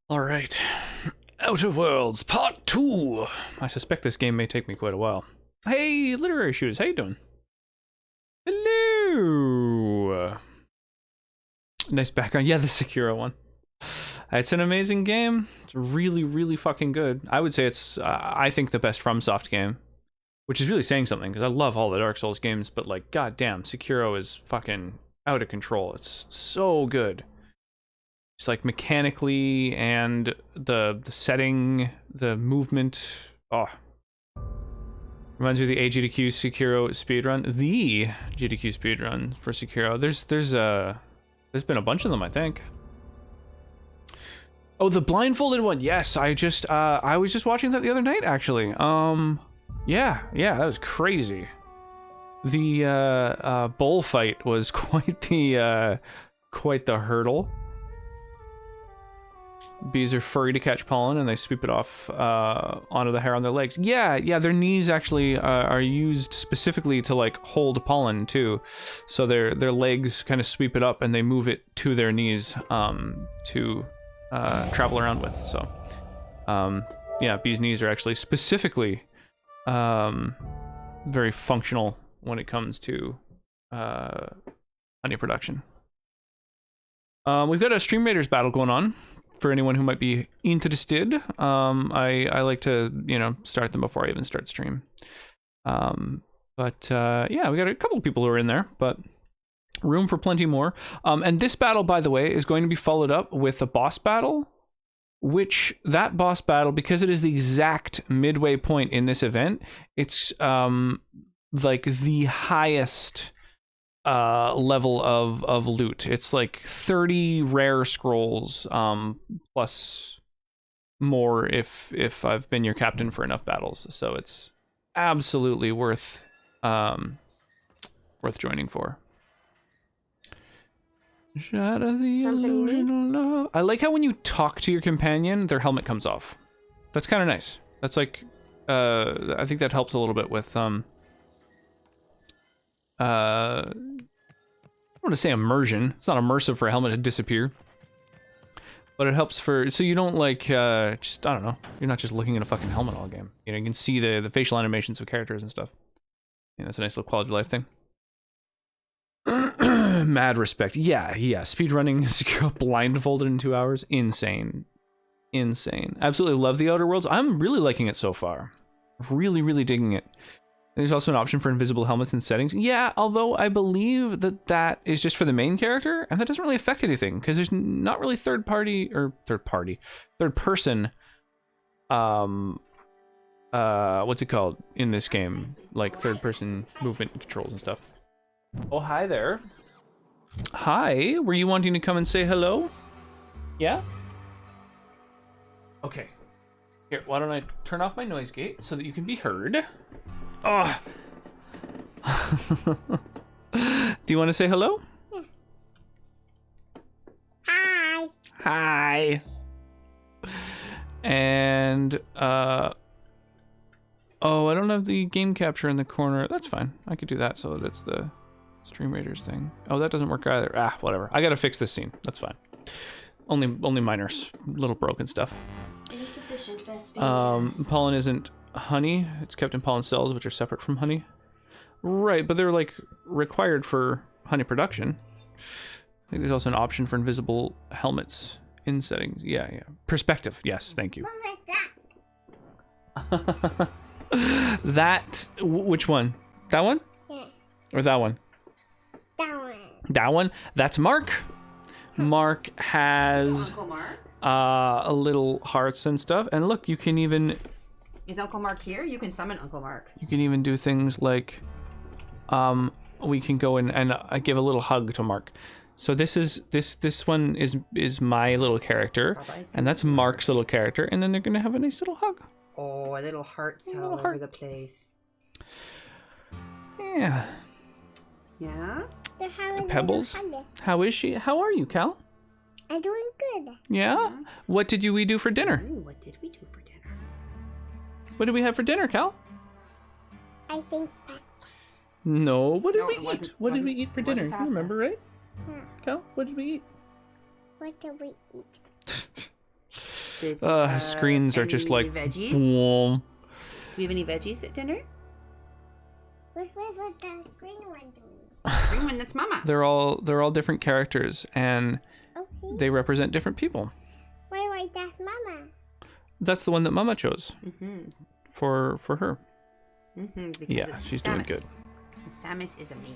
All right. Outer Worlds Part 2. I suspect this game may take me quite a while. Hey, Literary Shoes, how you doing? Hello. Nice background. Yeah, the Sekiro one. It's an amazing game. It's really, really fucking good. I would say it's, I think, the best FromSoft game. Which is really saying something, because I love all the Dark Souls games, but like, goddamn, Sekiro is fucking out of control. It's so good. It's like mechanically and the setting, the movement. Oh. Reminds me of the AGDQ Sekiro speedrun. The GDQ speedrun for Sekiro. There's been a bunch of them, I think. Oh, the blindfolded one. Yes, I was just watching that the other night, actually. Yeah, that was crazy. The bullfight was quite the hurdle. Bees are furry to catch pollen, and they sweep it off onto the hair on their legs. Yeah, their knees actually are used specifically to like hold pollen too. So their legs kind of sweep it up, and they move it to their knees to travel around with. So yeah, bees' knees are actually specifically very functional when it comes to honey production. We've got a Stream Raiders battle going on for anyone who might be interested. I like to, start them before I even start stream. Yeah, we got a couple of people who are in there, but room for plenty more. And this battle, by the way, is going to be followed up with a boss battle, which that boss battle, because it is the exact midway point in this event, it's like the highest level of loot. It's like 30 rare scrolls plus more if I've been your captain for enough battles. So it's absolutely worth joining for. Shadow the illusion of love. I like how when you talk to your companion, their helmet comes off. That's kind of nice. That's like, I think that helps a little bit with, I don't want to say immersion. It's not immersive for a helmet to disappear. But it helps for, so you don't like, just, I don't know. You're not just looking at a fucking helmet all game. You can see the facial animations of characters and stuff. That's a nice little quality of life thing. Mad respect. Yeah. Speedrunning Sekiro blindfolded in 2 hours. Insane. Absolutely love the Outer Worlds. I'm really liking it so far. Really digging it. There's also an option for invisible helmets and settings. Yeah, although I believe that is just for the main character, and that doesn't really affect anything, because there's not really third person, what's it called in this game? Like third person movement controls and stuff. Oh, hi there. Hi, were you wanting to come and say hello? Yeah? Okay. Here, why don't I turn off my noise gate so that you can be heard? Oh. Do you want to say hello? Hi. And, oh, I don't have the game capture in the corner. That's fine. I could do that so that it's the Stream Raiders thing. Oh, that doesn't work either. Ah, whatever. I gotta fix this scene. That's fine. Only minor, little broken stuff. Insufficient pollen isn't honey. It's kept in pollen cells, which are separate from honey. Right, but they're like required for honey production. I think there's also an option for invisible helmets in settings. Yeah. Perspective. Yes, thank you. Which one? That one? Yeah. Or that one? That one? That's Mark. Mark has Uncle Mark? A little hearts and stuff. And look, you can even... Is Uncle Mark here? You can summon Uncle Mark. You can even do things like... we can go in and give a little hug to Mark. So this one is my little character. And that's Mark's little character. And then they're going to have a nice little hug. Oh, little hearts all over the place. Yeah. Yeah? Pebbles. How is she? How are you, Cal? I'm doing good. Yeah? What did we do for dinner? Ooh, what did we do for dinner? What did we have for dinner, Cal? I think pasta. No, what did No, we it eat? wasn't- What did we wasn't- eat for it wasn't dinner? You pasta. remember, right? Huh. Cal, what did we eat? What do we eat? Did, Screens are just any like veggies. boom. Do we have any veggies at dinner? What the green one doing? Green one, that's Mama. They're all different characters, and Okay. they represent different people. Why that's Mama? That's the one that Mama chose Mm-hmm. for her. Mm-hmm. Because Yeah, it's she's doing good. And Samus is amazing.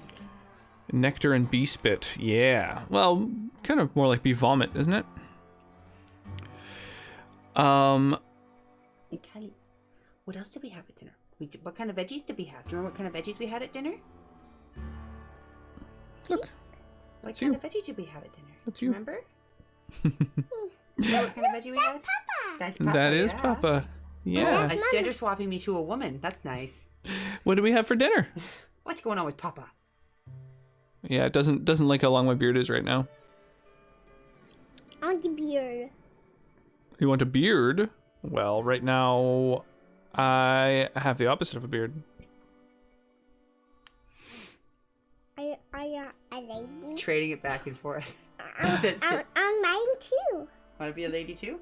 Nectar and bee spit. Yeah. Well, kind of more like bee vomit, isn't it? Hey, Kylie, what else did we have at dinner? What kind of veggies did we have? Do you remember what kind of veggies we had at dinner? Look, What It's kind you. of veggie did we have at dinner? That's Do you you. remember? You know what kind of veggie we had? That's Papa. that is yeah. Papa. Yeah. It's gender swapping me to a woman. That's nice. What do we have for dinner? What's going on with Papa? Yeah, it doesn't like how long my beard is right now. On the beard. You want a beard? Well, right now I have the opposite of a beard. Are you a lady? Trading it back and forth. I'm, That's it. I'm mine too. Want to be a lady too?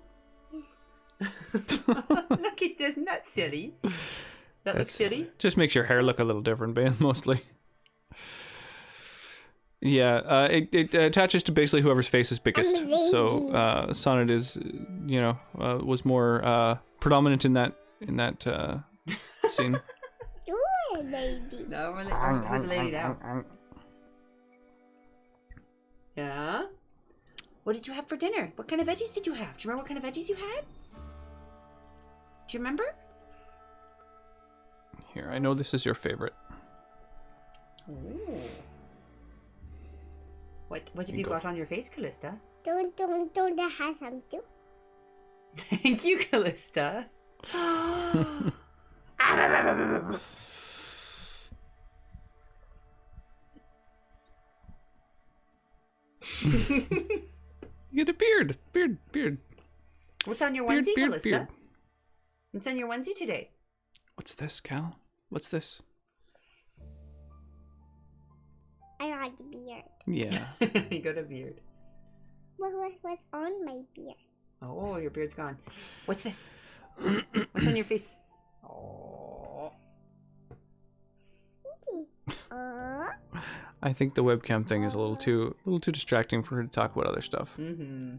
Look at this. Isn't that silly? That looks silly. Just makes your hair look a little different, mostly. Yeah, it attaches to basically whoever's face is biggest. I'm a lady. So Sonnet is, was more predominant in that scene. You're a lady. No, who's a lady now? Yeah? What did you have for dinner? What kind of veggies did you have? Do you remember what kind of veggies you had? Do you remember? Here, I know this is your favorite. Ooh. What have you got on your face, Callista? Don't that have some too? Thank you, Callista. You get a beard. What's on your Beard, onesie, beard, Callista? beard. What's on your onesie today? What's this, Cal? What's this? I like the beard. Yeah. You got a beard. What's on my beard? Oh, your beard's gone. What's this? What's on your face? Oh. I think the webcam thing is a little too distracting for her to talk about other stuff. Mm-hmm.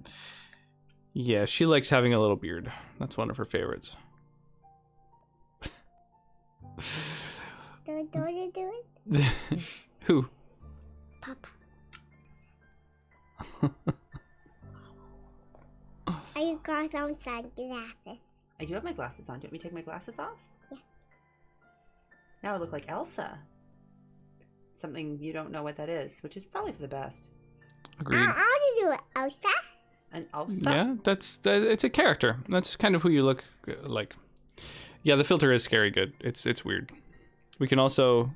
Yeah, she likes having a little beard. That's one of her favorites. Don't you do it? Who? Papa. I got some sunglasses. I do have my glasses on. Do you want me to take my glasses off? Yeah. Now I look like Elsa. Something you don't know what that is, which is probably for the best. Agreed. I want to do it, Elsa. An Elsa? Yeah, it's a character. That's kind of who you look like. Yeah, the filter is scary good. It's weird. We can also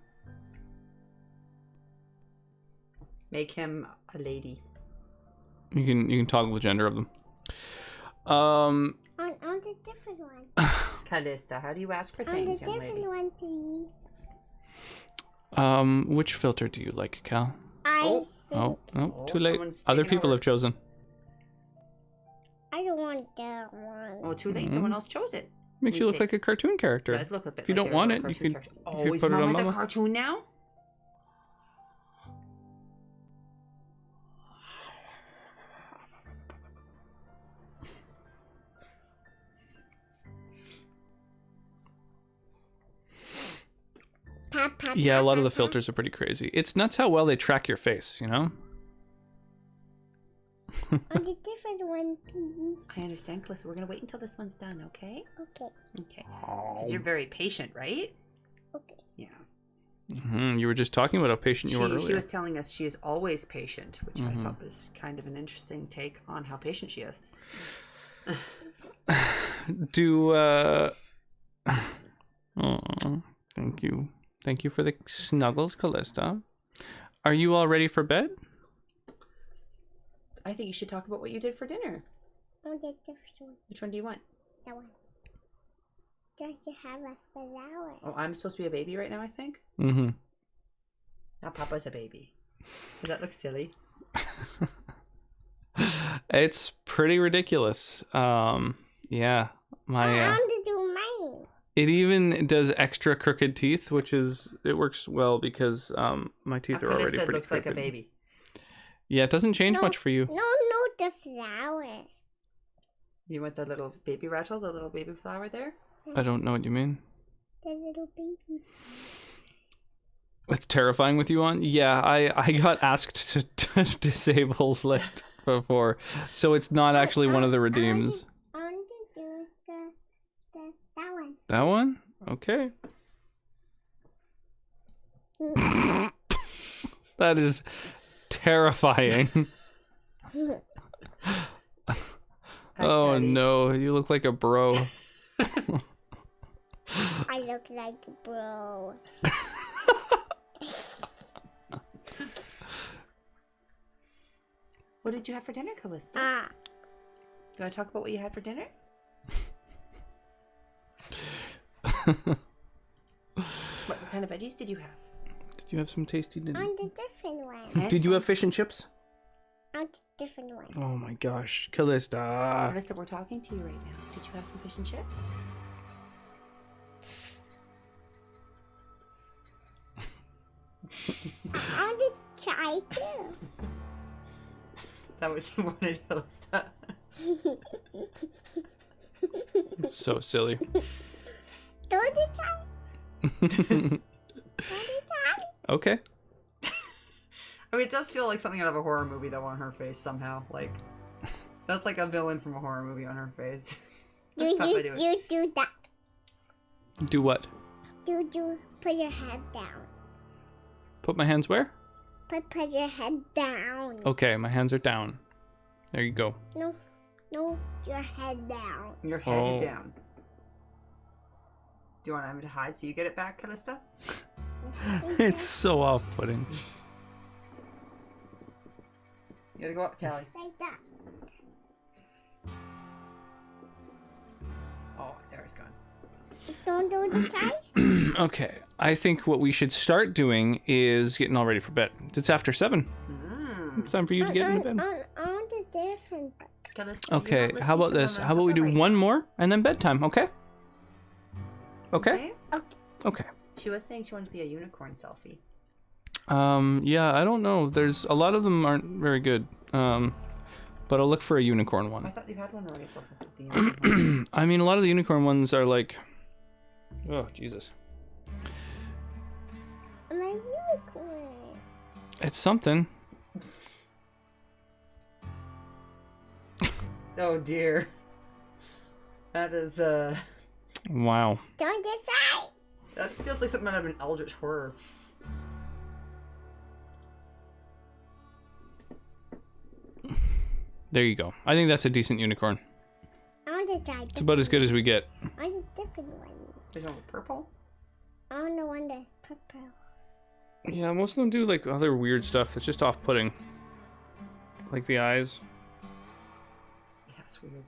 Make him a lady. you can toggle the gender of them. On the different one. Callista, how do you ask for On the things, young different lady? one, please. Which filter do you like, Cal? I Oh, think no, too late. someone's Other taken people over. have chosen. I don't want that one. Oh, too late. Someone else chose it. Makes Let you me look see. like a cartoon character. It does look a bit If you like don't a want little it, you cartoon could character. you Oh, could is put it on Mama the Mama. cartoon now? Yeah, a lot of the filters are pretty crazy. It's nuts how well they track your face, you know? On the different one, please. I understand, Callista. We're going to wait until this one's done, okay? Okay. Okay. Because you're very patient, right? Okay. Yeah. You were just talking about how patient you were She earlier. was telling us she is always patient, which I Mm-hmm. thought was kind of an interesting take on how patient she is. Oh, thank you. Thank you for the snuggles, Callista. Are you all ready for bed? I think you should talk about what you did for dinner. On the different one. Which one do you want? That one. Don't you have a flower? Oh, I'm supposed to be a baby right now, I think. Mm-hmm. Now Papa's a baby. Does that look silly? It's pretty ridiculous. Yeah. I My want to do mine. it even does extra crooked teeth, which works well because my teeth are already Calista pretty looks crooked. like a baby. Yeah, it doesn't change much for you. No, the flower. You want the little baby rattle, the little baby flower there? I don't know what you mean. The little baby. It's terrifying with you on? Yeah, I got asked to disable it before, so it's not actually one of the redeems. I want to do that one. That one? Okay. That is terrifying. Oh Daddy. no, you look like a bro. I look like a bro. What did you have for dinner, Callista? Ah, You want to talk about what you had for dinner? What kind of veggies did you have? Did you have some tasty dinner? on the different one. Did you have fish and chips? On the different one. Oh my gosh, Callista. Melissa, we're talking to you right now. Did you have some fish and chips? I want to try too. Is that what you wanted, Melissa? So silly. Don't you try? Don't you try? Okay. I mean, it does feel like something out of a horror movie, though, on her face somehow. Like, that's like a villain from a horror movie on her face. That's Papa doing. You do that. Do what? Do put your head down. Put my hands where? Put your head down. Okay, my hands are down. There you go. No, your head down. Your head Oh. down. Do you want him to hide so you get it back, Callista? It's so off-putting. You gotta go up, Callie. Like that. Oh, there it's gone. Don't do the try. Okay, I think what we should start doing is getting all ready for bed. It's after 7. It's time for you to get into bed. On the different. Callista, you're Okay, not how listening about to this? Mama How about we Papa do right one now. more and then bedtime, okay? Okay? Okay. She was saying she wanted to be a unicorn selfie. Yeah, I don't know. There's a lot of them aren't very good. But I'll look for a unicorn I one. thought you had one already for the unicorn. I mean, a lot of the unicorn ones are like, oh Jesus, I'm a unicorn. it's something. Oh dear. That is, Wow. Don't you try. that feels like something out of an eldritch horror. There you go. I think that's a decent unicorn. I want to try. It's about as good as we get. I want a different one. There's one with purple. I want the one that's purple. Yeah, most of them do like other weird stuff that's just off-putting. Like the eyes. Yeah, it's weird.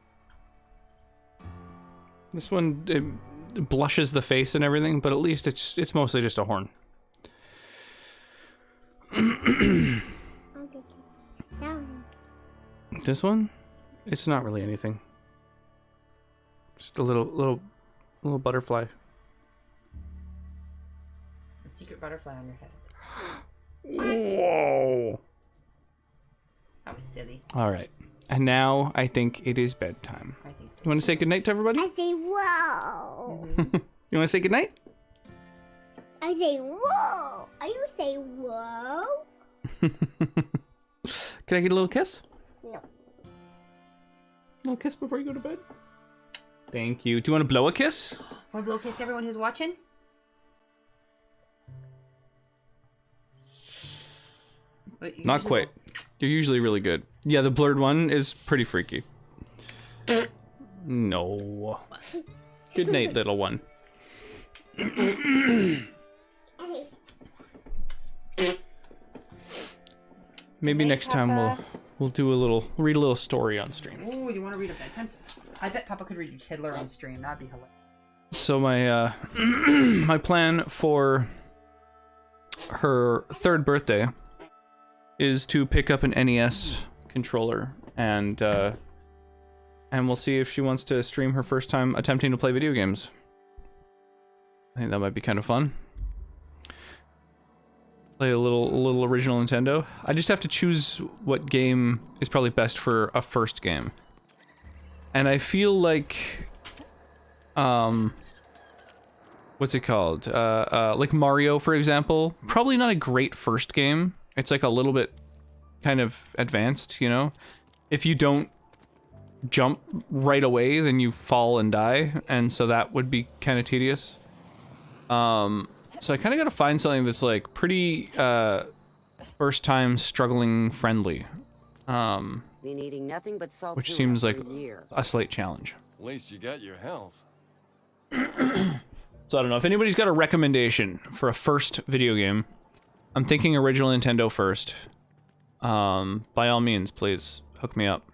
This one it blushes the face and everything, but at least it's mostly just a horn. I'll get that one. This one, it's not really anything. Just a little butterfly. A secret butterfly on your head. Whoa! That was silly. All right, and now I think it is bedtime. I think so. You want to say goodnight to everybody? I say whoa. You want to say goodnight? I say whoa. Are you say whoa? Can I get a little kiss? No. Little kiss before you go to bed. Thank you. Do you want to blow a kiss? Want to blow a kiss to everyone who's watching? Wait, you Not usually quite. You're usually really good. Yeah, the blurred one is pretty freaky. No. Good night, little one. Maybe Night, next time Papa. we'll read a little story on stream. Ooh, you want to read a bedtime? I bet Papa could read you Tiddler on stream. That'd be hilarious. So my my plan for her her 3rd birthday is to pick up an NES controller, and we'll see if she wants to stream her first time attempting to play video games. I think that might be kind of fun. Play a little original Nintendo. I just have to choose what game is probably best for a first game. And I feel like, what's it called? Like Mario, for example. Probably not a great first game. It's like a little bit kind of advanced, you know? If you don't jump right away, then you fall and die, and so that would be kind of tedious. So I kind of got to find something that's like pretty first time struggling friendly. Been eating nothing but salt, which seems like a slight challenge. At least you got your health. So I don't know if anybody's got a recommendation for a first video game. I'm thinking original Nintendo first. By all means, please hook me up.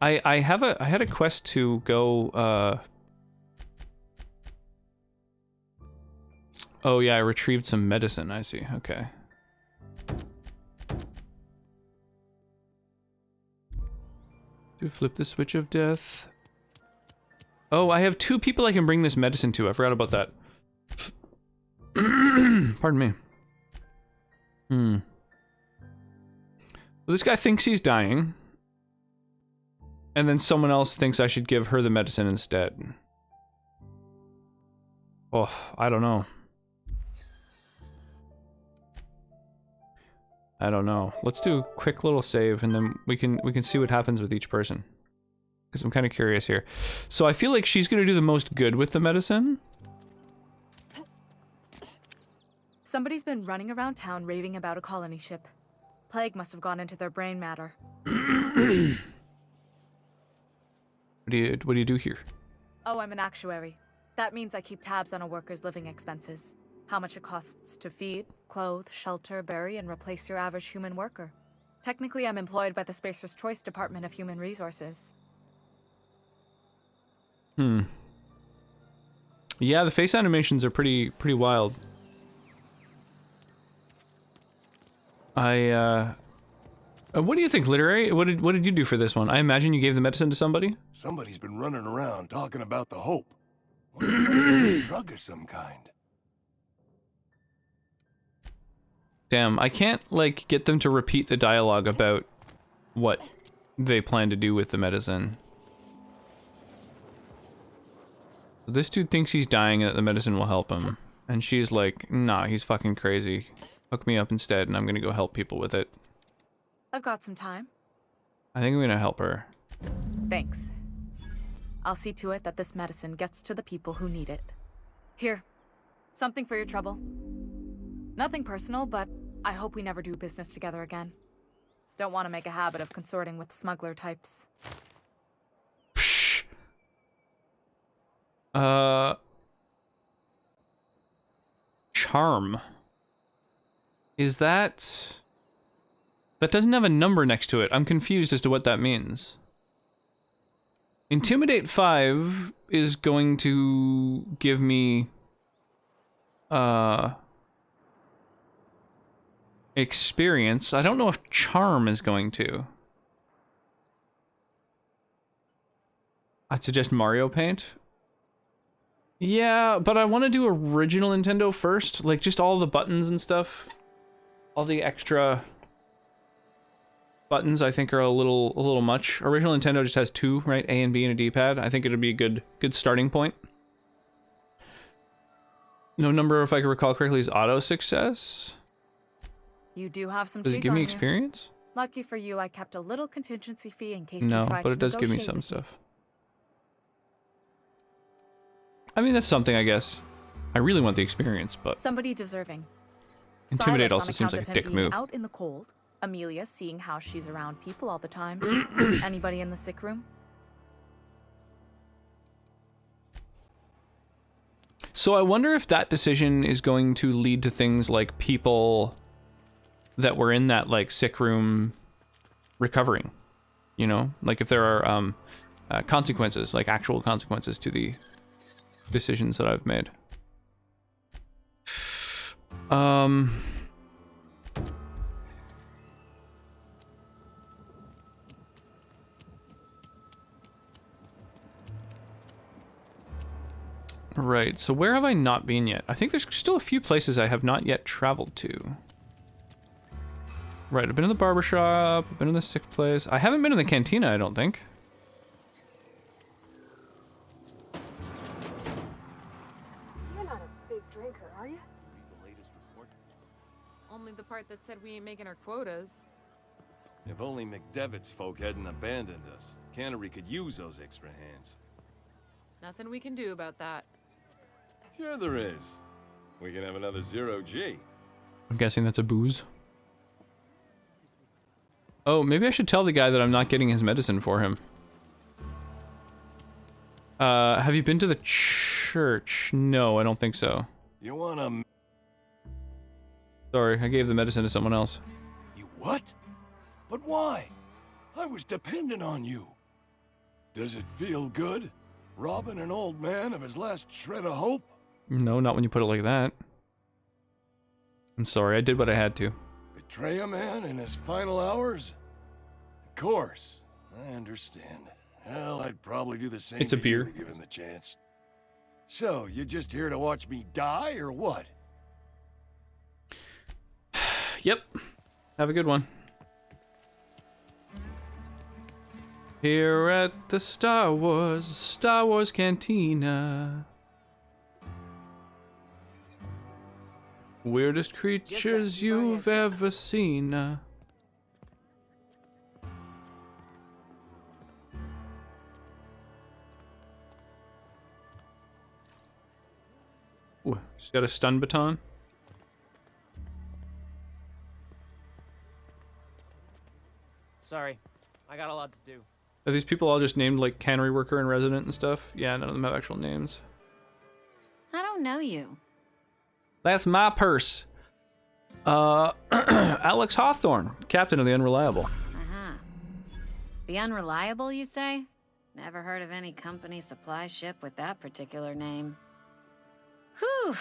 I had a quest to go. Oh yeah, I retrieved some medicine. I see. Okay. Do flip the switch of death. Oh, I have 2 people I can bring this medicine to. I forgot about that. Pardon me. Well, this guy thinks he's dying. And then someone else thinks I should give her the medicine instead. Oh, I don't know. I don't know. Let's do a quick little save, and then we can see what happens with each person. Because I'm kind of curious here. So I feel like she's going to do the most good with the medicine. Somebody's been running around town raving about a colony ship. Plague must have gone into their brain matter. What do you do here? Oh, I'm an actuary. That means I keep tabs on a worker's living expenses. How much it costs to feed, clothe, shelter, bury, and replace your average human worker. Technically, I'm employed by the Spacer's Choice Department of Human Resources. Yeah, the face animations are pretty wild. What do you think, Literary? What did you do for this one? I imagine you gave the medicine to somebody? Somebody's been running around talking about the hope. Wonder if that's a drug of some kind. Damn, I can't, like, get them to repeat the dialogue about what they plan to do with the medicine. This dude thinks he's dying and that the medicine will help him. And she's like, nah, he's fucking crazy. Hook me up instead and I'm gonna go help people with it. I've got some time. I think I'm gonna help her. Thanks. I'll see to it that this medicine gets to the people who need it. Here, something for your trouble. Nothing personal, but I hope we never do business together again. Don't want to make a habit of consorting with smuggler types. Psh. Charm. Is that... That doesn't have a number next to it. I'm confused as to what that means. Intimidate 5 is going to give me... experience. I don't know if charm is going to. I'd suggest Mario Paint. Yeah, but I want to do original Nintendo first. Like, just all the buttons and stuff. All the extra buttons I think are a little much. Original Nintendo just has 2, right? A and B and a D-pad. I think it'd be a good starting point. No number, if I can recall correctly, is auto success. You do have some Does it cheek give me on you. experience? Lucky for you, I kept a little contingency fee in case you No, tried but to it does give me negotiate some with me. stuff. I mean, that's something, I guess. I really want the experience, but... Somebody deserving. Intimidate Silas also on seems account like a of dick him being move. Out in the cold. Amelia seeing how she's around people all the time. Anybody in the sick room? So I wonder if that decision is going to lead to things like people that were in that, like, sick room recovering. You know? Like, if there are consequences, like actual consequences to the decisions that I've made. Right, so where have I not been yet? I think there's still a few places I have not yet traveled to. Right, I've been in the barbershop, I've been in the sick place. I haven't been in the cantina, I don't think. You're not a big drinker, are you? Only the part that said we ain't making our quotas. If only McDevitt's folk hadn't abandoned us. Cannery could use those extra hands. Nothing we can do about that. Sure there is. We can have another 0G. I'm guessing that's a booze. Oh, maybe I should tell the guy that I'm not getting his medicine for him. Have you been to the church? No, I don't think so. You wanna... Sorry, I gave the medicine to someone else. You what? But why? I was dependent on you. Does it feel good? Robbing an old man of his last shred of hope? No, not when you put it like that. I'm sorry, I did what I had to. Betray a man in his final hours? Of course, I understand. Hell, I'd probably do the same It's a to beer. you, given the chance. So, you just here to watch me die, or what? Yep. Have a good one. Here at the Star Wars Cantina. Weirdest creatures you've ever seen. Ooh, she's got a stun baton. Sorry, I got a lot to do. Are these people all just named like cannery worker and resident and stuff? Yeah, none of them have actual names. I don't know you. That's my purse. Alex Hawthorne, captain of the Unreliable. Uh-huh. The Unreliable, you say? Never heard of any company supply ship with that particular name. Whew.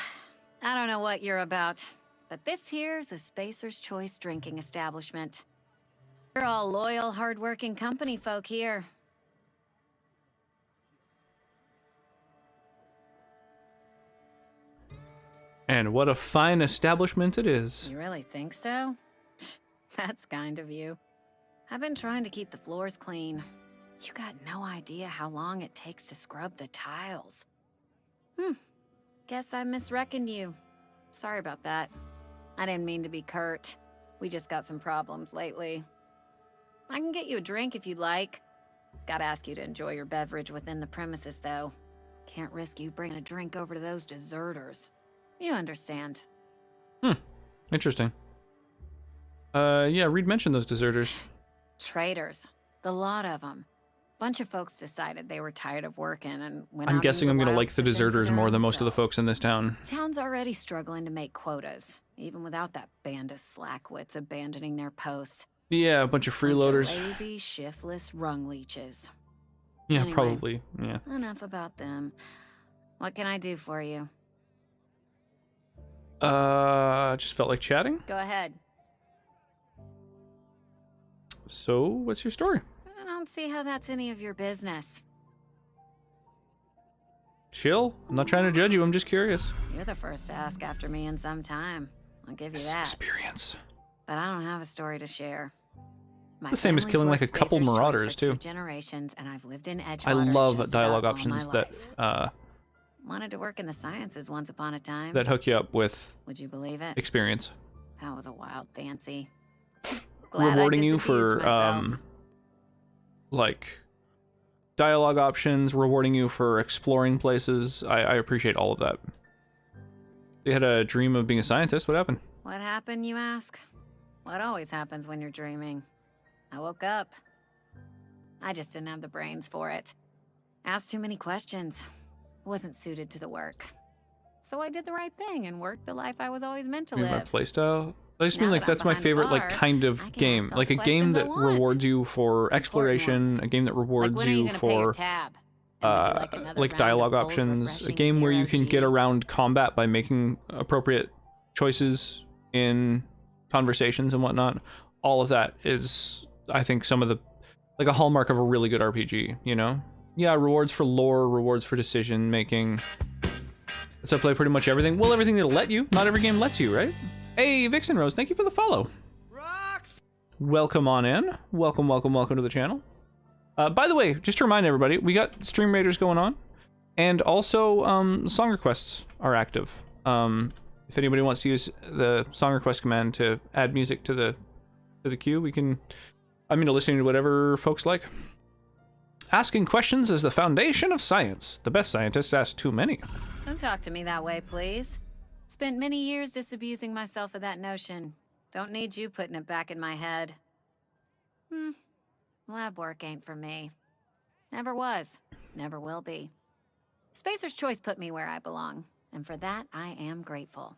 I don't know what you're about, but this here's a Spacer's Choice drinking establishment. We're all loyal, hard-working company folk here. And what a fine establishment it is. You really think so? That's kind of you. I've been trying to keep the floors clean. You got no idea how long it takes to scrub the tiles. Guess I misreckoned you. Sorry about that. I didn't mean to be curt. We just got some problems lately. I can get you a drink if you'd like. Gotta ask you to enjoy your beverage within the premises, though. Can't risk you bringing a drink over to those deserters. You understand. Interesting. Yeah, Reed mentioned those deserters. Traitors. The lot of them. Bunch of folks decided they were tired of working and went I'm out guessing into I'm the gonna like wilds the to fend for deserters their more than own most of the selves. folks in this town. Town's already struggling to make quotas, even without that band of slackwits abandoning their posts. Yeah, a bunch of freeloaders. Bunch of lazy, shiftless rung leeches. Yeah, Anyway. probably. Yeah. Enough about them. What can I do for you? Just felt like chatting. Go ahead. So, what's your story? I don't see how that's any of your business. Chill. I'm not trying to judge you. I'm just curious. You're the first to ask after me in some time. I'll give you that. Experience. But I don't have a story to share. My The same as family's killing like a worked couple Spacer's Choice marauders for 2 too. generations, and I've lived in Edgewater I love just dialogue about all my options that life. Wanted to work in the sciences once upon a time. that hook you up with Would you believe it? experience. That was a wild fancy. Glad I Rewarding you disabused for myself. like dialogue options, rewarding you for exploring places. I appreciate all of that. You had a dream of being a scientist. What happened? What happened, you ask? What always happens when you're dreaming? I woke up. I just didn't have the brains for it. Asked too many questions. Wasn't suited to the work. So I did the right thing and worked the life I was always meant to You mean my live. playstyle? I just mean Now like that I'm that's my behind the favorite like bar, kind of I can game. ask all Like the a game questions I that want. rewards you for exploration, ones. a game that Like, rewards when are you you gonna pay your for tab? And would you like another like round of dialogue cold, options, a refreshing game where you can 0G? get around combat by making appropriate choices in conversations and whatnot. All of that is, I think, some of the, like, a hallmark of a really good RPG, you know? Yeah, rewards for lore, rewards for decision making. Let's play pretty much everything. Well, everything that'll let you. Not every game lets you, right? Hey, Vixen Rose, thank you for the follow. Rocks! Welcome on in. Welcome to the channel. By the way, just to remind everybody, we got Stream Raiders going on, and also song requests are active. If anybody wants to use the song request command to add music to the queue, we can. I'm into listening to whatever folks like. Asking questions is the foundation of science. The best scientists ask too many. Don't talk to me that way, please. Spent many years disabusing myself of that notion. Don't need you putting it back in my head. Lab work ain't for me. Never was. Never will be. Spacer's Choice put me where I belong, and for that, I am grateful.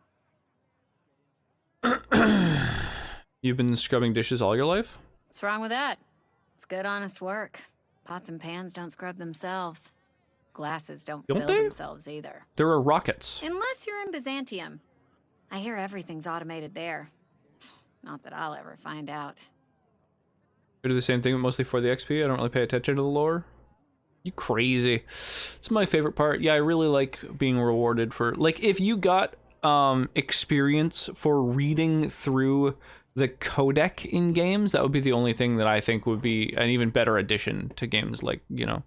You've been scrubbing dishes all your life? What's wrong with that? It's good, honest work. Pots and pans don't scrub themselves. Glasses don't fill themselves either. There are rockets. Unless you're in Byzantium. I hear everything's automated there. Not that I'll ever find out. We do the same thing, mostly for the XP. I don't really pay attention to the lore. You crazy. It's my favorite part. Yeah, I really like being rewarded for... Like, if you got experience for reading through the codec in games, that would be the only thing that I think would be an even better addition to games like, you know,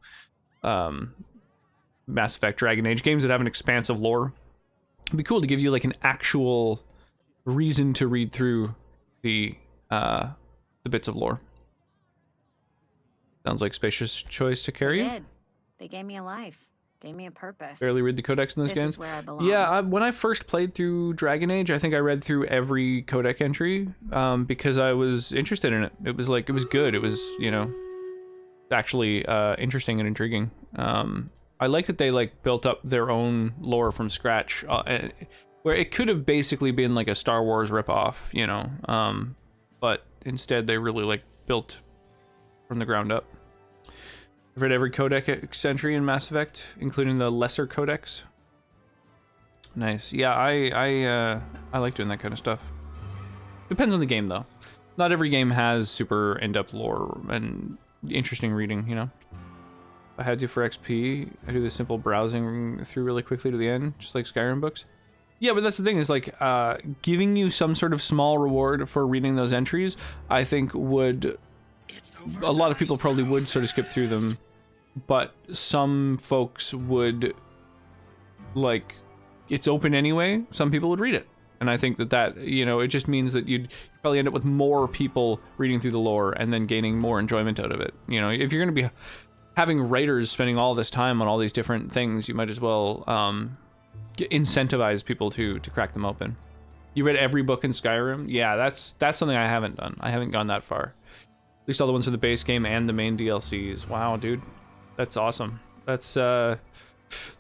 Mass Effect, Dragon Age, games that have an expansive lore. It'd be cool to give you like an actual reason to read through the bits of lore. Sounds like spacious choice to carry. They did. They gave me a life. Gave me a purpose. Barely read the codex in those games. This is where I belong. Yeah, when I first played through Dragon Age, I think I read through every codec entry because I was interested in it. It was like, it was good. It was, you know, actually interesting and intriguing. I like that they like built up their own lore from scratch, where it could have basically been like a Star Wars ripoff, you know, but instead they really like built from the ground up. I've read every codec entry in Mass Effect, including the lesser codecs. Nice. Yeah, I like doing that kind of stuff. Depends on the game, though. Not every game has super in-depth lore and interesting reading, you know? If I had to for XP, I do the simple browsing through really quickly to the end, just like Skyrim books. Yeah, but that's the thing, is like, giving you some sort of small reward for reading those entries, I think would... A lot of people probably would sort of skip through them, but some folks would, like, it's open anyway, some people would read it. And I think that, you know, it just means that you'd probably end up with more people reading through the lore and then gaining more enjoyment out of it. You know, if you're going to be having writers spending all this time on all these different things, you might as well incentivize people to crack them open. You read every book in Skyrim? Yeah, that's something I haven't done. I haven't gone that far. At least all the ones for the base game and the main DLCs. Wow, dude. That's awesome. That's something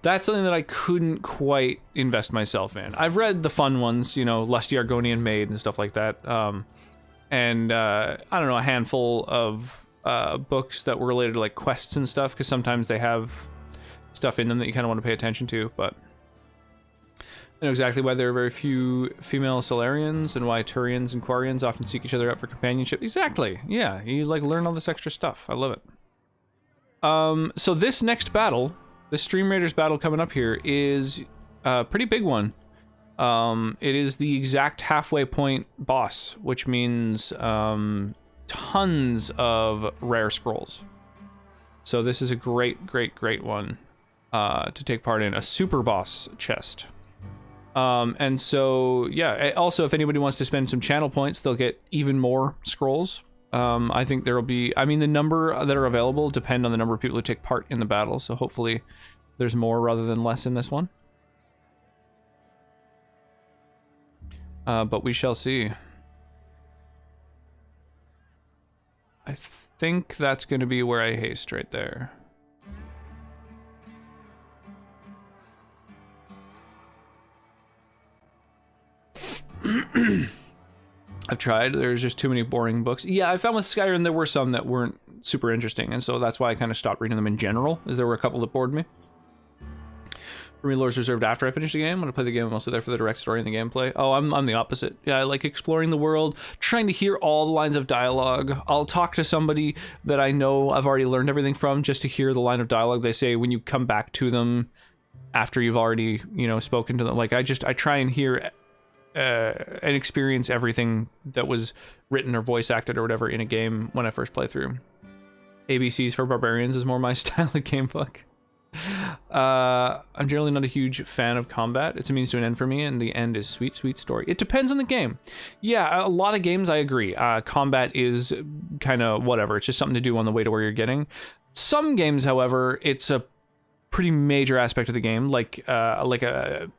that I couldn't quite invest myself in. I've read the fun ones, you know, Lusty Argonian Maid and stuff like that. And I don't know, a handful of books that were related to like quests and stuff, because sometimes they have stuff in them that you kind of want to pay attention to, but I know exactly why there are very few female Solarians and why Turians and Quarians often seek each other out for companionship. Exactly. Yeah, you like learn all this extra stuff. I love it. So this next battle, the Stream Raiders battle coming up here, is a pretty big one. It is the exact halfway point boss, which means tons of rare scrolls. So this is a great one to take part in. A super boss chest. And so, yeah, also if anybody wants to spend some channel points, they'll get even more scrolls. I think there will be, I mean, the number that are available depend on the number of people who take part in the battle, so hopefully there's more rather than less in this one. But we shall see. I think that's going to be where I haste right there. I've tried. There's just too many boring books. Yeah, I found with Skyrim there were some that weren't super interesting, and so that's why I kind of stopped reading them in general, as there were a couple that bored me. For me, lore's reserved after I finish the game. When I play the game, I'm mostly there for the direct story and the gameplay. Oh, I'm the opposite. Yeah, I like exploring the world, trying to hear all the lines of dialogue. I'll talk to somebody that I know I've already learned everything from just to hear the line of dialogue they say when you come back to them after you've already, you know, spoken to them. Like, I try and hear and experience everything that was written or voice acted or whatever in a game when I first play through. ABCs for Barbarians is more my style of game fuck. I'm generally not a huge fan of combat. It's a means to an end for me, and the end is sweet, sweet story. It depends on the game. Yeah, a lot of games I agree. Combat is kind of whatever. It's just something to do on the way to where you're getting. Some games, however, it's a pretty major aspect of the game, like a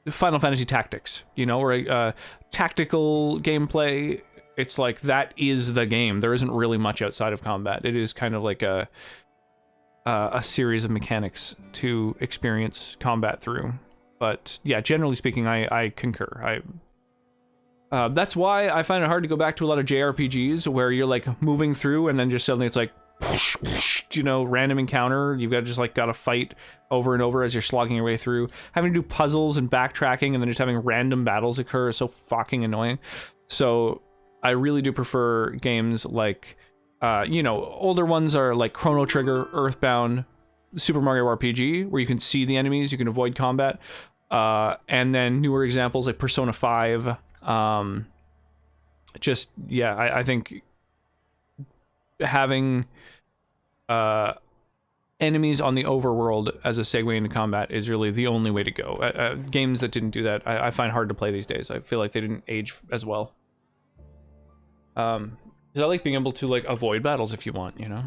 Final Fantasy Tactics, you know, or a tactical gameplay. It's like that is the game. There isn't really much outside of combat. It is kind of like a series of mechanics to experience combat through. But yeah, generally speaking, I concur. That's why I find it hard to go back to a lot of JRPGs where you're like moving through and then just suddenly it's like, you know, random encounter. You've got to fight over and over as you're slogging your way through. Having to do puzzles and backtracking and then just having random battles occur is so fucking annoying. So I really do prefer games like, you know, older ones are like Chrono Trigger, Earthbound, Super Mario RPG, where you can see the enemies, you can avoid combat. And then newer examples like Persona 5. Just, yeah, I think having enemies on the overworld as a segue into combat is really the only way to go. Games that didn't do that, I find hard to play these days. I feel like they didn't age as well. Because I like being able to like avoid battles if you want, you know.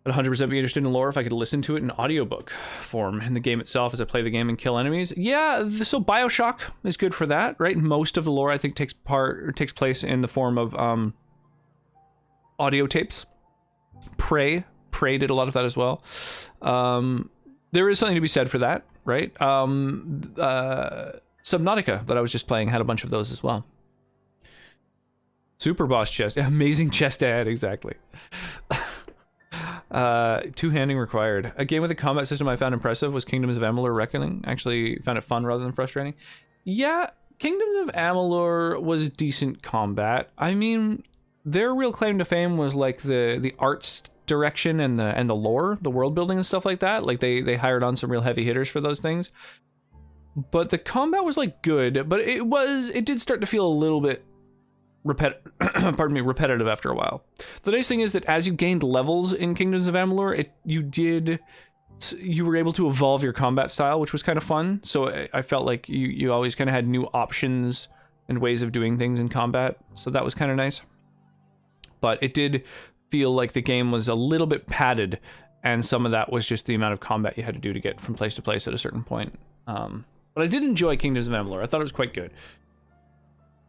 I'd 100% be interested in lore if I could listen to it in audiobook form in the game itself as I play the game and kill enemies. Yeah, so BioShock is good for that, right? Most of the lore I think takes place in the form of audio tapes. Prey did a lot of that as well. There is something to be said for that, right? Subnautica that I was just playing had a bunch of those as well. Super boss chest, amazing chest ad, exactly. Two-handing required. A game with a combat system I found impressive was Kingdoms of Amalur Reckoning. Actually found it fun rather than frustrating. Yeah, Kingdoms of Amalur was decent combat. I mean, their real claim to fame was like the arts direction and the lore, the world building and stuff like that. Like they hired on some real heavy hitters for those things. But the combat was like good, but it did start to feel a little bit repetitive after a while. The nice thing is that as you gained levels in Kingdoms of Amalur, you were able to evolve your combat style, which was kind of fun. So I felt like you always kind of had new options and ways of doing things in combat. So that was kind of nice. But it did feel like the game was a little bit padded, and some of that was just the amount of combat you had to do to get from place to place at a certain point. But I did enjoy Kingdoms of Amalur. I thought it was quite good.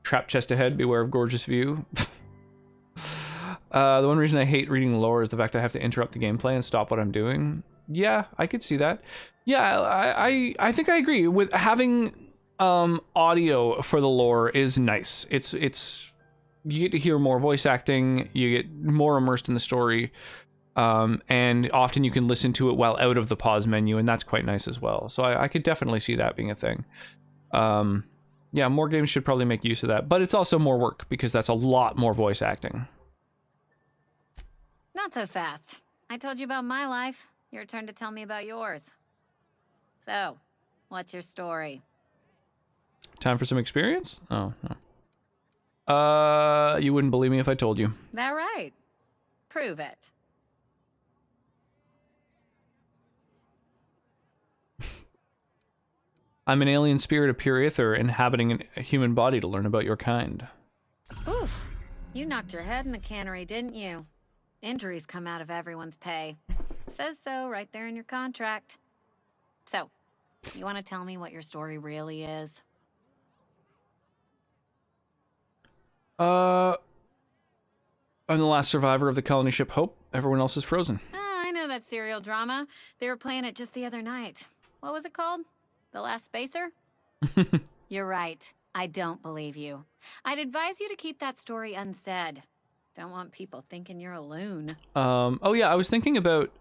Trap chest ahead, beware of gorgeous view. The one reason I hate reading lore is the fact I have to interrupt the gameplay and stop what I'm doing. Yeah, I could see that. Yeah, I think I agree with having audio for the lore is nice. It's you get to hear more voice acting, you get more immersed in the story, and often you can listen to it while out of the pause menu, and that's quite nice as well. So I could definitely see that being a thing. Yeah, more games should probably make use of that, but it's also more work because that's a lot more voice acting. Not so fast. I told you about my life. Your turn to tell me about yours. So, what's your story? Time for some experience? Oh, no. You wouldn't believe me if I told you. That right. Prove it. I'm an alien spirit of pure ether inhabiting a human body to learn about your kind. Oof. You knocked your head in the cannery, didn't you? Injuries come out of everyone's pay. Says so right there in your contract. So, you want to tell me what your story really is? I'm the last survivor of the colony ship Hope. Everyone else is frozen. I know that serial drama. They were playing it just the other night. What was it called? The Last Spacer? You're right. I don't believe you. I'd advise you to keep that story unsaid. Don't want people thinking you're a loon. Oh yeah, I was thinking about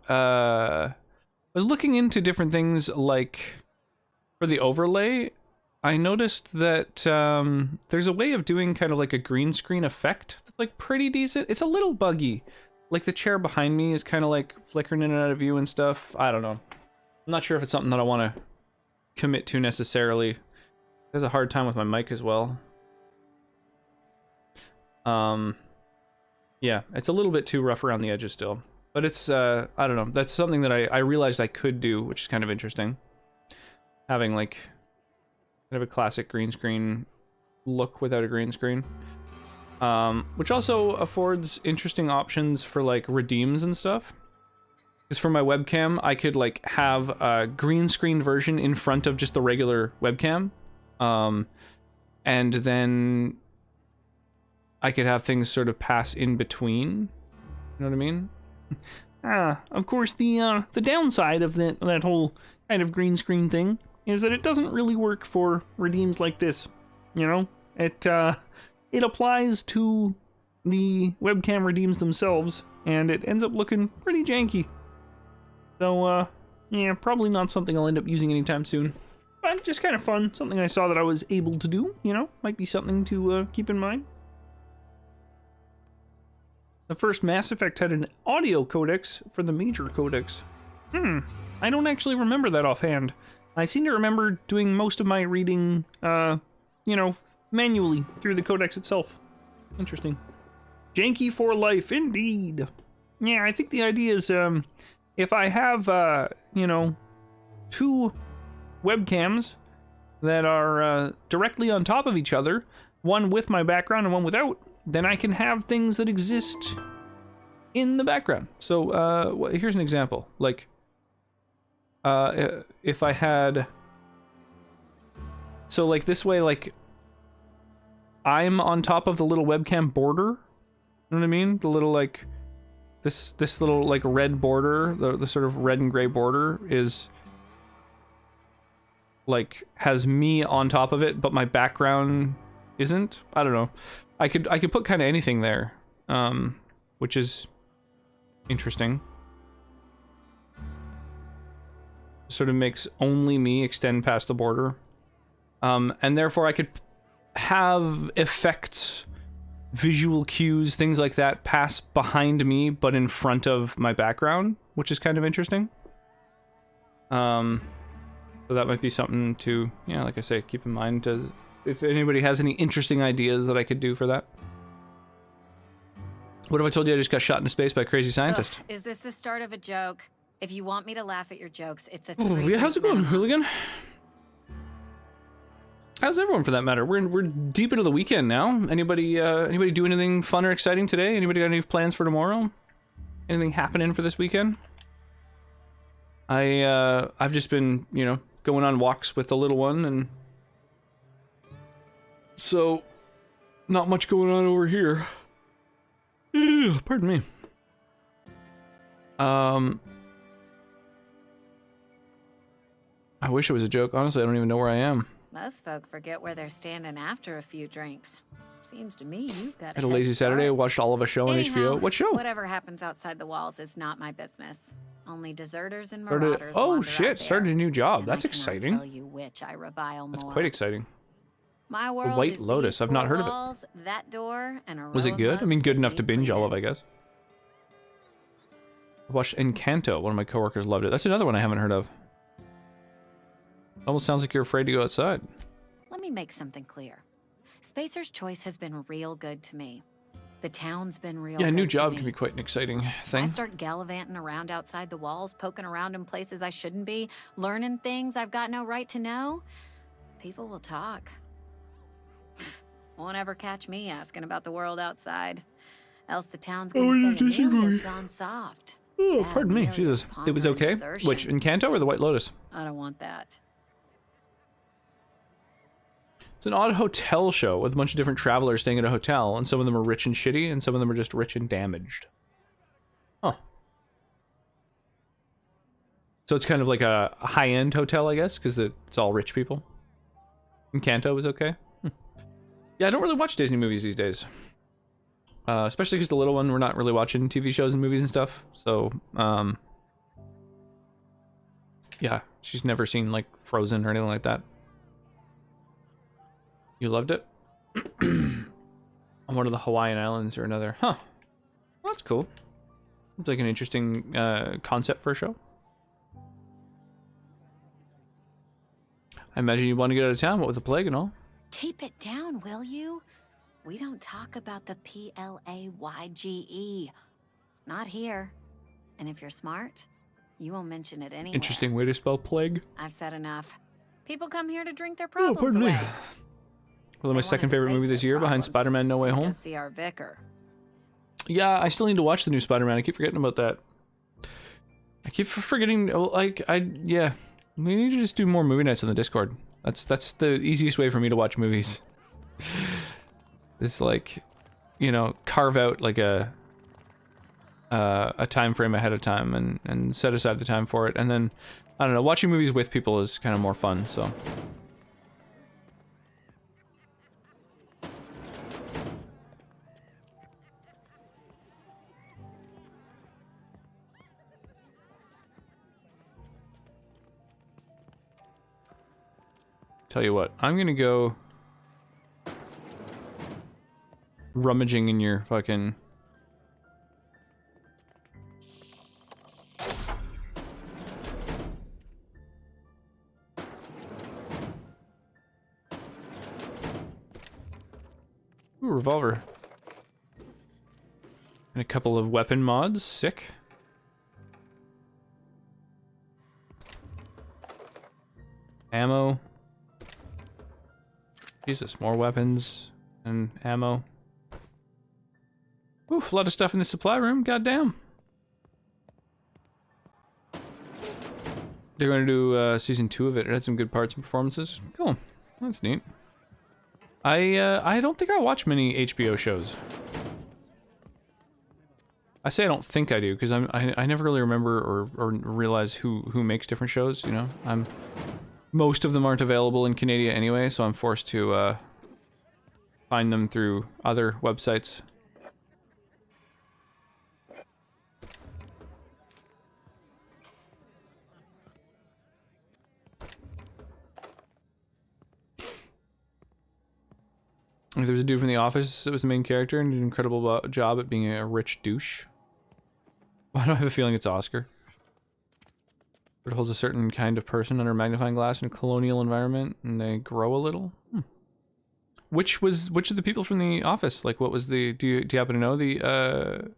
was looking into different things, like for the overlay, I noticed that there's a way of doing kind of like a green screen effect that's like pretty decent. It's a little buggy. Like the chair behind me is kind of like flickering in and out of view and stuff. I don't know. I'm not sure if it's something that I want to commit to necessarily. There's a hard time with my mic as well. Yeah, it's a little bit too rough around the edges still. But it's, I don't know. That's something that I realized I could do, which is kind of interesting. Having like kind of a classic green screen look without a green screen. Which also affords interesting options for like redeems and stuff. Because for my webcam, I could like have a green screen version in front of just the regular webcam. And then I could have things sort of pass in between. You know what I mean? Of course, the downside of that whole kind of green screen thing is that it doesn't really work for redeems like this. You know, it applies to the webcam redeems themselves, and it ends up looking pretty janky. So, yeah, probably not something I'll end up using anytime soon. But just kind of fun, something I saw that I was able to do. You know, might be something to keep in mind. The first Mass Effect had an audio codex for the major codex. I don't actually remember that offhand. I seem to remember doing most of my reading, you know, manually through the codex itself. Interesting. Janky for life, indeed. Yeah, I think the idea is, if I have, you know, two webcams that are directly on top of each other, one with my background and one without, then I can have things that exist in the background. So, here's an example. Like, if I had... So, like, this way, like, I'm on top of the little webcam border. You know what I mean? The little, like, this little, like, red border, the sort of red and gray border is, like, has me on top of it, but my background isn't. I don't know. I could put kind of anything there, which is interesting. Sort of makes only me extend past the border, and therefore I could have effects, visual cues, things like that pass behind me, but in front of my background, which is kind of interesting. So that might be something to, yeah, like I say, keep in mind to. If anybody has any interesting ideas that I could do for that. What if I told you I just got shot into space by a crazy scientist? Ugh, is this the start of a joke? If you want me to laugh at your jokes, it's a Oh, yeah, how's it going, Hooligan? How's everyone, for that matter? We're deep into the weekend now. Anybody do anything fun or exciting today? Anybody got any plans for tomorrow? Anything happening for this weekend? I've just been, you know, going on walks with the little one, and so not much going on over here. Pardon me. I wish it was a joke. Honestly, I don't even know where I am. Most folk forget where they're standing after a few drinks. Seems to me you've got Had a lazy Saturday. Watched all of a show on HBO. What show? Whatever happens outside the walls is not my business. Only deserters and marauders. Oh wander shit! out there, Started a new job. and That's I cannot exciting. Tell you which I revile That's more. quite exciting. My world The White is Lotus. these I've not four heard of it. walls, that door, and a Was row it of good? I mean, mugs good that enough to need binge all of, cleaning. I guess. I watched Encanto. One of my coworkers loved it. That's another one I haven't heard of. Almost sounds like you're afraid to go outside. Let me make something clear. Spacer's Choice has been real good to me. The town's been real Yeah, a good new to job me. can be quite an exciting I thing. start gallivanting around outside the walls, poking around in places I shouldn't be, learning things I've got no right to know. People will talk. Won't ever catch me asking about the world outside. Else the town's gonna say Amelia's gone soft. Oh, Bad pardon me. Amelia Jesus. upon It was her okay. desertion. Which, Encanto or the White Lotus? I don't want that. It's an odd hotel show with a bunch of different travelers staying at a hotel, and some of them are rich and shitty, and some of them are just rich and damaged. Huh. So it's kind of like a high-end hotel, I guess, because it's all rich people. Encanto was okay. Yeah, I don't really watch Disney movies these days. Especially because the little one, we're not really watching TV shows and movies and stuff. So, Yeah, she's never seen like Frozen or anything like that. You loved it? On one of the Hawaiian Islands or another. Huh. Well, that's cool. It's like an interesting concept for a show. I imagine you want to get out of town, what with the plague and all. Keep it down, will you? We don't talk about the PLAYGE. Not here. And if you're smart, you won't mention it anywhere. Interesting way to spell plague. I've said enough. People come here to drink their Oh, problems pardon me. away. Well, my second favorite movie this year behind Spider-Man No Way Home. Go see our vicar. Yeah, I still need to watch the new Spider-Man. I keep forgetting about that. I keep forgetting, yeah. We need to just do more movie nights on the Discord. That's the easiest way for me to watch movies. It's like, you know, carve out like a time frame ahead of time and set aside the time for it. And then, I don't know, watching movies with people is kind of more fun, so. Tell you what, I'm gonna go rummaging in your fucking... Ooh, revolver. And a couple of weapon mods, sick. Ammo. Jesus, more weapons and ammo. Oof, a lot of stuff in the supply room, goddamn. They're going to do season 2 of it. It had some good parts and performances. Cool, that's neat. I don't think I watch many HBO shows. I say I don't think I do because I never really remember or realize who makes different shows. You know, most of them aren't available in Canada anyway, so I'm forced to find them through other websites. There was a dude from The Office that was the main character and did an incredible job at being a rich douche. Why do I have a feeling it's Oscar? It holds a certain kind of person under a magnifying glass in a colonial environment, and they grow a little. Which of the people from The Office? Like, what was the? Do you happen to know the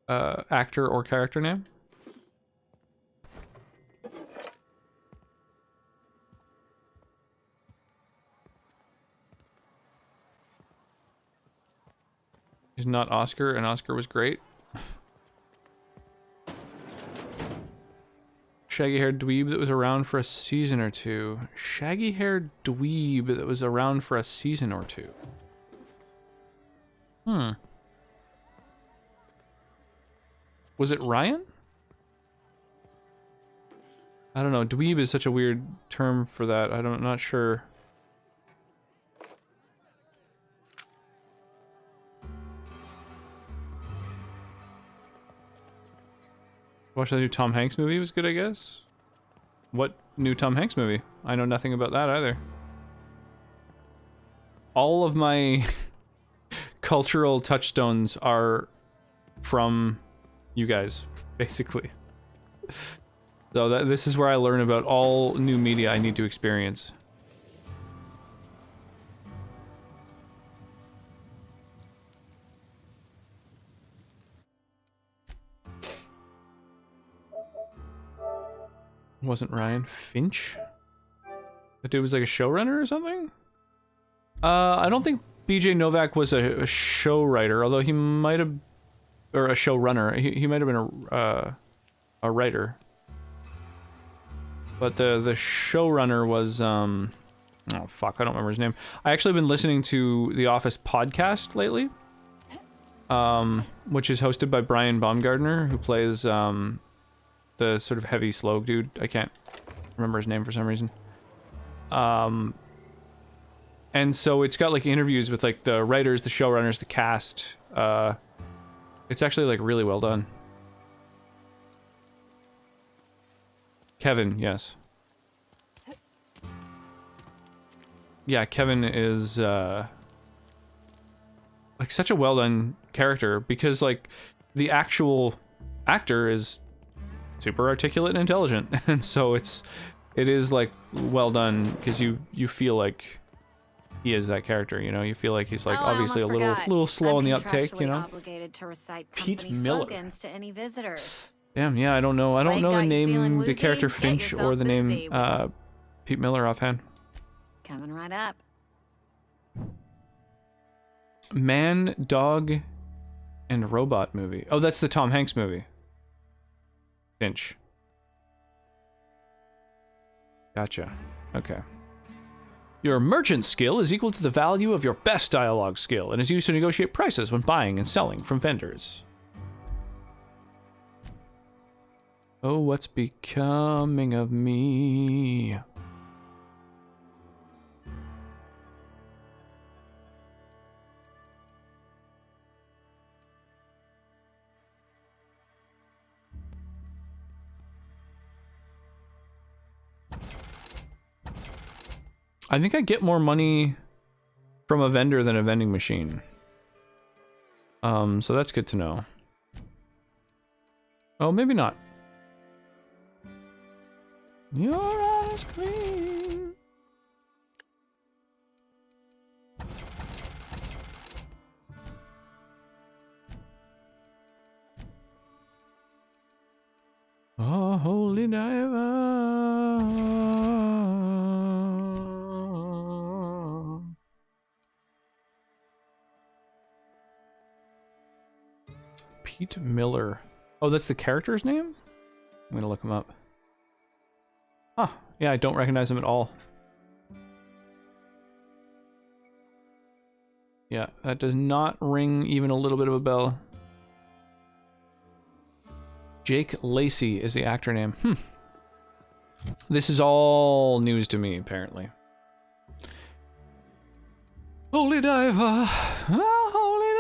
actor or character name? He's not Oscar, and Oscar was great. Shaggy-haired dweeb that was around for a season or two. Shaggy-haired dweeb that was around for a season or two. Was it Ryan? I don't know. Dweeb is such a weird term for that. I'm not sure. Watch the new Tom Hanks movie. It was good, I guess. What new Tom Hanks movie? I know nothing about that either. All of my cultural touchstones are from you guys, basically. So this is where I learn about all new media I need to experience. Wasn't Ryan Finch? That dude was like a showrunner or something? I don't think BJ Novak was a show writer, although he might have, or a showrunner. He might have been a writer. But the showrunner was oh fuck, I don't remember his name. I actually been listening to the Office podcast lately, which is hosted by Brian Baumgartner, who plays the sort of heavy slow dude. I can't remember his name for some reason. And so it's got like interviews with like the writers, the showrunners, the cast. It's actually like really well done. Kevin, yes. Yeah, Kevin is like such a well done character because like the actual actor is super articulate and intelligent, and so it is like well done because you feel like he is that character, you know. You feel like he's like obviously a little slow on the uptake, you know. Obligated to recite Pete company Miller. slogans to any visitors. Damn, yeah, I don't know Blake the got you feeling name, the woozy? character Get Finch or yourself the name boozy. Pete Miller offhand. Coming right up. Man, Dog, and Robot movie. Oh, that's the Tom Hanks movie. Finch. Gotcha. Okay. Your merchant skill is equal to the value of your best dialogue skill and is used to negotiate prices when buying and selling from vendors. Oh, what's becoming of me? I think I get more money from a vendor than a vending machine. So that's good to know. Oh, maybe not. Your ice cream. Oh, holy diver. Pete Miller. Oh, that's the character's name? I'm gonna look him up. Huh. Yeah, I don't recognize him at all. Yeah, that does not ring even a little bit of a bell. Jake Lacey is the actor name. This is all news to me, apparently. Holy diver. Oh, holy diver.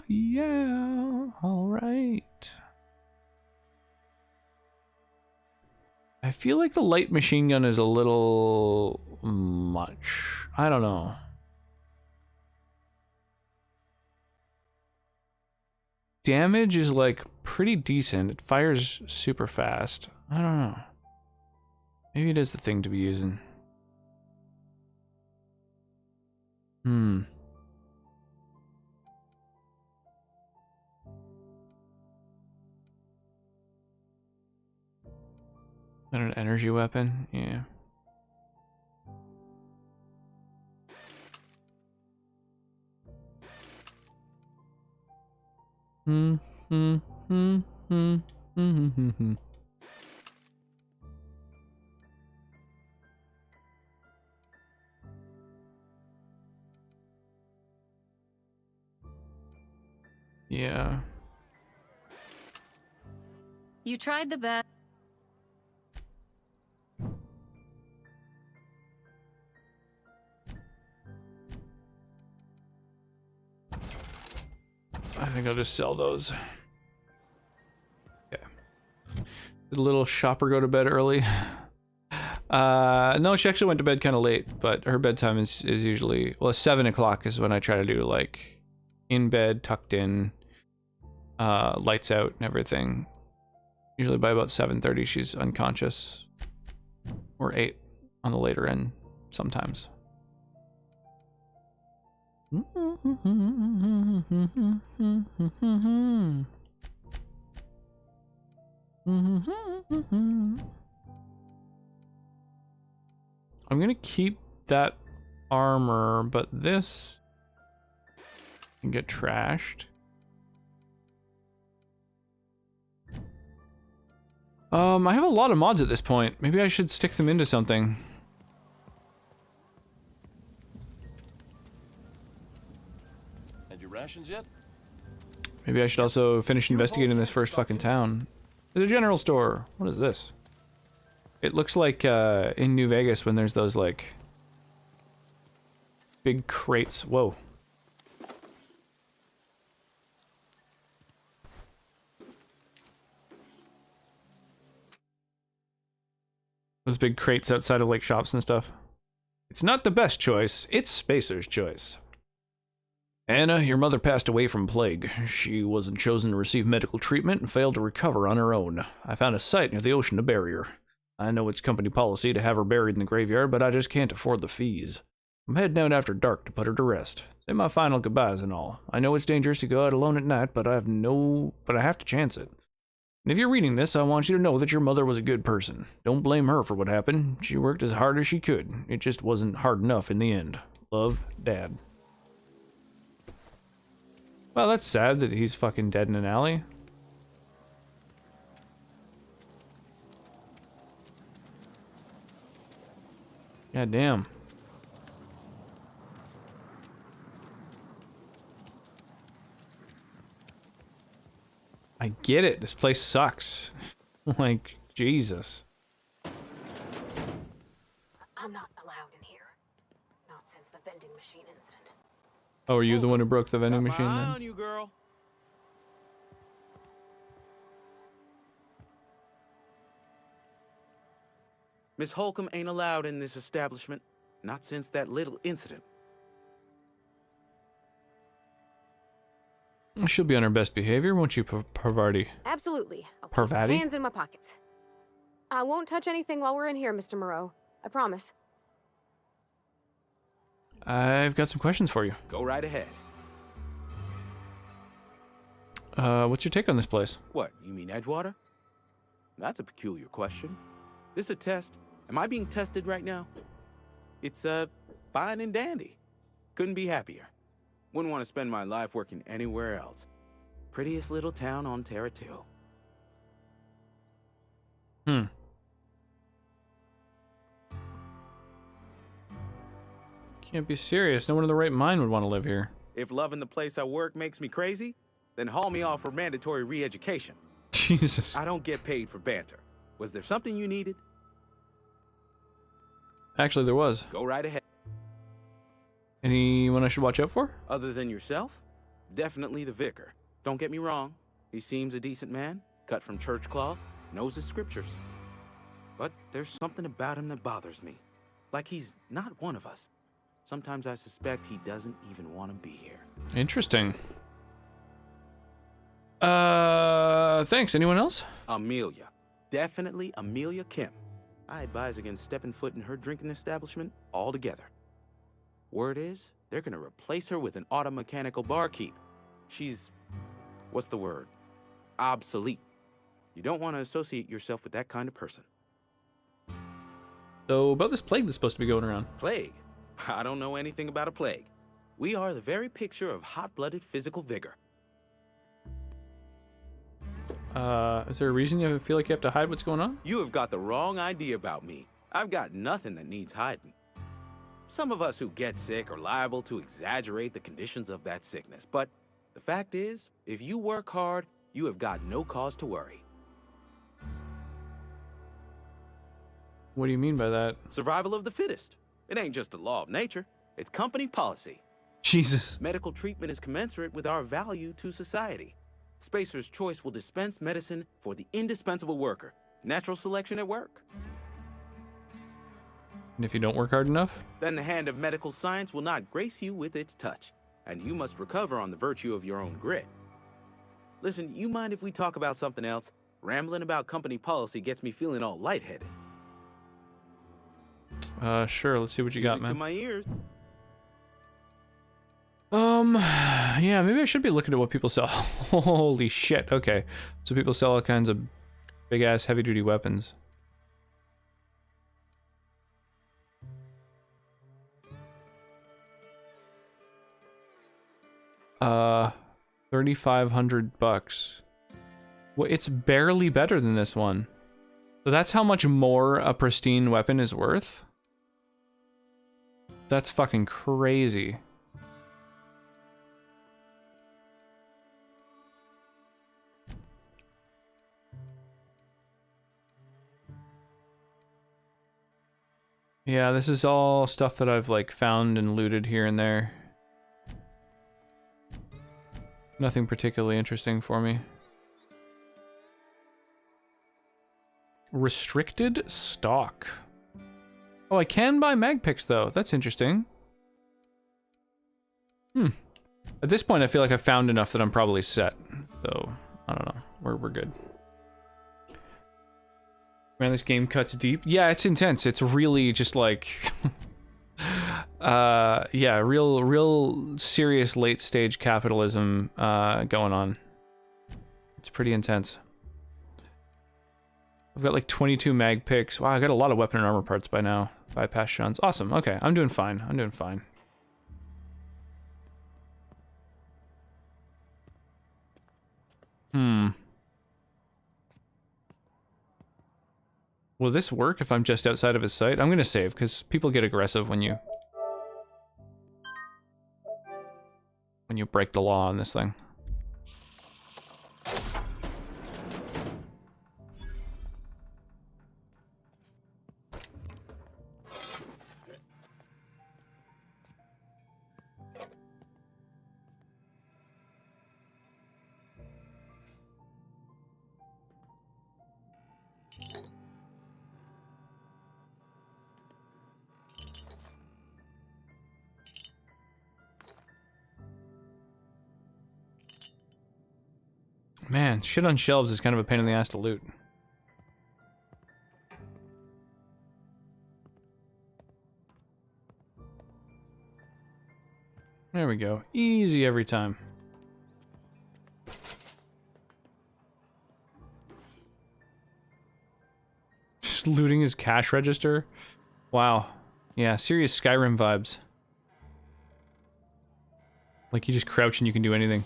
Yeah, all right. I feel like the light machine gun is a little much. I don't know. Damage is like pretty decent. It fires super fast. I don't know. Maybe it is the thing to be using. And an energy weapon? Yeah. Yeah. You tried the best. I think I'll just sell those. Okay. Did a little shopper go to bed early? No, she actually went to bed kind of late, but her bedtime is usually, well, 7 o'clock is when I try to do like in bed, tucked in, lights out and everything. Usually by about 7:30 she's unconscious, or 8 on the later end sometimes. I'm gonna keep that armor, but this can get trashed. I have a lot of mods at this point. Maybe I should stick them into something. Had your rations yet? Maybe I should also finish investigating this first fucking town. There's a general store. What is this? It looks like in New Vegas when there's those like big crates. Whoa. Those big crates outside of like shops and stuff. It's not the best choice, it's Spacer's choice. Anna, your mother passed away from plague. She wasn't chosen to receive medical treatment and failed to recover on her own. I found a site near the ocean to bury her. I know it's company policy to have her buried in the graveyard, but I just can't afford the fees. I'm heading out after dark to put her to rest. Say my final goodbyes and all. I know it's dangerous to go out alone at night, but I have to chance it. And if you're reading this, I want you to know that your mother was a good person. Don't blame her for what happened. She worked as hard as she could. It just wasn't hard enough in the end. Love, Dad. Well, that's sad that he's fucking dead in an alley. God damn. I get it. This place sucks. Like, Jesus. I'm not allowed in here. Not since the vending machine incident. Oh, are you the one who broke the vending machine Eye then? on you, girl. Miss Holcomb ain't allowed in this establishment. Not since that little incident. She'll be on her best behavior, won't you, Parvati? Absolutely. I'll keep Parvati? my hands in my pockets. I won't touch anything while we're in here, Mr. Moreau. I promise. I've got some questions for you. Go right ahead. What's your take on this place? What, you mean Edgewater? That's a peculiar question. This a test? Am I being tested right now? It's, fine and dandy. Couldn't be happier. Wouldn't want to spend my life working anywhere else. Prettiest little town on Terra 2. Can't be serious. No one in the right mind would want to live here. If loving the place I work makes me crazy, then haul me off for mandatory re-education. Jesus. I don't get paid for banter. Was there something you needed? Actually, there was. Go right ahead. Anyone I should watch out for? Other than yourself? Definitely the vicar. Don't get me wrong. He seems a decent man, cut from church cloth, knows his scriptures. But there's something about him that bothers me. Like he's not one of us. Sometimes I suspect he doesn't even want to be here. Interesting. Thanks. Anyone else? Amelia. Definitely Amelia Kim. I advise against stepping foot in her drinking establishment altogether. Word is, they're gonna replace her with an auto-mechanical barkeep. She's... what's the word? Obsolete. You don't want to associate yourself with that kind of person. So, about this plague that's supposed to be going around. Plague? I don't know anything about a plague. We are the very picture of hot-blooded physical vigor. Is there a reason you feel like you have to hide what's going on? You have got the wrong idea about me. I've got nothing that needs hiding. Some of us who get sick are liable to exaggerate the conditions of that sickness, but the fact is, if you work hard, you have got no cause to worry. What do you mean by that? Survival of the fittest. It ain't just the law of nature, it's company policy. Jesus. Medical treatment is commensurate with our value to society. Spacer's Choice will dispense medicine for the indispensable worker. Natural selection at work. And if you don't work hard enough? Then the hand of medical science will not grace you with its touch, and you must recover on the virtue of your own grit. Listen, you mind if we talk about something else? Rambling about company policy gets me feeling all lightheaded. Sure, let's see what you got, Music to man. my ears. Yeah, maybe I should be looking at what people sell. Holy shit, okay. So people sell all kinds of big-ass heavy-duty weapons. $3,500. Well, it's barely better than this one. So that's how much more a pristine weapon is worth? That's fucking crazy. Yeah, this is all stuff that I've like found and looted here and there. Nothing particularly interesting for me. restricted stock. Oh, I can buy mag picks though. That's interesting. At this point, I feel like I found enough that I'm probably set. So, I don't know. We're good. Man, this game cuts deep. Yeah, it's intense. It's really just like... yeah, real serious late stage capitalism going on. It's pretty intense. I've got like 22 mag picks. Wow, I got a lot of weapon and armor parts by now. Bypass shuns. Awesome. Okay, I'm doing fine. I'm doing fine. Will this work if I'm just outside of his sight? I'm gonna save, because people get aggressive when you break the law on this thing. Man, shit on shelves is kind of a pain in the ass to loot. There we go. Easy every time. Just looting his cash register? Wow. Yeah, serious Skyrim vibes. Like you just crouch and you can do anything.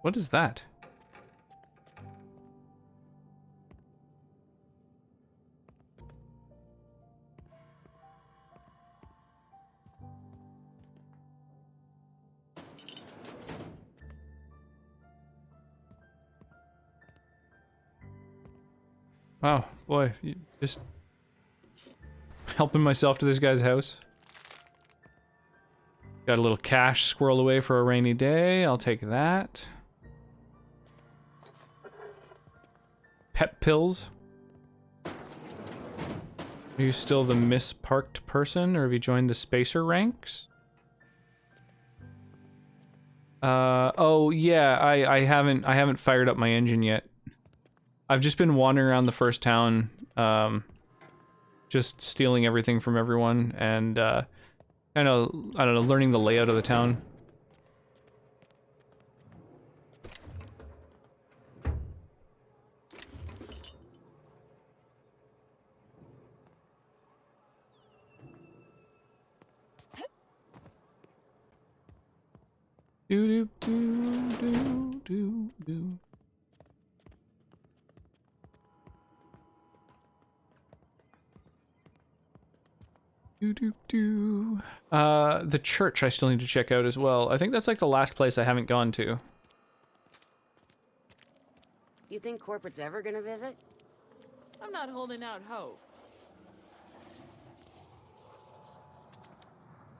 What is that? Wow, boy, just helping myself to this guy's house. Got a little cash squirreled away for a rainy day. I'll take that. Pep pills. Are you still the misparked person, or have you joined the spacer ranks? Oh yeah, I haven't fired up my engine yet. I've just been wandering around the first town, just stealing everything from everyone, and I don't know, learning the layout of the town. Do do do do do. Do do do. The church I still need to check out as well. I think that's like the last place I haven't gone to. You think corporate's ever gonna visit? I'm not holding out hope.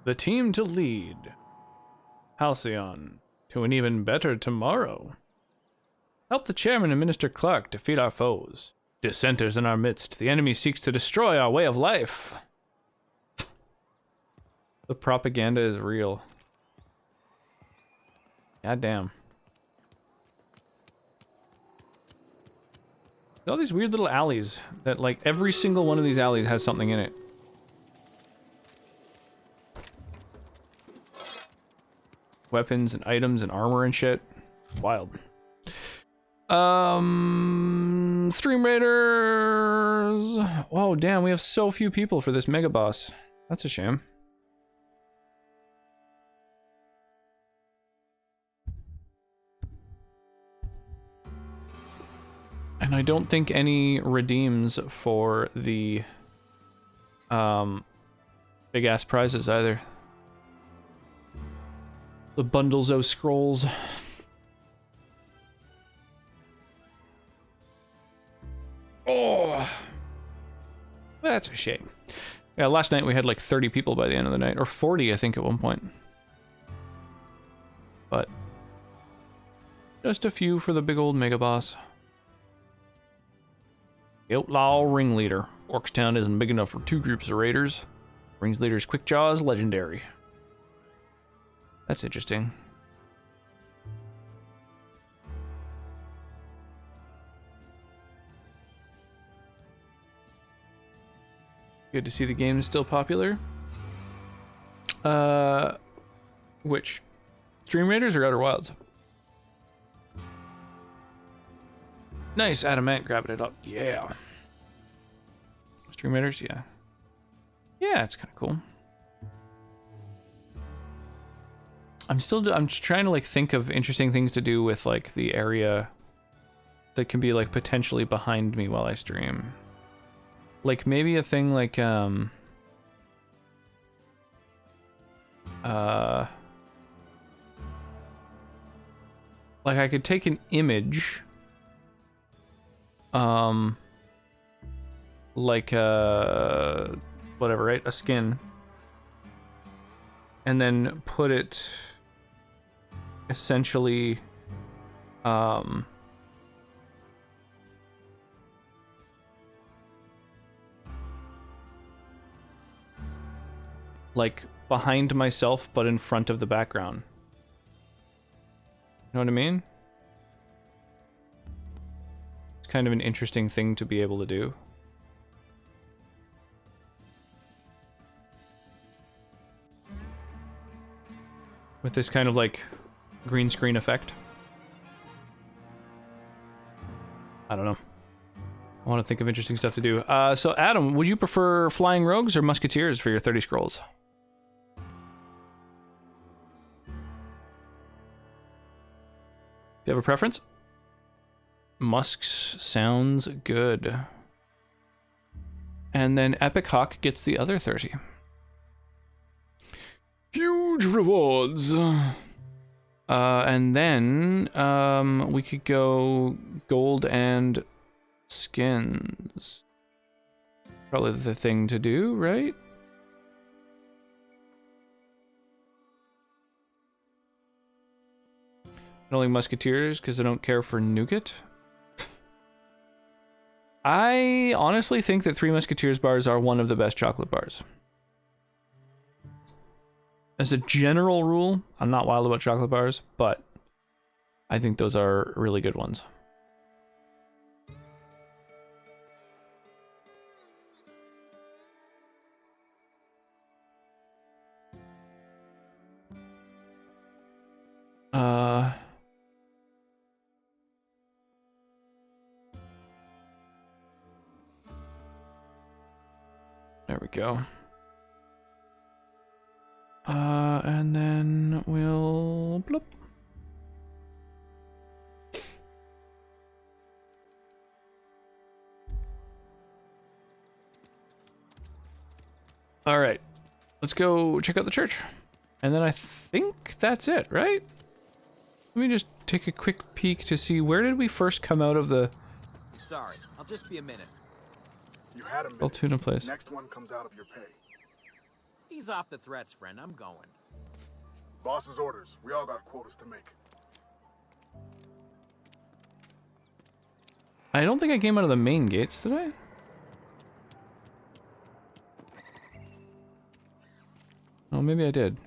The team to lead. Halcyon, to an even better tomorrow. Help the chairman and Minister Clark defeat our foes. Dissenters in our midst, the enemy seeks to destroy our way of life. The propaganda is real. God damn. All these weird little alleys that, like, every single one of these alleys has something in it. Weapons and items and armor and shit. Wild. Stream Raiders! Oh, damn, we have so few people for this mega boss. That's a shame. And I don't think any redeems for the big ass prizes either. The bundles of scrolls. Oh, That's a shame. Yeah, last night we had like 30 people by the end of the night, or 40 I think at one point. But just a few for the big old mega boss. Outlaw Ringleader. Orkstown isn't big enough for 2 groups of raiders. Ringleader's quick jaws, legendary. That's interesting. Good to see the game is still popular. Which? Stream Raiders or Outer Wilds? Nice, Adamant grabbing it up. Yeah. Stream Raiders, yeah. Yeah, it's kind of cool. I'm just trying to like think of interesting things to do with like the area that can be like potentially behind me while I stream. Like maybe a thing like like I could take an image like whatever, right? A skin, and then put it essentially like behind myself but in front of the background. You know what I mean? It's kind of an interesting thing to be able to do. With this kind of like green screen effect. I don't know. I want to think of interesting stuff to do. So Adam, would you prefer flying rogues or musketeers for your 30 scrolls? Do you have a preference? Musks sounds good. And then Epic Hawk gets the other 30. Huge rewards. And then we could go gold and skins. Probably the thing to do, right? Not only musketeers because I don't care for nougat. I honestly think that 3 Musketeers bars are one of the best chocolate bars. As a general rule, I'm not wild about chocolate bars, but I think those are really good ones. There we go. And then we'll bloop. All right, let's go check out the church. And then I think that's it, right? Let me just take a quick peek to see where did we first come out of the... Sorry, I'll just be a minute. You had a minute. Altoona place. Next one comes out of your pay. Ease off the threats, friend. I'm going. Boss's orders. We all got quotas to make. I don't think I came out of the main gates, did I? Oh, maybe I did.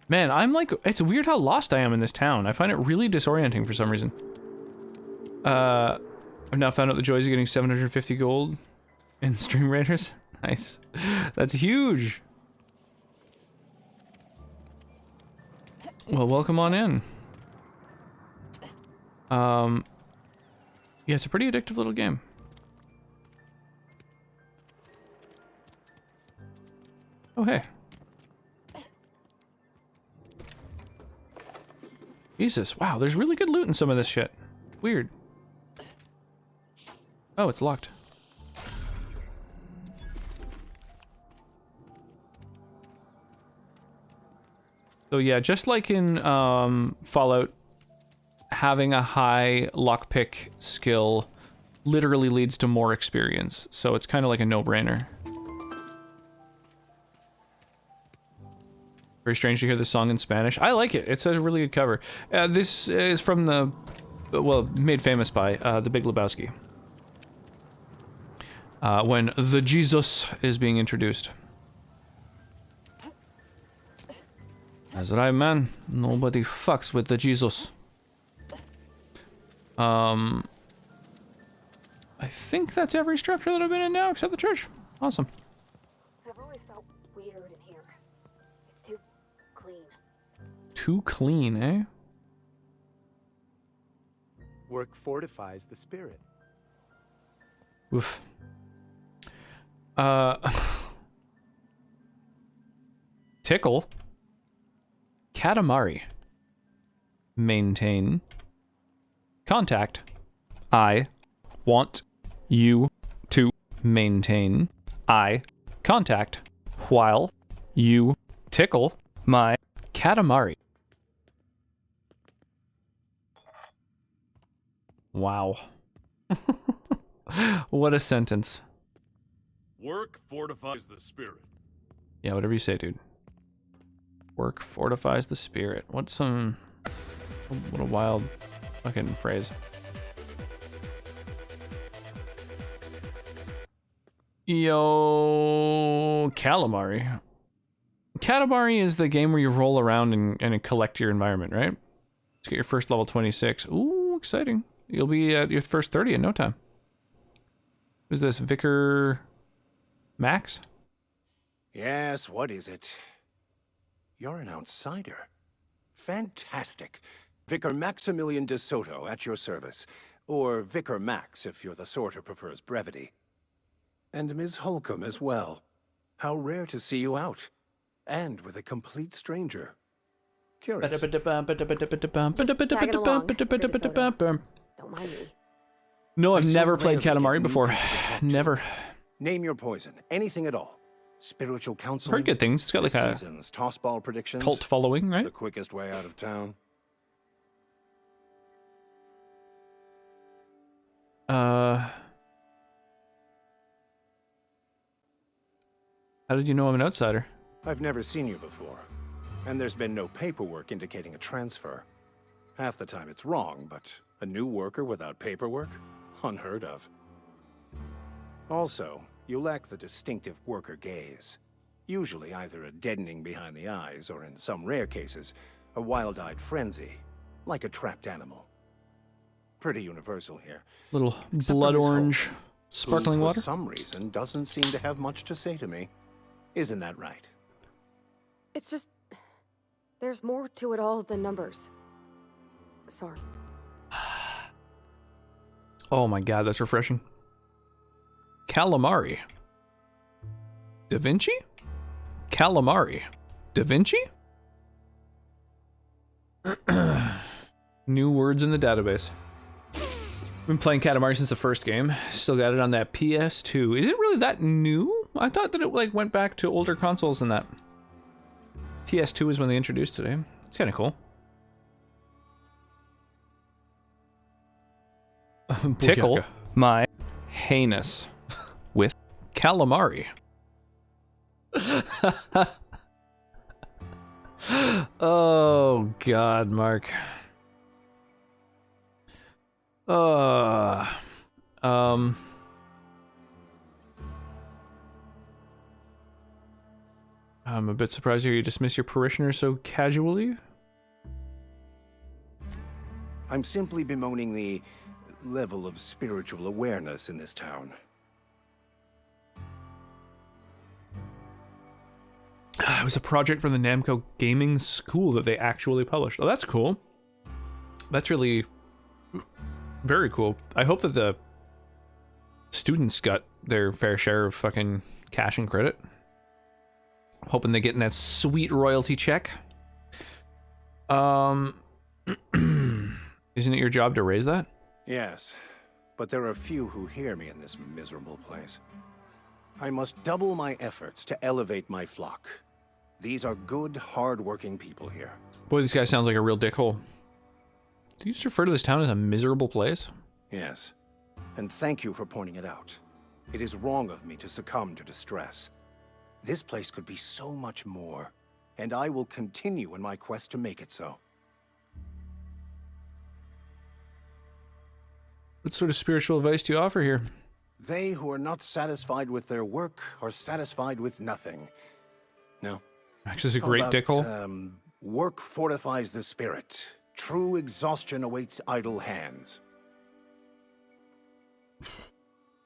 Man, I'm like, it's weird how lost I am in this town. I find it really disorienting for some reason. I've now found out the joys of getting 750 gold in Stream Raiders. Nice. That's huge. Well, welcome on in. Yeah, it's a pretty addictive little game. Oh, hey. Jesus, wow, there's really good loot in some of this shit. Weird. Oh, it's locked. So yeah, just like in Fallout, having a high lockpick skill literally leads to more experience. So it's kind of like a no-brainer. Very strange to hear this song in Spanish. I like it. It's a really good cover. This is from the, well, made famous by The Big Lebowski. When the Jesus is being introduced. That's right, man. Nobody fucks with the Jesus. I think that's every structure that I've been in now, except the church. Awesome. I've always felt weird in here. It's too clean. Too clean, eh? Work fortifies the spirit. Oof. Tickle. Katamari. Maintain. Contact. I want you to maintain eye contact while you tickle my Katamari. Wow. What a sentence. Work fortifies the spirit. Yeah, whatever you say, dude. Work fortifies the spirit. What's some... What a wild fucking phrase. Yo, Calamari. Katamari is the game where you roll around and collect your environment, right? Let's get your first level 26. Ooh, exciting. You'll be at your first 30 in no time. Who's this, Vicar Max? Yes, what is it? You're an outsider. Fantastic. Vicar Maximilian de Soto at your service. Or Vicar Max if you're the sort who prefers brevity. And Ms. Holcomb as well. How rare to see you out. And with a complete stranger. Curious. Don't mind me. No, I've I so never played rarely Katamari get new before. people to talk to. Never. Name your poison. Anything at all. Spiritual counseling. Heard good things. It's got like a season's tossball predictions. cult following, right? The quickest way out of town. How did you know I'm an outsider? I've never seen you before. And there's been no paperwork indicating a transfer. Half the time it's wrong, but a new worker without paperwork? Unheard of. Also, you lack the distinctive worker gaze. Usually either a deadening behind the eyes, or in some rare cases, a wild-eyed frenzy, like a trapped animal. Pretty universal here. Little Except blood for Miss orange Holcomb, sparkling who, water? for some reason, doesn't seem to have much to say to me. Isn't that right? It's just... There's more to it all than numbers. Sorry. Oh my god, that's refreshing. Calamari. Da Vinci? Calamari. Da Vinci? New words in the database. Been playing Katamari since the first game. Still got it on that PS2. Is it really that new? I thought that it like went back to older consoles than that. PS2 is when they introduced it. It's kind of cool. Tickle my heinous with calamari. Oh God, Mark. I'm a bit surprised to hear you dismiss your parishioners so casually. I'm simply bemoaning the level of spiritual awareness in this town. It was a project from the Namco Gaming School that they actually published. Oh, that's cool. That's really very cool. I hope that the students got their fair share of fucking cash and credit. Hoping they're getting that sweet royalty check. Isn't it your job to raise that? Yes, but there are few who hear me in this miserable place. I must double my efforts to elevate my flock. These are good, hard-working people here. Boy, this guy sounds like a real dickhole. Do you just refer to this town as a miserable place? Yes. And thank you for pointing it out. It is wrong of me to succumb to distress. This place could be so much more, and I will continue in my quest to make it so. What sort of spiritual advice do you offer here? They who are not satisfied with their work are satisfied with nothing. No. Max is a great dickhole. Work fortifies the spirit. True exhaustion awaits idle hands.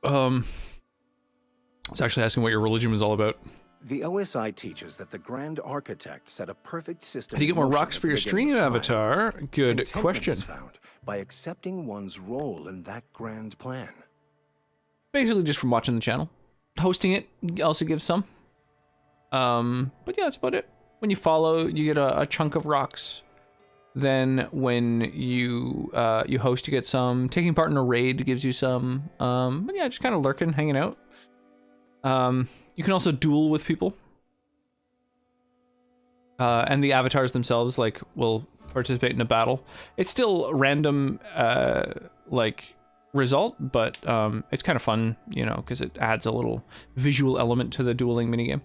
It's actually asking what your religion was all about. The OSI teaches that the Grand Architect set a perfect system. How do you get more rocks for your stream avatar? Good question. Is found by accepting one's role in that grand plan. Basically just from watching the channel. Hosting it also gives some. But yeah, that's about it. When you follow, you get a chunk of rocks. Then when you you host, you get some. Taking part in a raid gives you some. But yeah, just kind of lurking, hanging out. You can also duel with people. And the avatars themselves, like, will participate in a battle. It's still random, like, result, but it's kind of fun, you know, because it adds a little visual element to the dueling minigame.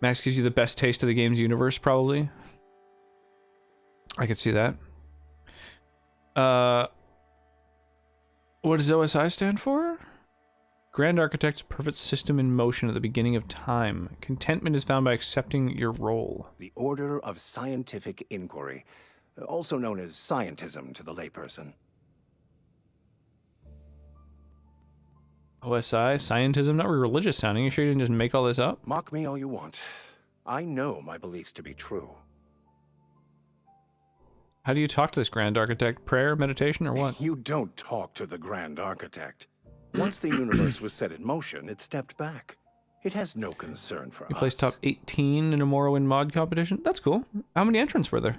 Max gives you the best taste of the game's universe, probably. I could see that. What does OSI stand for? Grand Architect's perfect system in motion at the beginning of time. Contentment is found by accepting your role. The Order of Scientific Inquiry, also known as scientism to the layperson. OSI, scientism, not very religious sounding. You sure you didn't just make all this up? Mock me all you want. I know my beliefs to be true. How do you talk to this Grand Architect? Prayer, meditation, or what? You don't talk to the Grand Architect. Once the universe was set in motion, it stepped back. It has no concern for us. You placed top 18 in a Morrowind mod competition? That's cool. How many entrants were there?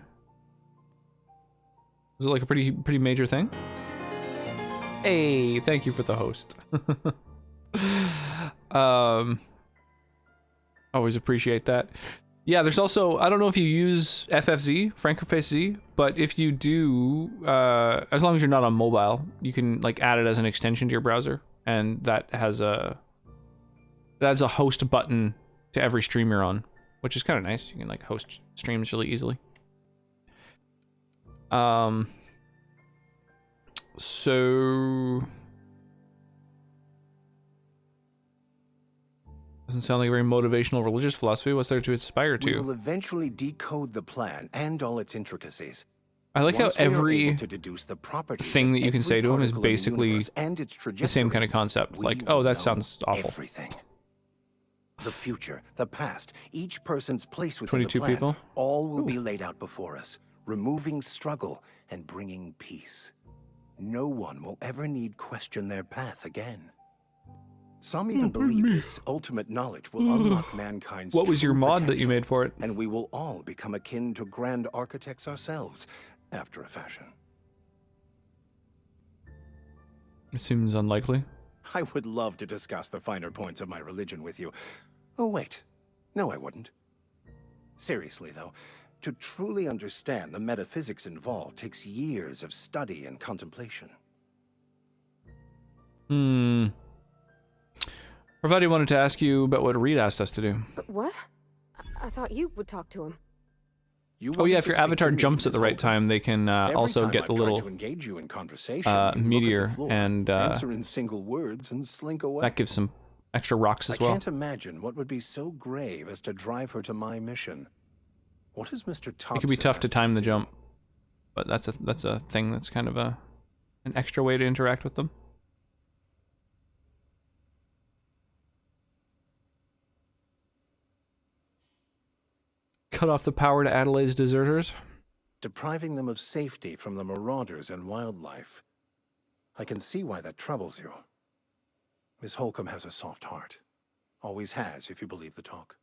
Was it like a pretty major thing? Hey, thank you for the host. Always appreciate that. Yeah, there's also, I don't know if you use FFZ, Francoface Z, but if you do, as long as you're not on mobile, you can like add it as an extension to your browser, and that has a host button to every stream you're on, which is kind of nice. You can like host streams really easily. So doesn't sound like a very motivational religious philosophy. What's there to aspire to? We will eventually decode the plan and all its intricacies. I like how every thing that you can say to him is particle in the basically universe and its the same kind of concept. Like, oh, that sounds awful. Everything. The future, the past, each person's place within 22 the plan, people? all will be laid out before us, removing struggle and bringing peace. No one will ever need question their path again. Some even believe this ultimate knowledge will unlock mankind's What was your true mod that you potential, made for it? and we will all become akin to grand architects ourselves, after a fashion. It seems unlikely. I would love to discuss the finer points of my religion with you. Oh, wait. No, I wouldn't. Seriously, though, to truly understand the metaphysics involved takes years of study and contemplation. Ravati wanted to ask you about what Reed asked us to do. What? I thought you would talk to him. Oh yeah, if your avatar jumps at the right time, they can also get the little meteor, and answer in single words and slink away. that gives some extra rocks as well. I can't imagine what would be so grave as to drive her to my mission. What is Mr. Thompson? It can be tough to time the jump, but that's a thing that's kind of an extra way to interact with them. Cut off the power to Adelaide's deserters. Depriving them of safety from the marauders and wildlife. I can see why that troubles you. Miss Holcomb has a soft heart. Always has, if you believe the talk.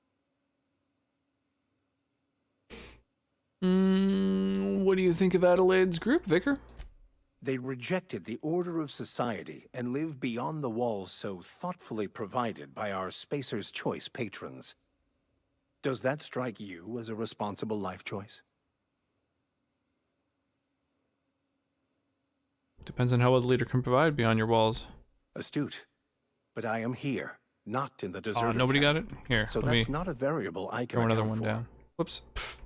What do you think of Adelaide's group, Vicar? They rejected the order of society and live beyond the walls so thoughtfully provided by our Spacer's Choice patrons. Does that strike you as a responsible life choice? Depends on how well the leader can provide beyond your walls. Astute. But I am here, not in the deserter Nobody got camp. it? Here, so let that's me not a variable I can throw another account one for. down. Whoops. Pfft.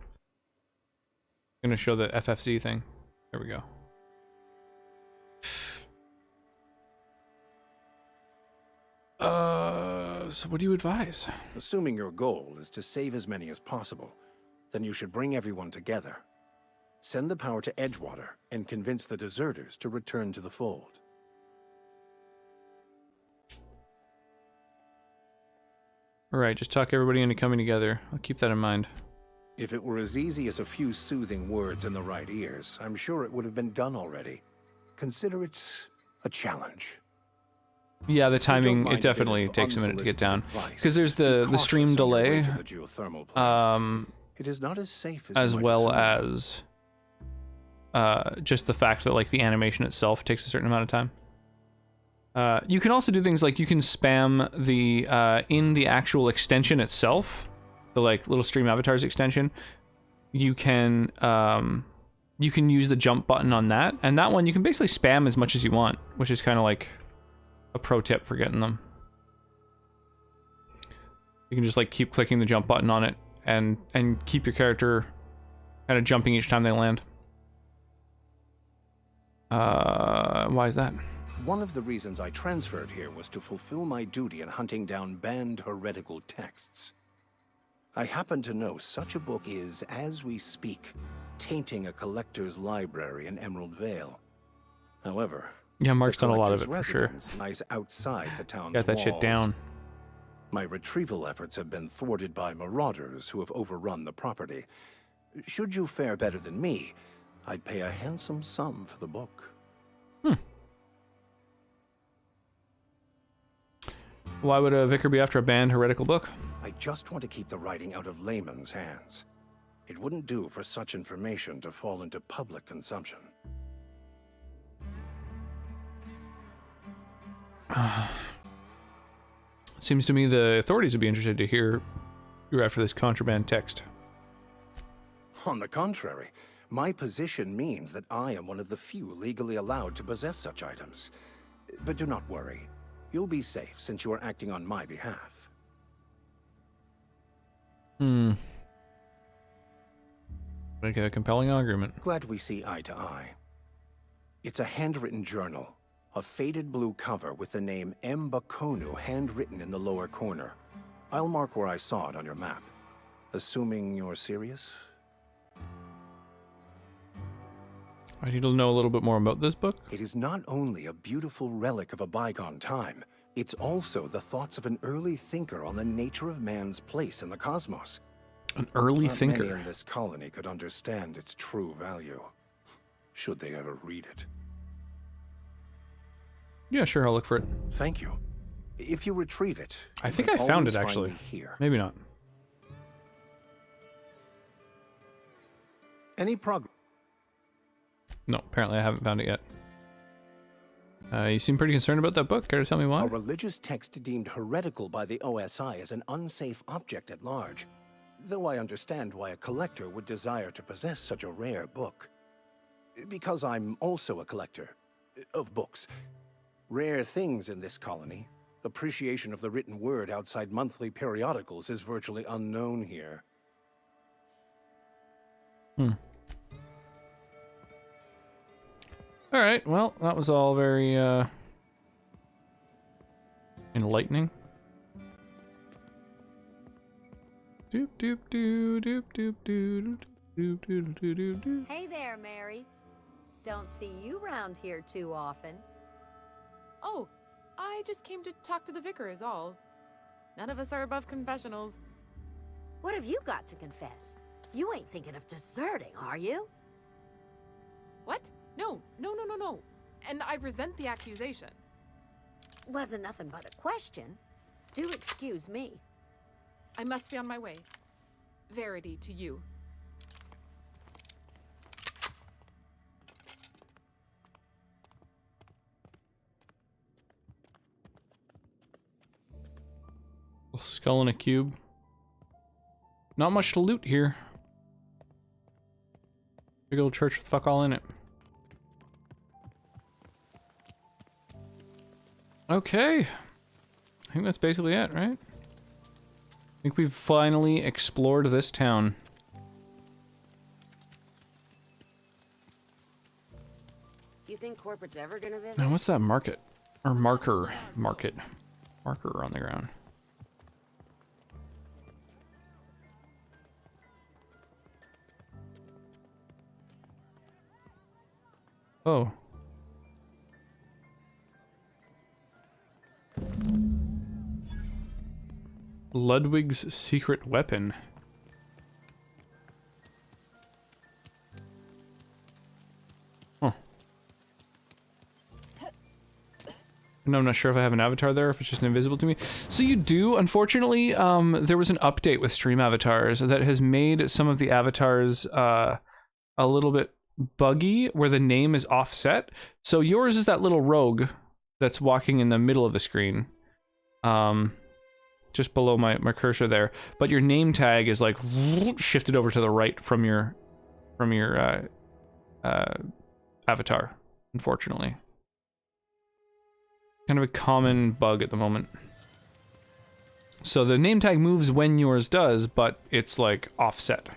I'm gonna show the FFZ thing. There we go. So what do you advise? Assuming your goal is to save as many as possible, then you should bring everyone together. Send the power to Edgewater and convince the deserters to return to the fold. Alright, just talk everybody into coming together. I'll keep that in mind. If it were as easy as a few soothing words in the right ears, I'm sure it would have been done already. Consider it a challenge. Yeah, the timing, mind it definitely a bit of takes a minute to get down. unsolicited Because there's advice, the stream be cautious on your way delay, to the geothermal plant. It is not as safe as you might well assume. as just the fact that like the animation itself takes a certain amount of time. You can also do things like you can spam the in the actual extension itself, the like little stream avatars extension. You can use the jump button on that, and that one you can basically spam as much as you want, which is kind of like a pro tip for getting them. You can just like keep clicking the jump button on it and keep your character kind of jumping each time they land. Why is that? One of the reasons I transferred here was to fulfill my duty in hunting down banned heretical texts. I happen to know such a book is, as we speak, tainting a collector's library in Emerald Vale. However, yeah, Mark's done a lot of it collector's for sure. residence lies outside the town's Got that shit walls. down. My retrieval efforts have been thwarted by marauders who have overrun the property. Should you fare better than me, I'd pay a handsome sum for the book. Why would a vicar be after a banned heretical book? I just want to keep the writing out of layman's hands. It wouldn't do for such information to fall into public consumption. Seems to me the authorities would be interested to hear you're after this contraband text. On the contrary, my position means that I am one of the few legally allowed to possess such items. But do not worry. You'll be safe since you are acting on my behalf. Make a compelling argument. Glad we see eye to eye. It's a handwritten journal. A faded blue cover with the name M. Bakonu handwritten in the lower corner. I'll mark where I saw it on your map. Assuming you're serious? I need to know a little bit more about this book. It is not only a beautiful relic of a bygone time, it's also the thoughts of an early thinker on the nature of man's place in the cosmos. An early Not thinker. many in this colony could understand its true value, should they ever read it. Yeah, sure, I'll look for it. Thank you. If you retrieve it, I you think can I found always it find actually. me here. Maybe not. Any progress? No, apparently I haven't found it yet. You seem pretty concerned about that book. Care to tell me why? A religious text deemed heretical by the OSI as an unsafe object at large. Though I understand why a collector would desire to possess such a rare book. Because I'm also a collector of books. Rare things in this colony. Appreciation of the written word outside monthly periodicals is virtually unknown here. Alright, well, that was all very, enlightening. Doop doop doo doop doop doo doop doop doo doo doo. Hey there, Mary. Don't see you round here too often. Oh, I just came to talk to the vicar is all. None of us are above confessionals. What have you got to confess? You ain't thinking of deserting, are you? What? No. And I resent the accusation. Wasn't nothing but a question. Do excuse me. I must be on my way. Verity to you. Skull in a cube. Not much to loot here. Big old church with fuck all in it. Okay. I think that's basically it, right? I think we've finally explored this town. You think corporate's ever gonna visit? Now, what's that market? Or marker. Market. Marker on the ground. Oh. Ludwig's secret weapon. Huh. No, I'm not sure if I have an avatar there, if it's just invisible to me. So you do, unfortunately, there was an update with stream avatars that has made some of the avatars a little bit buggy, where the name is offset. So yours is that little rogue that's walking in the middle of the screen. Just below my cursor there, but your name tag is like shifted over to the right from your avatar, unfortunately. Kind of a common bug at the moment. So the name tag moves when yours does, but it's like offset.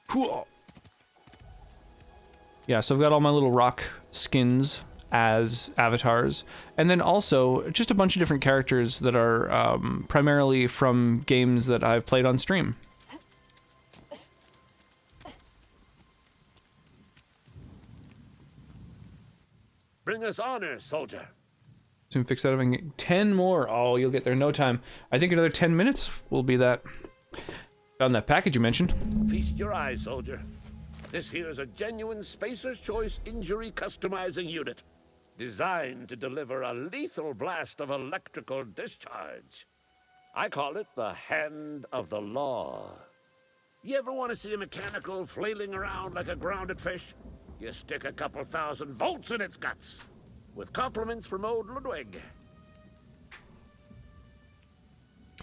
Cool. Yeah, so I've got all my little rock skins as avatars, and then also just a bunch of different characters that are primarily from games that I've played on stream. Bring us honor, soldier. Soon fix that up and get 10 more. Oh, you'll get there in no time. I think another 10 minutes will be that. Found that package you mentioned. Feast your eyes, soldier. This here is a genuine Spacer's Choice injury customizing unit, designed to deliver a lethal blast of electrical discharge. I call it the Hand of the Law. You ever want to see a mechanical flailing around like a grounded fish? You stick a couple thousand volts in its guts. With compliments from old Ludwig.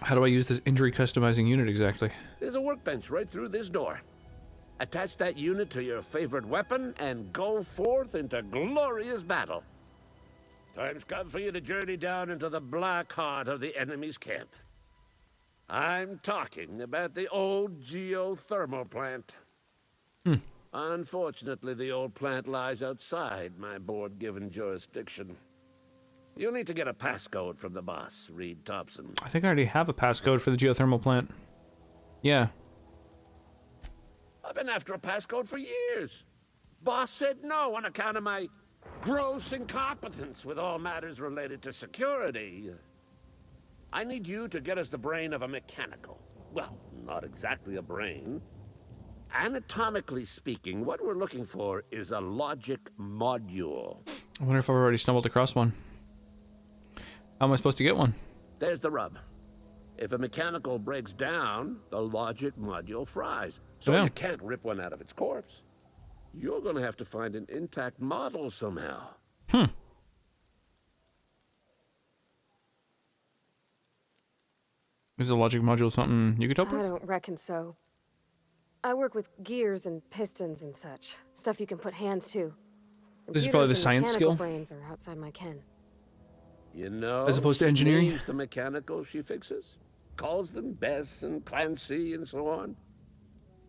How do I use this injury customizing unit exactly? There's a workbench right through this door. Attach that unit to your favorite weapon and go forth into glorious battle. Time's come for you to journey down into the black heart of the enemy's camp. I'm talking about the old geothermal plant. Unfortunately, the old plant lies outside my board-given jurisdiction. You'll need to get a passcode from the boss, Reed Thompson. I think I already have a passcode for the geothermal plant. Yeah. I've been after a passcode for years. Boss said no on account of my gross incompetence with all matters related to security. I need you to get us the brain of a mechanical. Well, not exactly a brain. Anatomically speaking, what we're looking for is a logic module. I wonder if I've already stumbled across one. How am I supposed to get one? There's the rub. If a mechanical breaks down, the logic module fries. So you can't rip one out of its corpse. You're going to have to find an intact model somehow. Is the logic module something you could help I with? don't reckon so. I work with gears and pistons and such. Stuff you can put hands to. This is probably the Computers and science mechanical skill? brains are outside my ken. You know, As opposed to she engineering? names the mechanical she fixes, calls them Bess and Clancy and so on.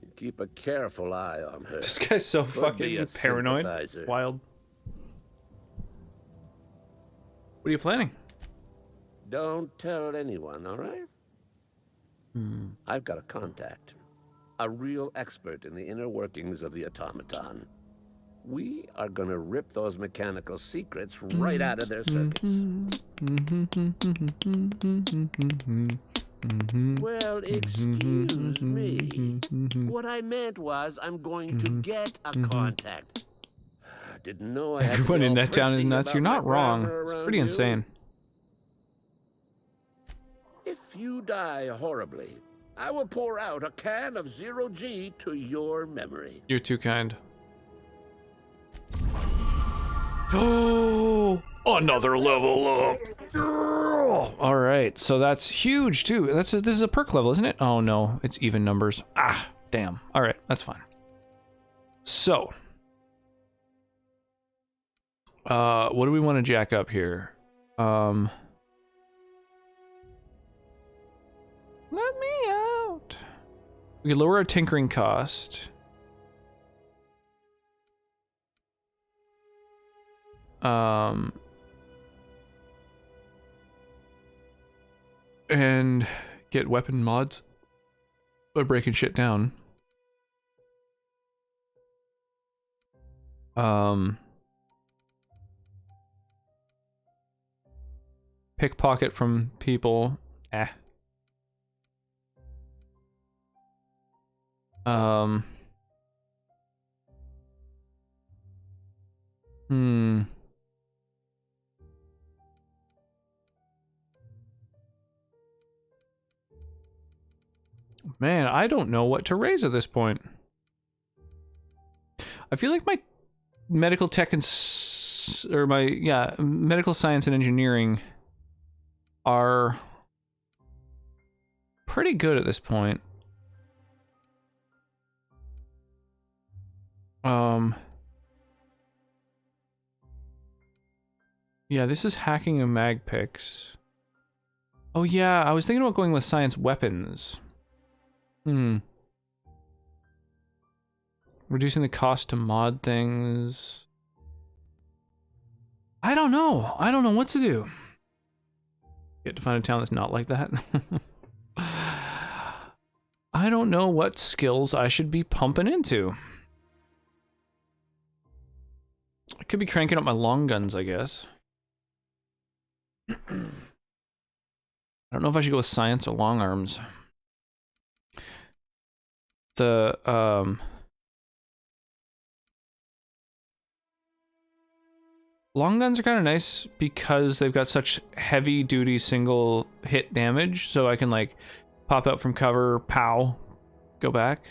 You keep a careful eye on her. This guy's so Could be fucking a paranoid. sympathizer. It's wild. What are you planning? Don't tell anyone, all right? I've got a contact. A real expert in the inner workings of the automaton. We are gonna rip those mechanical secrets right out of their circuits. Well, excuse me. What I meant was I'm going to get a contact. Didn't know I had to Everyone be in all that town is prissy nuts. about You're my not wrong. grammar It's around pretty you. insane. If you die horribly, I will pour out a can of 0G to your memory. You're too kind. Oh! Another level up. All right, so that's huge too. This is a perk level, isn't it? Oh no, it's even numbers. Ah, damn. All right, that's fine. So, what do we want to jack up here? Let me out. We can lower our tinkering cost. And get weapon mods by breaking shit down. Pickpocket from people. Eh. Man, I don't know what to raise at this point. I feel like my medical tech and medical science and engineering are pretty good at this point. Yeah, this is hacking a mag picks. Oh yeah, I was thinking about going with science weapons. Reducing the cost to mod things. I don't know. I don't know what to do. Get to find a town that's not like that. I don't know what skills I should be pumping into. I could be cranking up my long guns, I guess. I don't know if I should go with science or long arms. The long guns are kind of nice because they've got such heavy duty single hit damage, so I can like pop out from cover, pow, go back.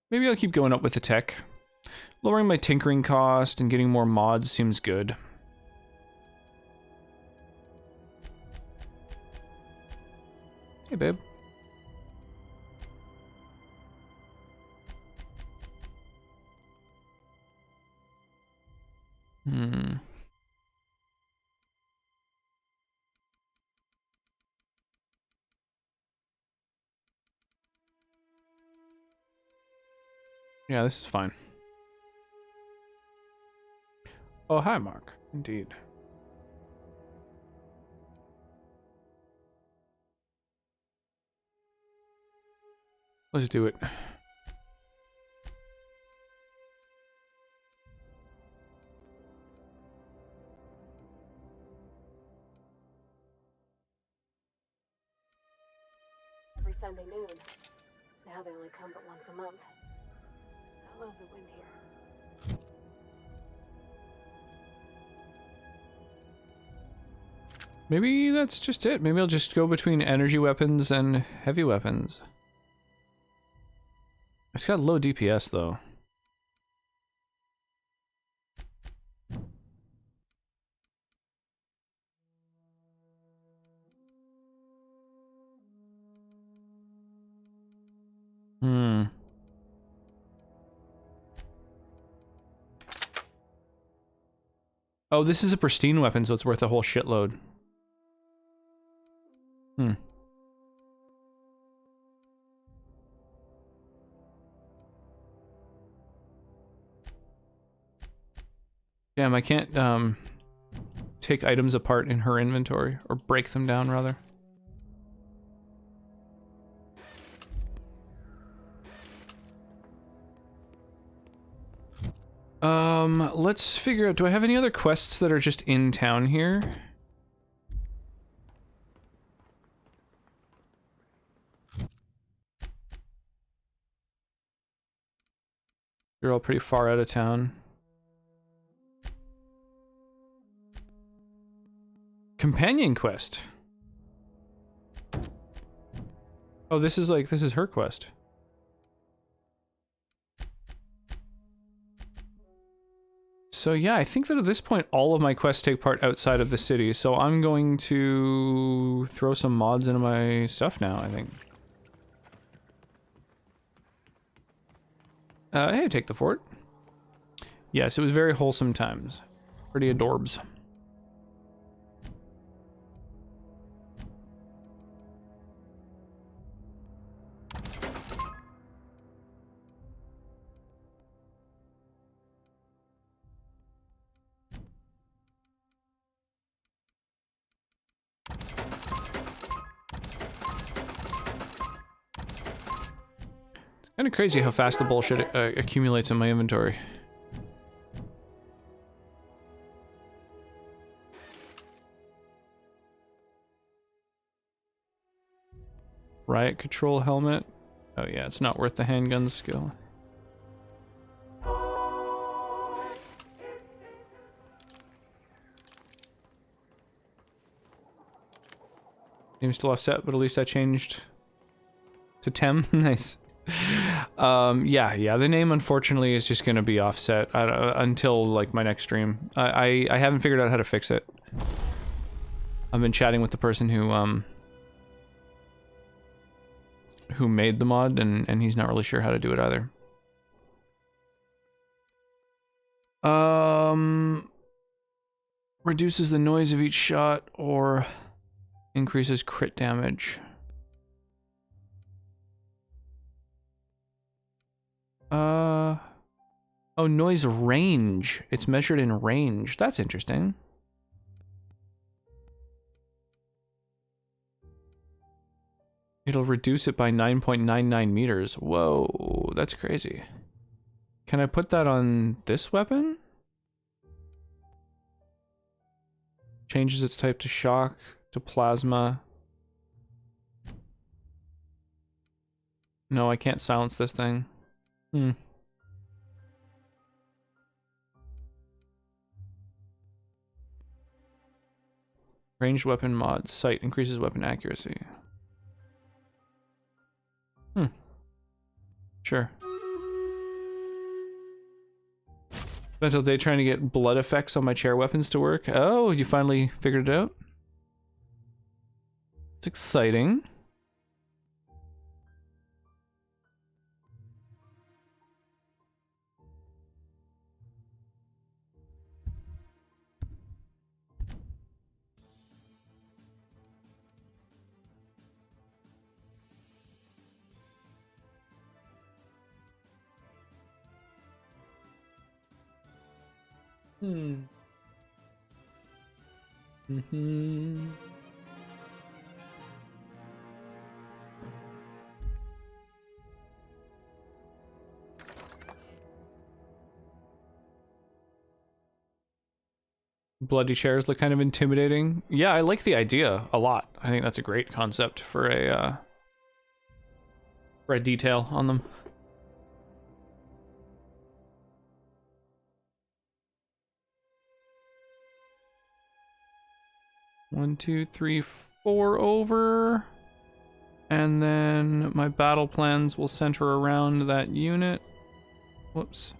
Maybe I'll keep going up with the tech. Lowering my tinkering cost and getting more mods seems good. Hey, babe. Yeah, this is fine. Oh, hi, Mark. Indeed. Let's do it. Every Sunday noon. Now they only come but once a month. I love the wind here. Maybe that's just it. Maybe I'll just go between energy weapons and heavy weapons. It's got low DPS though. Oh, this is a pristine weapon, so it's worth a whole shitload. Damn, I can't take items apart in her inventory, or break them down rather. Let's figure out, do I have any other quests that are just in town here? You're all pretty far out of town. Companion quest. Oh, this is her quest. So yeah, I think that at this point all of my quests take part outside of the city, so I'm going to throw some mods into my stuff now, I think. Hey, take the fort. Yes, it was very wholesome times. Pretty adorbs. Kind of crazy how fast the bullshit accumulates in my inventory. Riot control helmet. Oh yeah, it's not worth the handgun skill. Name's still offset, but at least I changed to Tem. Nice. Yeah, the name unfortunately is just gonna be offset until like my next stream. I haven't figured out how to fix it. I've been chatting with the person who made the mod, and he's not really sure how to do it either. Reduces the noise of each shot or increases crit damage. Oh, noise range. It's measured in range. That's interesting. It'll reduce it by 9.99 meters. Whoa, that's crazy. Can I put that on this weapon? Changes its type to shock, to plasma. No, I can't silence this thing. Ranged weapon mod. Sight increases weapon accuracy. Sure. Spent all day trying to get blood effects on my chair weapons to work. Oh, you finally figured it out? It's exciting. Bloody chairs look kind of intimidating. Yeah, I like the idea a lot. I think that's a great concept for a detail on them. One, two, three, 4 over. And then my battle plans will center around that unit. Whoops.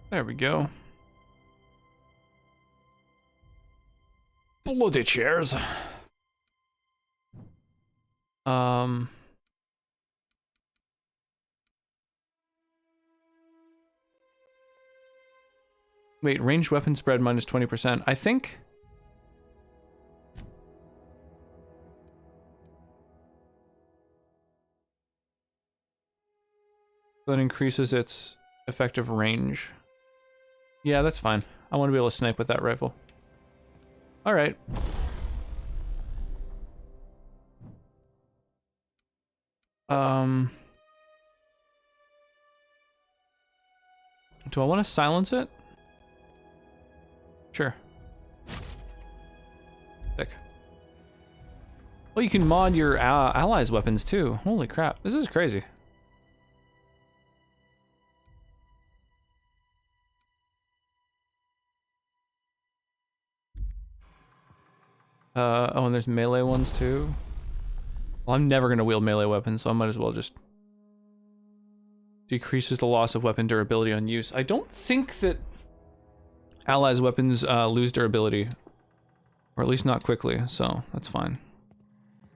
There we go. Bloody chairs. Wait, ranged weapon spread minus 20%. I think... that increases its effective range. Yeah, that's fine. I want to be able to snipe with that rifle. Alright. Do I want to silence it? Sure. Sick. Well, you can mod your allies' weapons too. Holy crap, this is crazy. Oh, and there's melee ones too. Well, I'm never gonna wield melee weapons, so I might as well just... Decreases the loss of weapon durability on use. I don't think that allies' weapons lose durability. Or at least not quickly, so that's fine.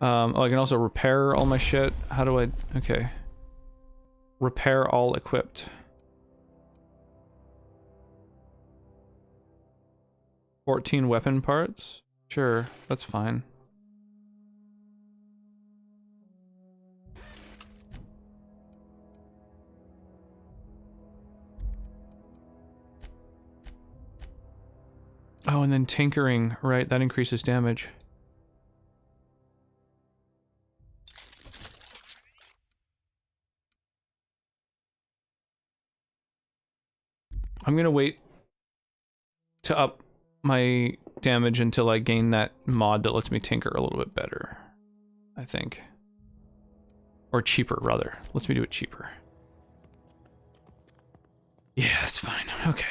Oh, I can also repair all my shit. How do I... Okay. Repair all equipped. 14 weapon parts? Sure, that's fine. Oh, and then tinkering, right, that increases damage. I'm gonna wait to up my damage until I gain that mod that lets me tinker a little bit better, I think. Or cheaper, rather. Lets me do it cheaper. Yeah, that's fine. Okay.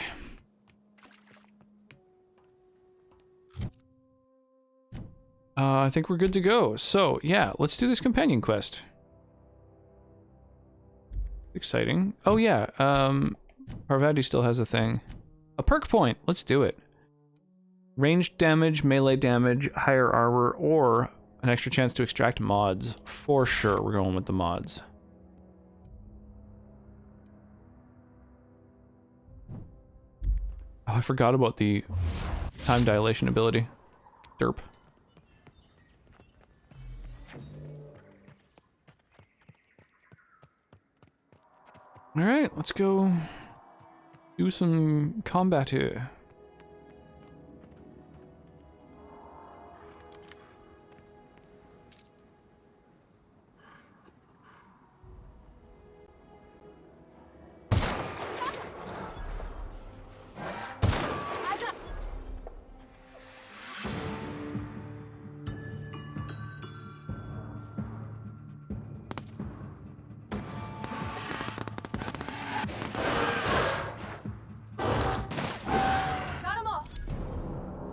I think we're good to go. So, yeah, let's do this companion quest. Exciting. Oh, yeah, Parvati still has a thing. A perk point! Let's do it. Ranged damage, melee damage, higher armor, or an extra chance to extract mods. For sure, we're going with the mods. Oh, I forgot about the time dilation ability. Derp. Alright, let's go do some combat here.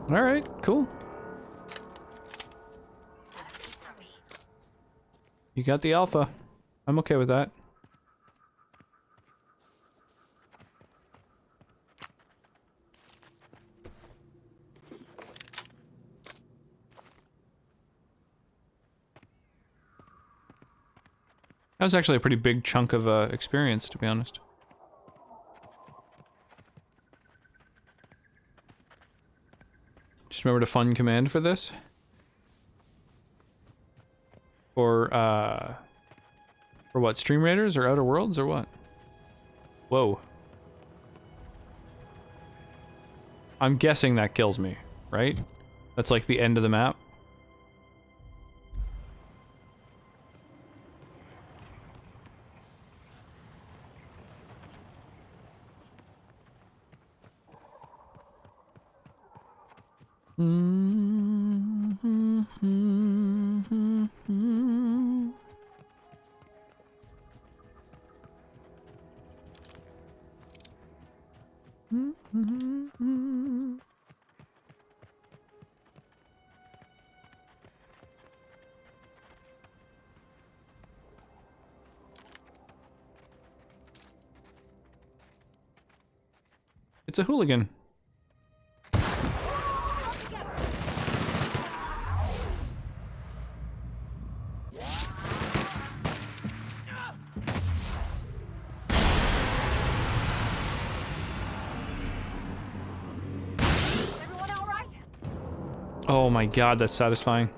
Alright, cool. You got the alpha. I'm okay with that. That was actually a pretty big chunk of experience, to be honest. Just remembered a fun command for this. For what? Stream Raiders or Outer Worlds or what? Whoa. I'm guessing that kills me, right? That's like the end of the map. It's a hooligan. Oh my god, that's satisfying.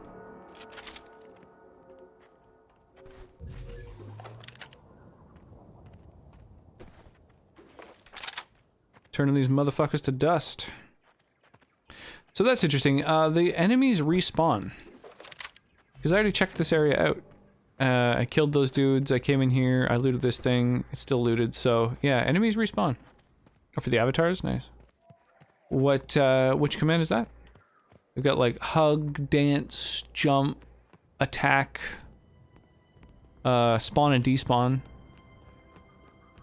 Turning these motherfuckers to dust. So that's interesting. The enemies respawn. Because I already checked this area out. I killed those dudes, I came in here, I looted this thing, it's still looted, so yeah, enemies respawn. Oh, for the avatars? Nice. What, which command is that? We've got like hug, dance, jump, attack, spawn and despawn.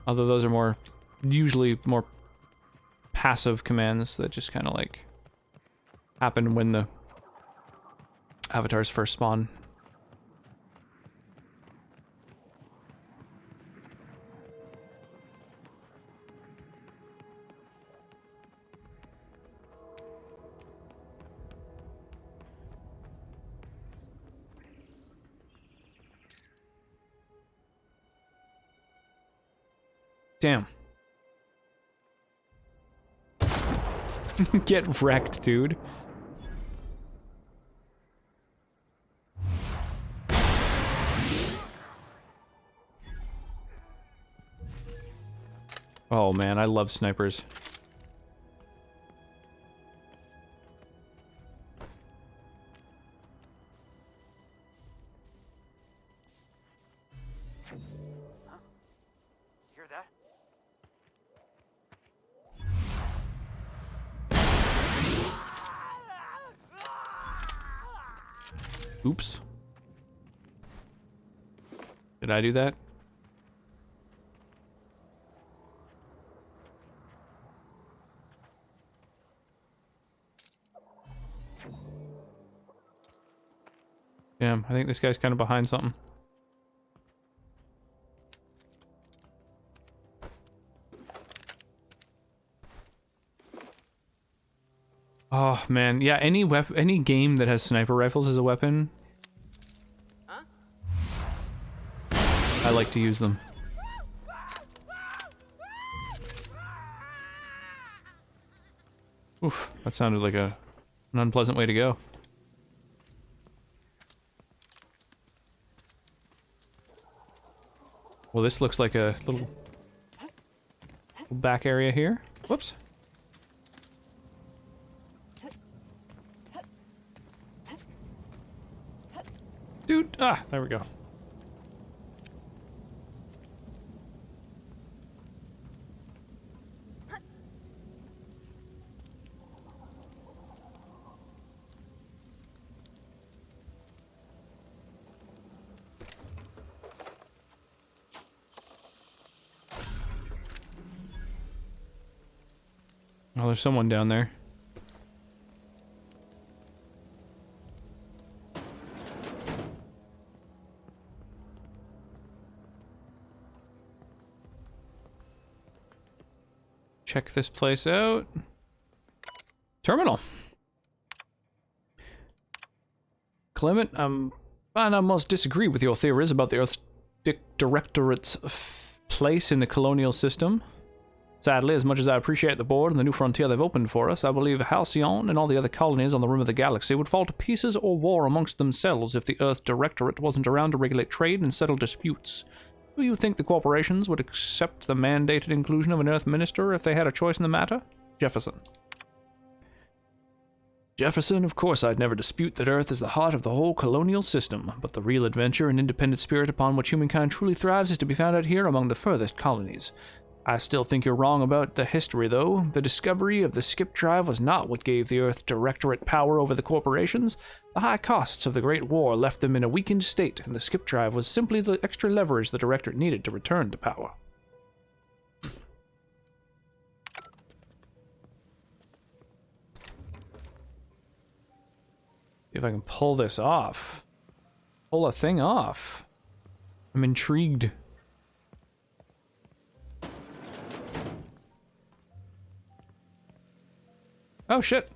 Although those are usually more passive commands that just kind of like happen when the Avatar's first spawn. Damn. Get wrecked, dude. Oh man, I love snipers. Hear that? Oops. Did I do that? Damn, I think this guy's kind of behind something. Oh man, yeah, any game that has sniper rifles as a weapon, I like to use them. Oof, that sounded like an unpleasant way to go. Well, this looks like a little back area here. Whoops. Dude, there we go. Oh, there's someone down there. Check this place out. Terminal. Clement, I almost disagree with your theories about the Earth Directorate's place in the colonial system. Sadly, as much as I appreciate the board and the new frontier they've opened for us, I believe Halcyon and all the other colonies on the rim of the galaxy would fall to pieces or war amongst themselves if the Earth Directorate wasn't around to regulate trade and settle disputes. Do you think the corporations would accept the mandated inclusion of an Earth Minister if they had a choice in the matter? Jefferson. Jefferson, of course I'd never dispute that Earth is the heart of the whole colonial system, but the real adventure and independent spirit upon which humankind truly thrives is to be found out here among the furthest colonies. I still think you're wrong about the history, though. The discovery of the skip drive was not what gave the Earth Directorate power over the corporations. The high costs of the Great War left them in a weakened state, and the skip drive was simply the extra leverage the Directorate needed to return to power. See if I can pull this off. Pull a thing off. I'm intrigued. Oh shit.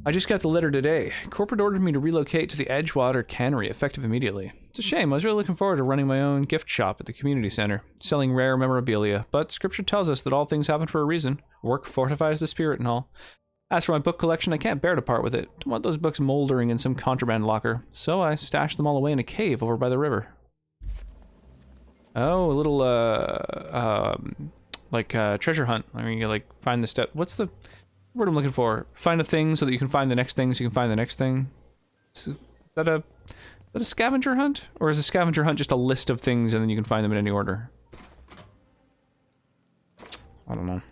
I just got the letter today. Corporate ordered me to relocate to the Edgewater Cannery, effective immediately. It's a shame, I was really looking forward to running my own gift shop at the community center, selling rare memorabilia, but scripture tells us that all things happen for a reason. Work fortifies the spirit and all. As for my book collection, I can't bear to part with it. Don't want those books moldering in some contraband locker, so I stashed them all away in a cave over by the river. Oh, a little, treasure hunt. I mean, you like find the step. What's the word I'm looking for? Find a thing so that you can find the next thing, so you can find the next thing. Is that a scavenger hunt, or is a scavenger hunt just a list of things and then you can find them in any order? I don't know.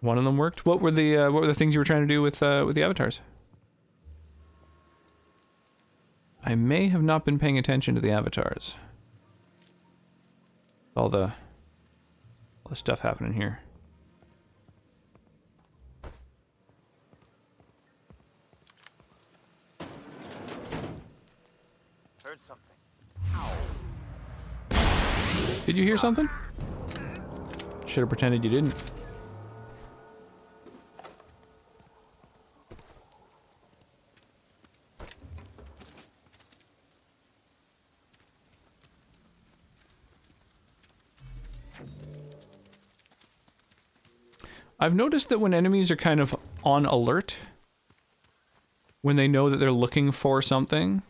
One of them worked. What were the things you were trying to do with the avatars? I may have not been paying attention to the avatars. All the stuff happening here. heard something. Did you hear something? Should have pretended you didn't. I've noticed that when enemies are kind of on alert, when they know that they're looking for something,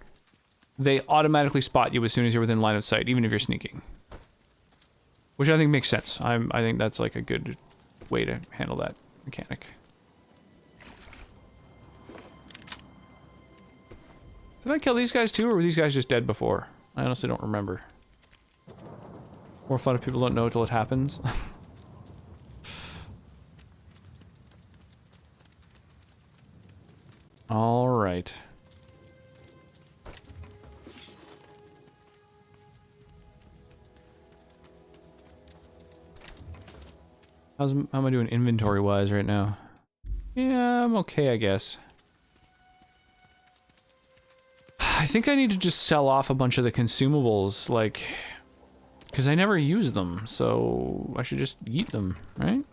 they automatically spot you as soon as you're within line of sight, even if you're sneaking. Which I think makes sense. I think that's like a good way to handle that mechanic. Did I kill these guys too, or were these guys just dead before? I honestly don't remember. More fun if people don't know until it happens. All right. How am I doing inventory-wise right now? Yeah, I'm okay, I guess. I think I need to just sell off a bunch of the consumables, like... because I never use them, so I should just eat them, right?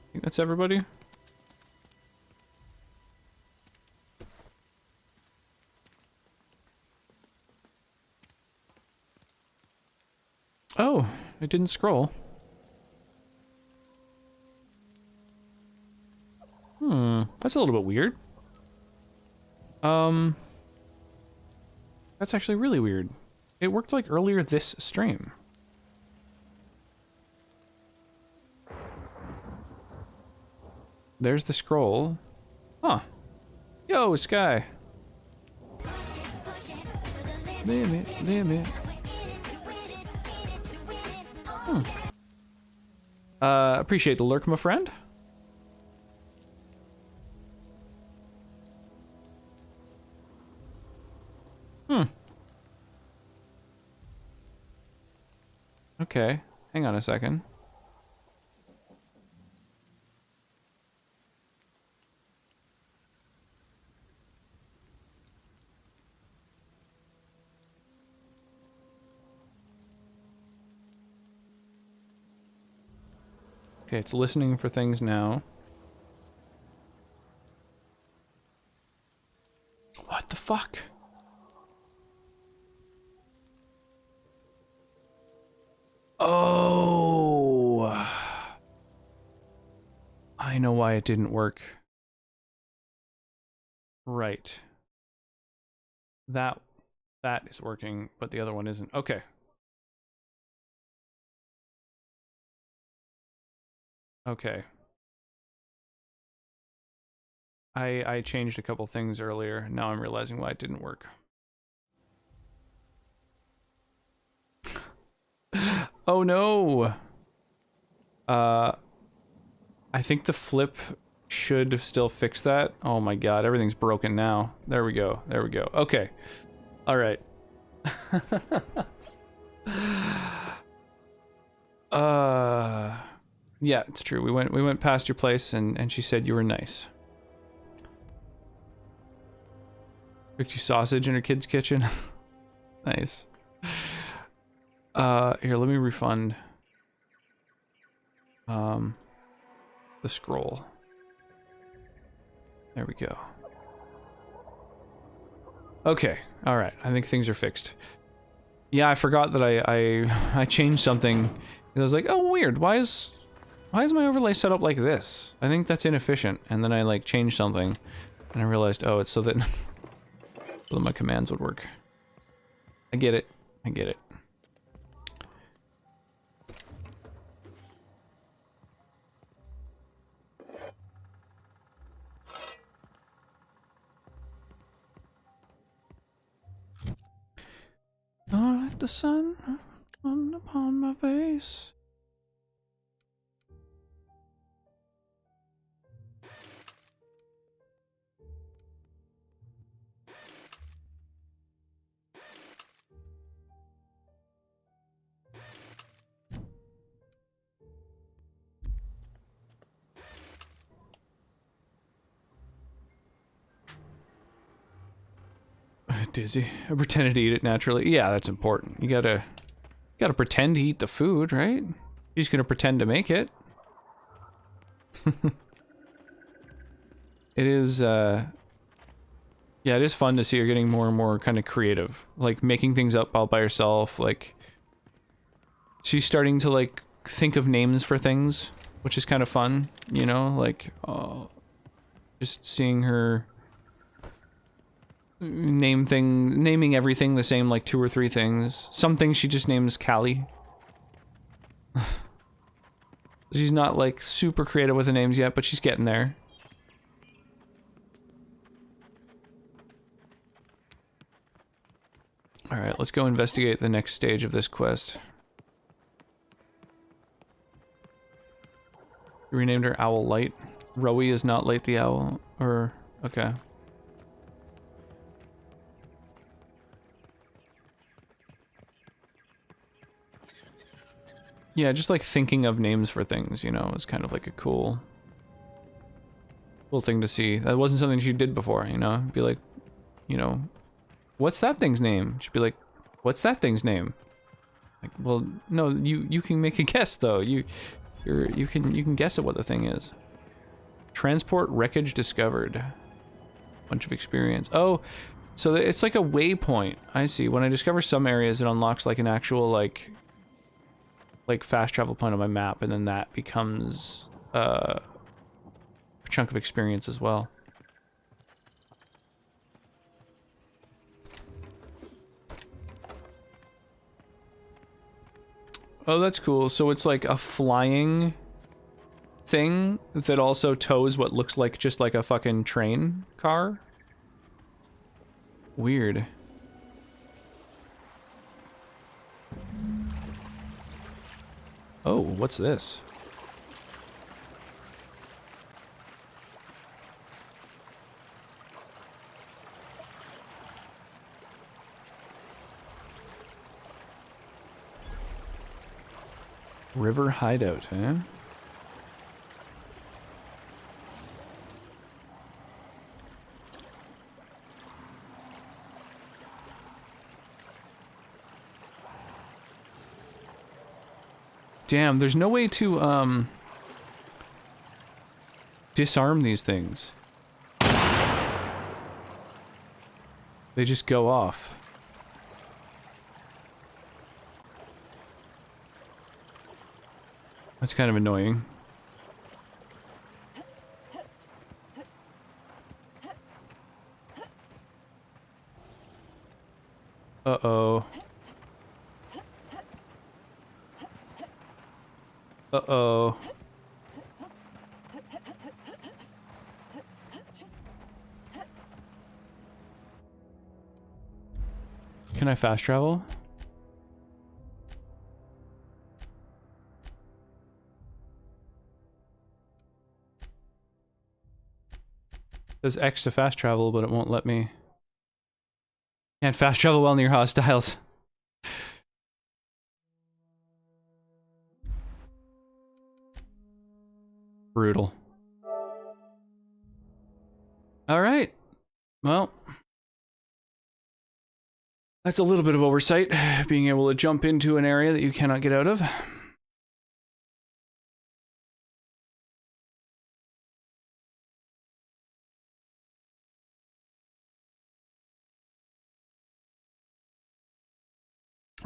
I think that's everybody. Oh, it didn't scroll. That's a little bit weird. That's actually really weird. It worked like earlier this stream. There's the scroll. Huh. Yo, Sky. Limit. Appreciate the lurk, my friend. Okay, hang on a second. Okay, it's listening for things now. What the fuck? Oh, I know why it didn't work. Right. That is working, but the other one isn't. Okay. Okay. I changed a couple things earlier. Now I'm realizing why it didn't work. Oh no. I think the flip should still fix that. Oh my god, everything's broken now. There we go. There we go. Okay. All right. Yeah, it's true. We went past your place and she said you were nice. Cooked you sausage in her kid's kitchen. Nice. Here, let me refund the scroll. There we go. Okay, all right. I think things are fixed. Yeah, I forgot that I changed something. I was like, oh, weird. Why is my overlay set up like this? I think that's inefficient. And then I like changed something, and I realized, oh, it's so that my commands would work. I get it. I get it. Oh, let the sun come upon my face. dizzy. I pretended to eat it naturally. Yeah, that's important. You gotta pretend to eat the food, right? You're just gonna pretend to make it. It is, yeah, it is fun to see her getting more and more kind of creative. Like, making things up all by herself, like... She's starting to, like, think of names for things, which is kind of fun, you know? Like, just seeing her... naming everything the same, like 2 or 3 things. Some things she just names Callie. She's not like super creative with the names yet, but she's getting there. Alright, let's go investigate the next stage of this quest. You renamed her Owl Light. Rowie is not Light the Owl, or... okay. Yeah, just like thinking of names for things, you know, is kind of like a cool thing to see. That wasn't something she did before, you know? Be like, you know, what's that thing's name? She'd be like, what's that thing's name? Like, well, no, you can make a guess though. You can guess at what the thing is. Transport wreckage discovered. Bunch of experience. Oh, so it's like a waypoint. I see. When I discover some areas, it unlocks like an actual like fast travel point on my map, and then that becomes a chunk of experience as well. Oh, that's cool. So it's like a flying thing that also tows what looks like just like a fucking train car. Weird. Oh, what's this? River hideout, eh? Damn, there's no way to, disarm these things. They just go off. That's kind of annoying. Uh-oh. Uh-oh. Can I fast travel? There's X to fast travel, but it won't let me. Can't fast travel while near hostiles. Brutal. Alright. Well. That's a little bit of oversight, being able to jump into an area that you cannot get out of.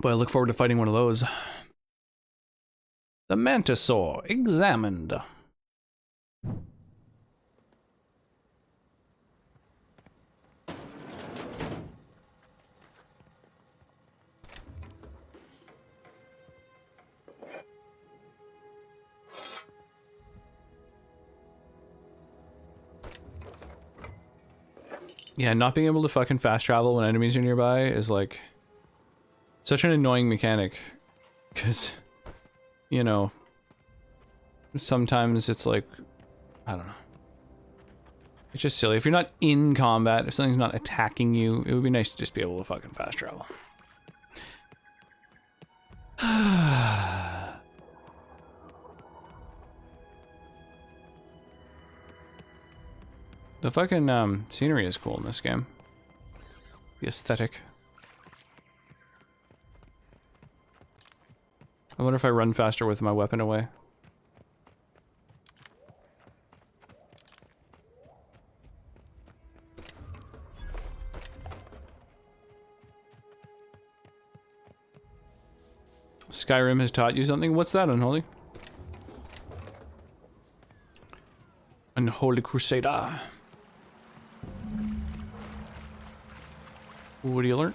But I look forward to fighting one of those. The Mantisaur examined. Yeah, not being able to fucking fast travel when enemies are nearby is like such an annoying mechanic. Because, you know, sometimes it's like, I don't know. It's just silly. If you're not in combat, if something's not attacking you, it would be nice to just be able to fucking fast travel. The fucking scenery is cool in this game. The aesthetic. I wonder if I run faster with my weapon away. Skyrim has taught you something? What's that, Unholy? Unholy Crusader. What do you learn?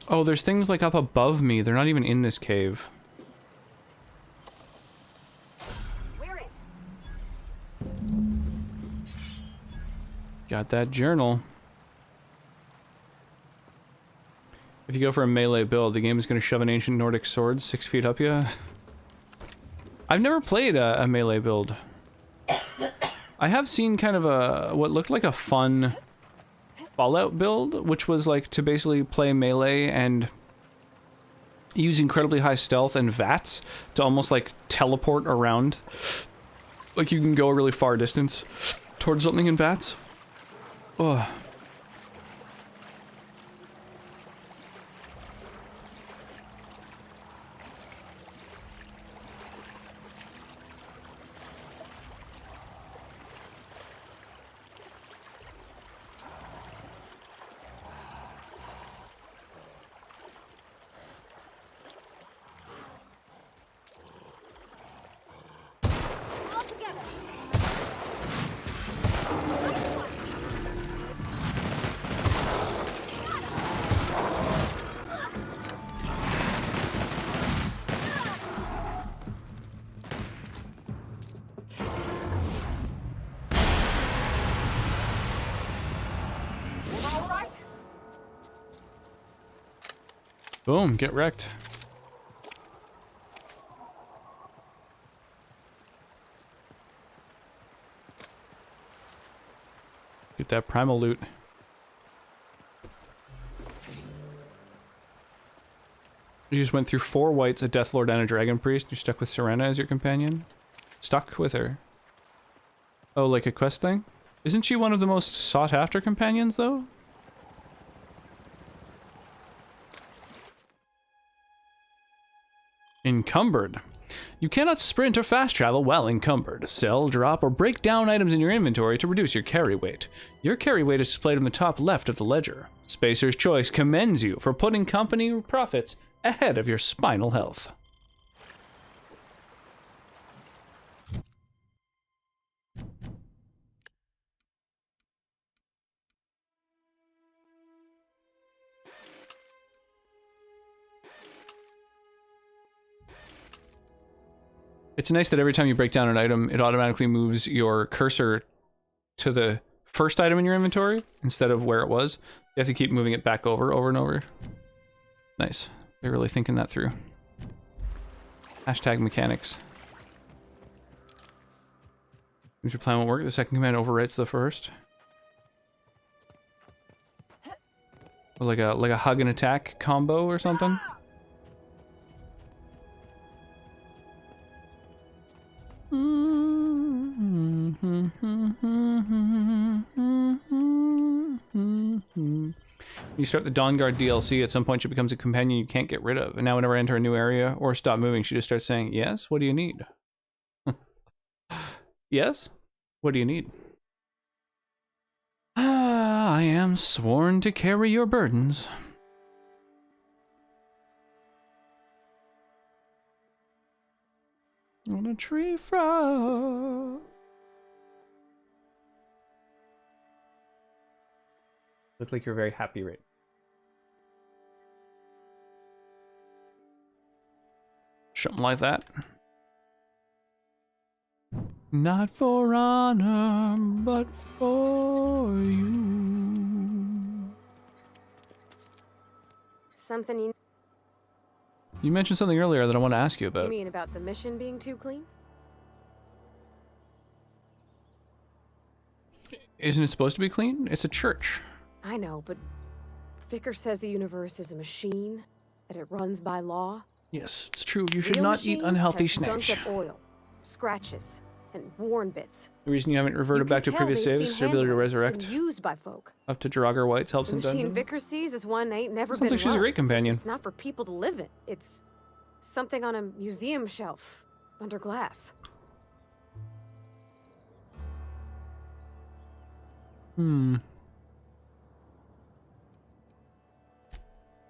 Oh, there's things like up above me. They're not even in this cave. Got that journal. If you go for a melee build, the game is going to shove an ancient Nordic sword 6 feet up you. I've never played a melee build. I have seen kind of what looked like a fun Fallout build, which was like to basically play melee and use incredibly high stealth and VATS to almost like teleport around. Like you can go a really far distance towards something in VATS. Oh. Boom, get wrecked. Get that primal loot. You just went through 4 whites, a Death Lord, and a Dragon Priest. You're stuck with Serena as your companion? Stuck with her. Oh, like a quest thing? Isn't she one of the most sought-after companions, though? Encumbered. You cannot sprint or fast travel while encumbered. Sell, drop, or break down items in your inventory to reduce your carry weight. Your carry weight is displayed on the top left of the ledger. Spacer's Choice commends you for putting company profits ahead of your spinal health. It's nice that every time you break down an item, it automatically moves your cursor to the first item in your inventory instead of where it was. You have to keep moving it back over and over. Nice. They're really thinking that through. Hashtag mechanics. If your plan won't work, the second command overwrites the first. Or like a hug and attack combo or something. You start the Dawnguard DLC, at some point she becomes a companion you can't get rid of, and now whenever I enter a new area or stop moving, she just starts saying, "Yes, what do you need?" Yes? What do you need? I am sworn to carry your burdens. On a tree frog. Look like you're very happy, right? Something like that. Not for honor, but for you. Something you You mentioned something earlier that I want to ask you about. mean about the mission being too clean? Isn't it supposed to be clean? It's a church. I know, but Vicar says the universe is a machine, that it runs by law. Yes, it's true. You should Real not eat machines unhealthy have snacks. gunked up oil, scratches, and worn bits. The reason you haven't You reverted can back to tell previous they've saves seen is your ability to handling resurrect and used by folk. up to Draugr White's helps The in machine dungeon. Vicar sees is one ain't never Sounds been like she's a run. great companion. It's not for people to live in. It's something on a museum shelf under glass.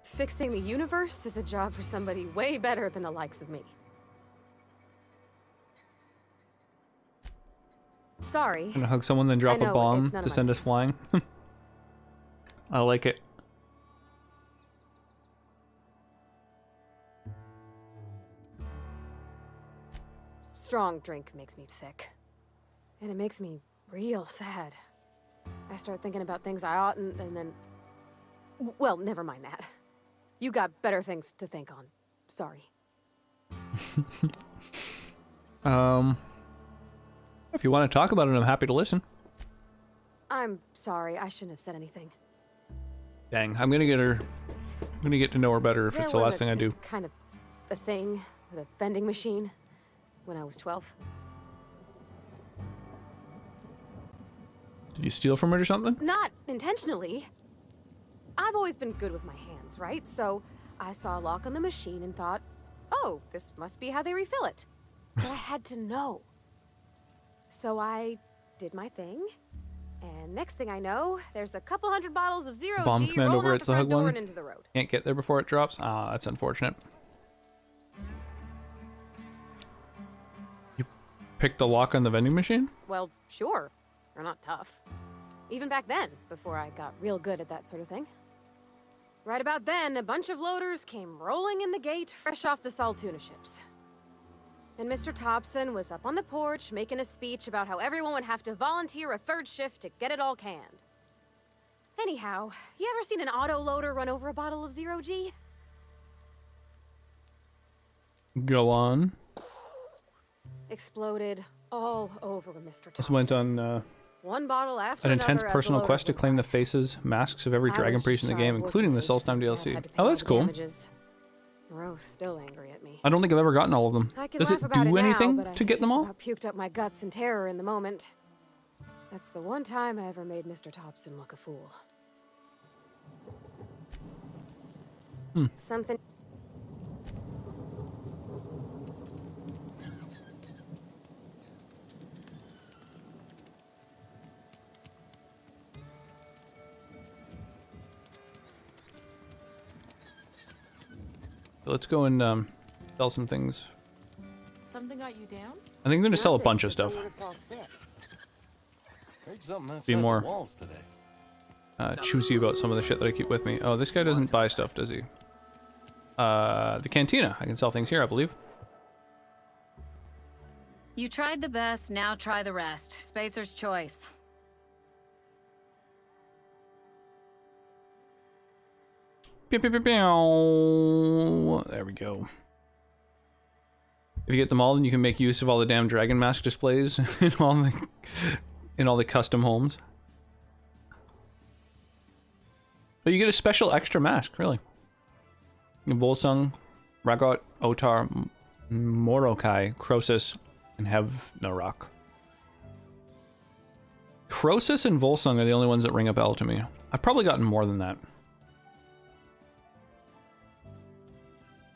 Fixing the universe is a job for somebody way better than the likes of me. Sorry. Gonna hug someone, then drop I a know, bomb it's none to of my send us business. flying. I like it. Strong drink makes me sick. And it makes me real sad. I start thinking about things I oughtn't, and then... Well, never mind that. You got better things to think on. Sorry. If you want to talk about it, I'm happy to listen. I'm sorry, I shouldn't have said anything. Dang, I'm gonna get her. I'm gonna get to know her better if There it's the was last a thing I do. Kind of a thing with a vending machine when I was 12. Did you steal from it or something? Not intentionally. I've always been good with my hands, right? So I saw a lock on the machine and thought, oh, this must be how they refill it. But I had to know. So I did my thing, and next thing I know, there's a couple hundred bottles of zero Bomb G command rolling over out it's the the front hug door one. and into the road. Can't get there before it drops. Ah, that's unfortunate. You picked the lock on the vending machine? Well, sure. They're not tough. Even back then, before I got real good at that sort of thing. Right about then, a bunch of loaders came rolling in the gate, fresh off the Saltuna ships. And Mr. Thompson was up on the porch making a speech about how everyone would have to volunteer a third shift to get it all canned. Anyhow, you ever seen an auto loader run over a bottle of zero G? Go on. Exploded all over Mr. Thompson. This went on One bottle after an another intense as the personal loader quest to went claim by. the faces, masks of every I dragon was priest in the shy game, of including the working age, Solstheim so Dad DLC. had to pay Oh, all that's the cool. damages. Rose still angry at me. I don't think I've ever gotten all of them. I can Does laugh it about do now, anything but I to get them just all? about puked up my guts in terror in the moment. That's the one time I ever made Mr. Thompson look a fool. Something. Let's go and sell some things. Something got you down? I think I'm gonna sell a bunch of stuff. Heard something outside Be the more walls today. choosy about some of the shit that I keep with me. Oh, this guy doesn't buy stuff, does he? The cantina. I can sell things here, I believe. You tried the best, now try the rest. Spacer's choice. Pew, pew, pew, pew. There we go. If you get them all, then you can make use of all the damn dragon mask displays in all the custom homes. But you get a special extra mask, really. Volsung, Ragot, Otar, Morokai, Croesus, and Havnarok. Croesus and Volsung are the only ones that ring a bell to me. I've probably gotten more than that.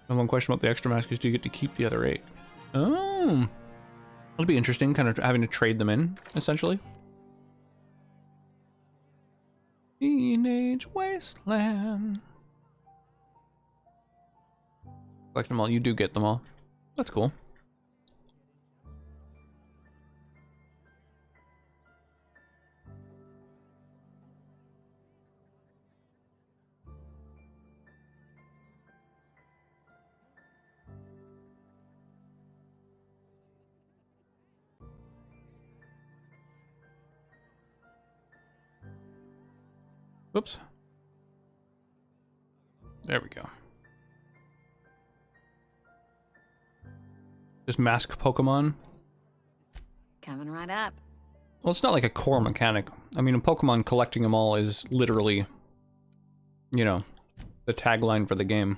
And one question about the extra mask is, do you get to keep the other 8? Oh, that'll be interesting, kind of having to trade them in, essentially. Teenage Wasteland. Collect them all. You do get them all. That's cool. Whoops. There we go. Just mask Pokemon. Coming right up. Well, it's not like a core mechanic. I mean, in Pokemon, collecting them all is literally, you know, the tagline for the game.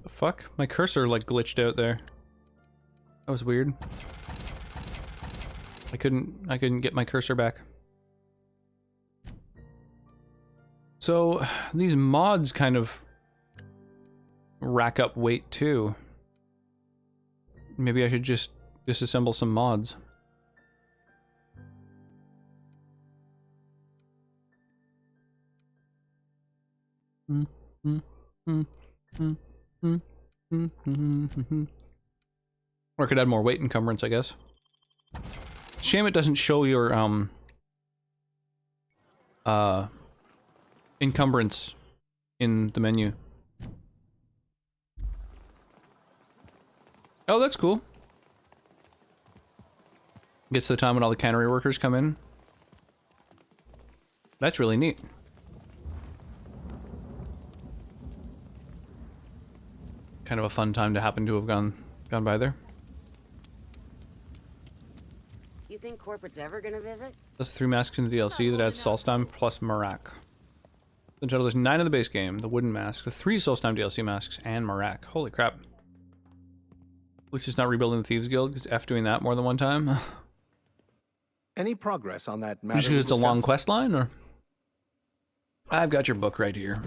Fuck? My cursor like glitched out there. That was weird. I couldn't get my cursor back. So these mods kind of rack up weight too. Maybe I should just disassemble some mods. Or I could add more weight encumbrance, I guess. Shame it doesn't show your encumbrance in the menu. Oh, that's cool. Gets to the time when all the cannery workers come in. That's really neat. Kind of a fun time to happen to have gone by there. You think corporate's ever gonna visit? Plus 3 masks in the DLC that adds Solstheim plus Marak. The total is 9 in the base game. The wooden mask, the 3 Solstheim DLC masks, and Marak. Holy crap. At least it's not rebuilding the Thieves Guild, because F doing that more than one time. Any progress on that matter? Just because it's a long quest line, or? I've got your book right here.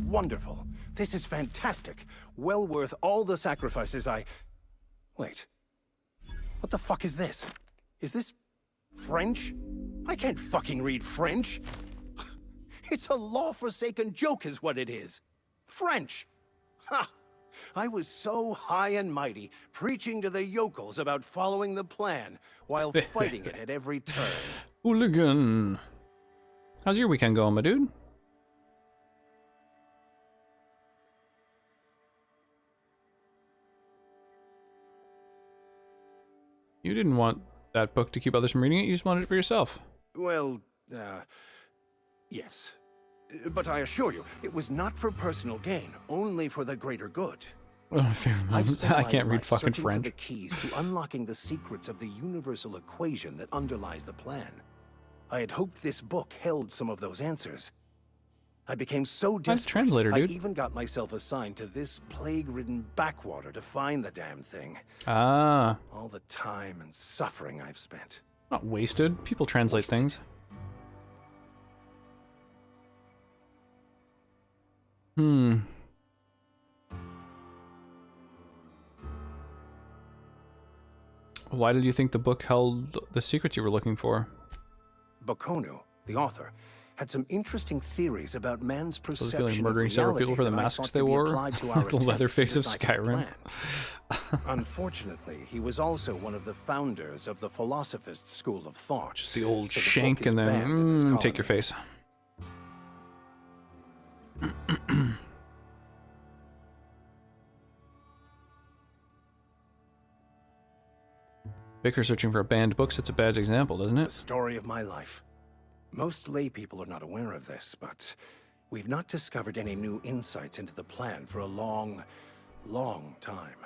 Wonderful. This is fantastic. Well worth all the sacrifices I... Wait. What the fuck is this? Is this French? I can't fucking read French. It's a law-forsaken joke is what it is. French. Ha! I was so high and mighty, preaching to the yokels about following the plan, while fighting it at every turn. Hooligan. How's your weekend going, my dude? You didn't want that book to keep others from reading it, you just wanted it for yourself. Well, yes. But I assure you, it was not for personal gain, only for the greater good. I can't read fucking French. For the keys to unlocking the secrets of the universal equation that underlies the plan. I had hoped this book held some of those answers. I became so desperate, translator, dude. I even got myself assigned to this plague-ridden backwater to find the damn thing. Ah. All the time and suffering I've spent. Not wasted. People translate things. Why did you think the book held the secrets you were looking for? Bokonu, the author, had some interesting theories about man's perception So feeling murdering several people for the masks they wore? The Leatherface of Skyrim. Unfortunately, he was also one of the founders of the Philosophist school of thought. Just the old shank and then take your face. Vicar searching for a banned book sets a bad example, doesn't it? The story of my life. Most lay people are not aware of this, but we've not discovered any new insights into the plan for a long, long time.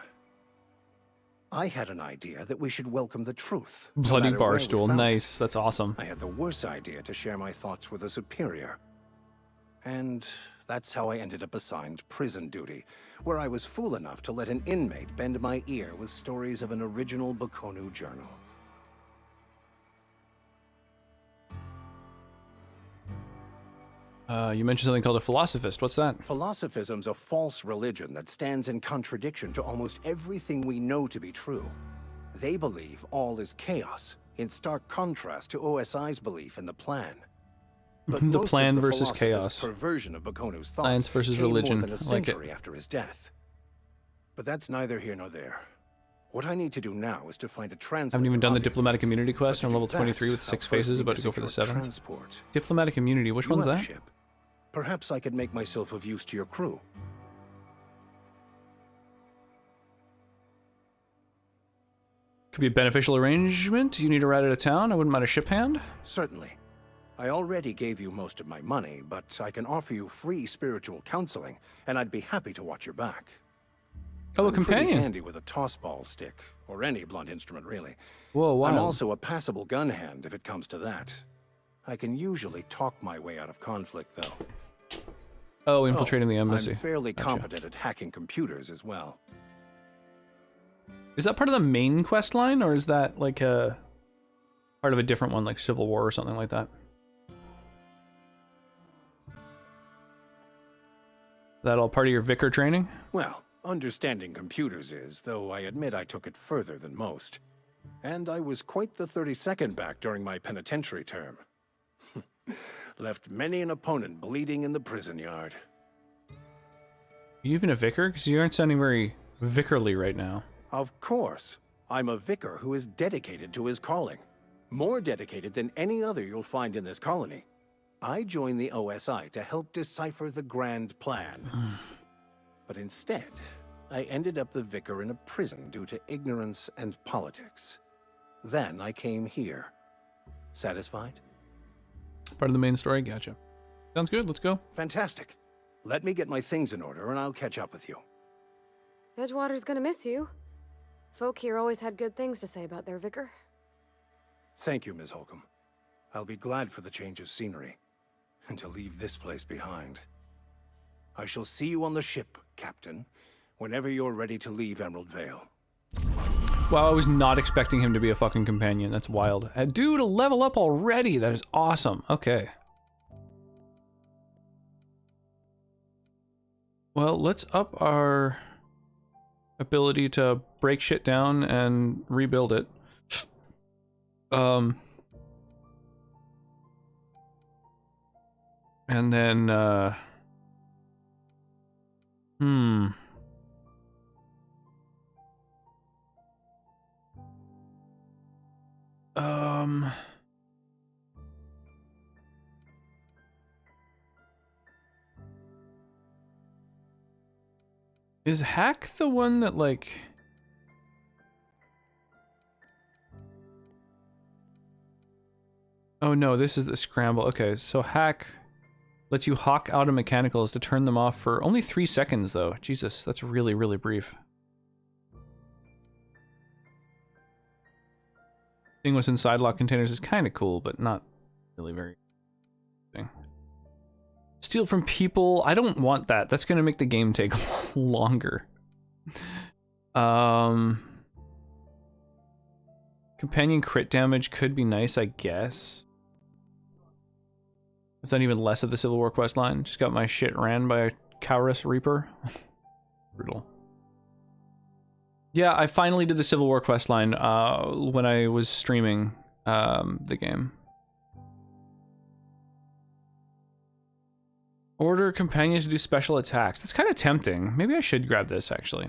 I had an idea that we should welcome the truth. Bloody no matter where we barstool, found nice. That's awesome. I had the worse idea to share my thoughts with a superior. And that's how I ended up assigned prison duty, where I was fool enough to let an inmate bend my ear with stories of an original Bokonu journal. You mentioned something called a philosophist. What's that? Philosophism's a false religion that stands in contradiction to almost everything we know to be true. They believe all is chaos, in stark contrast to OSI's belief in the plan. But The most plan of the versus philosopher's chaos. perversion of Bokonu's thoughts Science versus came religion. more than a I like it. century after his death. But that's neither here nor there. What I need to do now is to find a translator. Haven't even done the obviously. diplomatic immunity quest. But I'm to level do 23 with that, 6 I'll phases, first about need to go for the secure 7th. transport. Diplomatic immunity, which You one's have a that? ship. Perhaps I could make myself of use to your crew. Could be a beneficial arrangement. You need a ride out of town. I wouldn't mind a ship hand. Certainly. I already gave you most of my money, but I can offer you free spiritual counseling, and I'd be happy to watch your back. Oh, a I'm pretty companion. handy with a toss-ball stick, or any blunt instrument, really. Whoa, wow. I'm also a passable gun hand, if it comes to that. I can usually talk my way out of conflict, though. Oh, infiltrating the embassy. I'm fairly Gotcha. competent at hacking computers as well. Is that part of the main quest line, or is that like a part of a different one, like Civil War or something like that? That all part of your vicar training? Well, understanding computers is, though I admit I took it further than most. And I was quite the 32nd back during my penitentiary term. Left many an opponent bleeding in the prison yard. Are you even a vicar? Because you aren't sounding very vicarly right now. Of course. I'm a vicar who is dedicated to his calling. More dedicated than any other you'll find in this colony. I joined the OSI to help decipher the grand plan. But instead, I ended up the vicar in a prison due to ignorance and politics. Then I came here. Satisfied? Part of the main story? Gotcha. Sounds good, let's go. Fantastic. Let me get my things in order and I'll catch up with you. Edgewater's gonna miss you. Folk here always had good things to say about their vicar. Thank you, Ms. Holcomb. I'll be glad for the change of scenery. And to leave this place behind. I shall see you on the ship, Captain, whenever you're ready to leave Emerald Vale. Wow, I was not expecting him to be a fucking companion. That's wild. Dude, a level up already. That is awesome. Okay. Well, let's up our ability to break shit down and rebuild it. And then, is hack the one that, like... Oh no, this is the scramble. Okay, so hack lets you hawk out of mechanicals to turn them off for only 3 seconds, though. Jesus, that's really, really brief. Thing with inside lock containers is kind of cool, but not really very interesting. Steal from people. I don't want that. That's going to make the game take longer. Companion crit damage could be nice, I guess. It's not even less of the Civil War quest line. Just got my shit ran by a Cowrus Reaper. Brutal. Yeah, I finally did the Civil War quest line when I was streaming the game. Order companions to do special attacks. That's kind of tempting. Maybe I should grab this, actually.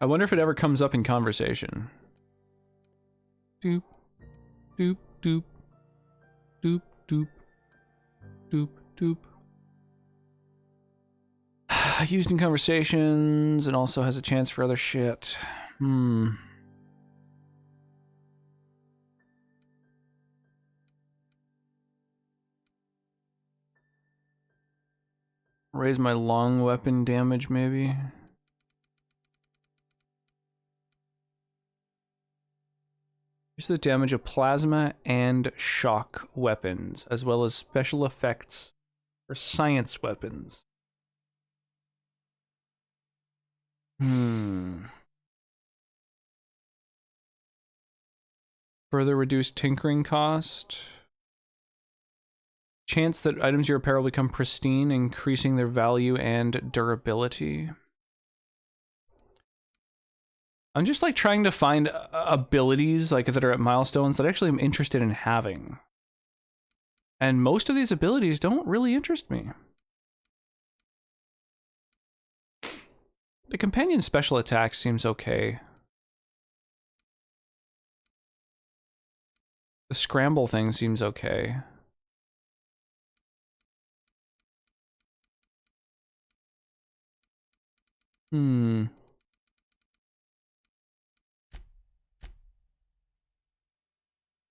I wonder if it ever comes up in conversation. Doop, doop, doop, doop, doop, doop, doop. Used in conversations and also has a chance for other shit. Raise my long weapon damage, maybe. Here's the damage of plasma and shock weapons, as well as special effects for science weapons. Further reduced tinkering cost. Chance that items you repair will become pristine, increasing their value and durability. I'm just like trying to find abilities like that are at milestones that actually I'm interested in having. And most of these abilities don't really interest me. The companion special attack seems okay. The scramble thing seems okay. Hmm.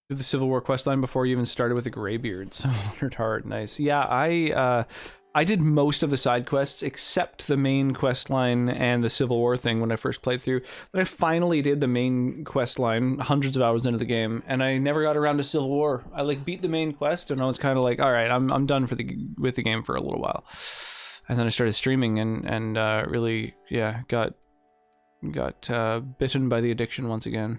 Do the Civil War questline before you even started with the Greybeards. Honored Heart, nice. Yeah, I did most of the side quests except the main questline and the Civil War thing when I first played through. But I finally did the main questline hundreds of hours into the game, and I never got around to Civil War. I like beat the main quest, and I was kind of like, all right, I'm done with the game for a little while. And then I started streaming and really, yeah, got bitten by the addiction once again.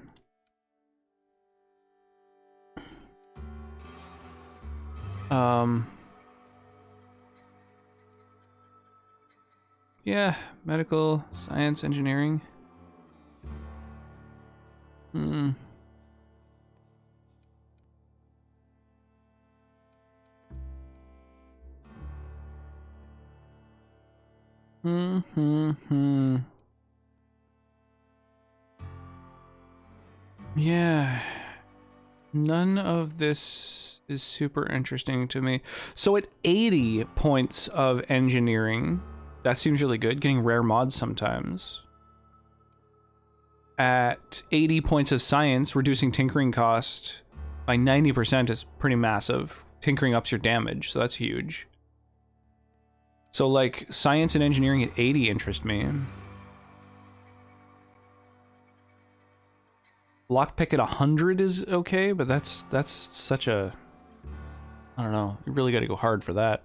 Yeah, medical, science, engineering. Hmm. Yeah. None of this is super interesting to me. So at 80 points of engineering, that seems really good. Getting rare mods sometimes. At 80 points of science, reducing tinkering cost by 90% is pretty massive. Tinkering ups your damage, so that's huge. So like science and engineering at 80 interest me. Lockpick at 100 is okay, but that's such a, I don't know. You really got to go hard for that.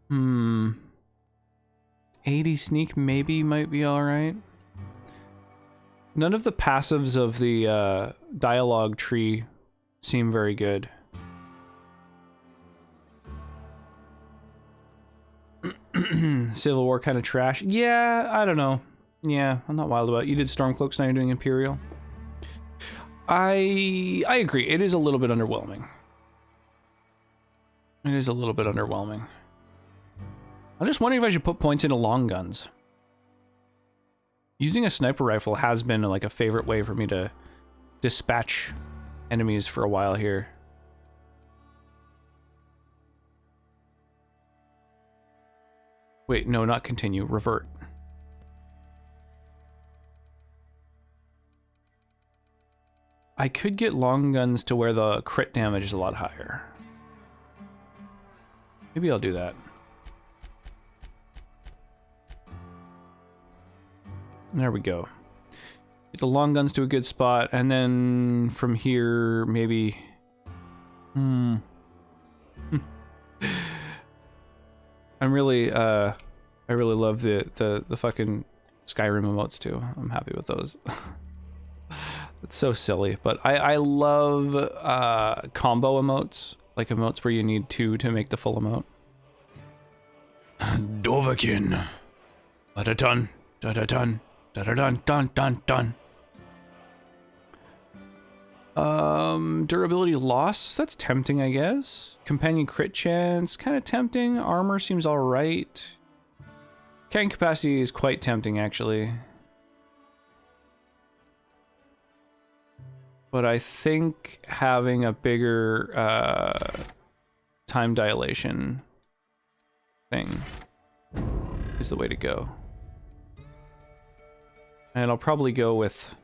Hmm. 80 sneak maybe might be all right. None of the passives of the dialogue tree seem very good. Civil War kind of trash. Yeah, I don't know. Yeah, I'm not wild about it. You did Stormcloaks, now you're doing Imperial. I agree. It is a little bit underwhelming. It is a little bit underwhelming. I'm just wondering if I should put points into long guns. Using a sniper rifle has been like a favorite way for me to dispatch enemies for a while here. Wait, no, not continue. Revert. I could get long guns to where the crit damage is a lot higher. Maybe I'll do that. There we go. Get the long guns to a good spot, and then from here, maybe... I really love the fucking Skyrim emotes too. I'm happy with those. It's so silly, but I love combo emotes, like emotes where you need two to make the full emote. Dovahkiin. Da-da-dun, da-da-dun, da-da-dun, dun, dun, dun. Durability loss, that's tempting, I guess. Companion crit chance, kind of tempting. Armor seems alright. Carrying capacity is quite tempting, actually. But I think having a bigger time dilation thing is the way to go. And I'll probably go with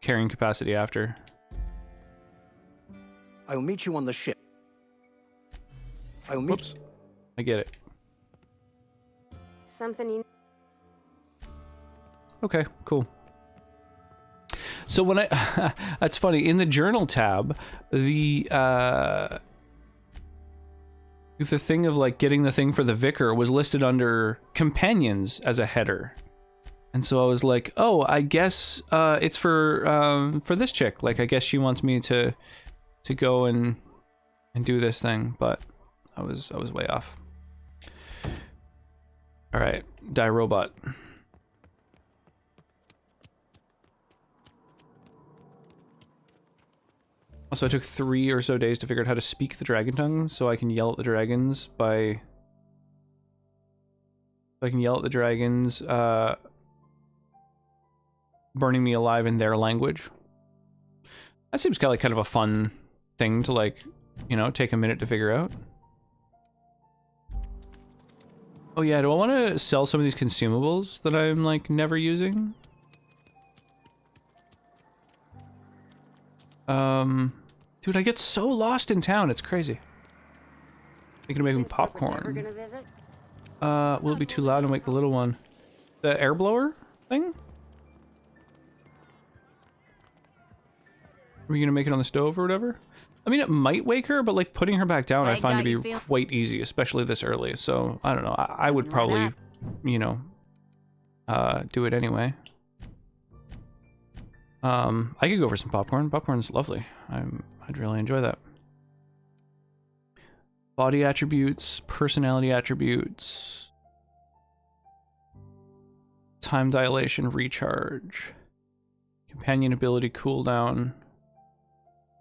carrying capacity after. I'll meet you on the ship. I'll meet... Whoops. I get it. Something you... Okay, cool. So when I... that's funny. In the journal tab, the thing of like getting the thing for the vicar was listed under companions as a header. And so I was like, oh, I guess it's for this chick. Like, I guess she wants me to go and do this thing, but I was way off. Alright, die robot. Also, I took 3 or so days to figure out how to speak the dragon tongue, so I can yell at the dragons by... burning me alive in their language. That seems kind of a fun thing to, like, you know, take a minute to figure out. Oh yeah, do I want to sell some of these consumables that I'm, like, never using? Dude, I get so lost in town, it's crazy. Thinking of making popcorn. Gonna visit? Will it be too loud to make the little one? The air blower thing? Are we gonna make it on the stove or whatever? I mean, it might wake her, but like putting her back down I find to be quite easy, especially this early. So, I don't know. I would probably, you know, do it anyway. I could go for some popcorn. Popcorn's lovely. I'd really enjoy that. Body attributes, personality attributes, time dilation, recharge, companion ability cooldown,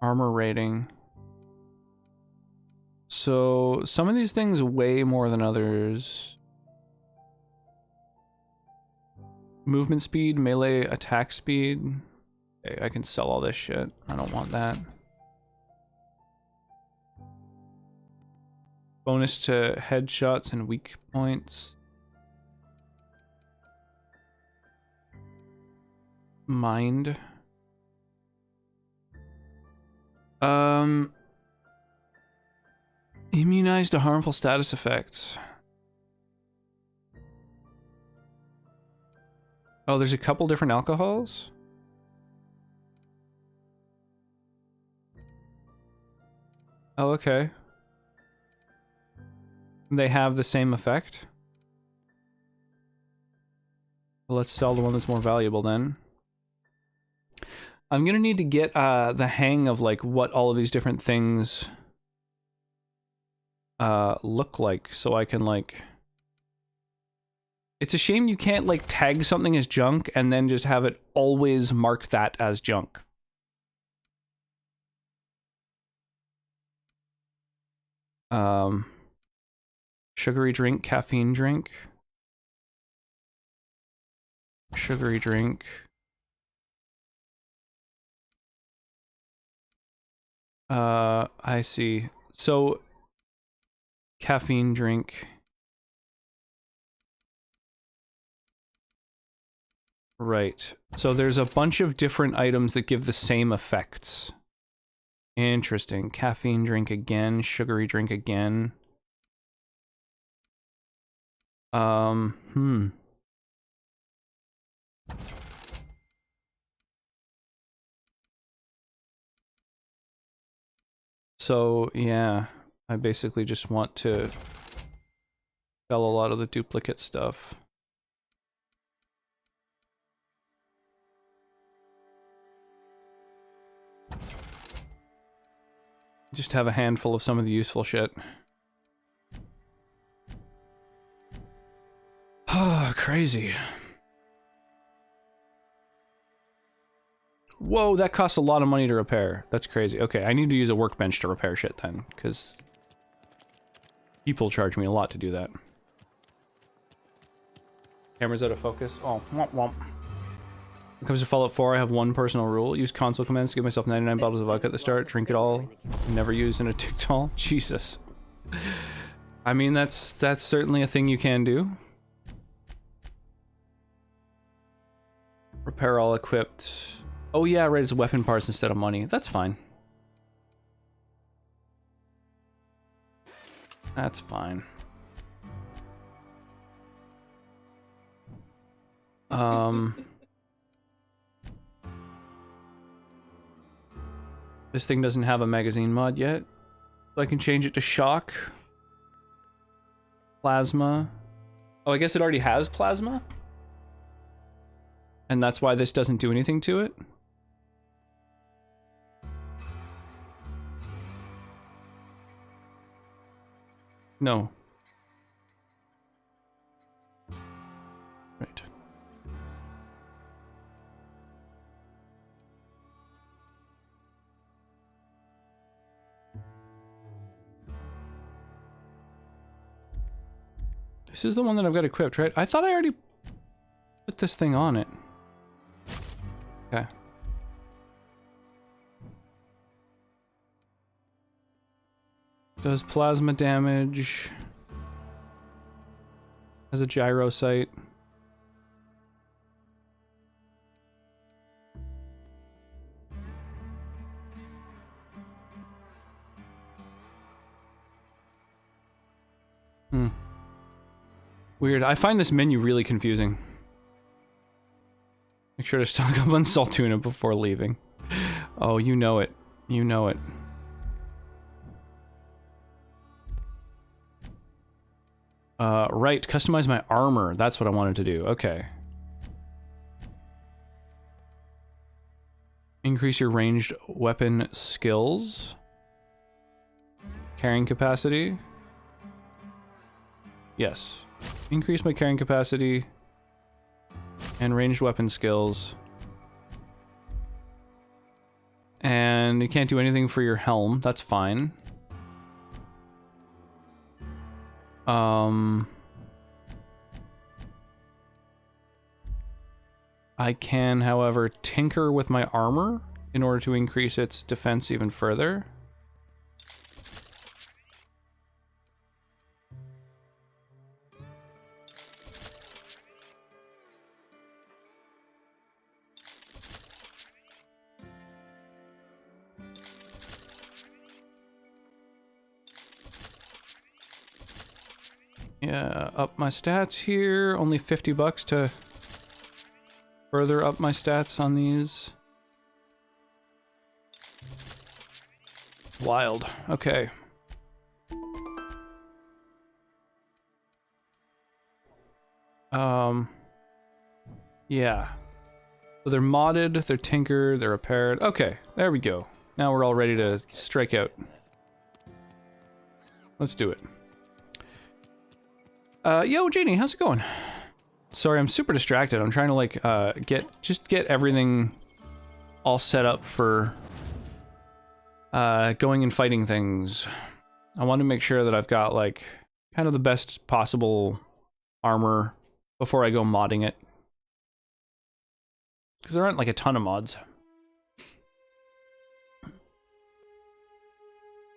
armor rating. So some of these things way more than others. Movement speed, melee attack speed. Okay, I can sell all this shit. I don't want that. Bonus to headshots and weak points. Mind. Immunized to harmful status effects. Oh, there's a couple different alcohols? Oh, okay. They have the same effect? Well, let's sell the one that's more valuable then. I'm gonna need to get the hang of like what all of these different things look like, so I can like... It's a shame you can't like tag something as junk and then just have it always mark that as junk. Sugary drink, caffeine drink. Sugary drink. I see. So, caffeine drink. Right. So there's a bunch of different items that give the same effects. Interesting. Caffeine drink again, sugary drink again. So, yeah, I basically just want to sell a lot of the duplicate stuff. Just have a handful of some of the useful shit. Ah, crazy. Whoa, that costs a lot of money to repair. That's crazy. Okay, I need to use a workbench to repair shit then, because people charge me a lot to do that. Camera's out of focus. Oh, womp womp. When it comes to Fallout 4, I have one personal rule. Use console commands to give myself 99 bottles of vodka at the start, drink it all, never use in a TikTok. Jesus. I mean, that's certainly a thing you can do. Repair all equipped. Oh yeah, right, it's weapon parts instead of money. That's fine. That's fine. This thing doesn't have a magazine mod yet. So I can change it to shock. Plasma. Oh, I guess it already has plasma? And that's why this doesn't do anything to it? No. This is the one that I've got equipped, right? I thought I already put this thing on it. Okay. Does plasma damage. Has a gyro sight. Weird. I find this menu really confusing. Make sure to stock up on Saltuna before leaving. Oh, you know it. You know it. Right. Customize my armor. That's what I wanted to do. Okay. Increase your ranged weapon skills. Carrying capacity. Yes. Increase my carrying capacity and ranged weapon skills. And you can't do anything for your helm. That's fine. I can, however, tinker with my armor in order to increase its defense even further. Yeah, up my stats here. Only 50 bucks to further up my stats on these. Wild. Okay. Yeah. So they're modded, they're tinkered, they're repaired. Okay, there we go. Now we're all ready to strike out. Let's do it. Yo, Jeannie, how's it going? Sorry, I'm super distracted. I'm trying to like get everything all set up for going and fighting things. I want to make sure that I've got like kind of the best possible armor before I go modding it. Because there aren't like a ton of mods.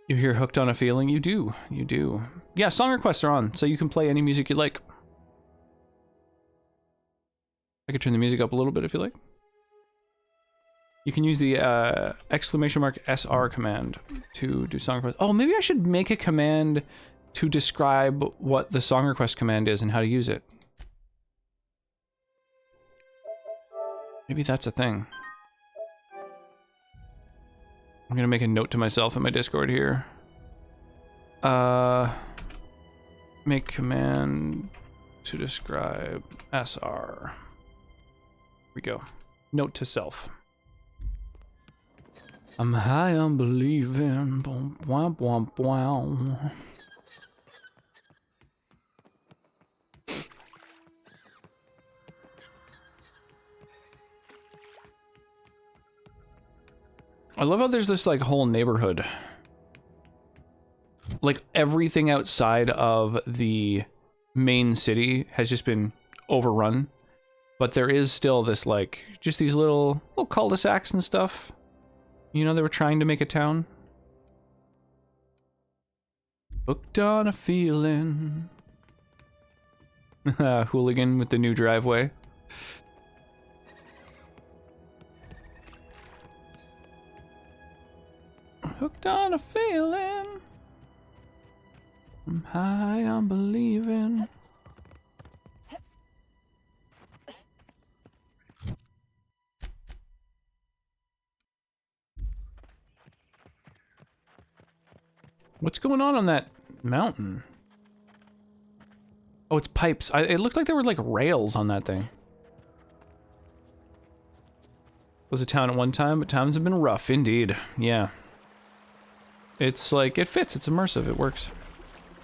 You hear Hooked on a Feeling? You do. You do. Yeah, song requests are on, so you can play any music you like. I could turn the music up a little bit if you like. You can use the !SR command to do song requests. Oh, maybe I should make a command to describe what the song request command is and how to use it. Maybe that's a thing. I'm gonna make a note to myself in my Discord here. Make command to describe SR. Here we go. Note to self. I'm high on believing. Boom, womp, womp, wow. I love how there's this like whole neighborhood. Like everything outside of the main city has just been overrun. But there is still this like, just these little cul-de-sacs and stuff. You know, they were trying to make a town. Hooked on a feeling. Hooligan with the new driveway. Hooked on a feeling. I'm high on believing. What's going on that mountain? Oh, it's pipes. It looked like there were like rails on that thing. Was a town at one time, but times have been rough indeed. Yeah. It's like, it fits, it's immersive, it works.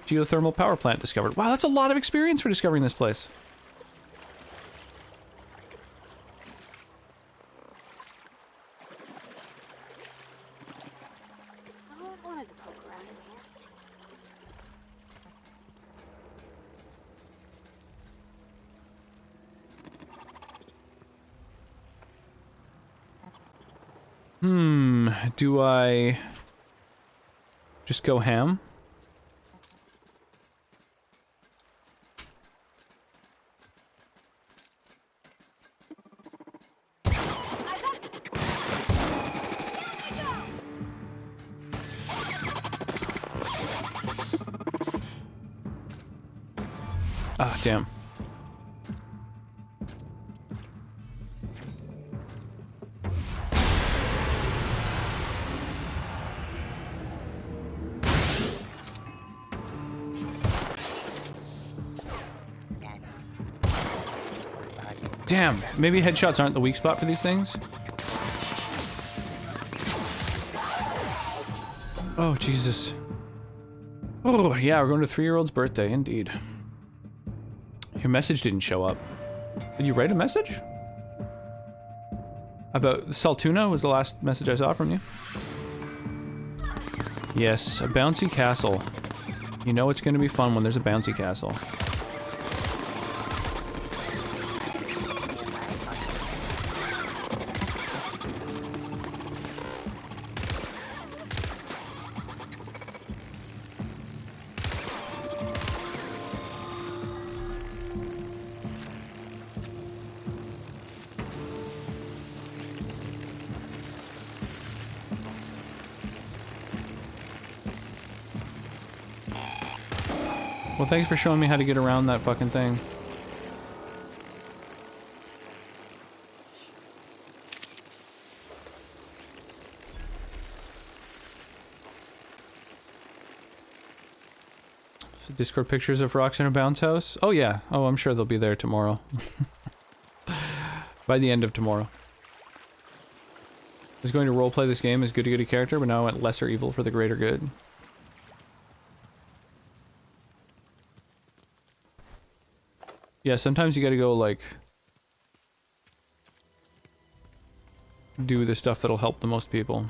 Geothermal power plant discovered. Wow, that's a lot of experience for discovering this place. Do I just go ham? Ah, damn. Damn, maybe headshots aren't the weak spot for these things? Oh, Jesus. Oh, yeah, we're going to 3-year-old's birthday, indeed. Your message didn't show up. Did you write a message? About Saltuna was the last message I saw from you. Yes, a bouncy castle. You know it's going to be fun when there's a bouncy castle. Well, thanks for showing me how to get around that fucking thing. So Discord pictures of rocks in a bounce house? Oh yeah. Oh, I'm sure they'll be there tomorrow. By the end of tomorrow. I was going to roleplay this game as goody-goody character, but now I went lesser evil for the greater good. Yeah, sometimes you gotta go, like, do the stuff that'll help the most people.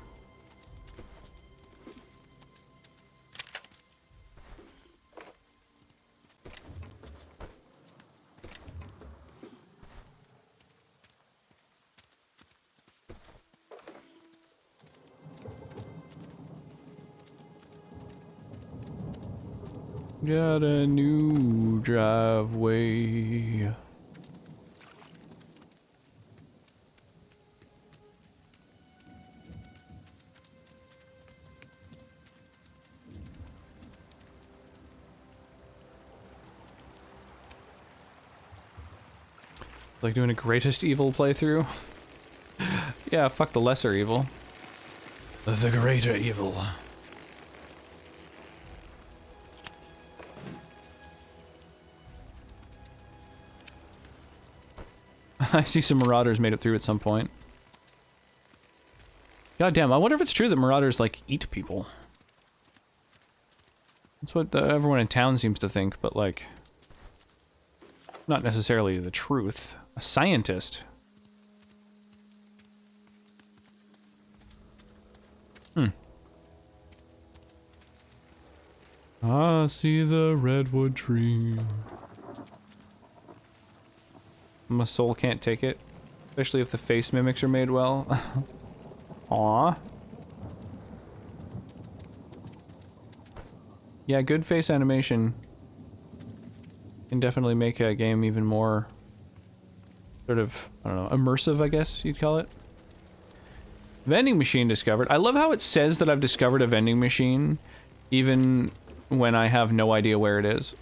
Got a new driveway. Like doing a greatest evil playthrough? Yeah, fuck the lesser evil. The greater evil. I see some marauders made it through at some point. God damn, I wonder if it's true that marauders, like, eat people. That's what everyone in town seems to think, but, like, not necessarily the truth. A scientist. I see the redwood tree. My soul can't take it. Especially if the face mimics are made well. Aww. Yeah, good face animation can definitely make a game even more sort of, I don't know, immersive, I guess you'd call it. Vending machine discovered. I love how it says that I've discovered a vending machine even when I have no idea where it is.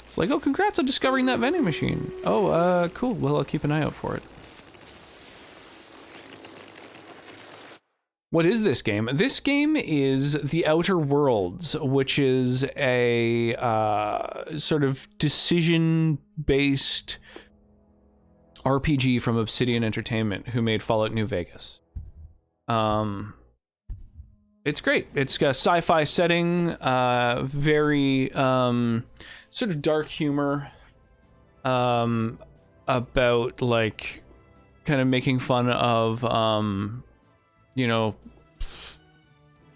It's like, oh, congrats on discovering that vending machine. Oh, cool. Well, I'll keep an eye out for it. What is this game? This game is The Outer Worlds, which is a sort of decision-based RPG from Obsidian Entertainment, who made Fallout New Vegas. It's great. It's got a sci-fi setting, very sort of dark humor about, like, kind of making fun of, you know,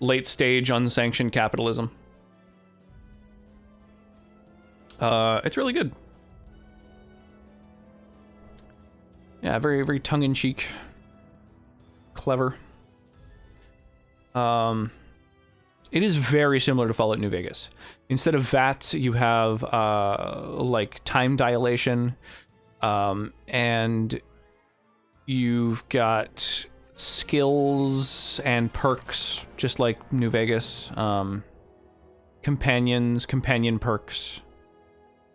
late stage unsanctioned capitalism. It's really good. Yeah, very, very tongue-in-cheek, clever. It is very similar to Fallout New Vegas. Instead of VATS, you have like time dilation, and you've got skills and perks, just like New Vegas. Companion perks.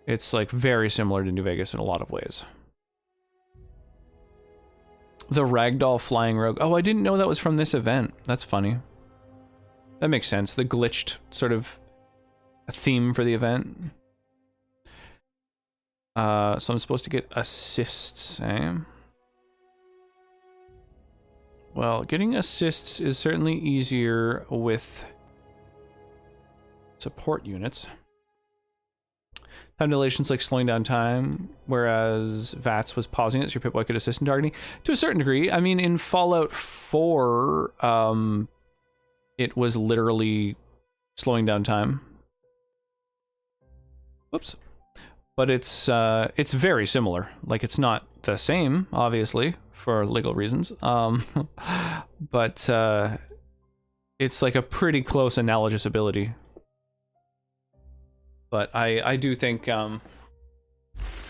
It's like very similar to New Vegas in a lot of ways. The Ragdoll Flying Rogue. Oh, I didn't know that was from this event. That's funny. That makes sense. The glitched sort of a theme for the event. So I'm supposed to get assists, eh? Well, getting assists is certainly easier with support units. Time dilation's like slowing down time, whereas VATS was pausing it so your Pip-Boy could assist in targeting. To a certain degree, I mean, in Fallout 4, it was literally slowing down time. Whoops. But it's very similar. Like, it's not the same, obviously, for legal reasons. But it's like a pretty close analogous ability. But I do think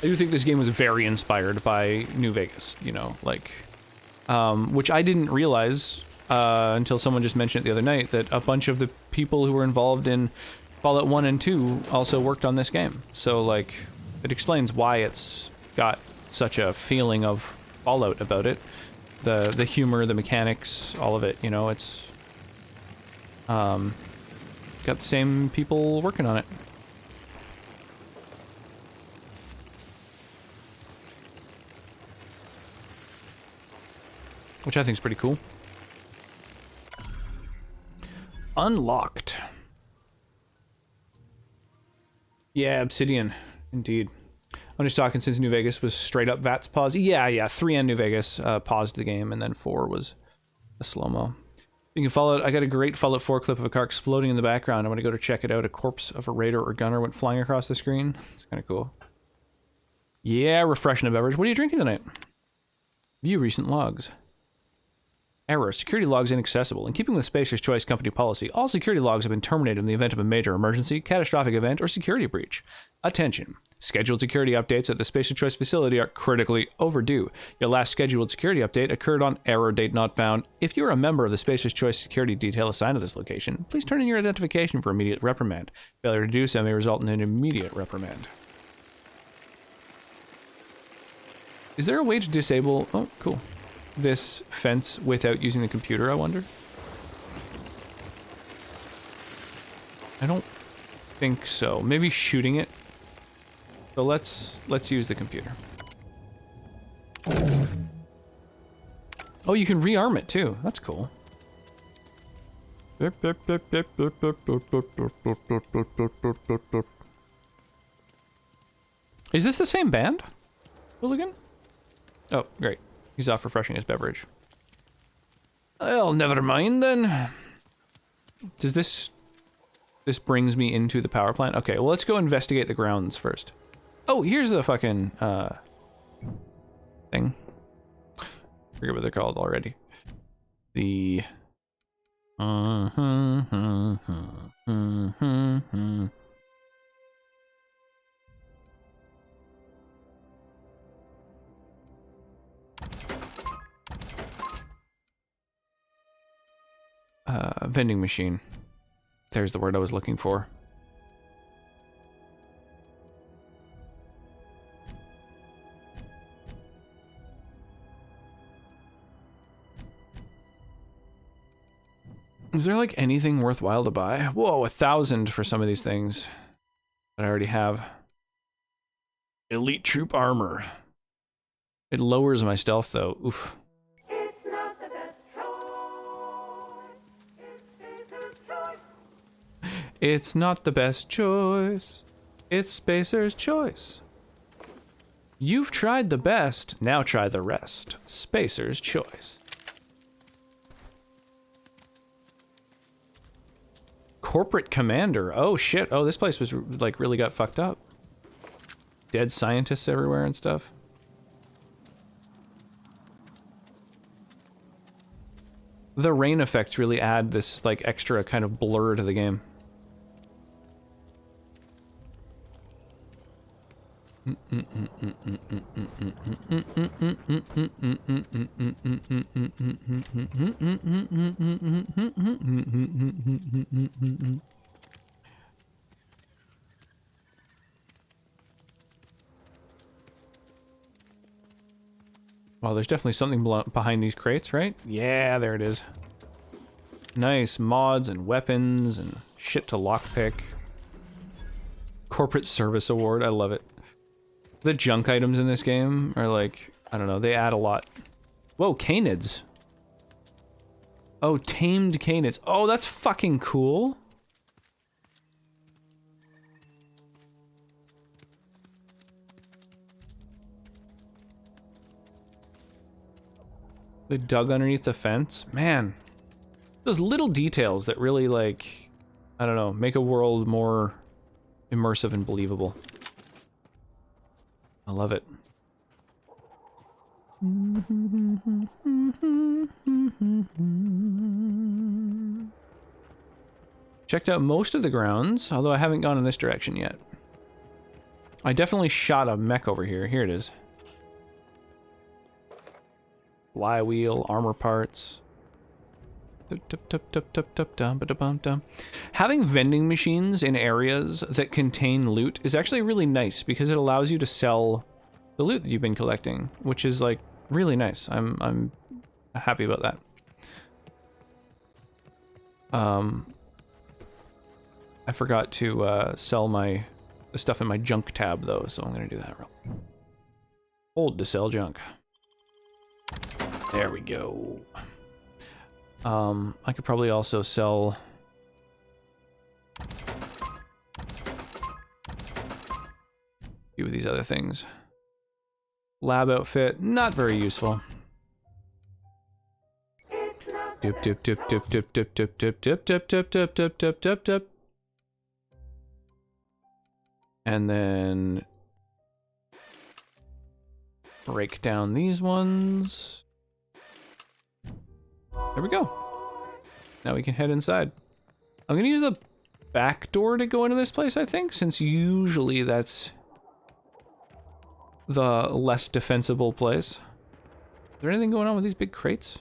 this game was very inspired by New Vegas, you know, like, which I didn't realize until someone just mentioned it the other night, that a bunch of the people who were involved in Fallout 1 and 2 also worked on this game. So, like, it explains why it's got such a feeling of Fallout about it. The humor, the mechanics, all of it, you know, it's got the same people working on it. Which I think is pretty cool. Unlocked. Yeah, Obsidian. Indeed. I'm just talking since New Vegas was straight up VATS pause. Yeah, 3 and New Vegas paused the game, and then 4 was a slow-mo. You can follow it. I got a great Fallout 4 clip of a car exploding in the background. I want to go to check it out. A corpse of a raider or gunner went flying across the screen. It's kind of cool. Yeah, refreshing a beverage. What are you drinking tonight? View recent logs. Error. Security logs inaccessible. In keeping with Spacer's Choice company policy, all security logs have been terminated in the event of a major emergency, catastrophic event, or security breach. Attention. Scheduled security updates at the Spacer's Choice facility are critically overdue. Your last scheduled security update occurred on error date not found. If you are a member of the Spacer's Choice security detail assigned to this location, please turn in your identification for immediate reprimand. Failure to do so may result in an immediate reprimand. Is there a way to disable... Oh, cool. This fence without using the computer, I wonder? I don't think so. Maybe shooting it. So let's use the computer. Oh, you can rearm it too. That's cool. Is this the same band? Hooligan? Oh, great. He's off refreshing his beverage. Well, never mind then. Does this brings me into the power plant? Okay, well, let's go investigate the grounds first. Oh, here's the fucking thing. Forget what they're called already. The vending machine. There's the word I was looking for. Is there like anything worthwhile to buy? Whoa, 1,000 for some of these things that I already have. Elite troop armor. It lowers my stealth though. Oof. It's not the best choice. It's Spacer's Choice. You've tried the best, now try the rest. Spacer's Choice. Corporate Commander. Oh shit. Oh, this place was like really got fucked up. Dead scientists everywhere and stuff. The rain effects really add this like extra kind of blur to the game. Well, there's definitely something behind these crates, right? Yeah, there it is. Nice mods and weapons and shit to lockpick. Corporate Service Award, I love it. The junk items in this game are like, I don't know, they add a lot. Whoa, canids. Oh, tamed canids. Oh, that's fucking cool. They dug underneath the fence. Man, those little details that really, like, I don't know, make a world more immersive and believable. I love it. Checked out most of the grounds, although I haven't gone in this direction yet. I definitely shot a mech over here. Here it is. Flywheel, armor parts. Having vending machines in areas that contain loot is actually really nice because it allows you to sell the loot that you've been collecting, which is like really nice. I'm happy about that. I forgot to sell the stuff in my junk tab though, so I'm gonna do that. Hold to sell junk. There we go. I could probably also sell a few of these other things. Lab outfit, not very useful. Dip dip dip dip dip dip dip dip dip dip dip dip dip dip dip dip. And then break down these ones. There we go. Now we can head inside. I'm gonna use the back door to go into this place, I think, since usually that's the less defensible place. Is there anything going on with these big crates?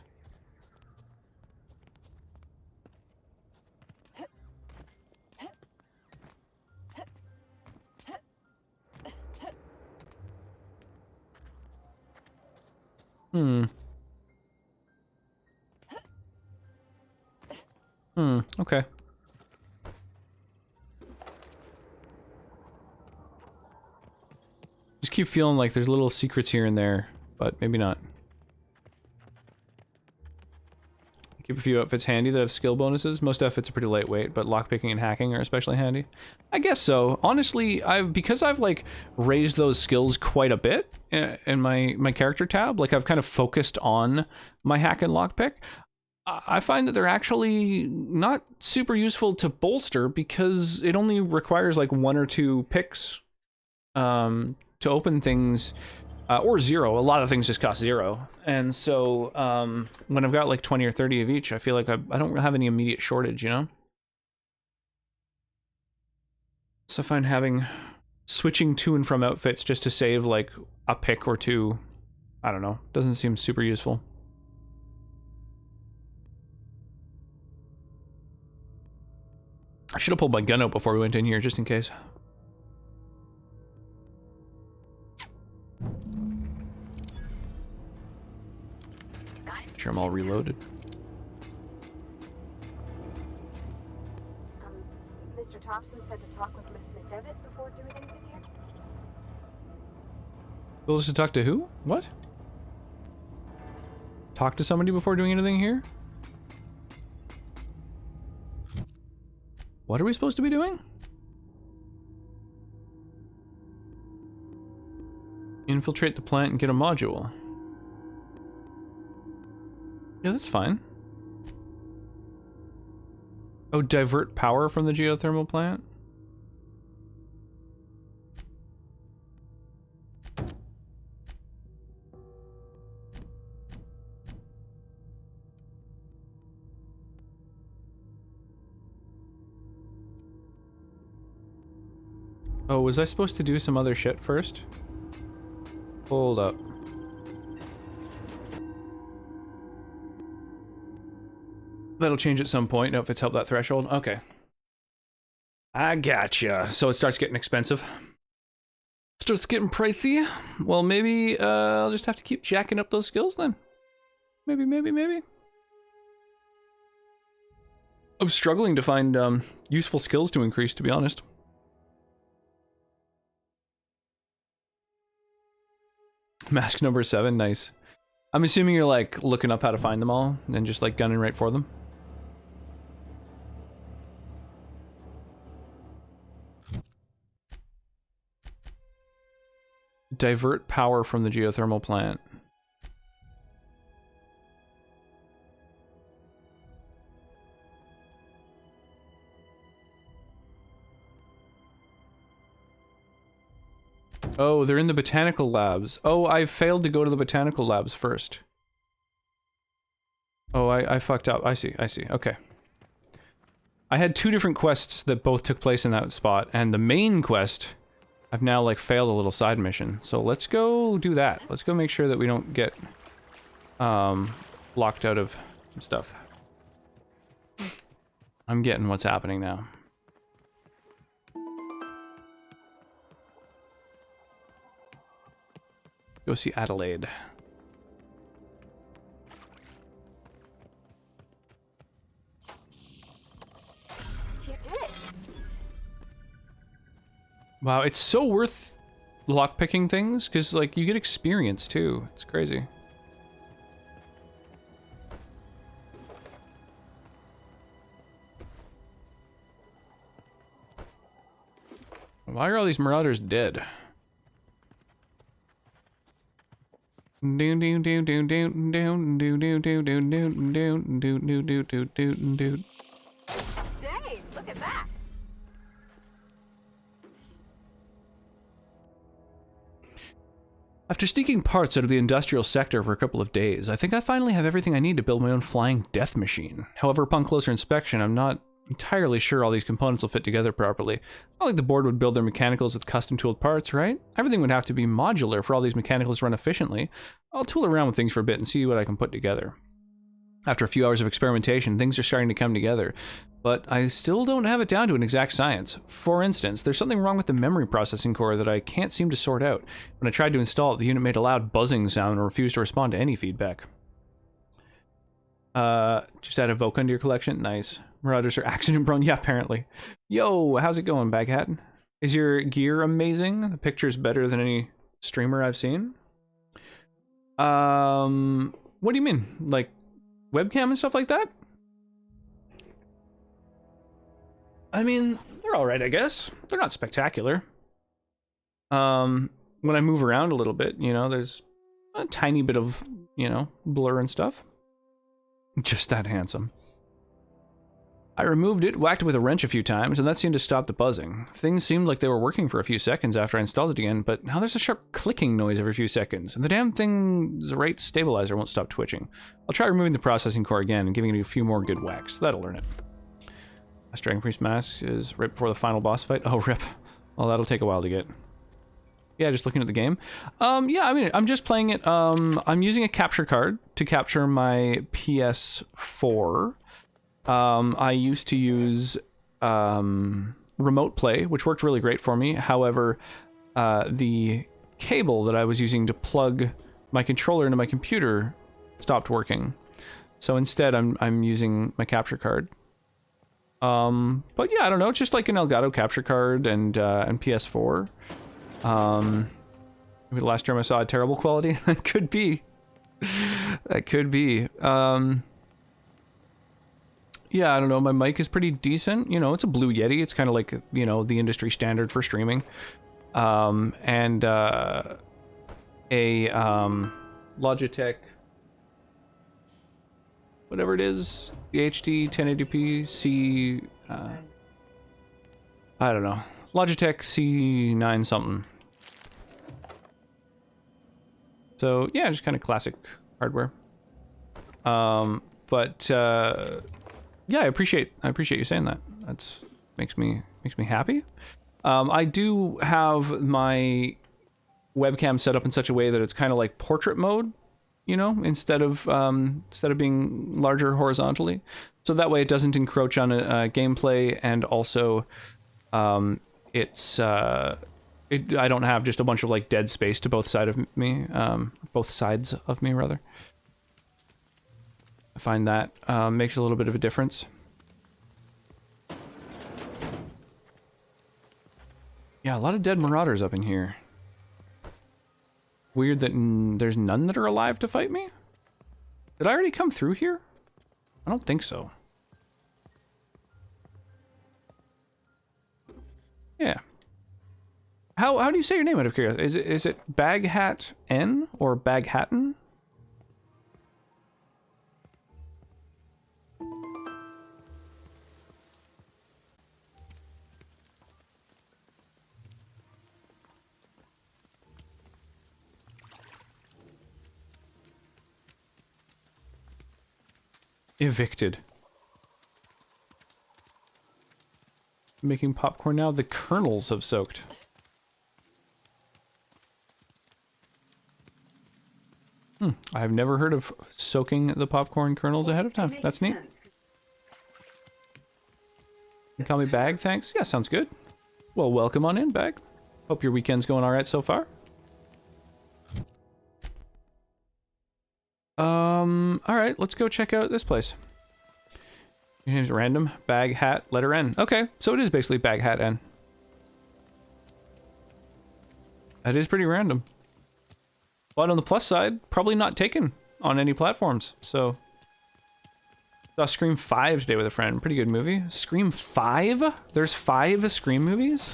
Okay. Just keep feeling like there's little secrets here and there, but maybe not. Keep a few outfits handy that have skill bonuses. Most outfits are pretty lightweight, but lockpicking and hacking are especially handy. I guess so. Honestly, because I've like raised those skills quite a bit in my character tab, like I've kind of focused on my hack and lockpick. I find that they're actually not super useful to bolster because it only requires like 1 or 2 picks to open things, or 0. A lot of things just cost 0. And so when I've got like 20 or 30 of each, I feel like I don't have any immediate shortage, you know? So I find switching to and from outfits just to save like a pick or 2, I don't know, doesn't seem super useful. I should have pulled my gun out before we went in here, just in case. Sure, I'm all reloaded. Mr. Thompson said to talk with Miss McDevitt before doing anything here. Told us to talk to who? What? Talk to somebody before doing anything here? What are we supposed to be doing? Infiltrate the plant and get a module. Yeah, that's fine. Oh, divert power from the geothermal plant? Oh, was I supposed to do some other shit first? Hold up. That'll change at some point. No, if it's helped that threshold. Okay. I gotcha. So it starts getting expensive. Starts getting pricey. Well, maybe I'll just have to keep jacking up those skills then. Maybe. I'm struggling to find useful skills to increase, to be honest. Mask number 7, nice. I'm assuming you're like looking up how to find them all and just like gunning right for them. Divert power from the geothermal plant. Oh, they're in the botanical labs. Oh, I failed to go to the botanical labs first. Oh, I fucked up. I see. Okay. I had 2 different quests that both took place in that spot, and the main quest, I've now, like, failed a little side mission. So let's go do that. Let's go make sure that we don't get, locked out of some stuff. I'm getting what's happening now. Go see Adelaide. Wow, it's so worth lockpicking things, because, like, you get experience, too. It's crazy. Why are all these marauders dead? Dang, look at that. After sneaking parts out of the industrial sector for a couple of days, I think I finally have everything I need to build my own flying death machine. However, upon closer inspection, I'm not entirely sure all these components will fit together properly. It's not like the board would build their mechanicals with custom tooled parts, right? Everything would have to be modular for all these mechanicals to run efficiently. I'll tool around with things for a bit and see what I can put together. After a few hours of experimentation, things are starting to come together, but I still don't have it down to an exact science. For instance, there's something wrong with the memory processing core that I can't seem to sort out. When I tried to install it, the unit made a loud buzzing sound and refused to respond to any feedback. Just add Evoke into your collection? Nice. Marauders are accident prone? Yeah, apparently. Yo, how's it going, Baghat? Is your gear amazing? The picture's better than any streamer I've seen. What do you mean? Like, webcam and stuff like that? I mean, they're alright, I guess. They're not spectacular. When I move around a little bit, you know, there's a tiny bit of, you know, blur and stuff. Just that handsome. I removed it, whacked it with a wrench a few times, and that seemed to stop the buzzing. Things seemed like they were working for a few seconds after I installed it again, but now there's a sharp clicking noise every few seconds, and the damn thing's rate stabilizer won't stop twitching. I'll try removing the processing core again and giving it a few more good whacks. That'll learn it. Last Dragon Priest mask is right before the final boss fight. Oh, rip. Well, that'll take a while to get. Yeah, just looking at the game. Yeah, I mean, I'm just playing it. I'm using a capture card to capture my PS4. I used to use remote play, which worked really great for me. However, the cable that I was using to plug my controller into my computer stopped working. So instead, I'm using my capture card. But yeah, I don't know. It's just like an Elgato capture card and PS4. Maybe the last time I saw a terrible quality. That could be. That could be. Yeah, I don't know. My mic is pretty decent. You know, it's a Blue Yeti. It's kind of like, you know, the industry standard for streaming. And a Logitech, whatever it is, the HD 1080p C. I don't know. Logitech C9 something. So yeah, just kind of classic hardware. But yeah, I appreciate you saying that. That's makes me happy. I do have my webcam set up in such a way that it's kind of like portrait mode, you know, instead of being larger horizontally. So that way it doesn't encroach on gameplay, and also I don't have just a bunch of like dead space to both sides of me rather. I find that makes a little bit of a difference. Yeah, a lot of dead marauders up in here. Weird that there's none that are alive to fight me? Did I already come through here? I don't think so. Yeah. How do you say your name out of curiosity? Is it Baghat N or Baghattan? Evicted. Making popcorn now. The kernels have soaked. I have never heard of soaking the popcorn kernels ahead of time. That's neat. You call me Bag, thanks. Yeah, sounds good. Well, welcome on in, Bag. Hope your weekend's going alright so far. Alright, let's go check out this place. Your name's random. Bag, hat, letter N. Okay, so it is basically Bag, hat, N. That is pretty random. But on the plus side, probably not taken on any platforms, so... Saw Scream 5 today with a friend. Pretty good movie. Scream 5? There's 5 Scream movies?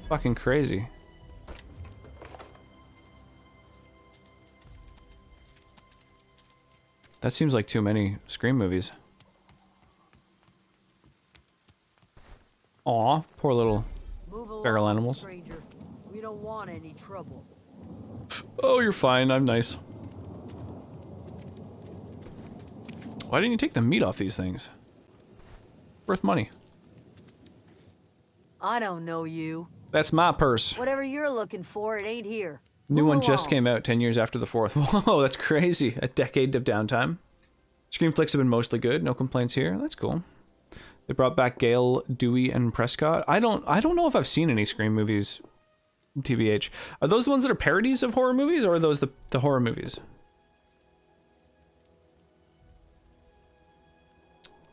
Fucking crazy. That seems like too many Scream movies. Aw, poor little feral animals. Stranger. We don't want any trouble. Oh, you're fine. I'm nice. Why didn't you take the meat off these things? Worth money. I don't know you. That's my purse. Whatever you're looking for, it ain't here. New one just came out 10 years after the fourth. Whoa, that's crazy. A decade of downtime. Scream flicks have been mostly good. No complaints here. That's cool. They brought back Gale, Dewey, and Prescott. I don't know if I've seen any Scream movies, TBH. Are those the ones that are parodies of horror movies, or are those the horror movies?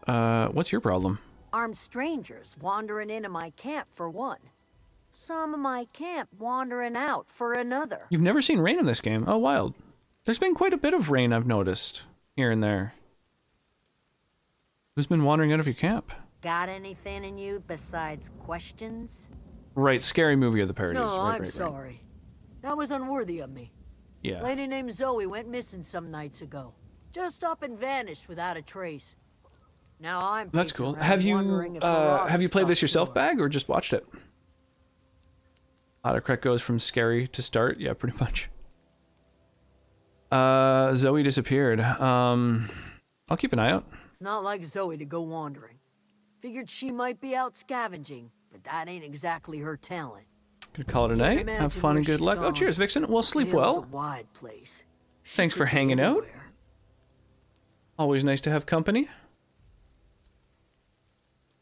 What's your problem? Armed strangers wandering into my camp for one. Some of my camp wandering out for another. You've never seen rain in this game? Oh, wild. There's been quite a bit of rain I've noticed, here and there. Who's been wandering out of your camp? Got anything in you besides questions? Right, scary movie of the parodies. No, right, I'm right. sorry. That was unworthy of me. Yeah. Lady named Zoe went missing some nights ago. Just up and vanished without a trace. Now I'm That's pacing cool. around Have wondering you if Marauders played this got yourself, to her. Bag, or just watched it? Autocorrect goes from scary to start. Yeah, pretty much. Zoe disappeared. I'll keep an eye out. It's not like Zoe to go wandering. Figured she might be out scavenging, but that ain't exactly her talent. Could call it a Can't night. Have imagine fun where and good she's luck. Oh, gone. cheers, Vixen. Well, sleep Vale's a well. wide place. She Thanks for could be hanging out. anywhere. Always nice to have company.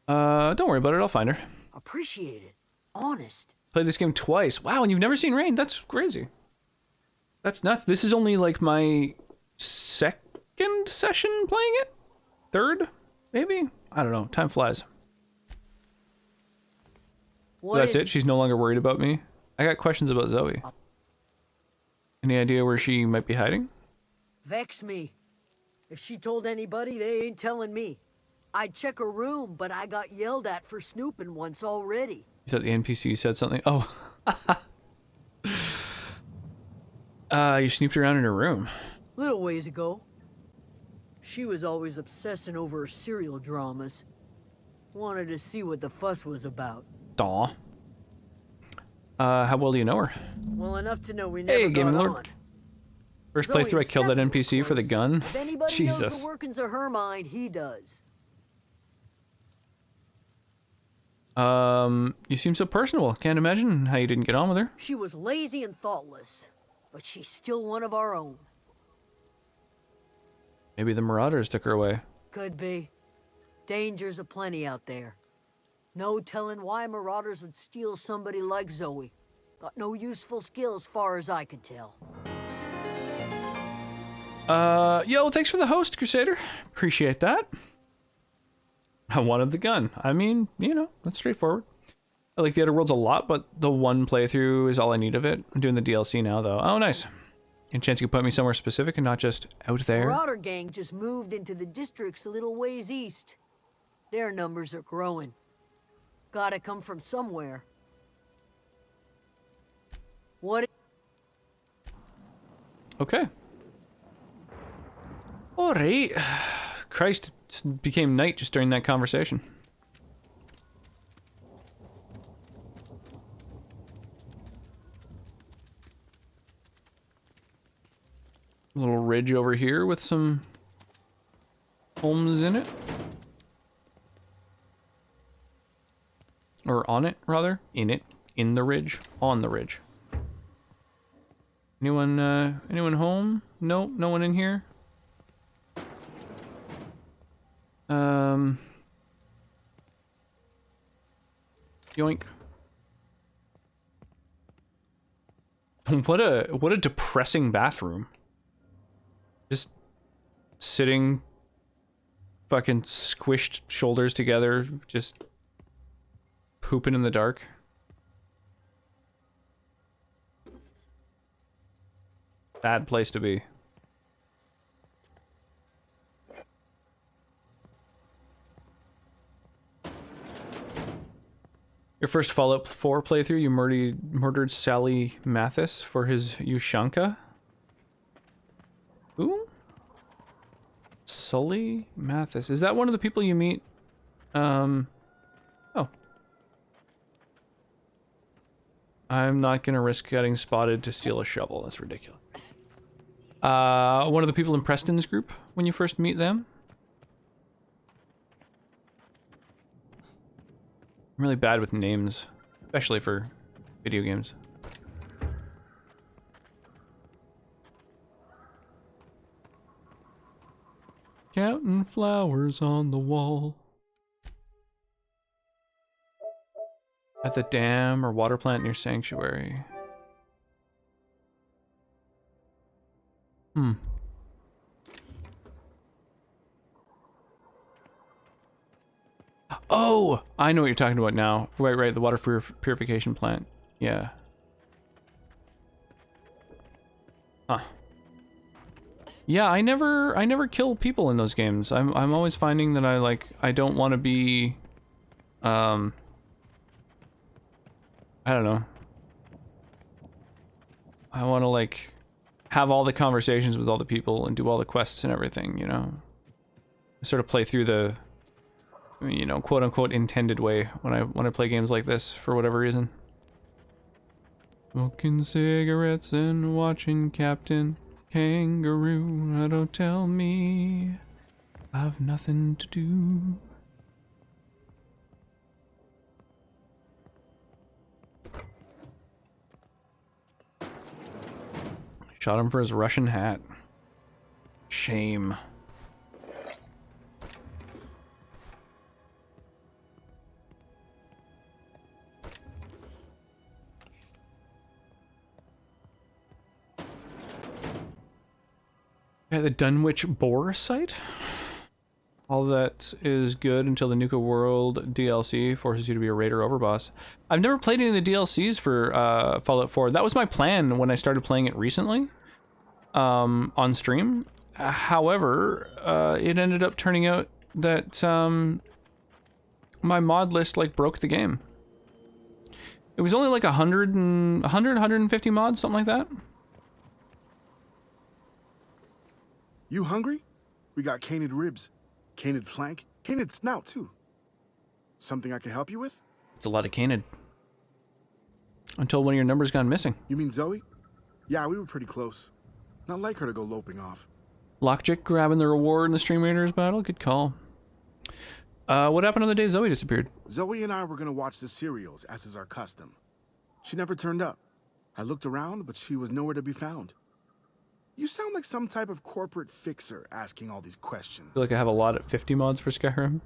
Don't worry about it. I'll find her. Appreciate it. Honest. Played this game twice. Wow, and you've never seen Rain? That's crazy. That's nuts. This is only like my second session playing it? Third? Maybe? I don't know. Time flies. So that's it? She's no longer worried about me? I got questions about Zoe. Any idea where she might be hiding? Vex me. If she told anybody, they ain't telling me. I'd check her room, but I got yelled at for snooping once already. You thought the NPC said something? Oh. You snooped around in her room. Little ways ago. She was always obsessing over her serial dramas. Wanted to see what the fuss was about. Daw. How well do you know her? Well enough to know we never Hey, got Gaming on. Lord. First Zoe playthrough I and killed that Stephen were NPC for the close. gun. If anybody knows Jesus. the workings of her mind, he does. You seem so personable. Can't imagine how you didn't get on with her. She was lazy and thoughtless, but she's still one of our own. Maybe the Marauders took her away. Could be. Dangers aplenty out there. No telling why Marauders would steal somebody like Zoe. Got no useful skills, far as I could tell. Yo, thanks for the host, Crusader. Appreciate that. I wanted the gun. I mean, you know, that's straightforward. I like the Outer Worlds a lot, but the one playthrough is all I need of it. I'm doing the DLC now, though. Oh, nice. Any chance you could put me somewhere specific and not just out there? Marauder gang just moved into the districts a little ways east. Their numbers are growing. Gotta come from somewhere. What? Okay. Alright. Christ, it became night just during that conversation. A little ridge over here with some homes in it. Or on it, rather. In it. In the ridge. On the ridge. Anyone home? Nope, no one in here. Yoink. What a depressing bathroom. Just sitting fucking squished shoulders together, just pooping in the dark. Bad place to be. Your first Fallout 4 playthrough, you murdered Sally Mathis for his Ushanka? Who? Sully Mathis. Is that one of the people you meet? Oh. I'm not gonna risk getting spotted to steal a shovel. That's ridiculous. One of the people in Preston's group when you first meet them? I'm really bad with names, especially for video games. Counting flowers on the wall. At the dam or water plant near Sanctuary. Oh, I know what you're talking about now. Right, the water purification plant. Yeah. Huh. Yeah, I never kill people in those games. I'm always finding that I don't want to be I don't know. I want to like have all the conversations with all the people and do all the quests and everything, you know. I sort of play through the, you know, quote unquote intended way when I play games like this for whatever reason. Smoking cigarettes and watching Captain Kangaroo. Now don't tell me I've nothing to do. Shot him for his Russian hat. Shame. Yeah, the Dunwich Boar site. All that is good until the Nuka World DLC forces you to be a raid or overboss. I've never played any of the DLCs for Fallout 4. That was my plan when I started playing it recently on stream. However, it ended up turning out that my mod list like broke the game. It was only like 150 mods, something like that. You hungry? We got canid ribs, canid flank, canid snout too. Something I can help you with? It's a lot of canid. Until one of your numbers gone missing. You mean Zoe? Yeah, we were pretty close. Not like her to go loping off. Lockjack grabbing the reward in the Stream Raiders battle? Good call. What happened on the day Zoe disappeared? Zoe and I were gonna watch the serials, as is our custom. She never turned up. I looked around, but she was nowhere to be found. You sound like some type of corporate fixer asking all these questions. I feel like I have a lot at 50 mods for Skyrim.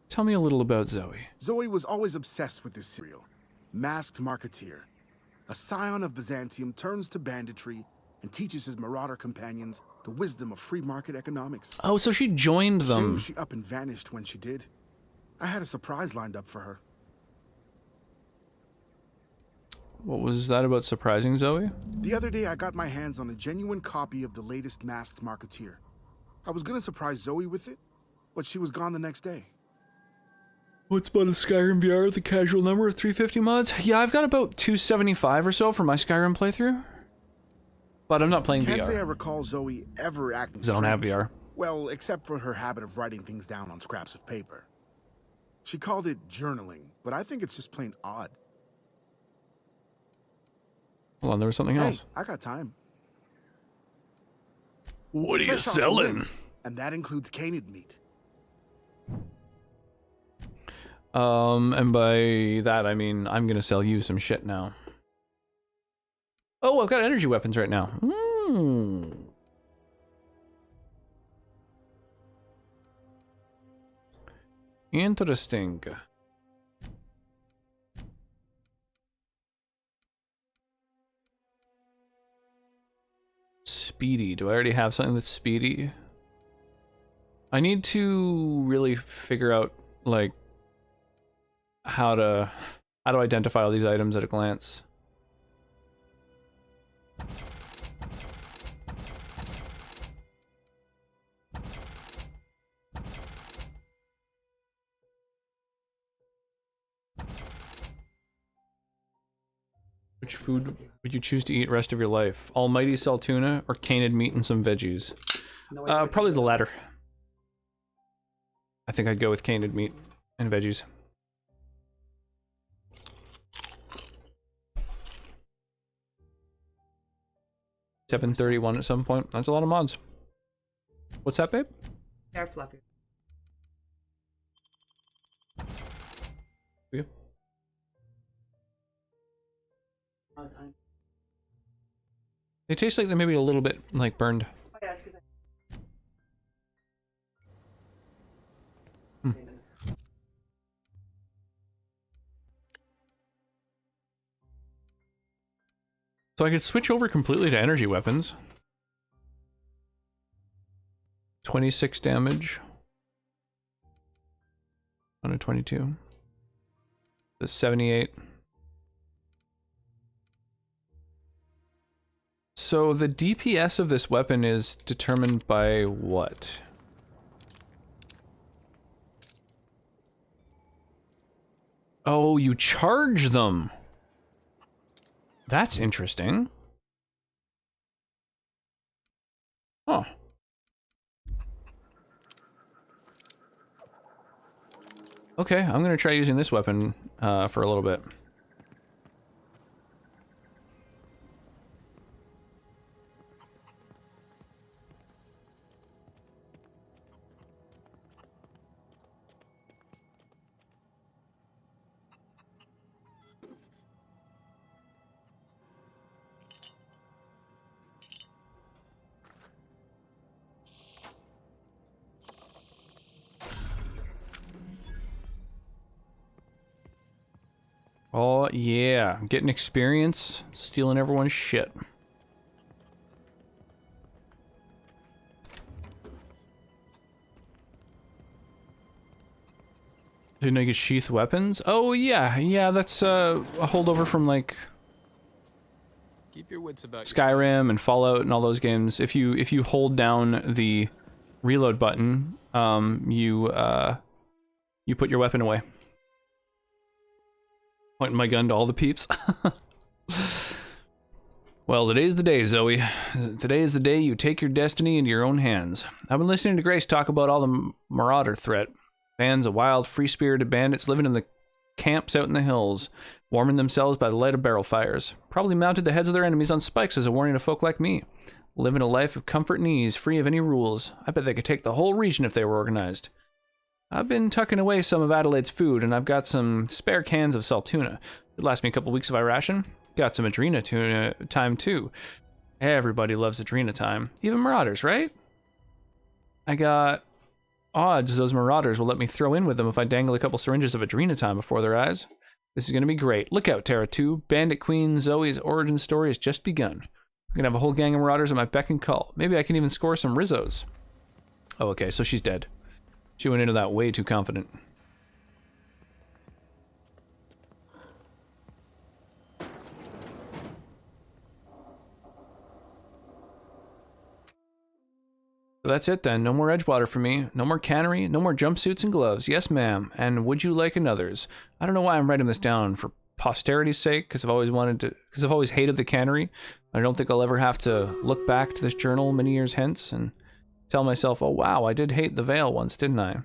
Tell me a little about Zoe. Zoe was always obsessed with this serial. Masked Marketeer. A scion of Byzantium turns to banditry and teaches his marauder companions the wisdom of free market economics. Oh, so she joined them. Shame she up and vanished when she did. I had a surprise lined up for her. What was that about surprising Zoe? The other day, I got my hands on a genuine copy of the latest Masked Marketeer. I was gonna surprise Zoe with it, but she was gone the next day. What's about a Skyrim VR with a casual number of 350 mods? Yeah, I've got about 275 or so for my Skyrim playthrough. But I'm not playing Can't VR. say I recall Zoe ever acting I don't have strange. VR. Well, except for her habit of writing things down on scraps of paper. She called it journaling, but I think it's just plain odd. Hold on, there was something else. Hey, I got time. What are you Fresh off the selling? limb, and that includes canid meat. And by that I mean I'm gonna sell you some shit now. Oh, I've got energy weapons right now. Interesting. Speedy. Do I already have something that's speedy? I need to really figure out, like, how to identify all these items at a glance. Which food would you choose to eat rest of your life? Almighty salt tuna or canid meat and some veggies? Probably the latter. I think I'd go with canid meat and veggies. 731 at some point. That's a lot of mods. What's that, babe? They're fluffy. Yeah. They taste like they're maybe a little bit like burned. Oh, yeah, it's 'cause So I could switch over completely to energy weapons. 26 damage. 122. The 78. So the DPS of this weapon is determined by what? Oh, you charge them. That's interesting. Huh. Okay, I'm gonna try using this weapon for a little bit. Oh, yeah. Getting experience, stealing everyone's shit. Didn't I get sheath weapons? Oh, yeah. Yeah, that's a holdover from, like, Keep your wits about Skyrim and Fallout and all those games. If you hold down the reload button, you put your weapon away. Pointing my gun to all the peeps. Well, today's the day, Zoe. Today is the day you take your destiny into your own hands. I've been listening to Grace talk about all the marauder threat. Bands of wild, free-spirited bandits living in the camps out in the hills, warming themselves by the light of barrel fires. Probably mounted the heads of their enemies on spikes as a warning to folk like me. Living a life of comfort and ease, free of any rules. I bet they could take the whole region if they were organized. I've been tucking away some of Adelaide's food, and I've got some spare cans of salt tuna. It'd last me a couple weeks if I ration. Got some Adrena tuna time, too. Everybody loves Adrena time. Even Marauders, right? I got odds those Marauders will let me throw in with them if I dangle a couple syringes of Adrena time before their eyes. This is going to be great. Look out, Terra 2. Bandit Queen Zoe's origin story has just begun. I'm going to have a whole gang of Marauders at my beck and call. Maybe I can even score some Rizzos. Oh, okay, so she's dead. She went into that way too confident. So that's it then. No more Edgewater for me. No more cannery. No more jumpsuits and gloves. Yes, ma'am. And would you like another's? I don't know why I'm writing this down for posterity's sake, because I've always hated the cannery. I don't think I'll ever have to look back to this journal many years hence and tell myself, oh wow, I did hate the Vale once, didn't I? Just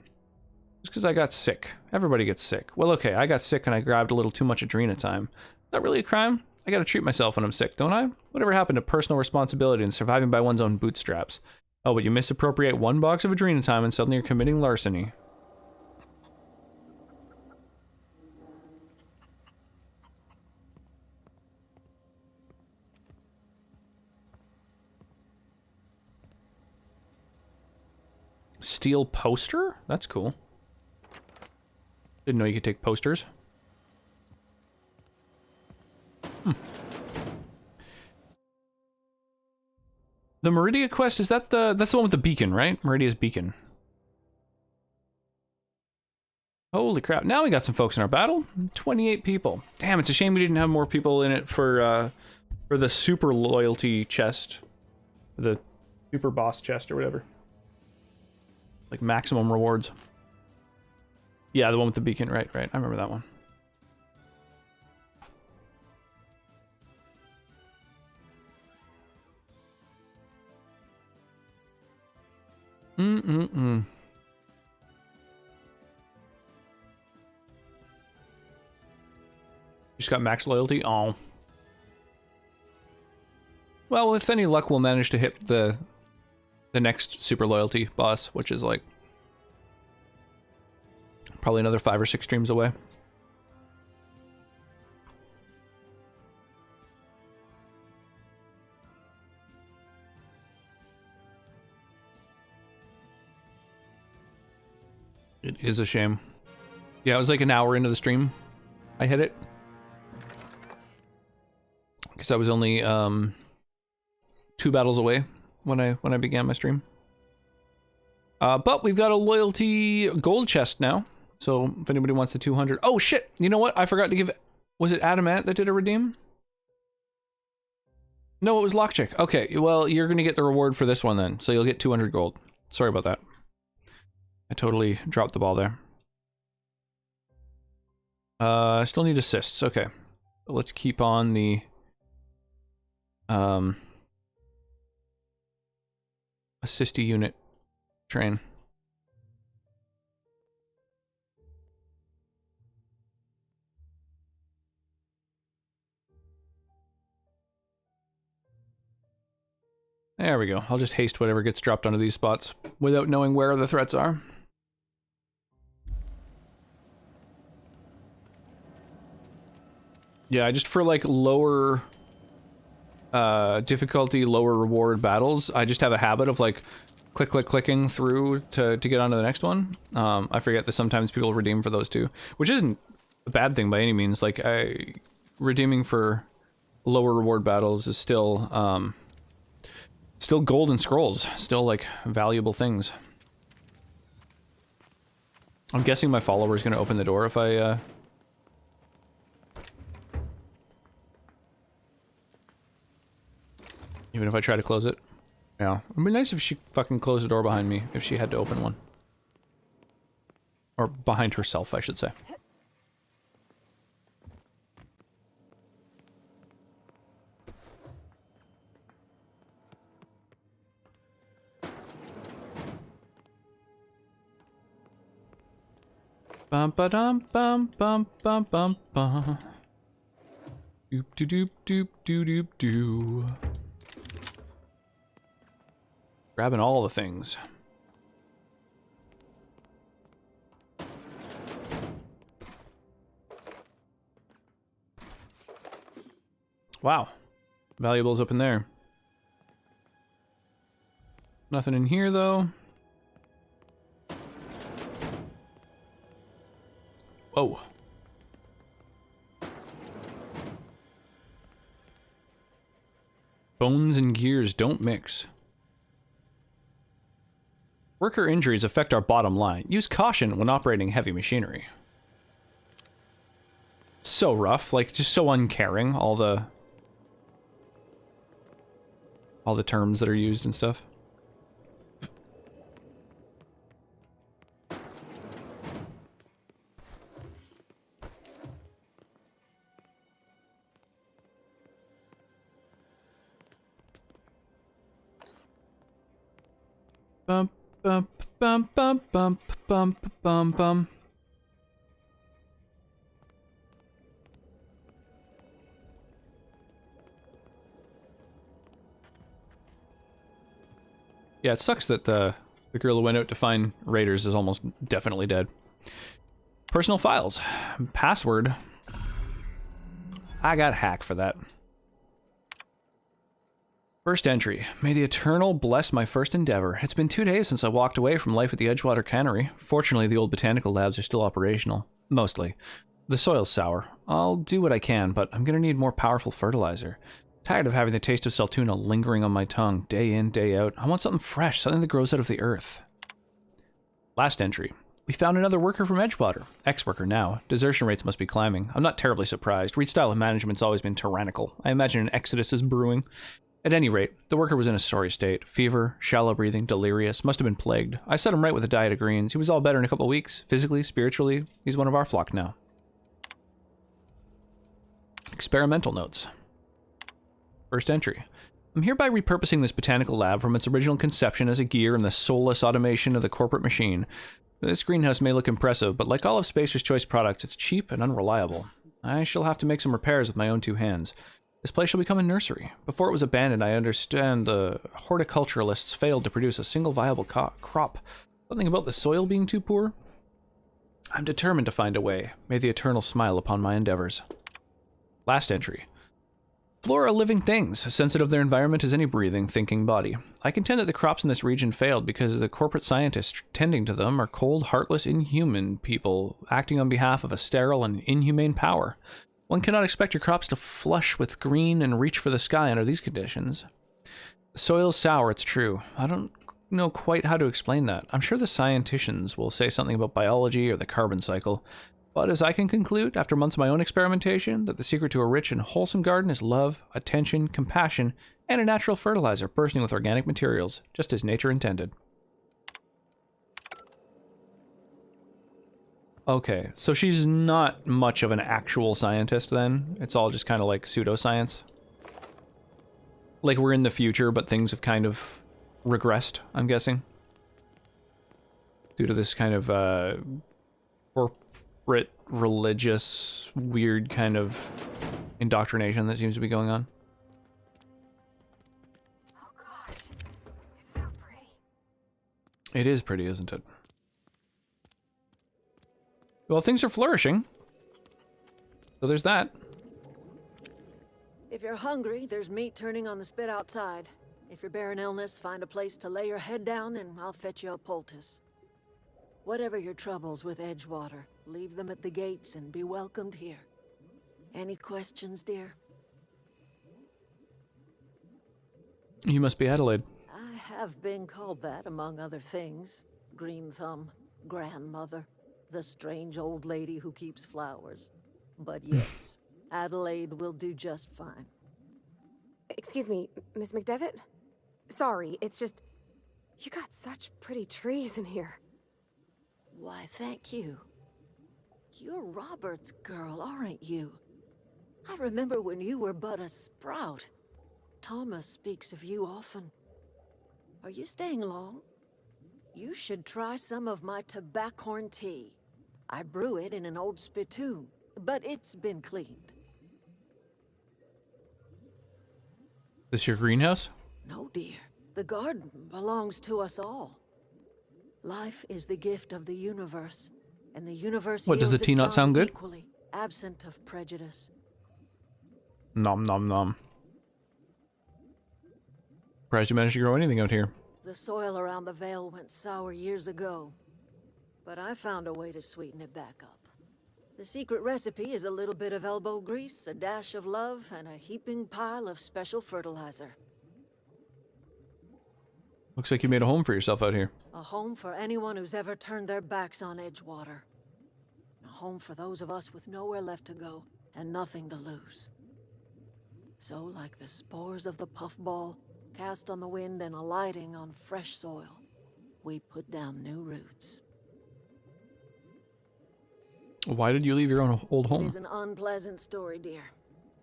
because I got sick. Everybody gets sick. Well, okay, I got sick and I grabbed a little too much Adrena time. Is that really a crime? I gotta treat myself when I'm sick, don't I? Whatever happened to personal responsibility and surviving by one's own bootstraps? Oh, but you misappropriate one box of Adrena time and suddenly you're committing larceny. Steel poster? That's cool. Didn't know you could take posters. The Meridia quest, is that that's the one with the beacon, right? Meridia's beacon. Holy crap. Now we got some folks in our battle. 28 people. Damn, it's a shame we didn't have more people in it for the super loyalty chest. The super boss chest or whatever. Like maximum rewards. Yeah, the one with the beacon, right. I remember that one. Just got max loyalty? Oh. Well, with any luck, we'll manage to hit the next super loyalty boss, which is like probably another 5 or 6 streams away. It is a shame. Yeah, it was like an hour into the stream. I hit it. Because I was only 2 battles away when I began my stream. But we've got a loyalty gold chest now. So if anybody wants the 200. Oh shit! You know what? I forgot to give. Was it Adamant that did a redeem? No, it was Lockchick. Okay, well you're gonna get the reward for this one then. So you'll get 200 gold. Sorry about that. I totally dropped the ball there. I still need assists. Okay, let's keep on the assisty unit train. There we go. I'll just haste whatever gets dropped onto these spots without knowing where the threats are. Yeah, just for like lower difficulty, lower reward battles, I just have a habit of like clicking through to get onto the next one. I forget that sometimes people redeem for those too, which isn't a bad thing by any means. Like redeeming for lower reward battles is still still gold and scrolls, still like valuable things. I'm guessing my follower is going to open the door if I even if I try to close it. Yeah, it'd be nice if she fucking closed the door behind me, if she had to open one. Or behind herself, I should say. Bum ba dum bum bum bum bum bum. Doop doop doop doop doop doop doo. Grabbing all the things. Wow. Valuables up in there. Nothing in here, though. Whoa. Bones and gears don't mix. Worker injuries affect our bottom line. Use caution when operating heavy machinery. So rough, like just so uncaring, all the terms that are used and stuff. Bum bum bum bum bum bum bum bum. Yeah, it sucks that the girl who went out to find raiders is almost definitely dead. Personal files. Password. I got hacked for that. First entry. May the Eternal bless my first endeavor. It's been 2 days since I walked away from life at the Edgewater Cannery. Fortunately, the old botanical labs are still operational. Mostly. The soil's sour. I'll do what I can, but I'm gonna need more powerful fertilizer. Tired of having the taste of Saltuna lingering on my tongue, day in, day out. I want something fresh, something that grows out of the earth. Last entry. We found another worker from Edgewater. Ex-worker now. Desertion rates must be climbing. I'm not terribly surprised. Reed's style of management's always been tyrannical. I imagine an exodus is brewing. At any rate, the worker was in a sorry state. Fever, shallow breathing, delirious, must have been plagued. I set him right with a diet of greens. He was all better in a couple of weeks. Physically, spiritually, he's one of our flock now. Experimental notes. First entry. I'm hereby repurposing this botanical lab from its original conception as a gear in the soulless automation of the corporate machine. This greenhouse may look impressive, but like all of Spacer's Choice products, it's cheap and unreliable. I shall have to make some repairs with my own 2 hands. This place shall become a nursery. Before it was abandoned, I understand the horticulturalists failed to produce a single viable crop. Something about the soil being too poor? I'm determined to find a way. May the Eternal smile upon my endeavors. Last entry. Flora are living things, as sensitive of their environment as any breathing, thinking body. I contend that the crops in this region failed because the corporate scientists tending to them are cold, heartless, inhuman people acting on behalf of a sterile and inhumane power. One cannot expect your crops to flush with green and reach for the sky under these conditions. The soil's sour, it's true. I don't know quite how to explain that. I'm sure the scienticians will say something about biology or the carbon cycle. But as I can conclude, after months of my own experimentation, that the secret to a rich and wholesome garden is love, attention, compassion, and a natural fertilizer bursting with organic materials, just as nature intended. Okay, so she's not much of an actual scientist then? It's all just kind of like pseudoscience? Like we're in the future, but things have kind of regressed, I'm guessing? Due to this kind of, corporate, religious, weird kind of indoctrination that seems to be going on. Oh gosh, it's so pretty. It is pretty, isn't it? Well, things are flourishing. So there's that. If you're hungry, there's meat turning on the spit outside. If you're bearing illness, find a place to lay your head down and I'll fetch you a poultice. Whatever your troubles with Edgewater, leave them at the gates and be welcomed here. Any questions, dear? You must be Adelaide. I have been called that, among other things. Green Thumb, grandmother, the strange old lady who keeps flowers. But yes, Adelaide will do just fine. Excuse me, Miss McDevitt? Sorry, it's just... You got such pretty trees in here. Why, thank you. You're Robert's girl, aren't you? I remember when you were but a sprout. Thomas speaks of you often. Are you staying long? You should try some of my tobaccorn tea. I brew it in an old spittoon, but it's been cleaned. This your greenhouse? No, dear. The garden belongs to us all. Life is the gift of the universe, and the universe What, does the yields tea its not sound bounty good? equally, absent of prejudice. Nom nom nom. Surprised you managed to grow anything out here. The soil around the Vale went sour years ago, but I found a way to sweeten it back up. The secret recipe is a little bit of elbow grease, a dash of love, and a heaping pile of special fertilizer. Looks like you made a home for yourself out here. A home for anyone who's ever turned their backs on Edgewater. A home for those of us with nowhere left to go and nothing to lose. So, like the spores of the puffball, cast on the wind and alighting on fresh soil, we put down new roots. Why did you leave your own old home? It is an unpleasant story, dear.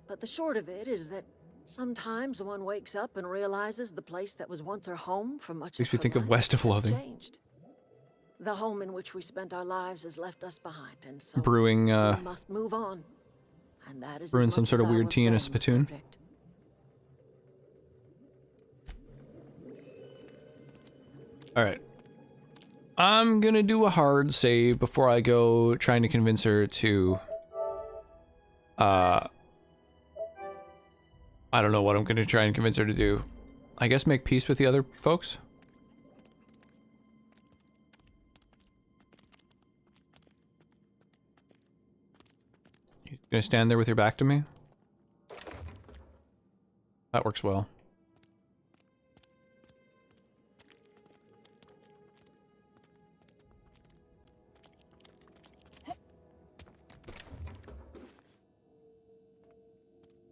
But the short of it is that sometimes one wakes up and realizes the place that was once her home for much Makes of me her think of life West of has Loathing. changed. The home in which we spent our lives has left us behind, and so Brewing, we must move on. And that is brewing as some much sort as of I weird will tea in a say on the spittoon. subject. Alright. I'm gonna do a hard save before I go trying to convince her to... I don't know what I'm gonna try and convince her to do. I guess make peace with the other folks? You gonna stand there with your back to me? That works well.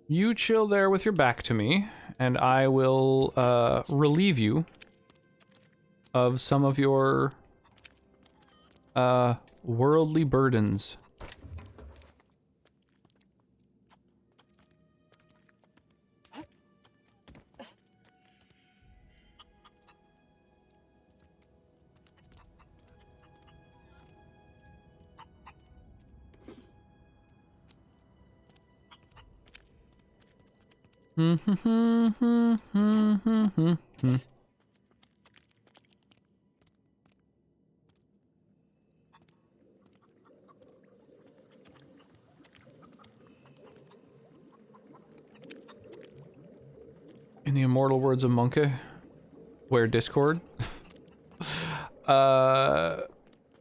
You chill there with your back to me, and I will relieve you of some of your worldly burdens. In the immortal words of Monkey, where Discord?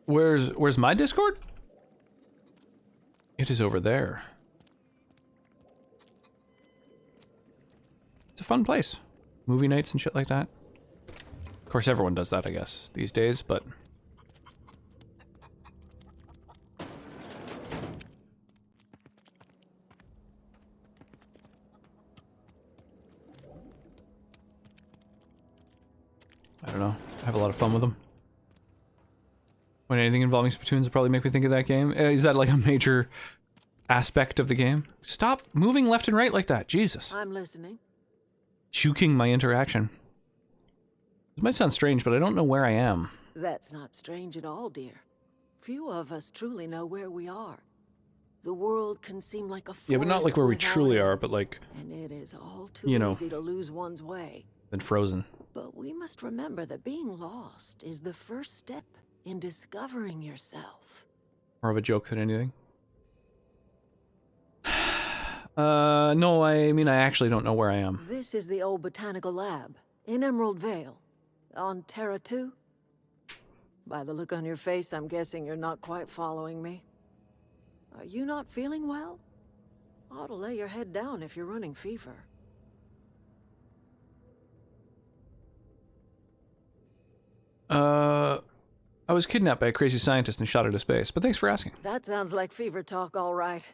Where's my Discord? It is over there. It's a fun place. Movie nights and shit like that. Of course, everyone does that, I guess, these days, but... I don't know. I have a lot of fun with them. When anything involving spittoons will probably make me think of that game. Is that like a major aspect of the game? Stop moving left and right like that. Jesus. I'm listening. Juking my interaction. This might sound strange, but I don't know where I am. That's not strange at all, dear. Few of us truly know where we are. The world can seem like a forest. Yeah, but not like where we without truly end, are, but like... And it is all too you know, easy to lose one's way. than Frozen. But we must remember that being lost is the first step in discovering yourself. More of a joke than anything. No, I mean, I actually don't know where I am. This is the old botanical lab in Emerald Vale, on Terra 2. By the look on your face, I'm guessing you're not quite following me. Are you not feeling well? Ought to lay your head down if you're running fever. I was kidnapped by a crazy scientist and shot into space, but thanks for asking. That sounds like fever talk, all right.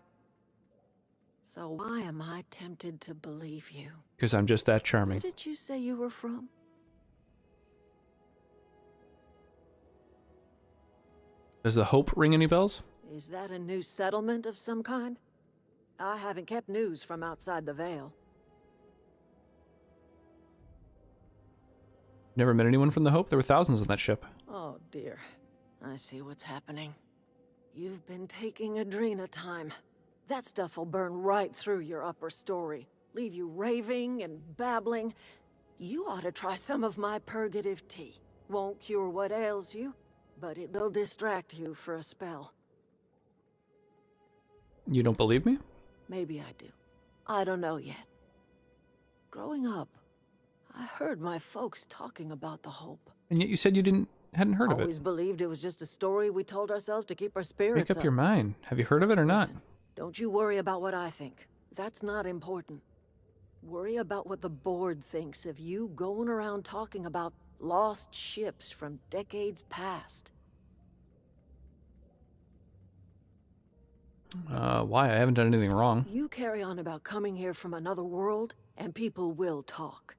So why am I tempted to believe you? Because I'm just that charming. Where did you say you were from? Does the Hope ring any bells? Is that a new settlement of some kind? I haven't kept news from outside the Vale. Never met anyone from the Hope? There were thousands on that ship. Oh dear. I see what's happening. You've been taking Adrena time. That stuff will burn right through your upper story. Leave you raving and babbling. You ought to try some of my purgative tea. Won't cure what ails you, but it will distract you for a spell. You don't believe me? Maybe I do. I don't know yet. Growing up, I heard my folks talking about the Hope. And yet you said you hadn't heard of Always it. believed it was just a story we told ourselves to keep our spirits Make up your mind. Have you heard of it or not? Listen, don't you worry about what I think. That's not important. Worry about what the board thinks of you going around talking about lost ships from decades past. Why? I haven't done anything wrong. You carry on about coming here from another world, and people will talk.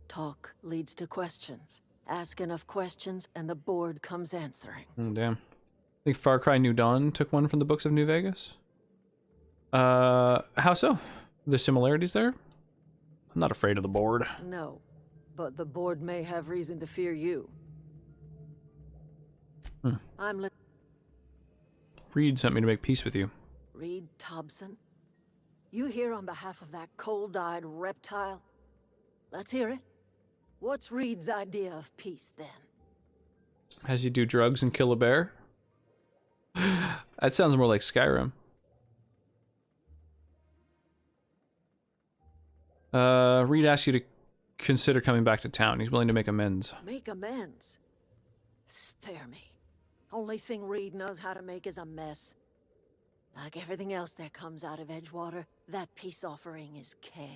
Talk leads to questions. Ask enough questions, and the board comes answering. Oh, damn. I think Far Cry New Dawn took one from the books of New Vegas. How so? There's similarities there? I'm not afraid of the board. No, but the board may have reason to fear you. I'm Reed sent me to make peace with you. Reed Thompson? You here on behalf of that cold-eyed reptile? Let's hear it. What's Reed's idea of peace, then? As you do drugs and kill a bear? That sounds more like Skyrim. Reed asks you to consider coming back to town. He's willing to make amends. Make amends? Spare me. Only thing Reed knows how to make is a mess. Like everything else that comes out of Edgewater, that peace offering is canned.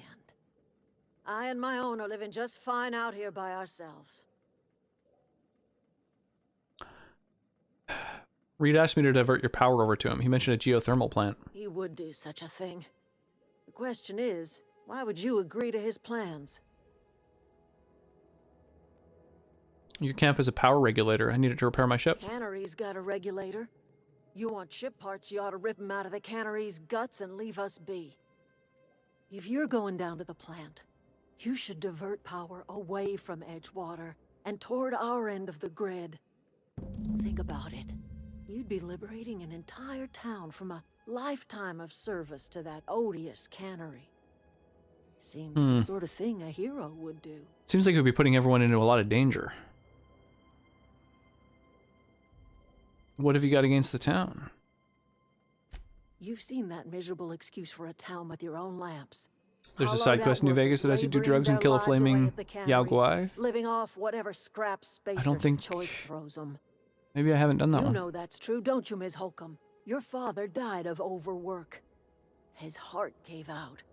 I and my own are living just fine out here by ourselves. Reed asked me to divert your power over to him. He mentioned a geothermal plant. He would do such a thing. The question is, why would you agree to his plans? Your camp is a power regulator. I need it to repair my ship. Cannery's got a regulator. You want ship parts, you ought to rip them out of the cannery's guts and leave us be. If you're going down to the plant, you should divert power away from Edgewater and toward our end of the grid. Think about it. You'd be liberating an entire town from a lifetime of service to that odious cannery. Seems the sort of thing a hero would do. Seems like it would be putting everyone into a lot of danger. What have you got against the town? You've seen that miserable excuse for a town with your own lamps. There's a side quest in New Vegas that has you do drugs and kill a flaming Yao Guai. Living off whatever scrap spacer's choice throws them. Maybe I haven't done that one. You know that's true, don't you, Ms. Holcomb? Your father died of overwork. His heart gave out.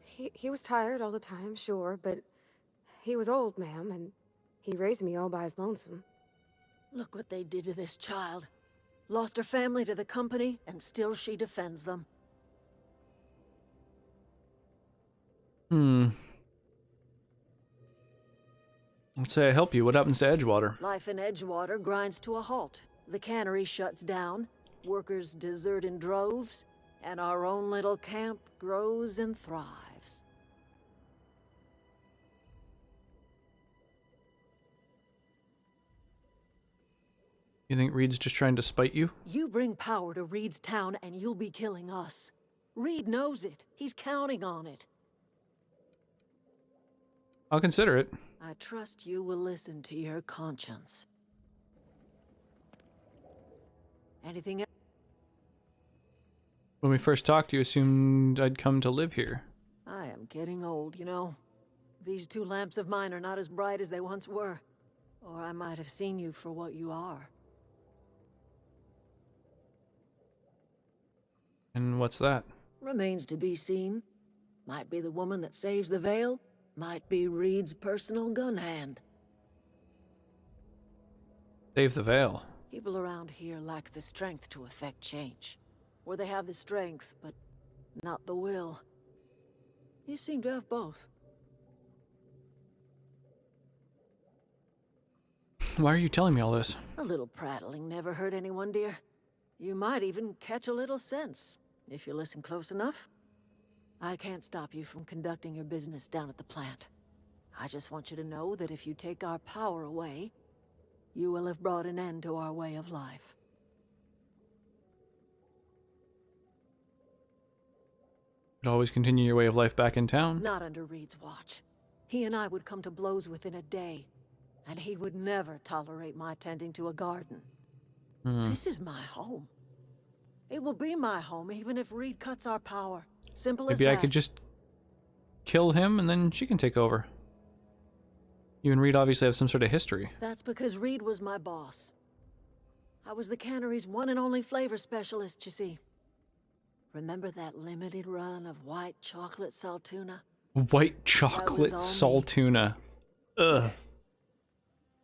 He was tired all the time, sure, but he was old, ma'am, and he raised me all by his lonesome. Look what they did to this child. Lost her family to the company, and still she defends them. Let's say I help you. What happens to Edgewater? Life in Edgewater grinds to a halt. The cannery shuts down, workers desert in droves, and our own little camp grows and thrives. You think Reed's just trying to spite you? You bring power to Reed's town and you'll be killing us. Reed knows it. He's counting on it. I'll consider it. I trust you will listen to your conscience. Anything else? When we first talked, you assumed I'd come to live here. I am getting old, you know. These two lamps of mine are not as bright as they once were. Or I might have seen you for what you are. And what's that? Remains to be seen. Might be the woman that saves the Vale. Might be Reed's personal gun hand. Save the Vale. People around here lack the strength to effect change. Or they have the strength, but not the will. You seem to have both. Why are you telling me all this? A little prattling never hurt anyone, dear. You might even catch a little sense, if you listen close enough. I can't stop you from conducting your business down at the plant. I just want you to know that if you take our power away, you will have brought an end to our way of life. You'd always continue your way of life back in town? Not under Reed's watch. He and I would come to blows within a day, and he would never tolerate my tending to a garden. This is my home. It will be my home even if Reed cuts our power. Simple as Maybe I that. could just kill him and then she can take over. You and Reed obviously have some sort of history. That's because Reed was my boss. I was the cannery's one and only flavor specialist, you see. Remember that limited run of white chocolate saltuna? White chocolate saltuna. Ugh.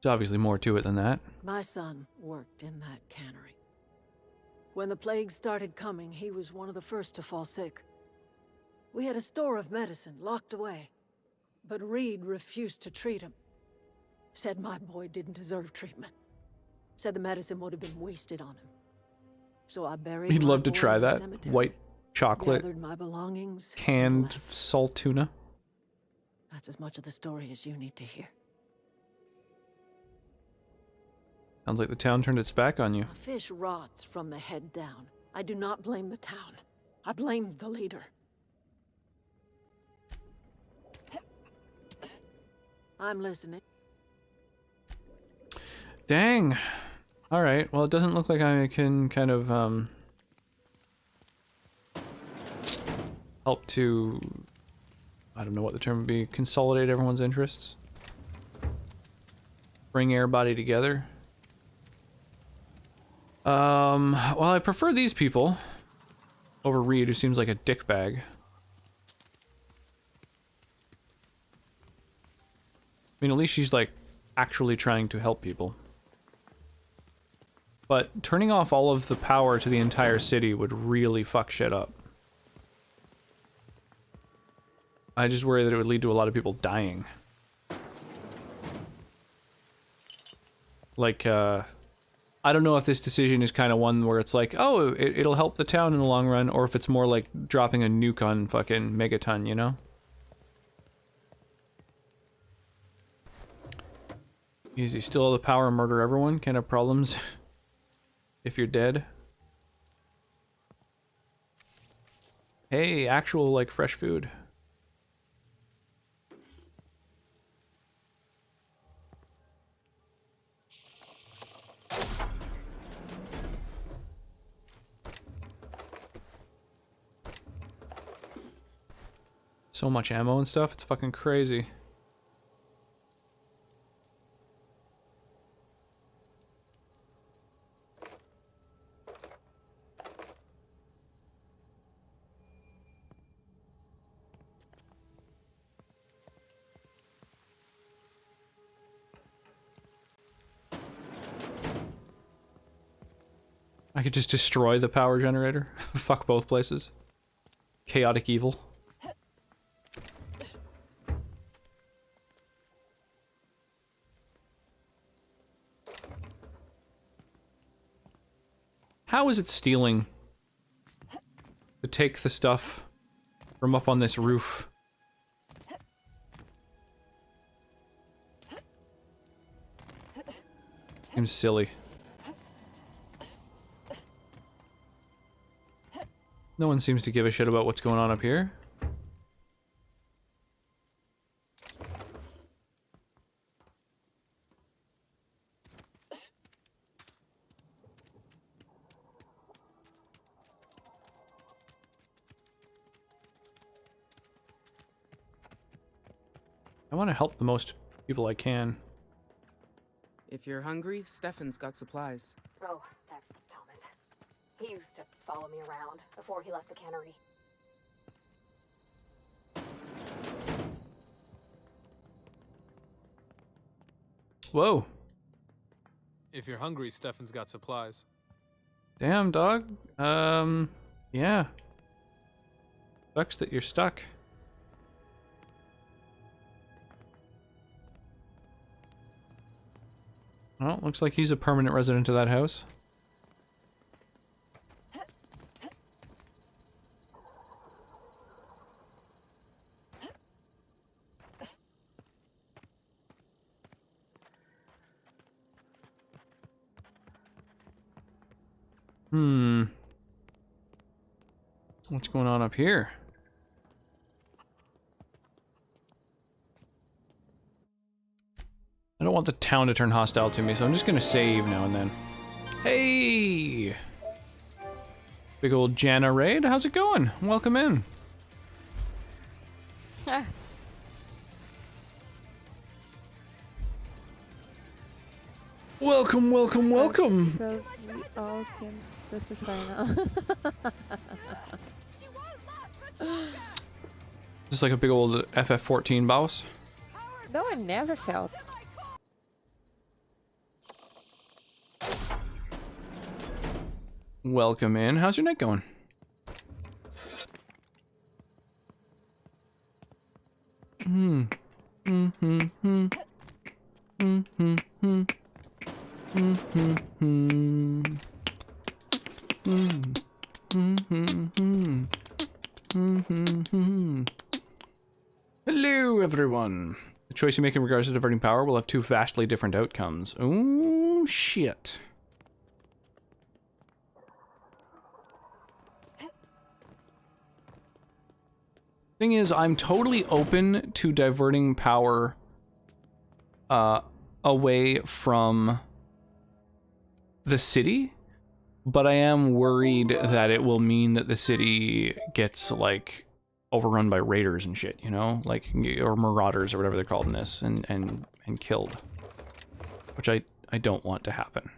There's obviously more to it than that. My son worked in that cannery. When the plague started coming, he was one of the first to fall sick. We had a store of medicine locked away, but Reed refused to treat him. Said my boy didn't deserve treatment. Said the medicine would have been wasted on him. So I buried He'd my love to boy try in the that. cemetery, White chocolate, gathered my belongings, and canned left. salt tuna. That's as much of the story as you need to hear. Sounds like the town turned its back on you. A fish rots from the head down. I do not blame the town. I blame the leader. I'm listening. Dang. Alright, well it doesn't look like I can kind of, help to, I don't know what the term would be, consolidate everyone's interests. Bring everybody together. Well I prefer these people over Reed, who seems like a dickbag. I mean, at least she's like actually trying to help people. But turning off all of the power to the entire city would really fuck shit up. I just worry that it would lead to a lot of people dying. Like, I don't know if this decision is kind of one where it's like, oh, it'll help the town in the long run, or if it's more like dropping a nuke on fucking Megaton, you know? Easy, still all the power, murder everyone, can't have problems if you're dead. Hey, actual, like, fresh food. So much ammo and stuff, it's fucking crazy. I could just destroy the power generator. Fuck both places. Chaotic evil. How is it stealing to take the stuff from up on this roof? Seems silly. No one seems to give a shit about what's going on up here. I want to help the most people I can. If you're hungry, Stefan's got supplies. Oh, that's Thomas. He used to follow me around before he left the cannery. Whoa. If you're hungry, Stefan's got supplies. Damn, dog. Yeah. Sucks that you're stuck. Well, looks like he's a permanent resident of that house. What's going on up here? I don't want the town to turn hostile to me, so I'm just gonna save now and then. Hey! Big old Jana raid, how's it going? Welcome in. Welcome, welcome, welcome. Because we all can testify now. Just like a big old FF14 boss. No, I never felt. Welcome in. How's your night going? Hello, everyone. The choice you make in regards to diverting power will have two vastly different outcomes. Oh, shit. Thing is, I'm totally open to diverting power away from the city, but I am worried that it will mean that the city gets, like, overrun by raiders and shit, you know? Like, or marauders or whatever they're called in this, and killed. Which I don't want to happen.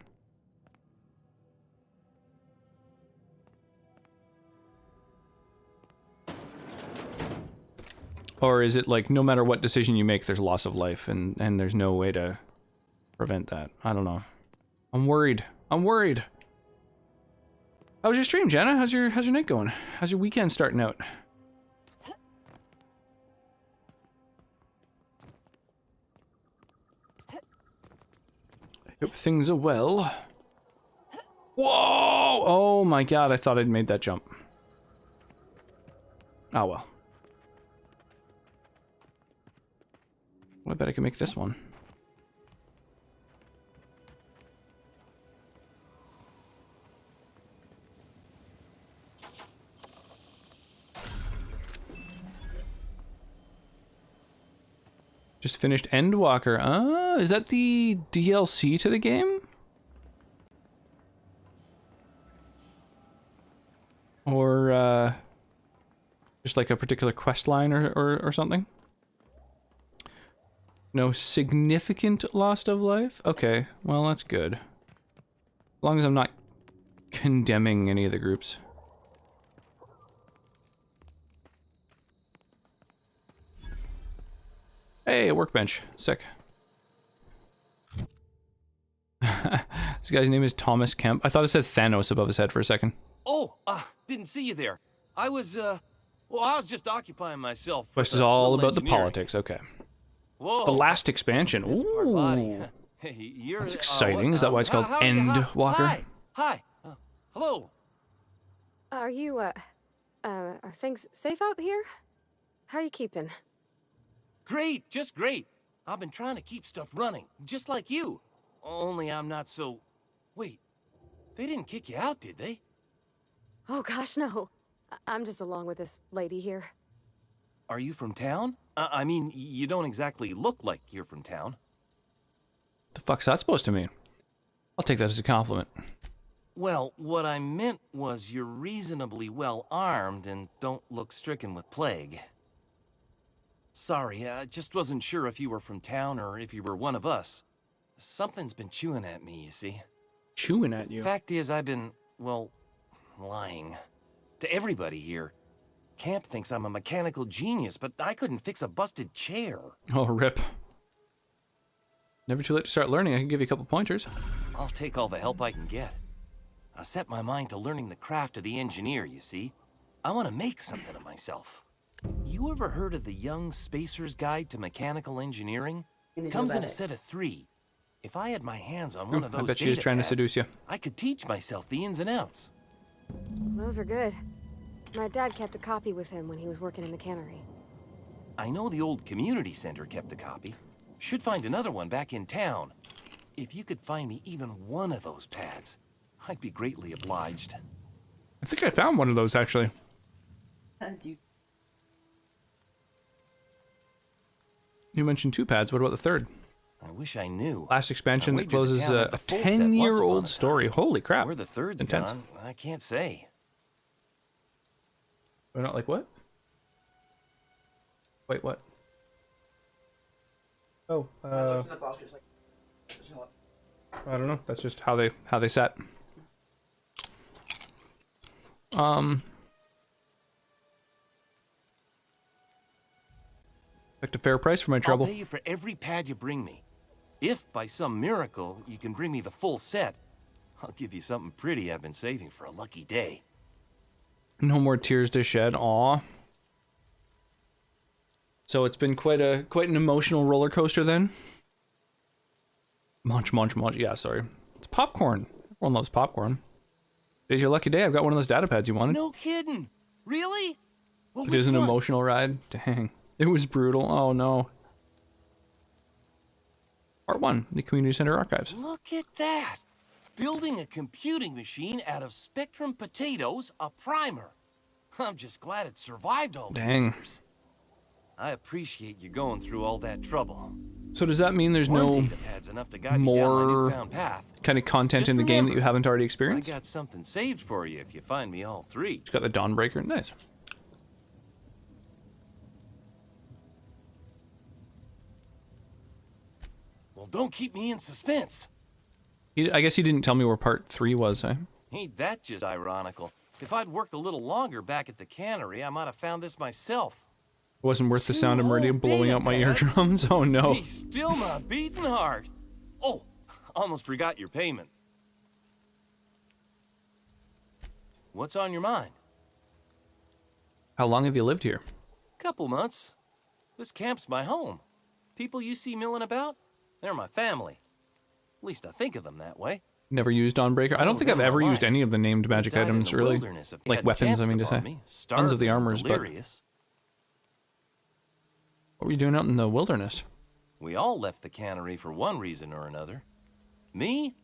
Or is it like, no matter what decision you make, there's loss of life, and there's no way to prevent that? I don't know. I'm worried. I'm worried. How was your stream, Jenna? How's your night going? How's your weekend starting out? I hope things are well. Whoa! Oh my god, I thought I'd made that jump. Oh well. Well, I bet I can make this one. Just finished Endwalker. Ah, is that the DLC to the game? Or, just like a particular quest line or something? No significant loss of life? Okay, well that's good. As long as I'm not condemning any of the groups. Hey, a workbench. Sick. This guy's name is Thomas Kemp. I thought it said Thanos above his head for a second. Oh, didn't see you there. I was just occupying myself. This is all about the politics, okay. Whoa. The last expansion. Ooh. Hey, you're, that's exciting. Is that why it's called Endwalker? Hi. Hello. Are you, are things safe out here? How are you keeping? Great, just great. I've been trying to keep stuff running, just like you. Only I'm not so... Wait, they didn't kick you out, did they? Oh gosh, no. I'm just along with this lady here. Are you from town? I mean, you don't exactly look like you're from town. The fuck's that supposed to mean? I'll take that as a compliment. Well, what I meant was you're reasonably well armed and don't look stricken with plague. Sorry, I just wasn't sure if you were from town or if you were one of us. Something's been chewing at me, you see. Chewing at you? Fact is, I've been, well, lying. To everybody here. Camp thinks I'm a mechanical genius, but I couldn't fix a busted chair. Oh, rip. Never too late to start learning. I can give you a couple pointers. I'll take all the help I can get. I set my mind to learning the craft of the engineer, you see. I want to make something of myself. You ever heard of the Young Spacer's Guide to Mechanical Engineering? Comes in a set of 3. If I had my hands on one of those I bet she was trying to seduce you. I could teach myself the ins and outs. Those are good. My dad kept a copy with him when he was working in the cannery. I know the old community center kept a copy. Should find another one back in town. If you could find me even one of those pads, I'd be greatly obliged. I think I found one of those, actually. You mentioned 2 pads. What about the 3rd? I wish I knew. Last expansion that closes a 10-year-old story. Holy crap. Where the 3rd's intense. gone, I can't say. We're not like what? Wait, what? Oh, I don't know. That's just how they set. Expect a fair price for my trouble. I'll pay you for every pad you bring me. If, by some miracle, you can bring me the full set, I'll give you something pretty I've been saving for a lucky day. No more tears to shed. Aw. So it's been quite an emotional roller coaster then. Munch. Yeah, sorry. It's popcorn. Everyone loves popcorn. Today's your lucky day. I've got one of those data pads you wanted. No kidding. Really? Well, It is an emotional ride. Dang. It was brutal. Oh no. Part 1, the Community Center Archives. Look at that. Building a computing machine out of Spectrum potatoes, a primer. I'm just glad it survived all these years. I appreciate you going through all that trouble. So does that mean there's no more kind of content in the game that you haven't already experienced? I got something saved for you if you find me all 3. It's got the Dawnbreaker. Nice. Well, don't keep me in suspense. I guess he didn't tell me where part 3 was, eh? Ain't that just ironical? If I'd worked a little longer back at the cannery, I might have found this myself. It wasn't worth the sound of Meridian blowing out my eardrums. Oh no. He's still my beating heart. Oh, almost forgot your payment. What's on your mind? How long have you lived here? Couple months. This camp's my home. People you see milling about, they're my family. At least I think of them that way. Never used Dawnbreaker. I don't think I've ever used any of the named magic items, really. Like weapons, I mean to say. Tons of the armors, but... What were you doing out in the wilderness? We all left the cannery for one reason or another. Me?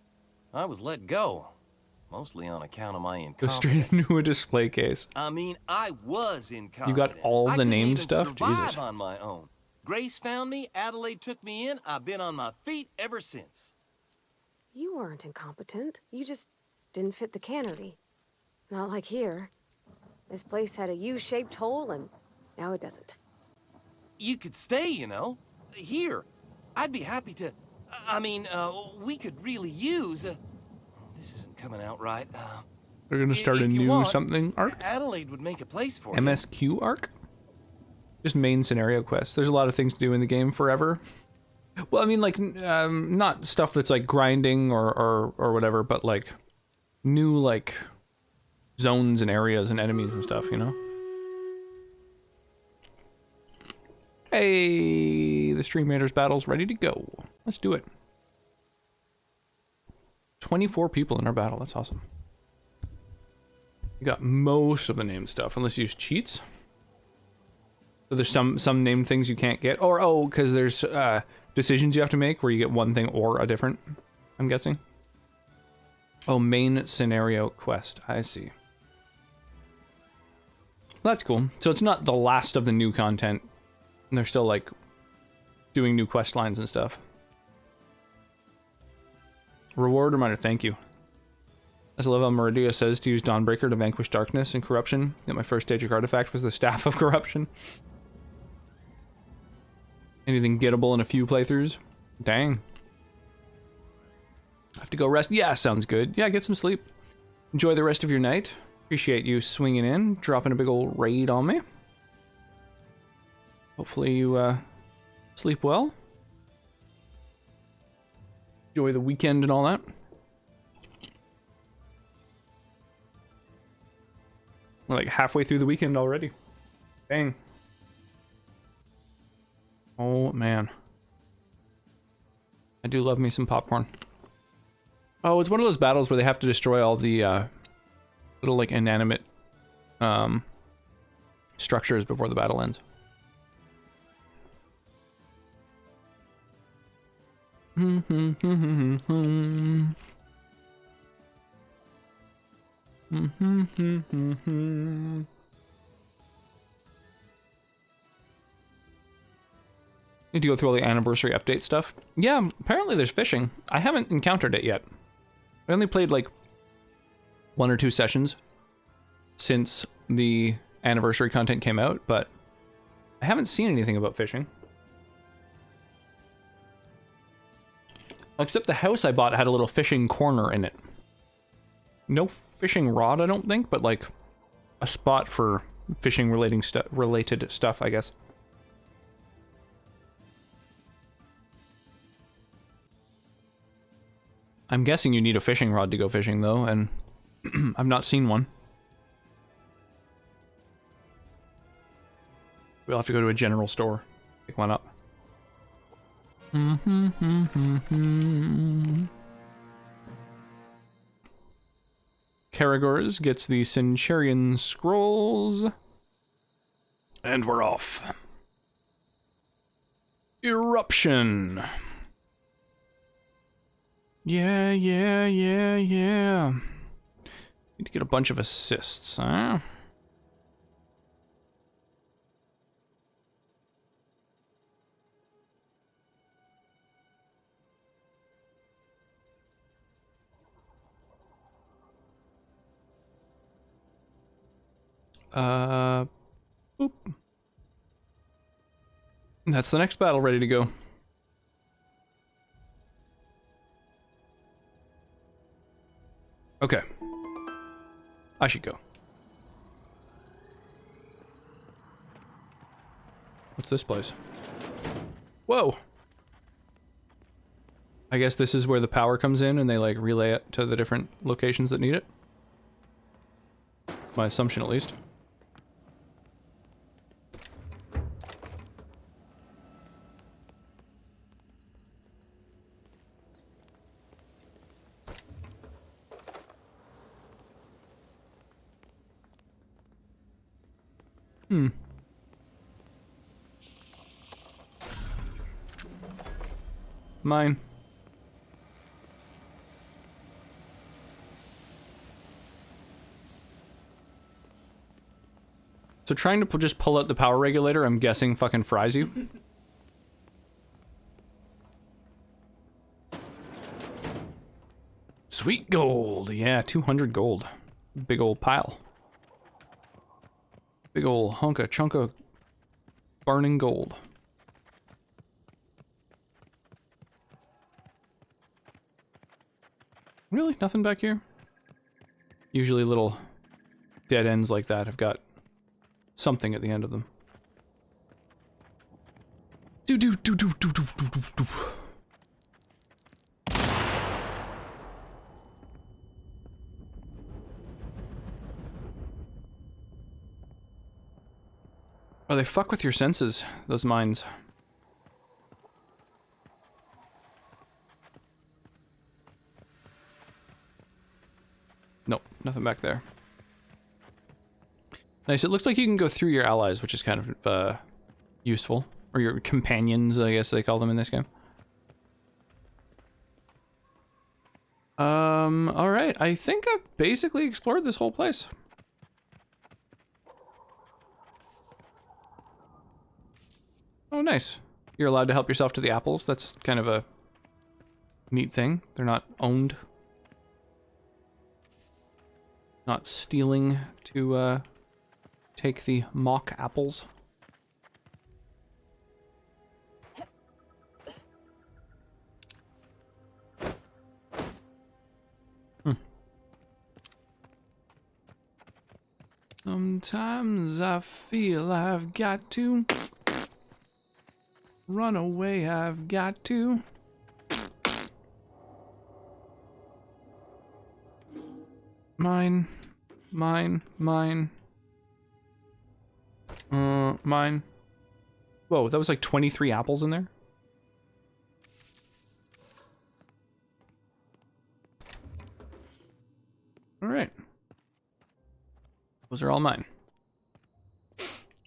I was let go. Mostly on account of my incompetence. Go straight into a display case. I mean, I was incompetent. You got all the named stuff? Jesus. Jesus. On my own. Grace found me, Adelaide took me in, I've been on my feet ever since. You weren't incompetent. You just didn't fit the cannery. Not like here. This place had a U-shaped hole, and now it doesn't. You could stay, you know. Here. I'd be happy to... I mean, we could really use... this isn't coming out right. They're gonna start a new something arc? Adelaide would make a place for you. MSQ arc? Just main scenario quests. There's a lot of things to do in the game forever. Well, I mean, like, not stuff that's like grinding or whatever, but like new like zones and areas and enemies and stuff, you know? Hey, the Stream Raiders battle's ready to go. Let's do it. 24 people in our battle. That's awesome. You got most of the named stuff, unless you use cheats. So there's some named things you can't get, or because there's decisions you have to make where you get one thing or a different. I'm guessing. Oh, main scenario quest. I see. That's cool. So it's not the last of the new content. And they're still like doing new quest lines and stuff. Reward reminder. Thank you. As I love how Meridia says to use Dawnbreaker to vanquish darkness and corruption. That my first stage of artifact was the Staff of Corruption. Anything gettable in a few playthroughs? Dang. I have to go rest. Yeah, sounds good. Yeah, get some sleep. Enjoy the rest of your night. Appreciate you swinging in, dropping a big old raid on me. Hopefully you sleep well. Enjoy the weekend and all that. We're like halfway through the weekend already. Dang. Oh, man. I do love me some popcorn. Oh, it's one of those battles where they have to destroy all the little, like, inanimate structures before the battle ends. Need to go through all the anniversary update stuff. Yeah, apparently there's fishing. I haven't encountered it yet. I only played like 1 or 2 sessions since the anniversary content came out, but I haven't seen anything about fishing. Except the house I bought had a little fishing corner in it. No fishing rod, I don't think, but like a spot for fishing related stuff, I guess. I'm guessing you need a fishing rod to go fishing, though, and I've not seen one. We'll have to go to a general store, pick one up. Karagors gets the Centurion Scrolls. And we're off. Eruption. Yeah. Need to get a bunch of assists, huh? Boop. That's the next battle ready to go. Okay. I should go. What's this place? Whoa! I guess this is where the power comes in and they like relay it to the different locations that need it. My assumption, at least. Mine. So trying to just pull out the power regulator, I'm guessing fucking fries you. Sweet gold. Yeah, 200 gold. Big old pile. Big old hunka chunka burning gold. Really? Nothing back here? Usually little dead ends like that have got something at the end of them. Oh, they fuck with your senses, those mines. Nope, nothing back there. Nice, it looks like you can go through your allies, which is kind of useful. Or your companions, I guess they call them in this game. Alright, I think I've basically explored this whole place. Oh, nice. You're allowed to help yourself to the apples. That's kind of a neat thing. They're not owned. Not stealing to take the mock apples. Sometimes I feel I've got to run away, I've got to. Mine. Mine. Whoa, that was like 23 apples in there? Alright. Those are all mine.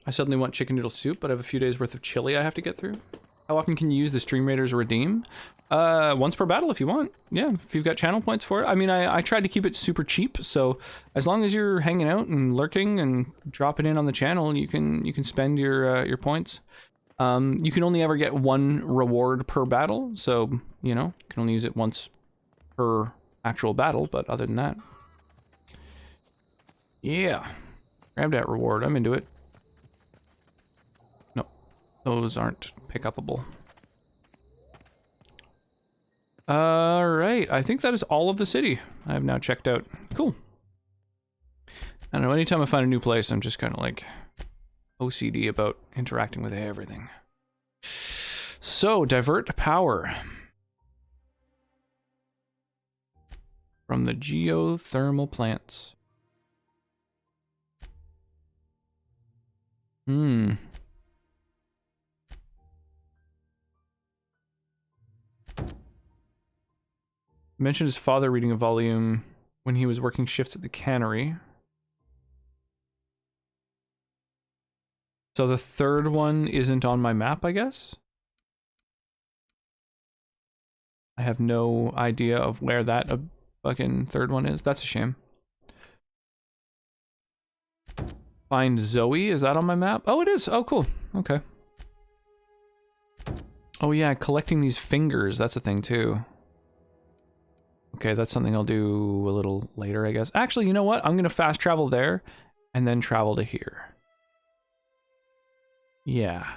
I suddenly want chicken noodle soup, but I have a few days worth of chili I have to get through. How often can you use the Stream Raiders Redeem? Once per battle if you want. Yeah, if you've got channel points for it. I mean, I tried to keep it super cheap, so as long as you're hanging out and lurking and dropping in on the channel, you can spend your points. You can only ever get one reward per battle, so, you know, you can only use it once per actual battle, but other than that. Yeah. Grab that reward, I'm into it. No, Those aren't pick-upable. Alright, I think that is all of the city I have now checked out. Cool. I don't know, anytime I find a new place, I'm just kind of like OCD about interacting with everything. So, divert power from the geothermal plants. Mentioned his father reading a volume when he was working shifts at the cannery. So the third one isn't on my map, I guess? I have no idea of where that fucking third one is. That's a shame. Find Zoe, is that on my map? Oh, it is. Oh, cool. Okay. Oh yeah, collecting these fingers, that's a thing too. Okay, that's something I'll do a little later, I guess. Actually, you know what? I'm gonna fast travel there and then travel to here. Yeah.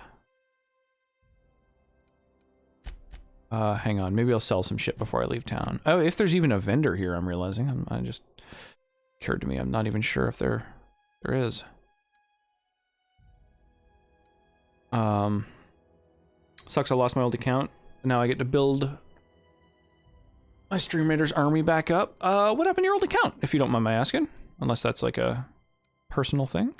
Hang on, maybe I'll sell some shit before I leave town. Oh, if there's even a vendor here, I'm realizing. I just occurred to me, I'm not even sure if there is. Sucks I lost my old account. Now I get to build my Stream Raiders army back up. What happened to your old account, if you don't mind my asking? Unless that's like a personal thing.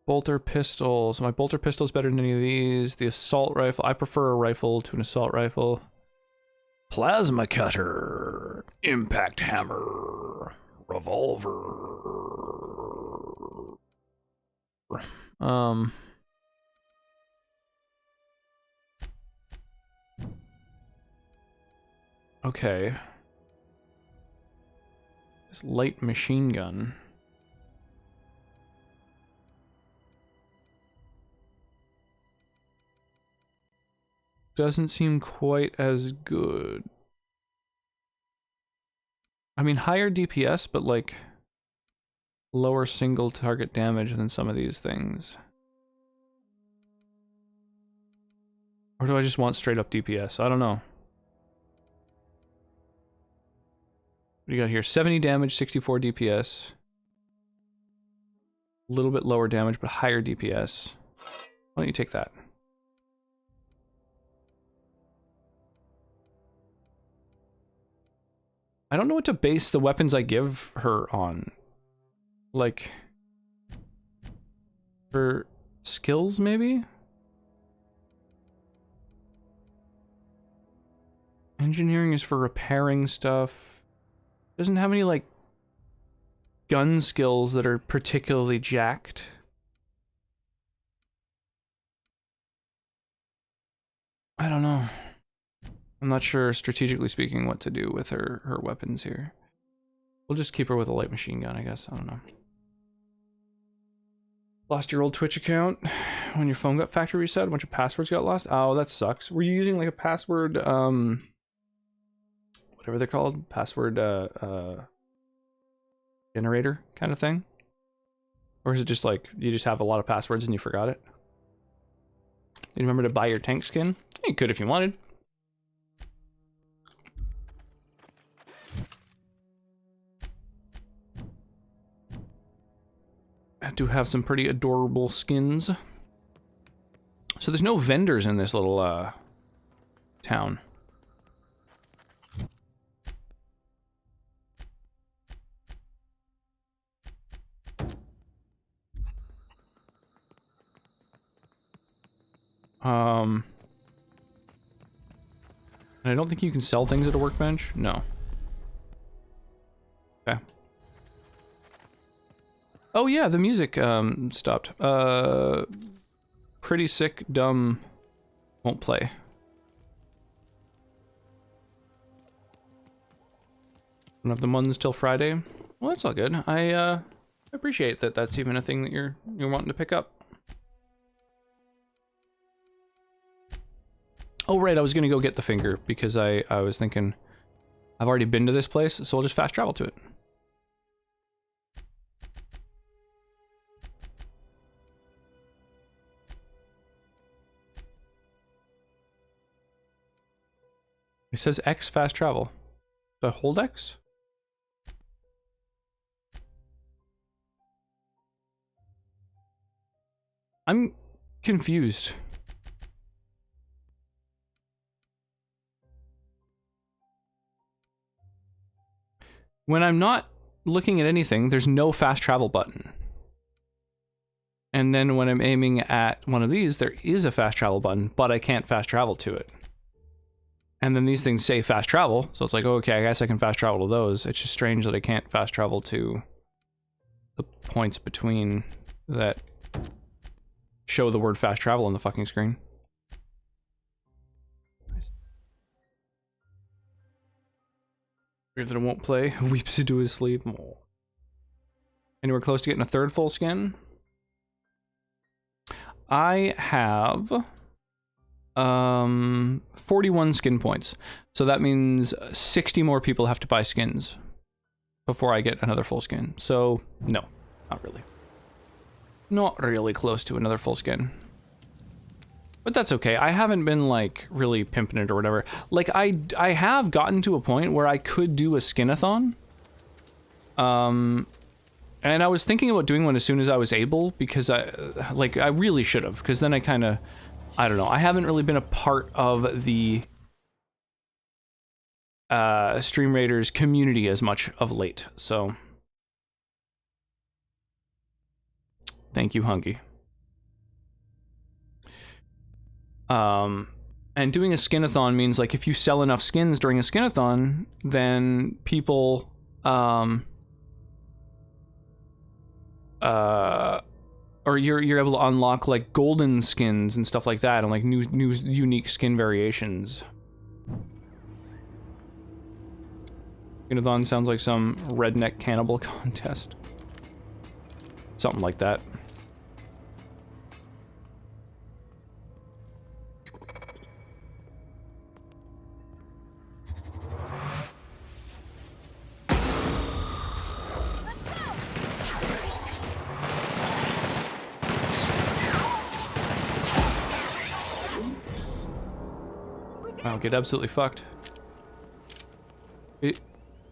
Bolter pistols. My bolter pistol is better than any of these. The assault rifle. I prefer a rifle to an assault rifle. Plasma cutter. Impact hammer. Revolver. Okay. This light machine gun. Doesn't seem quite as good. I mean, higher DPS, but like lower single target damage than some of these things. Or do I just want straight up DPS? I don't know. What do you got here? 70 damage, 64 DPS. A little bit lower damage, but higher DPS. Why don't you take that? I don't know what to base the weapons I give her on. Like, her skills, maybe? Engineering is for repairing stuff. Doesn't have any, like, gun skills that are particularly jacked. I don't know. I'm not sure, strategically speaking, what to do with her weapons here. We'll just keep her with a light machine gun, I guess. I don't know. Lost your old Twitch account when your phone got factory reset? A bunch of passwords got lost? Oh, that sucks. Were you using like a password, whatever they're called? Password, generator kind of thing? Or is it just like, you just have a lot of passwords and you forgot it? You remember to buy your tank skin? You could if you wanted. I do have some pretty adorable skins. So there's no vendors in this little town. And I don't think you can sell things at a workbench. No. Okay. Oh yeah, the music stopped. Pretty Sick Dumb won't play. Don't have the ones till Friday. Well, that's all good. I I appreciate that that's even a thing that you're wanting to pick up. Oh, right, I was going to go get the finger because I was thinking I've already been to this place, so I'll just fast travel to it. It says X fast travel. Do I hold X? I'm confused. When I'm not looking at anything, there's no fast travel button. And then when I'm aiming at one of these, there is a fast travel button, but I can't fast travel to it. And then these things say fast travel, so it's like, oh, okay, I guess I can fast travel to those. It's just strange that I can't fast travel to the points between that show the word fast travel on the fucking screen. Weird that it won't play. Weeps into his sleep. Oh. Anywhere close to getting a third full skin? I have 41 skin points. So that means 60 more people have to buy skins before I get another full skin. So no, not really. Not really close to another full skin. But that's okay. I haven't been, like, really pimping it or whatever. Like, I have gotten to a point where I could do a skinathon. And I was thinking about doing one as soon as I was able, because I really should have, because then I kind of, I don't know. I haven't really been a part of the Stream Raiders community as much of late, so. Thank you, Hungy. And doing a skinathon means, like, if you sell enough skins during a skinathon, then people, or you're able to unlock, like, golden skins and stuff like that, and, like, new unique skin variations. Skinathon sounds like some redneck cannibal contest. Something like that. Wow, get absolutely fucked. It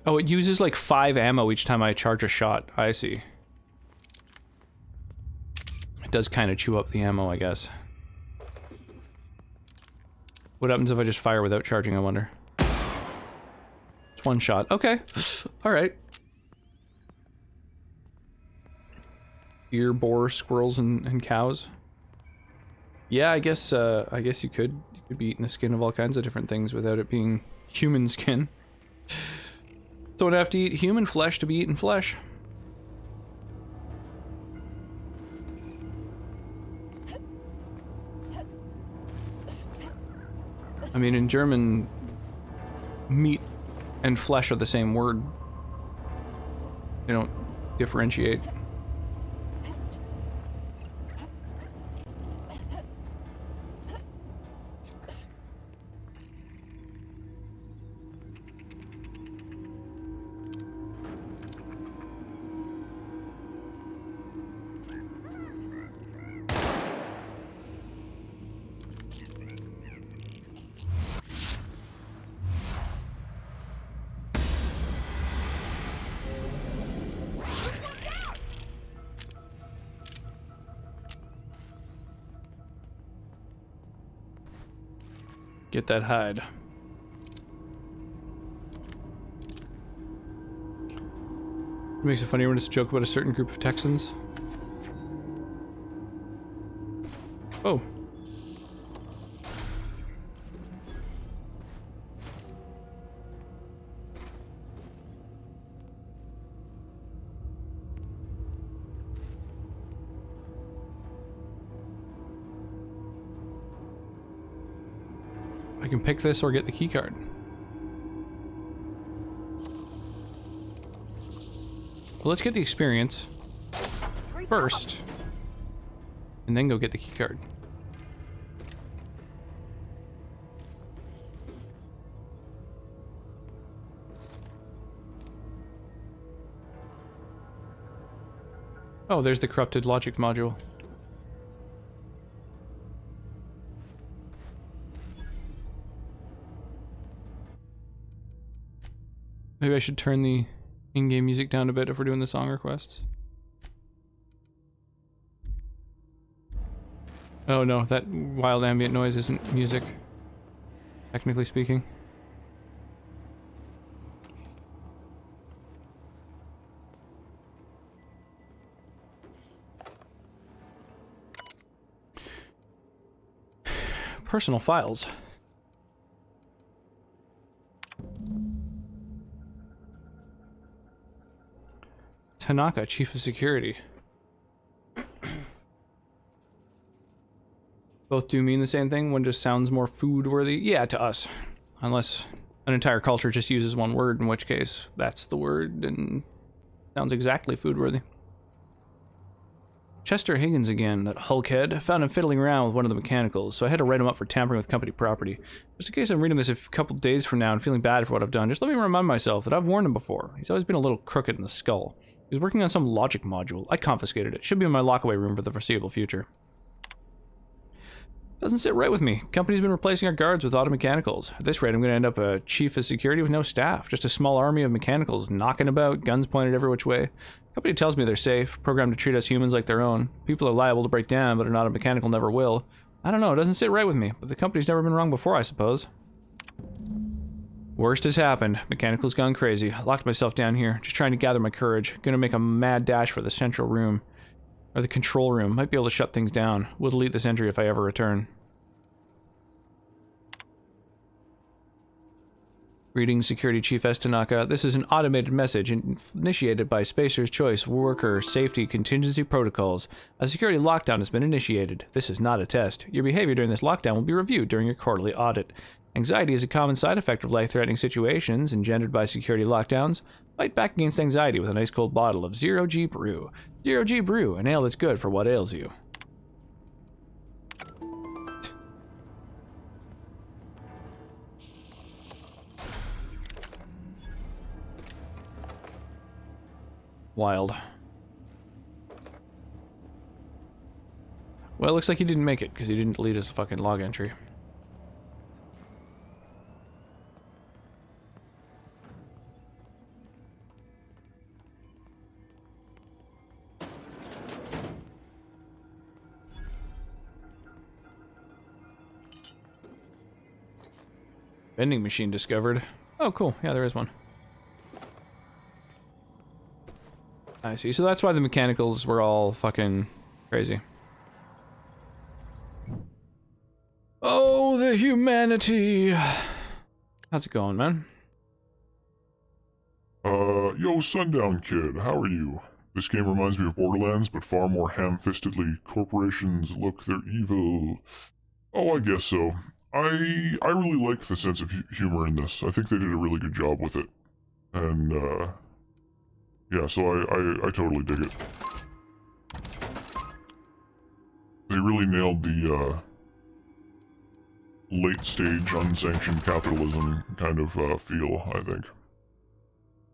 uses like 5 ammo each time I charge a shot. I see. It does kind of chew up the ammo, I guess. What happens if I just fire without charging, I wonder? It's one shot. Okay. Alright. Deer, boar, squirrels, and cows. Yeah, I guess you could be eating the skin of all kinds of different things without it being human skin. Don't have to eat human flesh to be eating flesh. I mean, in German, meat and flesh are the same word. They don't differentiate. Get that hide. It makes it funny when it's a joke about a certain group of Texans. Oh. I can pick this or get the keycard. Well, let's get the experience. first. And then go get the key card. Oh, there's the corrupted logic module. Maybe I should turn the in-game music down a bit if we're doing the song requests. Oh no, that wild ambient noise isn't music, technically speaking. Personal files. Tanaka, Chief of Security. Both do mean the same thing, one just sounds more food-worthy. Yeah, to us. Unless an entire culture just uses one word, in which case that's the word and sounds exactly food-worthy. Chester Higgins again, that hulkhead. I found him fiddling around with one of the mechanicals, so I had to write him up for tampering with company property. Just in case I'm reading this a couple days from now and feeling bad for what I've done, just let me remind myself that I've warned him before. He's always been a little crooked in the skull. He was working on some logic module. I confiscated it. Should be in my lockaway room for the foreseeable future. Doesn't sit right with me. Company's been replacing our guards with auto mechanicals. At this rate, I'm going to end up a chief of security with no staff. Just a small army of mechanicals knocking about, guns pointed every which way. Company tells me they're safe, programmed to treat us humans like their own. People are liable to break down, but an auto mechanical never will. I don't know, it doesn't sit right with me, but the company's never been wrong before, I suppose. Worst has happened. Mechanical's gone crazy. I locked myself down here, just trying to gather my courage. Gonna make a mad dash for the central room. Or the control room. Might be able to shut things down. Will delete this entry if I ever return. Greetings, Security Chief S. Tanaka. This is an automated message initiated by Spacer's Choice Worker Safety Contingency Protocols. A security lockdown has been initiated. This is not a test. Your behavior during this lockdown will be reviewed during your quarterly audit. Anxiety is a common side effect of life-threatening situations engendered by security lockdowns. Fight back against anxiety with a nice cold bottle of Zero G Brew. Zero G Brew, an ale that's good for what ails you. Wild. Well, it looks like he didn't make it, because he didn't delete his fucking log entry. Vending machine discovered. Oh, cool. Yeah, there is one. I see. So that's why the mechanicals were all fucking crazy. Oh, the humanity. How's it going, man? Yo, Sundown Kid, how are you? This game reminds me of Borderlands, but far more ham-fistedly. Corporations, look, they're evil. Oh, I guess so. I really like the sense of humor in this. I think they did a really good job with it. And, yeah, so I totally dig it. They really nailed the, late-stage, unsanctioned capitalism kind of, feel, I think.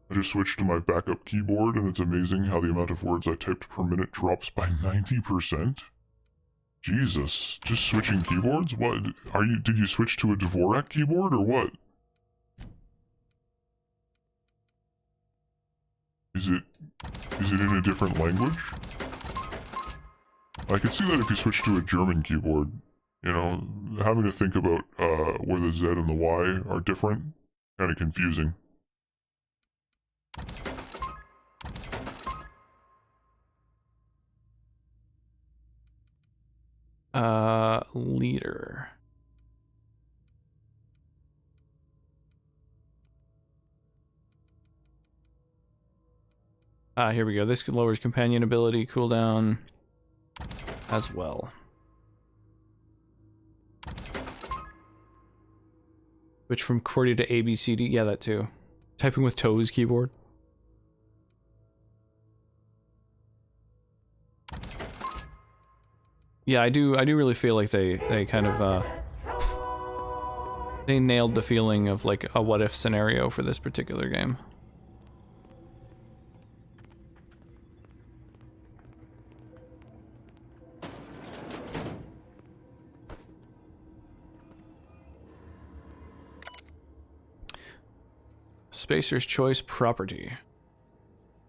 I just switched to my backup keyboard, and it's amazing how the amount of words I typed per minute drops by 90%. Jesus, just switching keyboards? What, did you switch to a Dvorak keyboard, or what? Is it in a different language? I could see that if you switch to a German keyboard, you know, having to think about, where the Z and the Y are different, kind of confusing. Leader. Here we go. This lowers companion ability cooldown as well. Switch from QWERTY to ABCD. Yeah, that too. Typing with toes keyboard. Yeah, I do really feel like they kind of they nailed the feeling of like a what if scenario for this particular game. Spacer's Choice Property.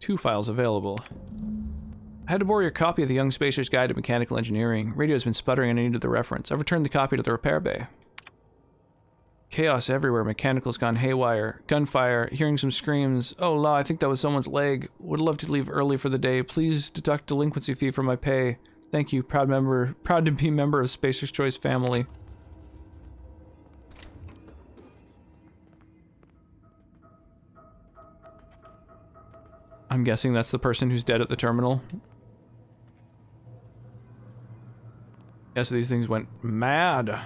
2 files available. I had to borrow your copy of the Young Spacer's Guide to Mechanical Engineering. Radio's been sputtering and I needed the reference. I've returned the copy to the repair bay. Chaos everywhere. Mechanical's gone haywire. Gunfire. Hearing some screams. Oh, la, I think that was someone's leg. Would love to leave early for the day. Please deduct delinquency fee from my pay. Thank you. Proud to be member of Spacer's Choice family. I'm guessing that's the person who's dead at the terminal. Yeah, so these things went mad.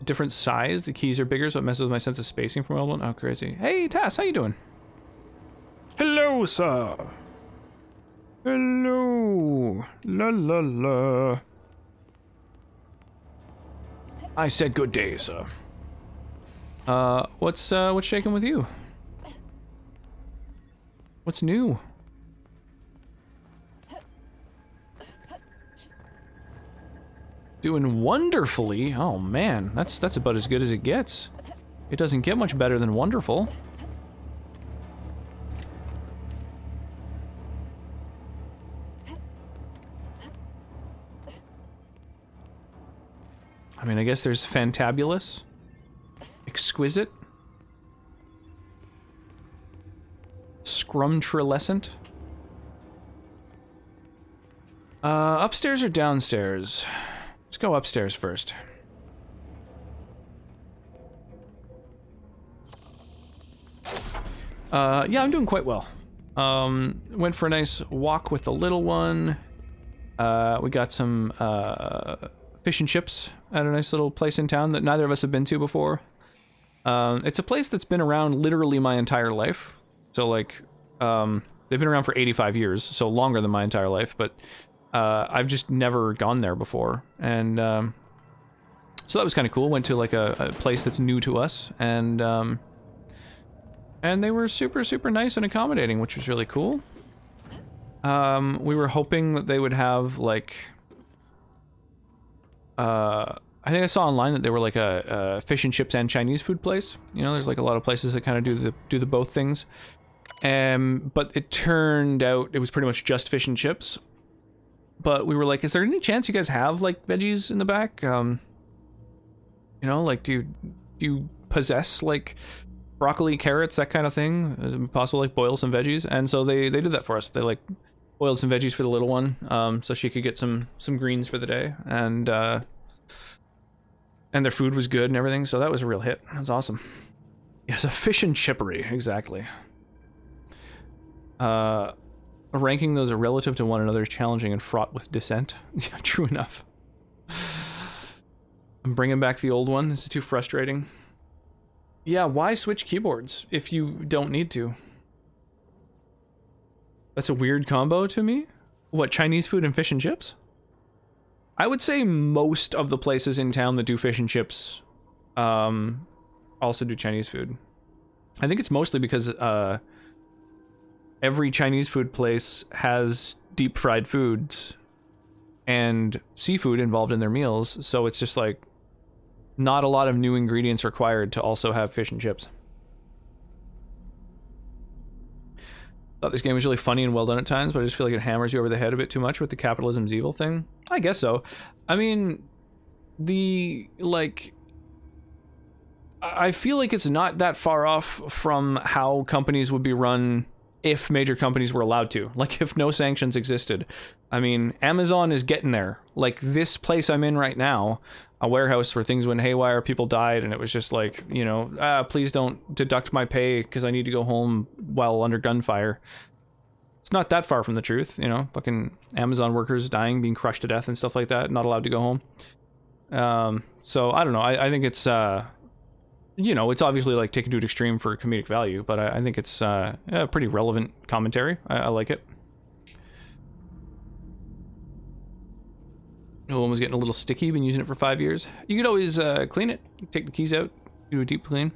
Different size, the keys are bigger, so it messes with my sense of spacing from old one. Oh, crazy. Hey, Tass, how you doing? Hello, sir. Hello. La la la. I said good day, sir. What's shaking with you? What's new? Doing wonderfully. Oh man, that's about as good as it gets. It doesn't get much better than wonderful. I mean, I guess there's fantabulous, exquisite, scrumtrilescent. Upstairs or downstairs? Let's go upstairs first. Yeah, I'm doing quite well. Went for a nice walk with the little one. We got some fish and chips at a nice little place in town that neither of us have been to before. It's a place that's been around literally my entire life. So like, they've been around for 85 years, so longer than my entire life, but I've just never gone there before. And so that was kind of cool. Went to like a place that's new to us, and they were super, super nice and accommodating, which was really cool. We were hoping that they would have like, I think I saw online that they were like a fish and chips and Chinese food place. You know, there's like a lot of places that kind of do the both things. But it turned out it was pretty much just fish and chips. But we were like, is there any chance you guys have like veggies in the back? You know, like do you possess like broccoli, carrots, that kind of thing? Is it possible like boil some veggies? And so they did that for us. They like boiled some veggies for the little one, so she could get some greens for the day, and their food was good and everything, so that was a real hit. That was awesome. Yes, a fish and chippery, exactly. Ranking those relative to one another is challenging and fraught with dissent. Yeah, true enough. I'm bringing back the old one. This is too frustrating. Yeah, why switch keyboards if you don't need to? That's a weird combo to me. What, Chinese food and fish and chips? I would say most of the places in town that do fish and chips also do Chinese food. I think it's mostly because every Chinese food place has deep fried foods and seafood involved in their meals, so it's just like not a lot of new ingredients required to also have fish and chips. Thought this game was really funny and well done at times, but I just feel like it hammers you over the head a bit too much with the capitalism's evil thing. I guess so. I mean, I feel like it's not that far off from how companies would be run if major companies were allowed to. Like, if no sanctions existed. I mean, Amazon is getting there. Like, this place I'm in right now, a warehouse where things went haywire, people died, and it was just like, you know, please don't deduct my pay because I need to go home while under gunfire. It's not that far from the truth, you know? Fucking Amazon workers dying, being crushed to death and stuff like that, not allowed to go home. So, I don't know. I think it's, you know, it's obviously like taken to an extreme for comedic value, but I think it's a pretty relevant commentary. I like it. The one was getting a little sticky. Been using it for 5 years. You could always clean it. Take the keys out. Do a deep clean.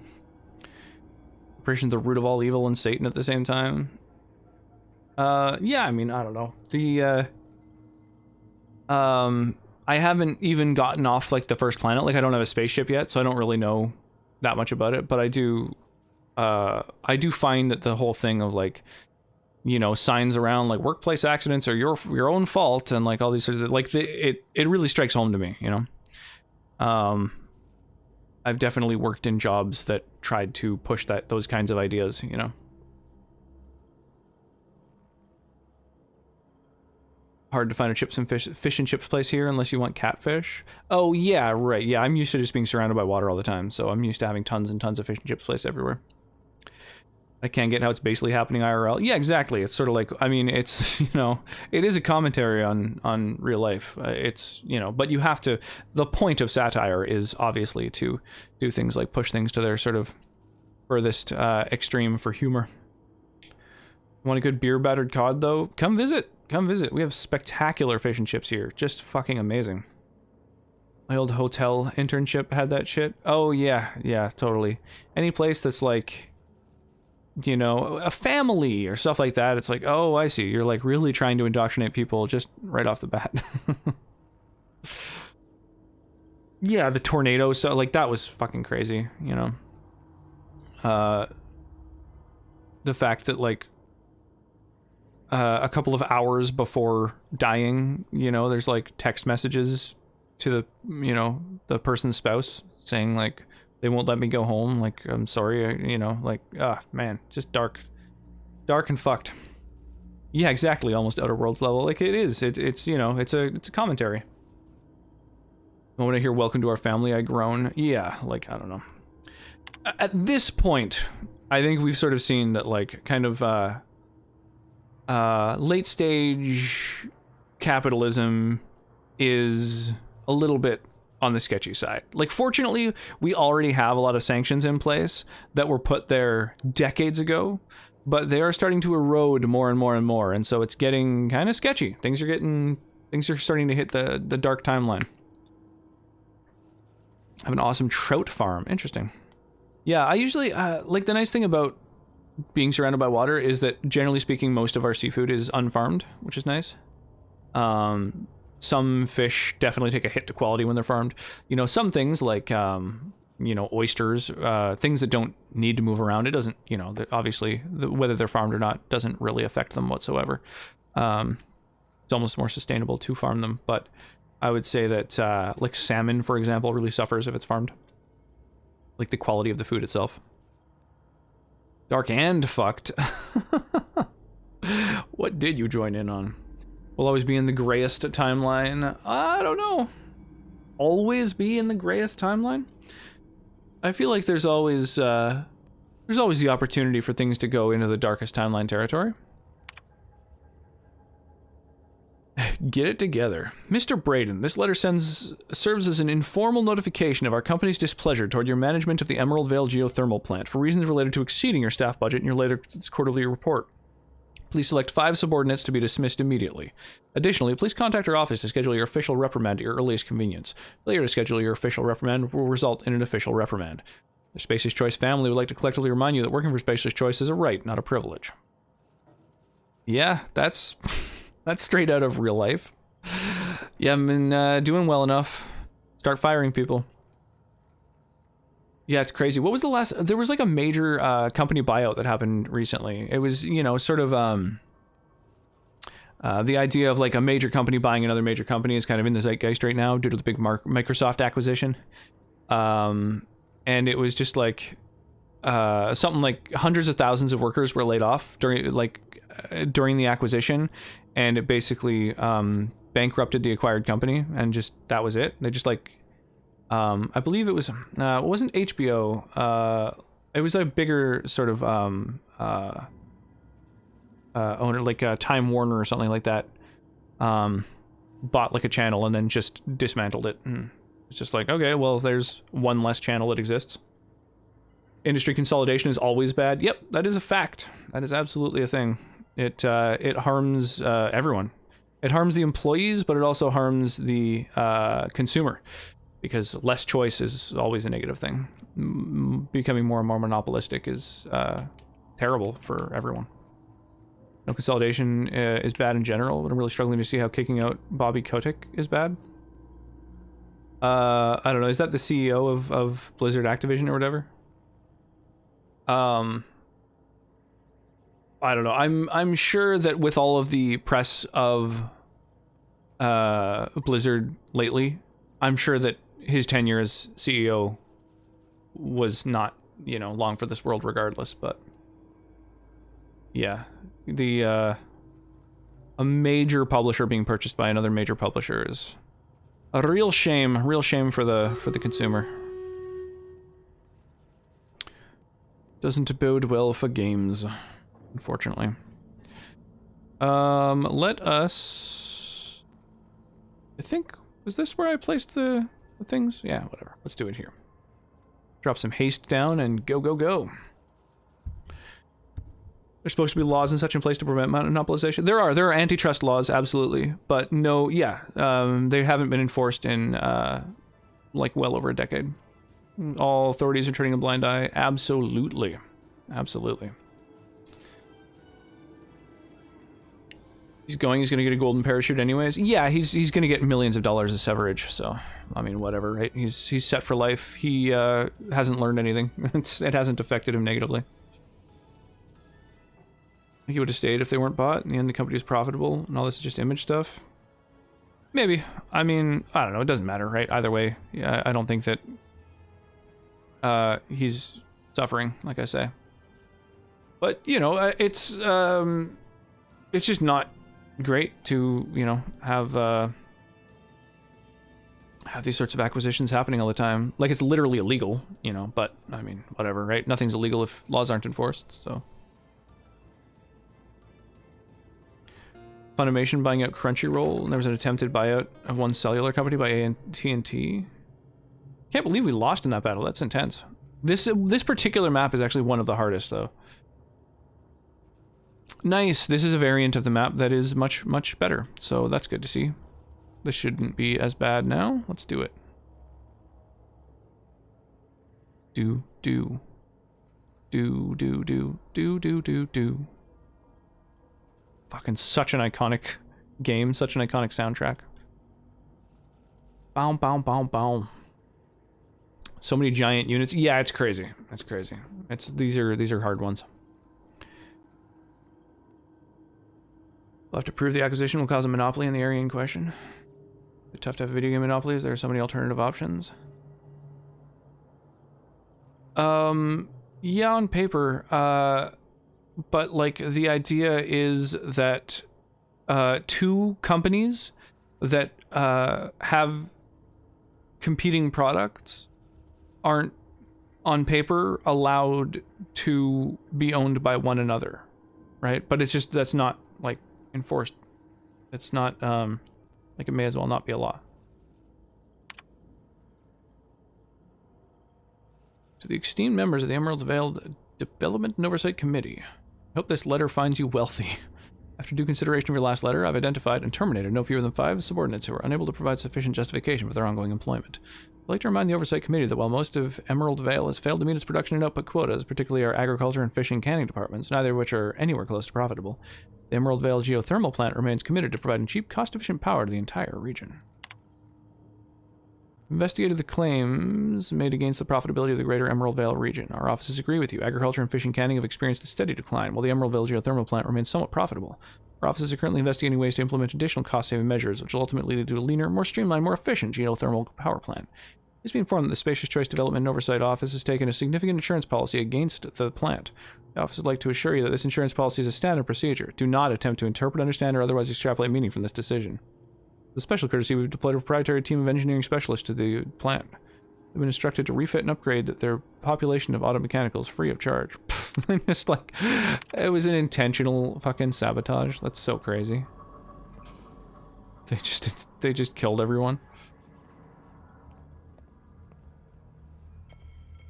Operation's the root of all evil and Satan at the same time. Yeah, I mean, I don't know. I haven't even gotten off, like, the first planet. Like, I don't have a spaceship yet, so I don't really know that much about it. But I do find that the whole thing of, like, you know, signs around, like, workplace accidents are your own fault, and, like, all these sort of, like, it really strikes home to me, you know? I've definitely worked in jobs that tried to push those kinds of ideas, you know? Hard to find a fish and chips place here unless you want catfish. Oh, yeah, right. Yeah, I'm used to just being surrounded by water all the time, so I'm used to having tons and tons of fish and chips place everywhere. I can't get how it's basically happening IRL. Yeah, exactly. It's sort of like, I mean, it's, you know, it is a commentary on real life. It's, you know, but you have to, the point of satire is obviously to do things like push things to their sort of furthest extreme for humor. Want a good beer battered cod, though? Come visit. Come visit. We have spectacular fish and chips here. Just fucking amazing. My old hotel internship had that shit. Oh, yeah. Yeah, totally. Any place that's like, you know, a family or stuff like that, it's like, oh, I see. You're like really trying to indoctrinate people just right off the bat. Yeah, the tornado, so like that was fucking crazy, you know. The fact that like a couple of hours before dying, you know, there's like text messages to the, you know, the person's spouse saying like, they won't let me go home. Like, I'm sorry, you know, like, man, just dark and fucked. Yeah, exactly. Almost Outer Worlds level. Like it is. It's, you know, it's a commentary. When I hear "Welcome to our family," I groan. Yeah, like, I don't know. At this point, I think we've sort of seen that, like, kind of, late stage capitalism is a little bit on the sketchy side. Like, fortunately, we already have a lot of sanctions in place that were put there decades ago, but they are starting to erode more and more and more, and so it's getting kind of sketchy. Things are starting to hit the dark timeline. I have an awesome trout farm. Interesting. Yeah, I usually, like, the nice thing about being surrounded by water is that, generally speaking, most of our seafood is unfarmed, which is nice. Some fish definitely take a hit to quality when they're farmed. You know, some things like, you know, oysters, things that don't need to move around, it doesn't, you know, obviously, whether they're farmed or not doesn't really affect them whatsoever. It's almost more sustainable to farm them, but I would say that, like, salmon, for example, really suffers if it's farmed. Like, the quality of the food itself. Dark and fucked. What did you join in on? Will always be in the grayest timeline. I don't know. Always be in the grayest timeline? I feel like there's always the opportunity for things to go into the darkest timeline territory. Get it together. Mr. Braden, this letter serves as an informal notification of our company's displeasure toward your management of the Emerald Vale geothermal plant for reasons related to exceeding your staff budget in your latest quarterly report. Please select 5 subordinates to be dismissed immediately. Additionally, please contact our office to schedule your official reprimand at your earliest convenience. Failure to schedule your official reprimand will result in an official reprimand. The Spacer's Choice family would like to collectively remind you that working for Spacer's Choice is a right, not a privilege. Yeah, that's straight out of real life. Yeah, I've been doing well enough. Start firing people. Yeah, it's crazy. What was the last... There was like a major company buyout that happened recently. It was, you know, sort of... the idea of like a major company buying another major company is kind of in the zeitgeist right now due to the big Microsoft acquisition. And it was just like... something like hundreds of thousands of workers were laid off during the acquisition, and it basically bankrupted the acquired company, and just that was it. They just like I believe it wasn't HBO, it was a bigger sort of owner, like Time Warner or something like that, bought like a channel and then just dismantled it, and it's just like, okay, well, there's one less channel that exists. Industry consolidation is always bad. Yep, that is a fact. That is absolutely a thing. It harms everyone. It harms the employees, but it also harms the consumer, because less choice is always a negative thing. Becoming more and more monopolistic is terrible for everyone. No consolidation is bad in general, but I'm really struggling to see how kicking out Bobby Kotick is bad. I don't know. Is that the CEO of Blizzard Activision or whatever? I don't know. I'm sure that with all of the press of Blizzard lately, I'm sure that his tenure as CEO was not, you know, long for this world regardless, but yeah, a major publisher being purchased by another major publisher is a real shame for the consumer. Doesn't bode well for games, unfortunately. Let us... I think... Was this where I placed the things? Yeah, whatever. Let's do it here. Drop some haste down and go, go, go. There's supposed to be laws and such in place to prevent monopolization. There are antitrust laws, absolutely. But no, yeah, they haven't been enforced in, like, well over a decade. All authorities are turning a blind eye. Absolutely. Absolutely. He's going to get a golden parachute anyways. Yeah, he's going to get millions of dollars of severage, so, I mean, whatever, right? He's set for life. He hasn't learned anything. It hasn't affected him negatively. I think he would have stayed if they weren't bought. In the end, the company is profitable, and all this is just image stuff. Maybe. I mean, I don't know. It doesn't matter, right? Either way, yeah, I don't think that he's suffering, like I say. But, you know, it's just not great to, you know, have these sorts of acquisitions happening all the time. Like, it's literally illegal, you know, but, I mean, whatever, right? Nothing's illegal if laws aren't enforced, so. Funimation buying out Crunchyroll, and there was an attempted buyout of one cellular company by AT&T. Can't believe we lost in that battle. That's intense. This particular map is actually one of the hardest, though. Nice. This is a variant of the map that is much, much better. So that's good to see. This shouldn't be as bad now. Let's do it. Do. Fucking such an iconic game, such an iconic soundtrack. Bow, bow, bow, bow. So many giant units. Yeah, it's crazy. It's crazy. These are hard ones. We'll have to prove the acquisition will cause a monopoly in the area in question. It's tough to have a video game monopoly. Is there so many alternative options? Yeah, on paper. But, like, the idea is that two companies that have competing products aren't, on paper, allowed to be owned by one another, right? But it's just, that's not, like, enforced. It's not, like, it may as well not be a law. To the esteemed members of the Emerald's Vale Development and Oversight Committee, I hope this letter finds you wealthy. After due consideration of your last letter, I've identified and terminated no fewer than 5 subordinates who are unable to provide sufficient justification for their ongoing employment. I'd like to remind the Oversight Committee that while most of Emerald Vale has failed to meet its production and output quotas, particularly our agriculture and fishing canning departments, neither of which are anywhere close to profitable, the Emerald Vale geothermal plant remains committed to providing cheap, cost-efficient power to the entire region. Investigated the claims made against the profitability of the greater Emerald Vale region. Our offices agree with you. Agriculture and fishing canning have experienced a steady decline, while the Emerald Vale geothermal plant remains somewhat profitable. Our offices are currently investigating ways to implement additional cost-saving measures, which will ultimately lead to a leaner, more streamlined, more efficient geothermal power plant. Please be informed that the Spacious Choice Development and Oversight Office has taken a significant insurance policy against the plant. The office would like to assure you that this insurance policy is a standard procedure. Do not attempt to interpret, understand, or otherwise extrapolate meaning from this decision. As a special courtesy, we've deployed a proprietary team of engineering specialists to the plant. They've been instructed to refit and upgrade their population of auto mechanicals free of charge. Just like, it was an intentional fucking sabotage. That's so crazy. They just killed everyone.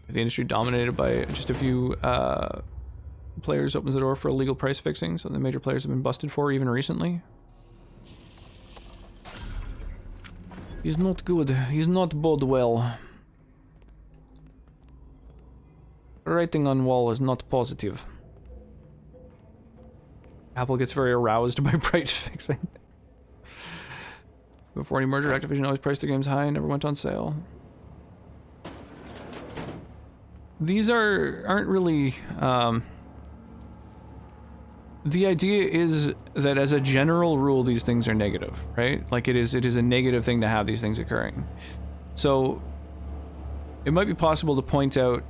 The industry dominated by just a few players opens the door for illegal price fixing, so the major players have been busted for even recently. He's not good. He's not bode well. Writing on wall is not positive. Apple gets very aroused by price fixing. Before any merger, Activision always priced their games high and never went on sale. These aren't really... the idea is that as a general rule, these things are negative, right? Like it is a negative thing to have these things occurring. So it might be possible to point out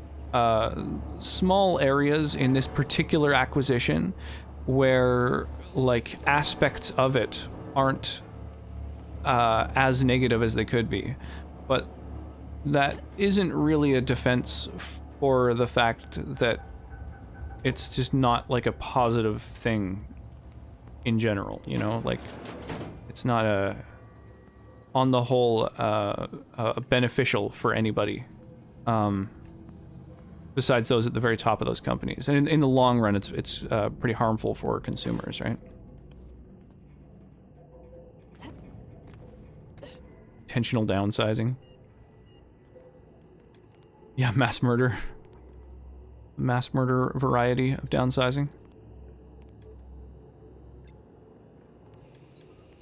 small areas in this particular acquisition where like aspects of it aren't as negative as they could be, but that isn't really a defense for the fact that it's just not like a positive thing in general, you know, like it's not on the whole beneficial for anybody besides those at the very top of those companies, and in the long run it's pretty harmful for consumers, right? Intentional downsizing. Yeah, mass murder variety of downsizing.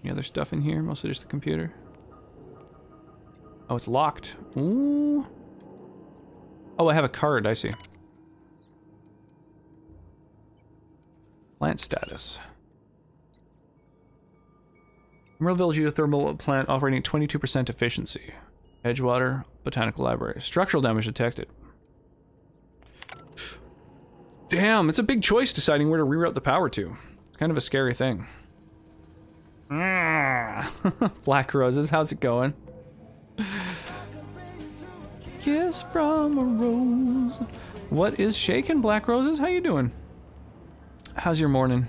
Any other stuff in here? Mostly just the computer. Oh, it's locked. Ooh. Oh, I have a card, I see. Plant status. Emerald Village geothermal plant operating at 22% efficiency. Edgewater Botanical Library. Structural damage detected. Damn, it's a big choice deciding where to reroute the power to. It's kind of a scary thing. Black Roses, how's it going? Kiss from a rose. What is shaking, Black Roses? How you doing? How's your morning?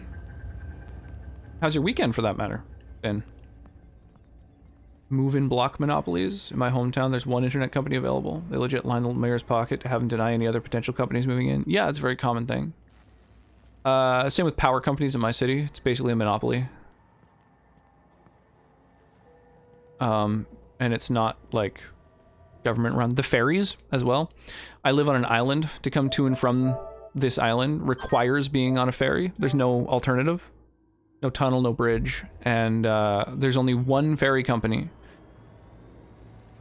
How's your weekend, for that matter, been? Move-in block monopolies. In my hometown, there's one internet company available. They legit line the mayor's pocket to have him deny any other potential companies moving in. Yeah, it's a very common thing. Same with power companies in my city. It's basically a monopoly. And it's not, like, government-run. The ferries, as well. I live on an island. To come to and from this island requires being on a ferry. There's no alternative. No tunnel, no bridge, and there's only one ferry company,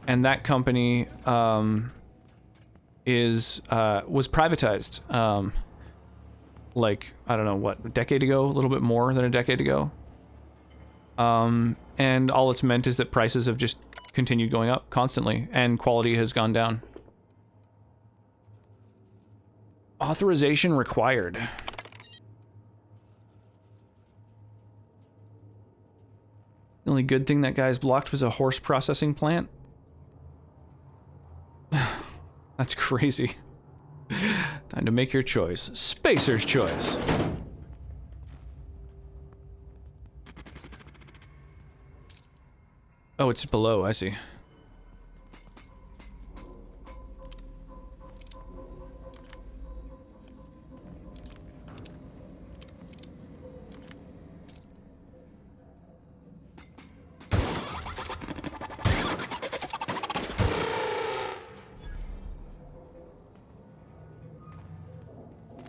and that company was privatized like, I don't know, what, a decade ago, a little bit more than a decade ago, and all it's meant is that prices have just continued going up constantly and quality has gone down. Authorization required. The only good thing that guy's blocked was a horse processing plant. That's crazy. Time to make your choice. Spacer's choice. Oh, it's below, I see.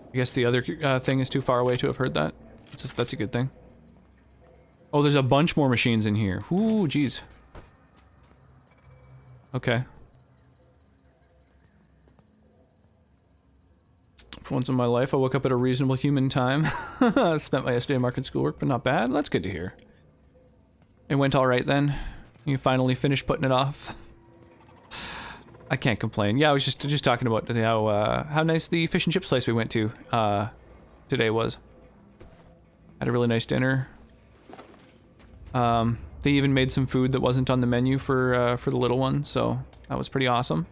I guess the other thing is too far away to have heard that. That's a good thing. Oh, there's a bunch more machines in here. Ooh, jeez. Okay. For once in my life, I woke up at a reasonable human time. Spent my yesterday marking schoolwork, but not bad. That's good to hear. It went all right then. You finally finished putting it off. I can't complain. Yeah, I was just talking about how nice the fish and chips place we went to today was. Had a really nice dinner. They even made some food that wasn't on the menu for the little one, so that was pretty awesome.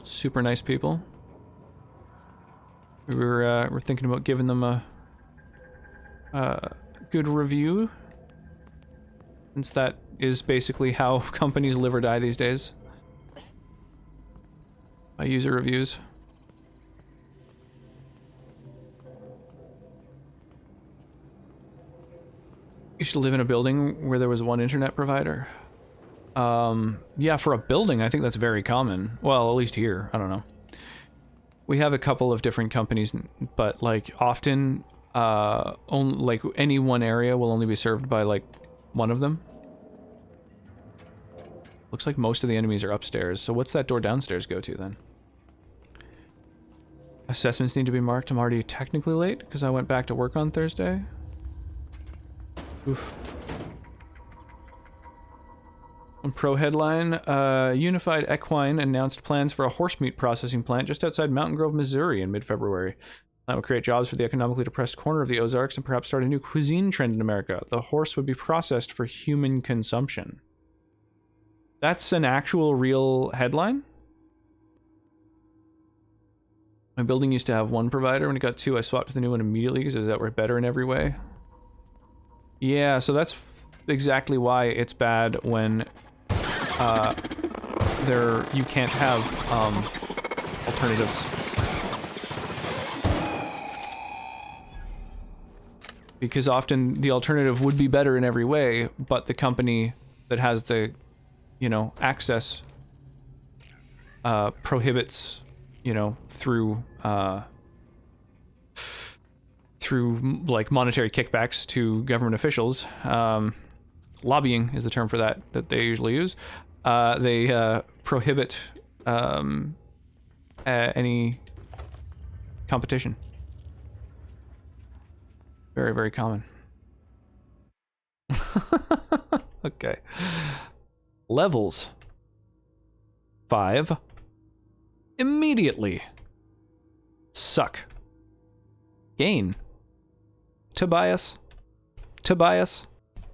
Super nice people. We were thinking about giving them a good review, since that is basically how companies live or die these days. By user reviews. used to live in a building where there was one internet provider. Yeah, for a building, I think that's very common. Well, at least here, I don't know. We have a couple of different companies, but like often, only like any one area will only be served by like one of them. Looks like most of the enemies are upstairs. So what's that door downstairs go to then? Assessments need to be marked. I'm already technically late because I went back to work on Thursday. Oof. Pro headline, Unified Equine announced plans for a horse meat processing plant just outside Mountain Grove, Missouri in mid-February. That would create jobs for the economically depressed corner of the Ozarks and perhaps start a new cuisine trend in America. The horse would be processed for human consumption. That's an actual real headline? My building used to have one provider. When it got two, I swapped to the new one immediately because it was better in every way. Yeah, so that's exactly why it's bad when you can't have alternatives. Because often the alternative would be better in every way, but the company that has the, you know, access prohibits, you know, through like monetary kickbacks to government officials. Lobbying is the term for that they usually use. They prohibit any competition. Very, very common. Okay. Levels. 5. Immediately. Suck. Gain. Tobias.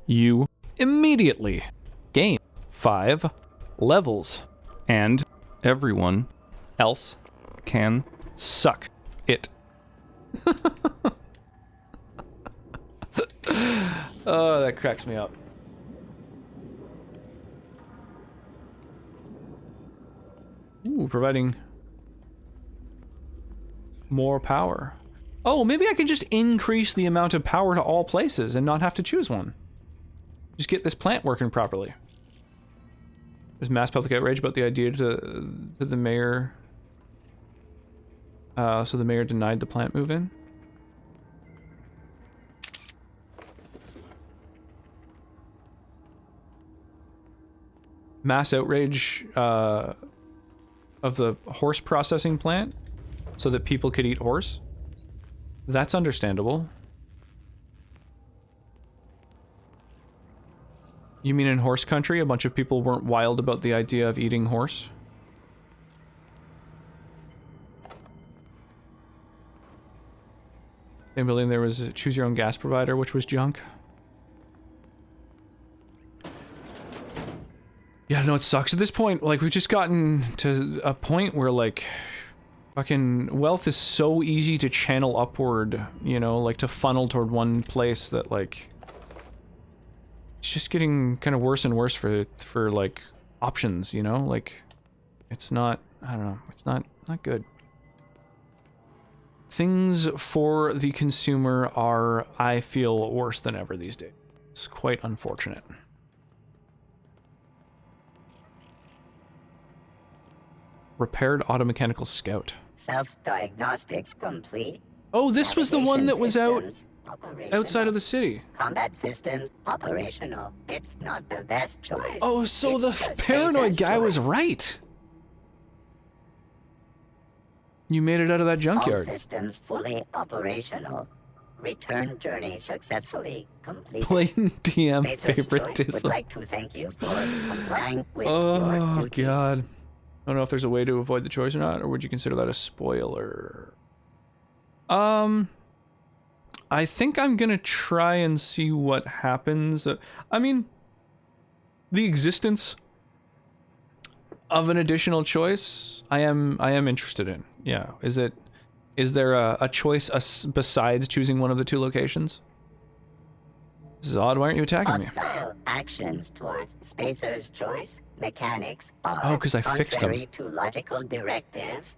You immediately gain 5 levels. And everyone else can suck it. Oh, that cracks me up. Ooh, providing more power. Oh, maybe I can just increase the amount of power to all places and not have to choose one. Just get this plant working properly. There's mass public outrage about the idea to the mayor. So the mayor denied the plant move-in. Mass outrage of the horse processing plant so that people could eat horse. That's understandable. You mean in horse country, a bunch of people weren't wild about the idea of eating horse? Same building there was a choose your own gas provider, which was junk. Yeah, no, it sucks at this point. Like, we've just gotten to a point where, like, fucking wealth is so easy to channel upward, you know, like to funnel toward one place that, like, it's just getting kind of worse and worse for like options, you know? Like, it's not, I don't know, it's not good. Things for the consumer are, I feel, worse than ever these days. It's quite unfortunate. Repaired automechanical scout. Self-diagnostics complete. Oh, this was the one that was out outside of the city. Combat systems operational. It's not the best choice. Oh, so the paranoid guy was right. You made it out of that junkyard. All systems fully operational. Return journey successfully completed. Blatant DM Spacer's favoritism. Choice would like to thank you for complying with your duties. God. I don't know if there's a way to avoid the choice or not, or would you consider that a spoiler? I think I'm gonna try and see what happens. I mean, the existence of an additional choice, I am interested in. Yeah, is there a choice besides choosing one of the two locations? This is odd. Why aren't you attacking me? Hostile actions towards Spacer's Choice mechanics are Oh, 'cause I fixed them. contrary to logical directive.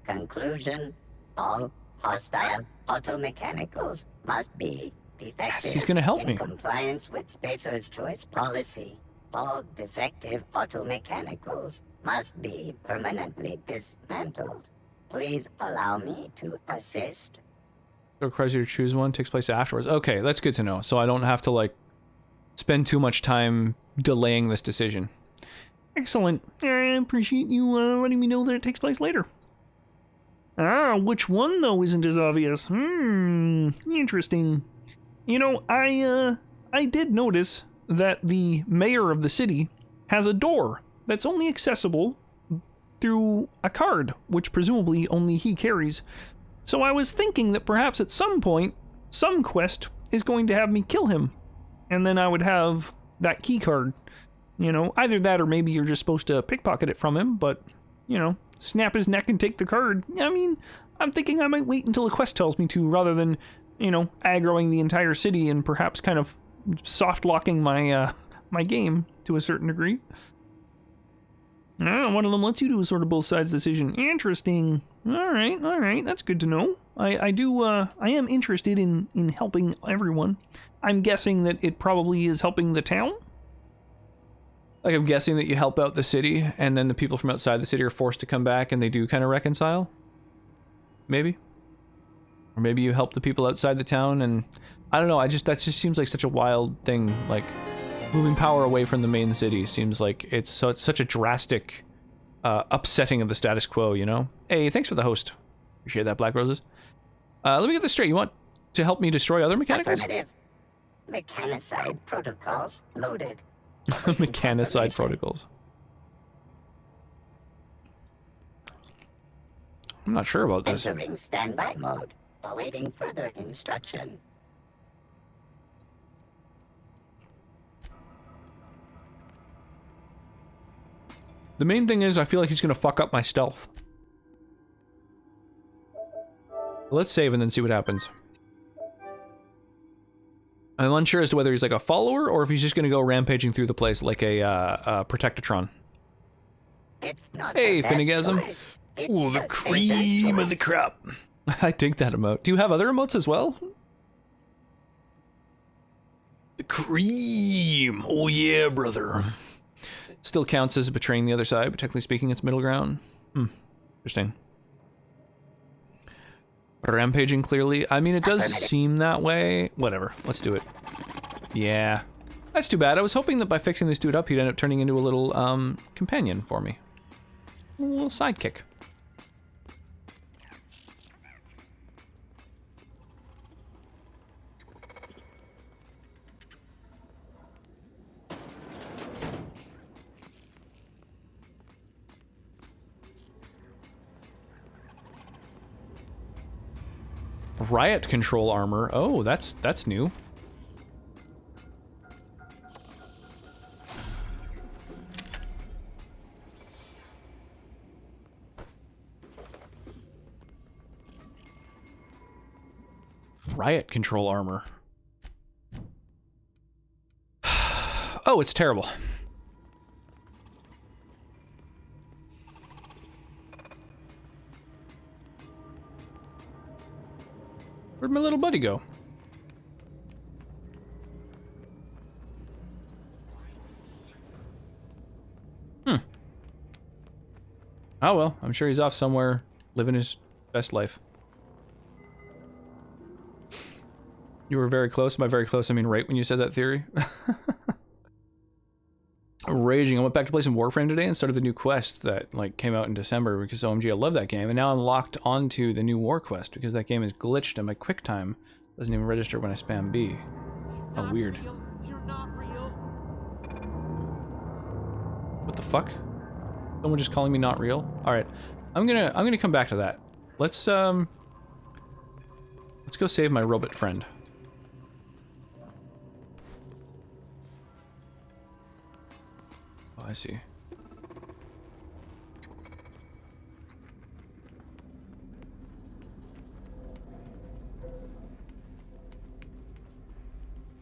Conclusion: all hostile automechanicals must be Defective he's gonna help in me. compliance with Spacer's Choice policy. All defective automechanicals must be permanently dismantled. Please allow me to assist. It requires you to choose one, takes place afterwards. Okay, that's good to know. So I don't have to, like, spend too much time delaying this decision. Excellent. I appreciate you letting me know that it takes place later. Ah, which one, though, isn't as obvious? Interesting. You know, I did notice that the mayor of the city has a door that's only accessible through a card, which presumably only he carries. So I was thinking that perhaps at some point, some quest is going to have me kill him. And then I would have that key card. You know, either that or maybe you're just supposed to pickpocket it from him, but, you know, snap his neck and take the card. I mean, I'm thinking I might wait until a quest tells me to, rather than, you know, aggroing the entire city and perhaps kind of soft-locking my, my game to a certain degree. One of them lets you do a sort of both sides decision. Interesting. Alright, that's good to know. I am interested in helping everyone. I'm guessing that it probably is helping the town? Like, I'm guessing that you help out the city, and then the people from outside the city are forced to come back, and they do kind of reconcile? Maybe? Or maybe you help the people outside the town, and... I don't know, that just seems like such a wild thing, like... Moving power away from the main city seems like it's such a drastic upsetting of the status quo, you know? Hey, thanks for the host. Appreciate that, Black Roses. Let me get this straight. You want to help me destroy other mechanicals? Affirmative. Mechanicide protocols loaded. Mechanicide protocols. I'm not sure about this. Entering standby mode, awaiting further instruction. The main thing is I feel like he's gonna fuck up my stealth. Let's save and then see what happens. I'm unsure as to whether he's like a follower or if he's just gonna go rampaging through the place like a Protectatron. It's not hey, the best Finnegasm. choice. Ooh, the cream of the crop. I dig that emote. Do you have other emotes as well? The cream. Oh yeah, brother. Still counts as betraying the other side, but technically speaking, it's middle ground. Interesting. Rampaging, clearly. I mean, it does seem that way. Whatever, let's do it. Yeah. That's too bad. I was hoping that by fixing this dude up, he'd end up turning into a little, companion for me. A little sidekick. Riot control armor. Oh, that's new. Riot control armor. Oh, it's terrible. Where'd my little buddy go? Oh well, I'm sure he's off somewhere living his best life. You were very close. By very close, I mean right when you said that theory. Raging. I went back to play some Warframe today and started the new quest that like came out in December because OMG, I love that game, and now I'm locked onto the new War quest because that game is glitched and my QuickTime doesn't even register when I spam B. How weird. You're not real. What the fuck? Someone just calling me not real? All right, I'm gonna come back to that. Let's go save my robot friend. Oh, I see.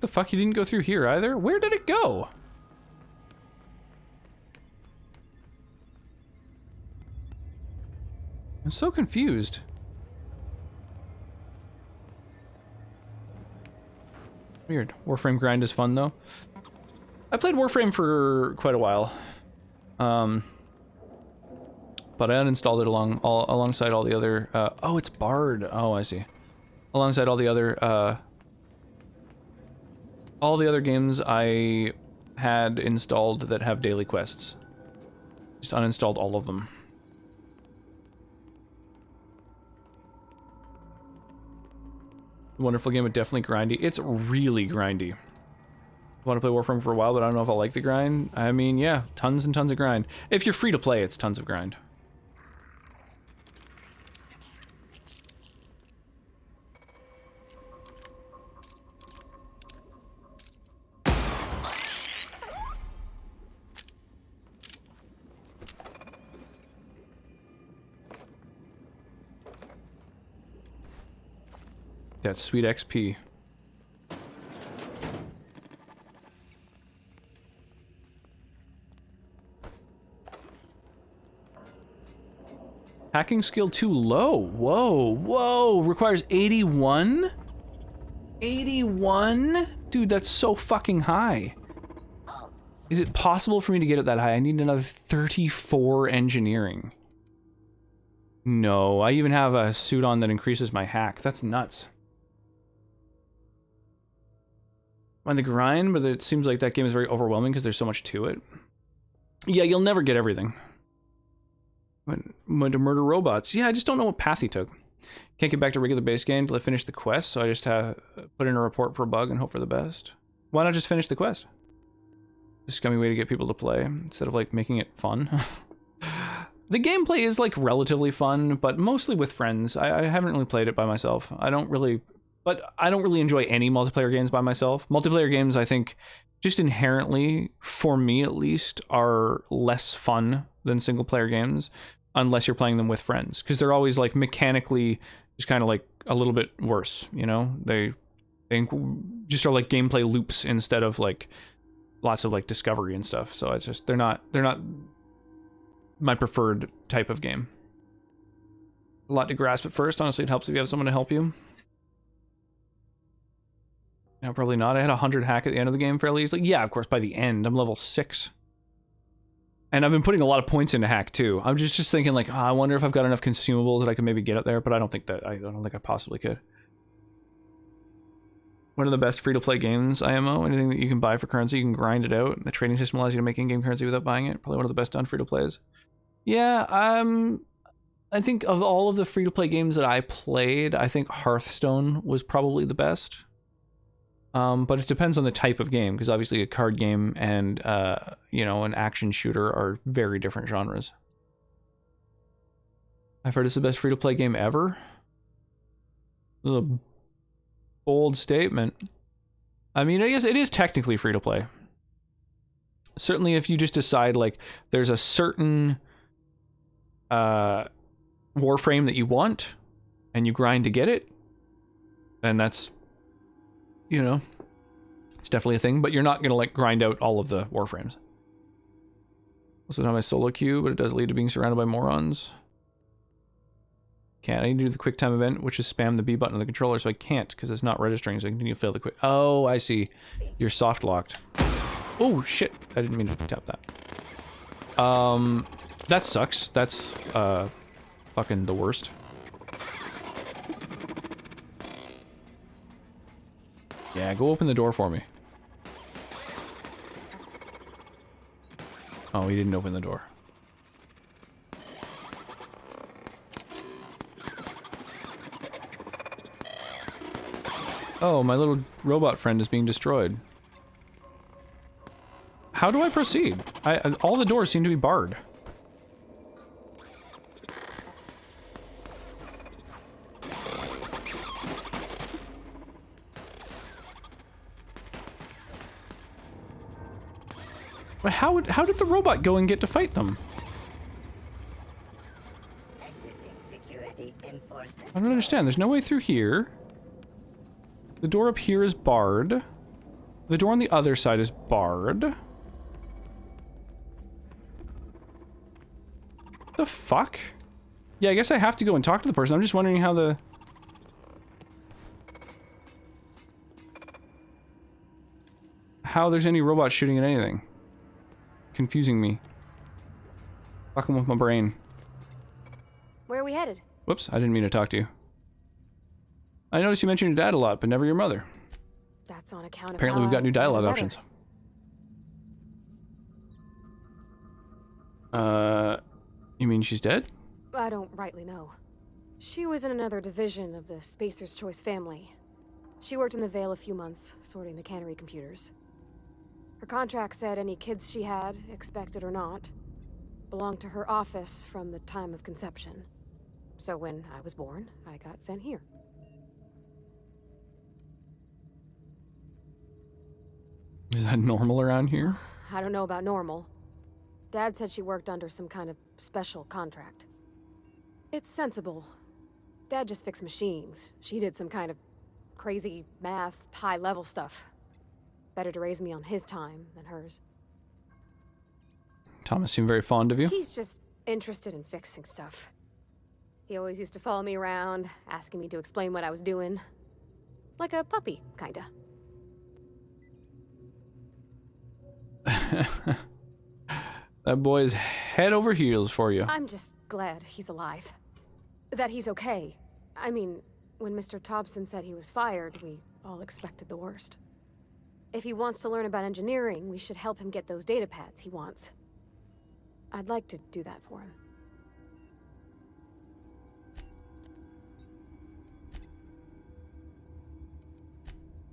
The fuck, you didn't go through here either? Where did it go? I'm so confused. Weird. Warframe grind is fun though. I played Warframe for quite a while. But I uninstalled it alongside all the other, oh, it's Bard. Oh, I see. Alongside all the other games I had installed that have daily quests. Just uninstalled all of them. Wonderful game, but definitely grindy. It's really grindy. I want to play Warframe for a while, but I don't know if I'll like the grind. I mean, yeah, tons and tons of grind. If you're free to play, it's tons of grind. Yeah, it's sweet XP. Hacking skill too low. Whoa, whoa. Requires 81? 81? Dude, that's so fucking high. Is it possible for me to get it that high? I need another 34 engineering. No, I even have a suit on that increases my hack. That's nuts. On the grind, but it seems like that game is very overwhelming because there's so much to it. Yeah, you'll never get everything. Went to murder robots. Yeah, I just don't know what path he took. Can't get back to regular base game until I finish the quest, so I just have put in a report for a bug and hope for the best. Why not just finish the quest? Just a scummy way to get people to play, instead of, like, making it fun. The gameplay is, like, relatively fun, but mostly with friends. I haven't really played it by myself. I don't really enjoy any multiplayer games by myself. Multiplayer games, I think, just inherently, for me at least, are less fun than single player games, unless you're playing them with friends, because they're always like mechanically just kind of like a little bit worse, you know? They just are like gameplay loops instead of like lots of like discovery and stuff. So it's just they're not my preferred type of game. A lot to grasp at first. Honestly, it helps if you have someone to help you. No, probably not. I had 100 hack at the end of the game fairly easily. Yeah, of course, by the end. I'm level 6. And I've been putting a lot of points into hack, too. I'm just thinking, like, oh, I wonder if I've got enough consumables that I can maybe get up there, but I don't think I possibly could. One of the best free-to-play games, IMO. Anything that you can buy for currency, you can grind it out. The trading system allows you to make in-game currency without buying it. Probably one of the best done free-to-plays. Yeah, I think of all of the free-to-play games that I played, I think Hearthstone was probably the best. But it depends on the type of game, because obviously a card game and, you know, an action shooter are very different genres. I've heard it's the best free-to-play game ever. This is a bold statement. I mean, I guess it is technically free-to-play. Certainly if you just decide, like, there's a certain Warframe that you want, and you grind to get it, then that's... you know, it's definitely a thing, but you're not gonna like grind out all of the Warframes. Also not my solo queue, but it does lead to being surrounded by morons. Can't. I need to do the quick time event, which is spam the B button on the controller, so I can't because it's not registering, so I continue to fail the quick. Oh, I see. You're soft locked. Oh shit! I didn't mean to tap that. That sucks. That's fucking the worst. Yeah, go open the door for me. Oh, he didn't open the door. Oh, my little robot friend is being destroyed. How do I proceed? All the doors seem to be barred. How did the robot go and get to fight them? I don't understand. There's no way through here. The door up here is barred. The door on the other side is barred. The fuck? Yeah, I guess I have to go and talk to the person. I'm just wondering how the... how there's any robots shooting at anything. Confusing me. Fucking with my brain. Where are we headed? Whoops, I didn't mean to talk to you. I noticed you mentioned your dad a lot, but never your mother. That's on account of Apparently how we've got I new dialogue never met her. options. You mean she's dead? I don't rightly know. She was in another division of the Spacer's Choice family. She worked in the Vale a few months, sorting the cannery computers. Her contract said any kids she had, expected or not, belonged to her office from the time of conception. So when I was born, I got sent here. Is that normal around here? I don't know about normal. Dad said she worked under some kind of special contract. It's sensible. Dad just fixed machines. She did some kind of crazy math, high-level stuff. Better to raise me on his time than hers. Thomas seemed very fond of you. He's just interested in fixing stuff. He always used to follow me around, asking me to explain what I was doing. Like a puppy, kinda. That boy's head over heels for you. I'm just glad he's alive. That he's okay. I mean, when Mr. Thompson said he was fired, we all expected the worst. If he wants to learn about engineering, we should help him get those data pads he wants. I'd like to do that for him.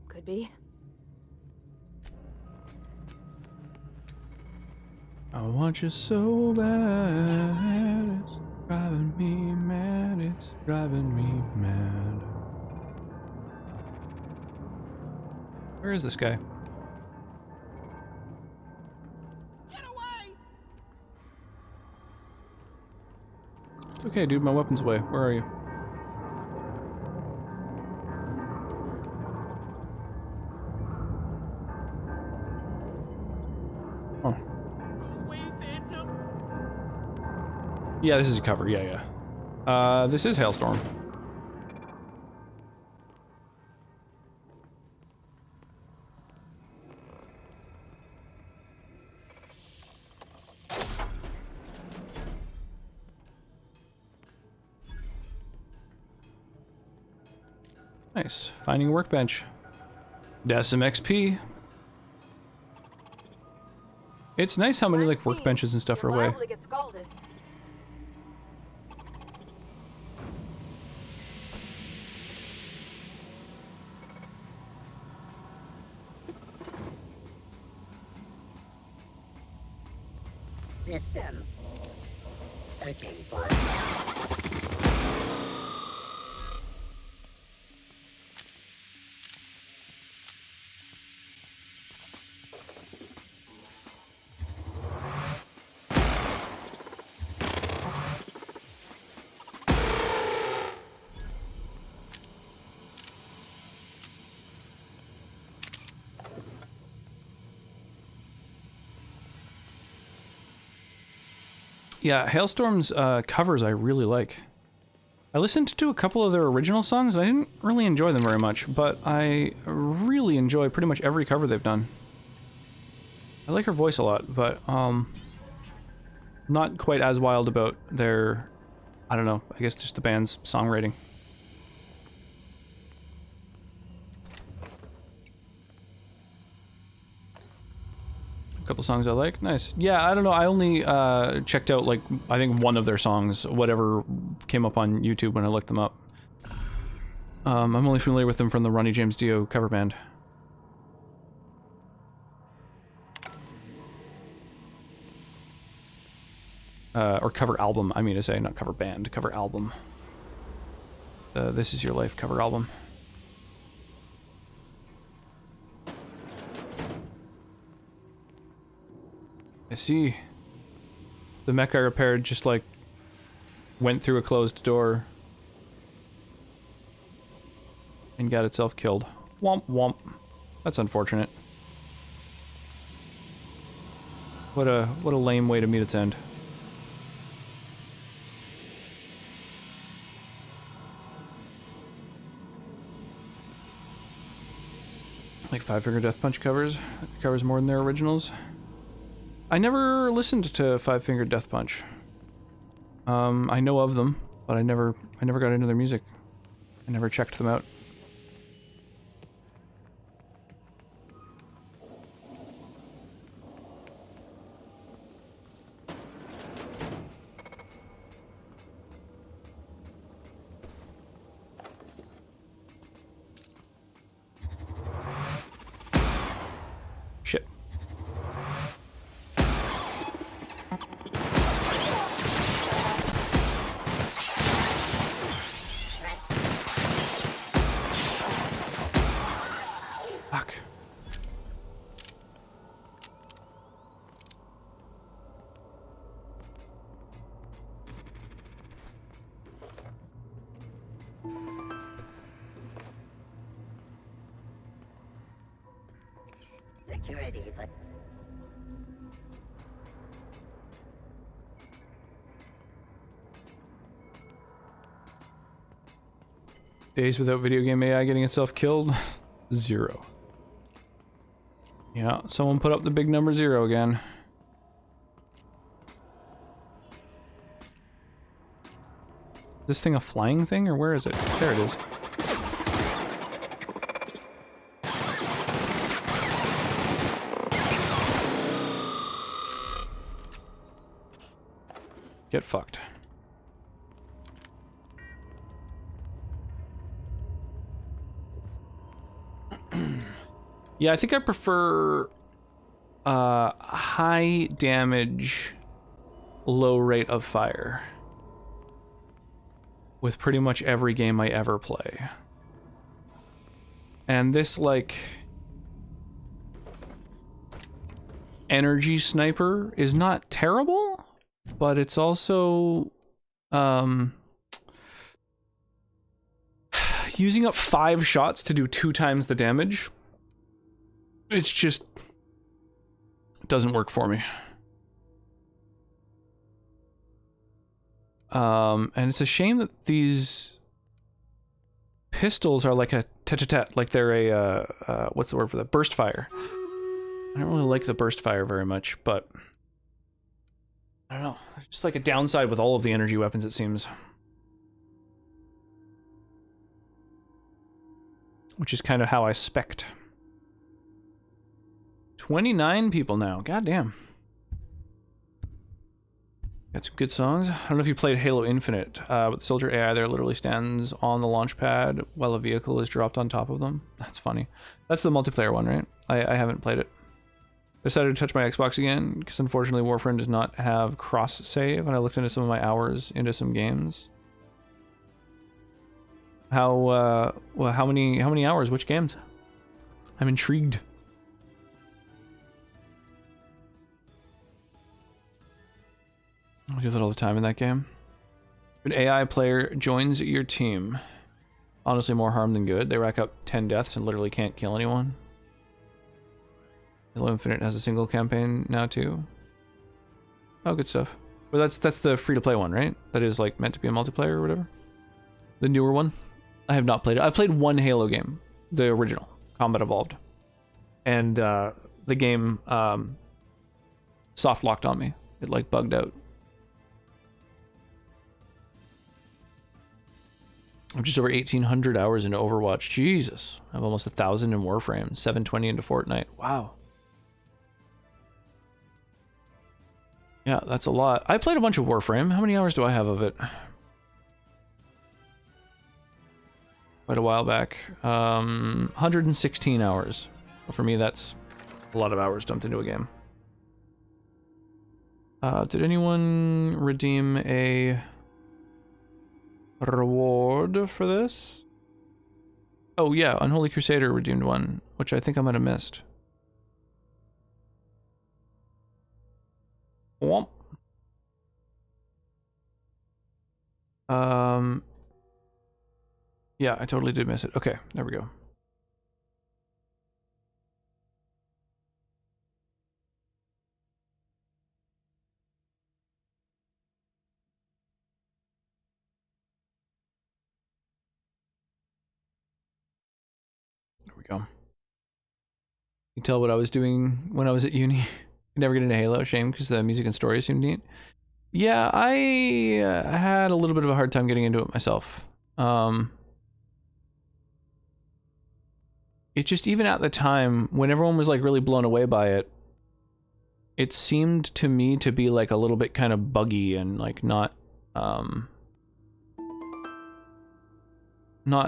Could be. I want you so bad, it's driving me mad, it's driving me mad. Where is this guy? Get away! It's okay, dude, my weapon's away. Where are you? Oh. Yeah, this is a cover. Yeah, yeah. This is Hailstorm. Nice. Finding a workbench. Decim XP. It's nice how many like workbenches and stuff are away. Liable to get scalded. System. Searching for... Yeah, Hailstorm's covers I really like. I listened to a couple of their original songs. I didn't really enjoy them very much, but I really enjoy pretty much every cover they've done. I like her voice a lot, but not quite as wild about their, I don't know, I guess just the band's songwriting. Couple songs I like. Nice. Yeah, I don't know. I only checked out like I think one of their songs, whatever came up on YouTube when I looked them up. I'm only familiar with them from the Ronnie James Dio cover band. Or cover album, I mean to say, not cover band, cover album. This Is Your Life cover album. I see. The mech I repaired just like went through a closed door and got itself killed. Womp womp. That's unfortunate. What a lame way to meet its end. Like Five Finger Death Punch covers more than their originals. I never listened to Five Finger Death Punch. I know of them, but I never got into their music. I never checked them out. Shit. Fuck. Security, but Days without video game AI getting itself killed? 0. Yeah, someone put up the big number 0 again. Is this thing a flying thing, or where is it? There it is. Get fucked. Yeah, I think I prefer high damage, low rate of fire with pretty much every game I ever play. And this, like, energy sniper is not terrible, but it's also using up 5 shots to do 2 times the damage. It's just doesn't work for me. And it's a shame that these pistols are like a tet-tet-tet, like they're a what's the word for that? Burst fire. I don't really like the burst fire very much, but I don't know. It's just like a downside with all of the energy weapons, it seems. Which is kind of how I spec'd. 29 people now. Goddamn. Got some good songs. I don't know if you played Halo Infinite, but the soldier AI there literally stands on the launch pad while a vehicle is dropped on top of them. That's funny. That's the multiplayer one, right? I haven't played it. Decided to touch my Xbox again, because unfortunately Warframe does not have cross-save, and I looked into some of my hours into some games. Well, how many hours? Which games? I'm intrigued. I do that all the time in that game. An AI player joins your team. Honestly, more harm than good. They rack up 10 deaths and literally can't kill anyone. Halo Infinite has a single campaign now too. Oh, good stuff. But that's the free-to-play one, right? That is like meant to be a multiplayer or whatever. The newer one. I have not played it. I've played one Halo game, the original, Combat Evolved, and the game soft locked on me. It like bugged out. I'm just over 1,800 hours into Overwatch. Jesus, I have almost 1,000 in Warframe. 720 into Fortnite. Wow. Yeah, that's a lot. I played a bunch of Warframe. How many hours do I have of it? Quite a while back. 116 hours. For me, that's a lot of hours dumped into a game. Did anyone redeem a reward for this? Oh yeah, Unholy Crusader redeemed one, which I think I might have missed. Womp. Yeah, I totally did miss it. Okay, there we go. There we go. You tell what I was doing when I was at uni. Never get into Halo, shame, because the music and story seemed neat. Yeah, I had a little bit of a hard time getting into it myself. It just, even at the time, when everyone was like really blown away by it, it seemed to me to be like a little bit kind of buggy and like not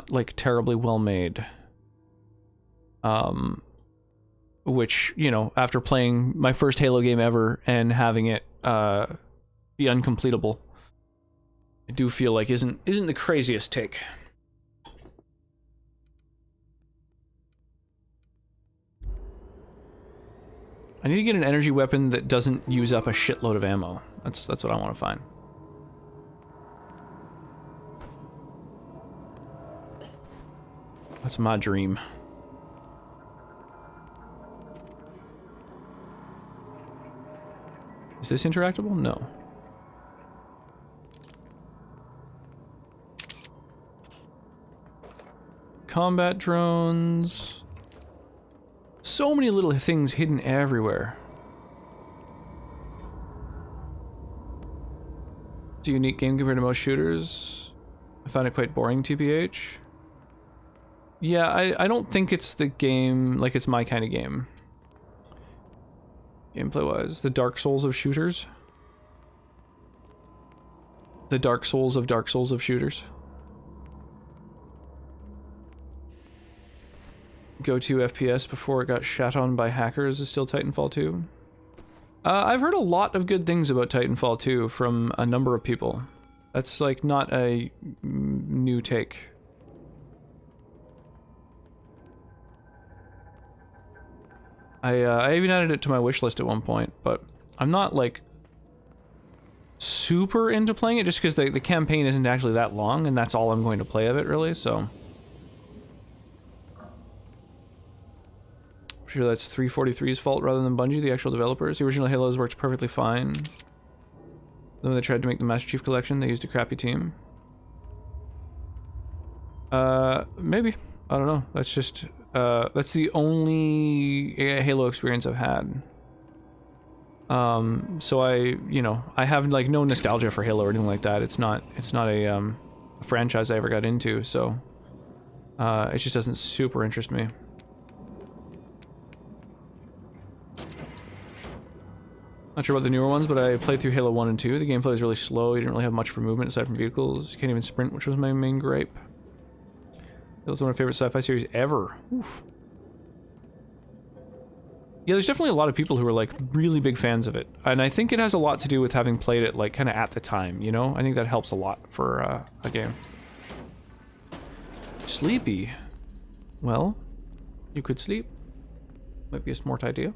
like terribly well made. Which, you know, after playing my first Halo game ever and having it be uncompletable, I do feel like isn't the craziest take. I need to get an energy weapon that doesn't use up a shitload of ammo. That's what I want to find. That's my dream. Is this interactable? No. Combat drones. So many little things hidden everywhere. It's a unique game compared to most shooters. I found it quite boring, TBH. Yeah, I don't think it's the game, like it's my kind of game. Gameplay-wise. The Dark Souls of shooters. The Dark Souls of shooters. Go-to FPS before it got shat on by hackers is still Titanfall 2. I've heard a lot of good things about Titanfall 2 from a number of people. That's like not a new take. I even added it to my wish list at one point, but I'm not like super into playing it just because the campaign isn't actually that long and that's all I'm going to play of it really, so. I'm sure that's 343's fault rather than Bungie, the actual developers. The original Halos worked perfectly fine. Then when they tried to make the Master Chief Collection, they used a crappy team. Maybe. I don't know. That's just, that's the only Halo experience I've had. So I have like no nostalgia for Halo or anything like that. It's not a franchise I ever got into, so it just doesn't super interest me. Not sure about the newer ones, but I played through Halo 1 and 2. The gameplay is really slow. You didn't really have much for movement aside from vehicles. You can't even sprint, which was my main gripe. That was one of my favorite sci-fi series ever. Oof. Yeah, there's definitely a lot of people who are like really big fans of it. And I think it has a lot to do with having played it like kind of at the time, you know? I think that helps a lot for a game. Sleepy. Well, you could sleep. Might be a smart idea.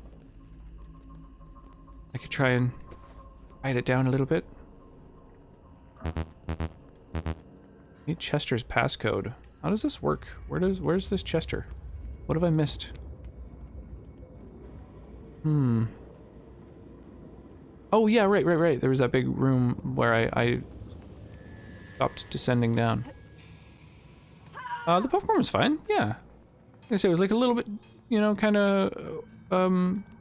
I could try and write it down a little bit. Need Chester's passcode. How does this work? Where's this Chester? What have I missed? Oh yeah, right. There was that big room where I stopped descending down. The popcorn was fine, yeah. Like I say, it was like a little bit, you know, kind of,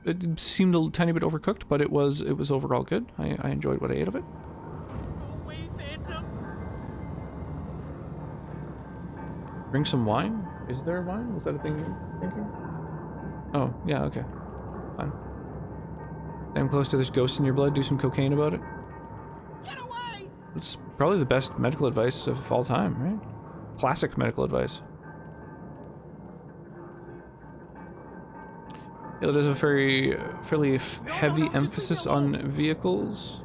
it seemed a tiny bit overcooked, but it was overall good. I enjoyed what I ate of it. Drink some wine? Is there wine? Was that a thing you're thinking? Oh, yeah, okay. Fine. Damn close to this ghost in your blood, do some cocaine about it. Get away! It's probably the best medical advice of all time, right? Classic medical advice. It does a fairly heavy emphasis on vehicles.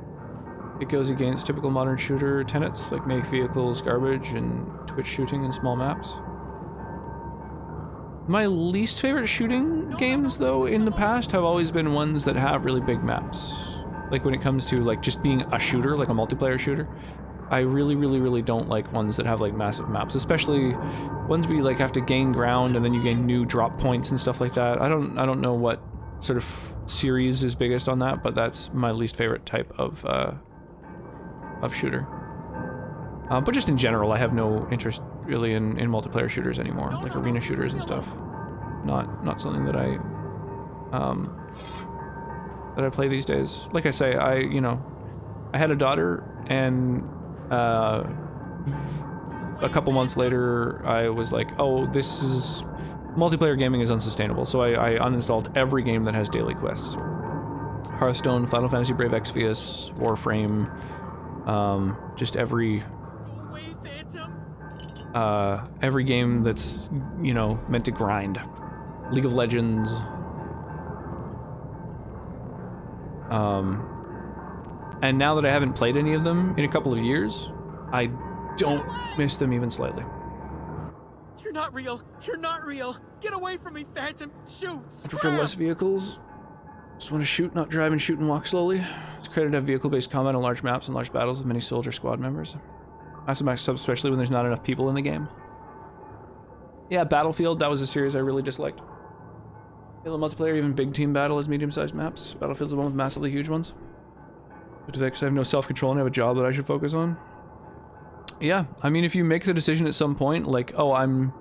It goes against typical modern shooter tenets, like make vehicles garbage and twitch shooting in small maps. My least favorite shooting games, though, in the past have always been ones that have really big maps. Like when it comes to like just being a shooter, like a multiplayer shooter. I really don't like ones that have like massive maps, especially ones where you like have to gain ground and then you gain new drop points and stuff like that. I don't know what sort of series is biggest on that, but that's my least favorite type of shooter. But just in general, I have no interest really in multiplayer shooters anymore, like arena shooters and stuff. Not something that I that I play these days. Like I say, I had a daughter, and a couple months later, I was like, oh, multiplayer gaming is unsustainable. So I uninstalled every game that has daily quests. Hearthstone, Final Fantasy Brave Exvius, Warframe, just every game that's, meant to grind. League of Legends. And now that I haven't played any of them in a couple of years, I don't miss them even slightly. You're not real. You're not real. Get away from me, Phantom. Shoot. I prefer less vehicles. Just want to shoot, not drive, and shoot and walk slowly. It's credited to have vehicle-based combat on large maps and large battles with many soldier squad members. I also max up, especially when there's not enough people in the game. Yeah, Battlefield, that was a series I really disliked. Halo multiplayer, even big team battle is medium-sized maps. Battlefield's the one with massively huge ones. But to that, because I have no self-control and I have a job that I should focus on. Yeah, I mean, if you make the decision at some point, like, oh, I'm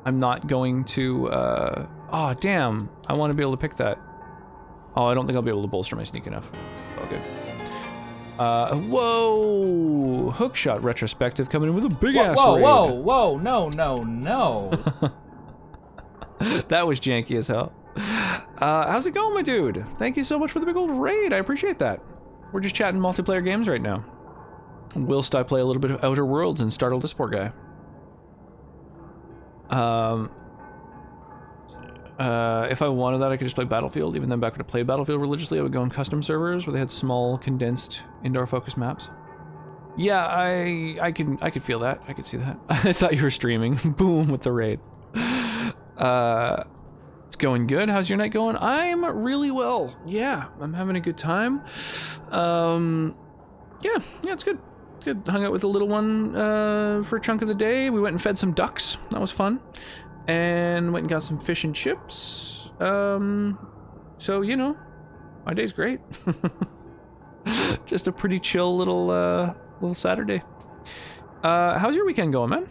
not going to, oh, damn, I want to be able to pick that. Oh, I don't think I'll be able to bolster my sneak enough. Okay. Whoa! Hookshot retrospective coming in with a big-ass raid. Whoa, no. That was janky as hell. How's it going, my dude? Thank you so much for the big old raid. I appreciate that. We're just chatting multiplayer games right now. Whilst I play a little bit of Outer Worlds and startle this poor guy. If I wanted that, I could just play Battlefield. Even then, back when I played Battlefield religiously, I would go on custom servers where they had small, condensed, indoor-focused maps. Yeah, I could feel that. I could see that. I thought you were streaming. Boom, with the raid. It's going good. How's your night going? I'm really well. Yeah, I'm having a good time. Yeah, it's good. It's good. Hung out with the little one for a chunk of the day. We went and fed some ducks. That was fun. And went and got some fish and chips. So, my day's great. Just a pretty chill little Saturday. How's your weekend going, man?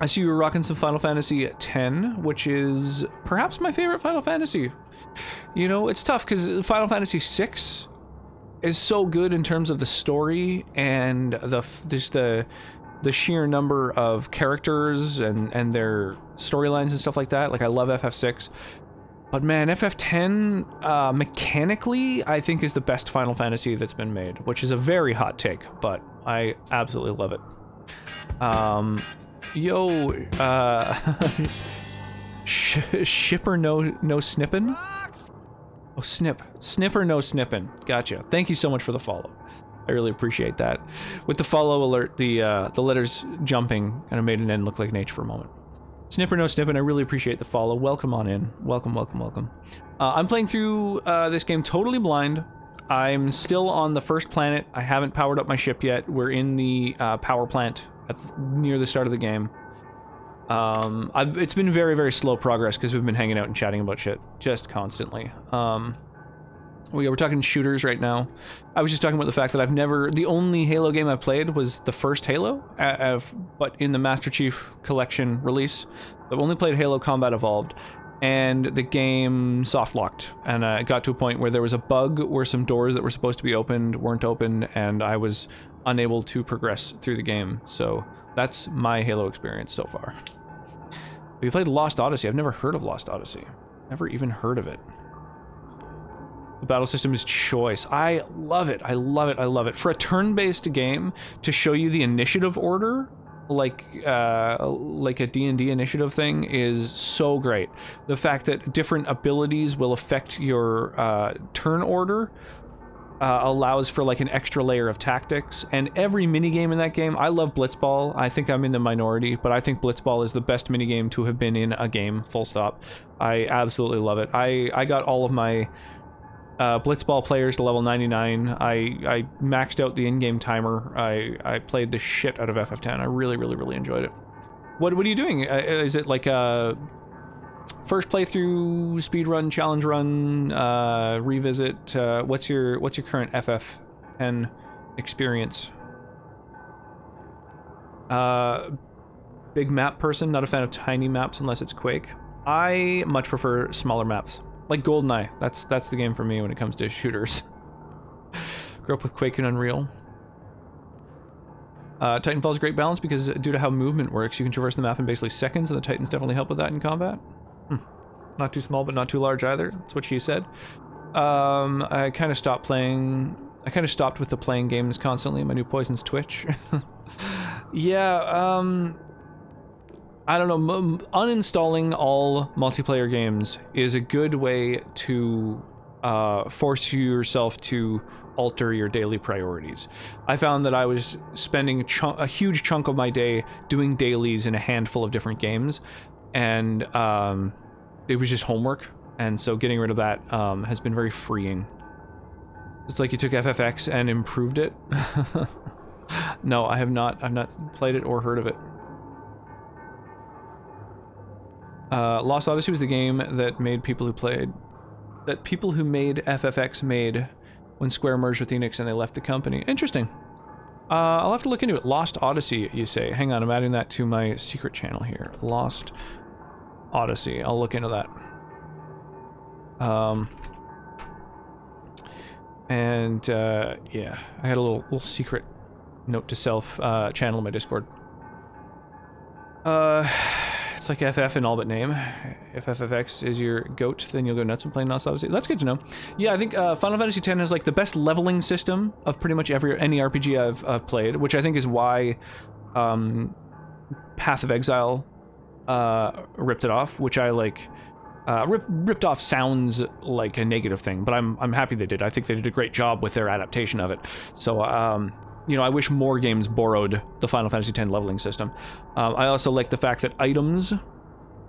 I see you were rocking some Final Fantasy X, which is perhaps my favorite Final Fantasy. It's tough because Final Fantasy VI is so good in terms of the story and the sheer number of characters and their storylines and stuff like that. Like, I love FF6. But man, FF10, mechanically, I think is the best Final Fantasy that's been made, which is a very hot take, but I absolutely love it. Shipper no snippin'? Oh, snipper no snippin'. Gotcha. Thank you so much for the follow. I really appreciate that. With the follow alert, the letters jumping kind of made an N look like an H for a moment. Snipper no snippin', I really appreciate the follow. Welcome on in. Welcome. I'm playing through this game totally blind. I'm still on the first planet. I haven't powered up my ship yet. We're in the power plant near the start of the game. It's been very, very slow progress because we've been hanging out and chatting about shit just constantly. We're talking shooters right now. I was just talking about the fact that the only Halo game I played was the first Halo, but in the Master Chief Collection release. I've only played Halo Combat Evolved, and the game soft-locked, and it got to a point where there was a bug where some doors that were supposed to be opened weren't open, and I was unable to progress through the game. So that's my Halo experience so far. Have you played Lost Odyssey? I've never heard of Lost Odyssey. Never even heard of it. The battle system is choice. I love it. For a turn-based game, to show you the initiative order, like a D&D initiative thing, is so great. The fact that different abilities will affect your turn order allows for like an extra layer of tactics. And every minigame in that game, I love Blitzball. I think I'm in the minority, but I think Blitzball is the best minigame to have been in a game, full stop. I absolutely love it. I got all of my Blitzball players to level 99. I maxed out the in-game timer. I played the shit out of FF10. I really enjoyed it. What are you doing? Is it like a first playthrough, speedrun, challenge run, revisit? What's your current FF10 experience? Big map person, not a fan of tiny maps unless it's Quake. I much prefer smaller maps. Like GoldenEye. That's the game for me when it comes to shooters. Grew up with Quake and Unreal. Titanfall's a great balance because due to how movement works, you can traverse the map in basically seconds, and the Titans definitely help with that in combat. Not too small, but not too large either. That's what she said. I kind of stopped playing. I kind of stopped with the playing games constantly. My new poison's Twitch. Yeah. I don't know. Uninstalling all multiplayer games is a good way to force yourself to alter your daily priorities. I found that I was spending a huge chunk of my day doing dailies in a handful of different games, and it was just homework, and so getting rid of that has been very freeing. It's like you took FFX and improved it. No, I have not. I've not played it or heard of it. Lost Odyssey was the game that made people who made FFX made when Square merged with Enix and they left the company. Interesting. I'll have to look into it. Lost Odyssey, you say. Hang on, I'm adding that to my secret channel here. Lost Odyssey. I'll look into that. Yeah, I had a little secret note to self channel in my Discord. It's like FF in all but name. If FFX is your goat, then you'll go nuts and play Lost Odyssey. That's good to know. Yeah, I think Final Fantasy X has like the best leveling system of pretty much any RPG I've played, which I think is why Path of Exile ripped it off, which I like. Ripped off sounds like a negative thing, but I'm happy they did. I think they did a great job with their adaptation of it. So you know, I wish more games borrowed the Final Fantasy X leveling system. I also like the fact that items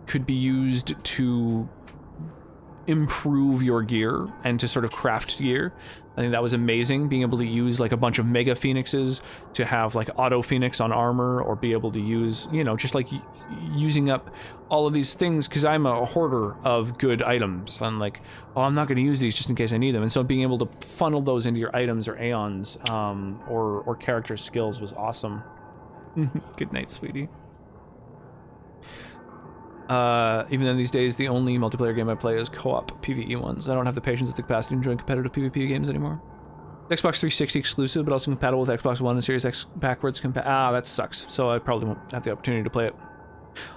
could be used to improve your gear and to sort of craft gear. I think that was amazing, being able to use like a bunch of Mega Phoenixes to have like Auto Phoenix on armor, or be able to use, you know, just like using up all of these things, because I'm a hoarder of good items. I'm like, oh, I'm not going to use these just in case I need them. And so being able to funnel those into your items or aeons or character skills was awesome. Good night, sweetie. Even then, these days, the only multiplayer game I play is co-op PvE ones. I don't have the patience or the capacity to enjoy competitive PvP games anymore. Xbox 360 exclusive, but also compatible with Xbox One and Series X backwards that sucks. So I probably won't have the opportunity to play it.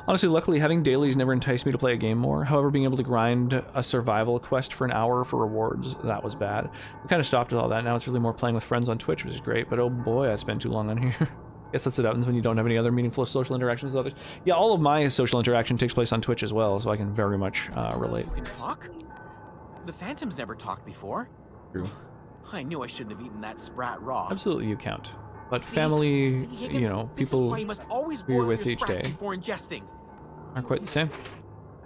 Honestly, luckily, having dailies never enticed me to play a game more. However, being able to grind a survival quest for an hour for rewards, that was bad. We kind of stopped with all that. Now it's really more playing with friends on Twitch, which is great, but oh boy, I spend too long on here. Guess that's what happens when you don't have any other meaningful social interactions with others. Yeah, all of my social interaction takes place on Twitch as well, so I can very much relate. You can talk? The Phantoms never talked before. True. I knew I shouldn't have eaten that sprat raw. Absolutely, you count. But family, you know, people you must always who you're with each day before ingesting. aren't quite the same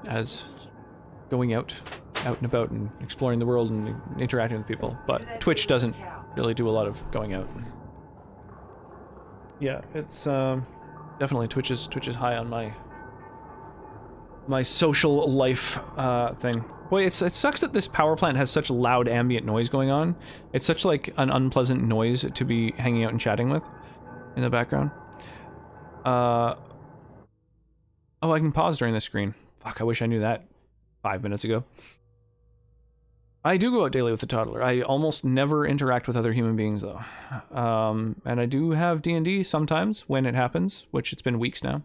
as going out and about and exploring the world and interacting with people. But Twitch doesn't really do a lot of going out. Yeah, it's definitely Twitch is high on my social life thing. Boy, it sucks that this power plant has such loud ambient noise going on. It's such like an unpleasant noise to be hanging out and chatting with in the background. Oh, I can pause during the screen. Fuck, I wish I knew that 5 minutes ago. I do go out daily with the toddler. I almost never interact with other human beings, though. And I do have D&D sometimes when it happens, which it's been weeks now.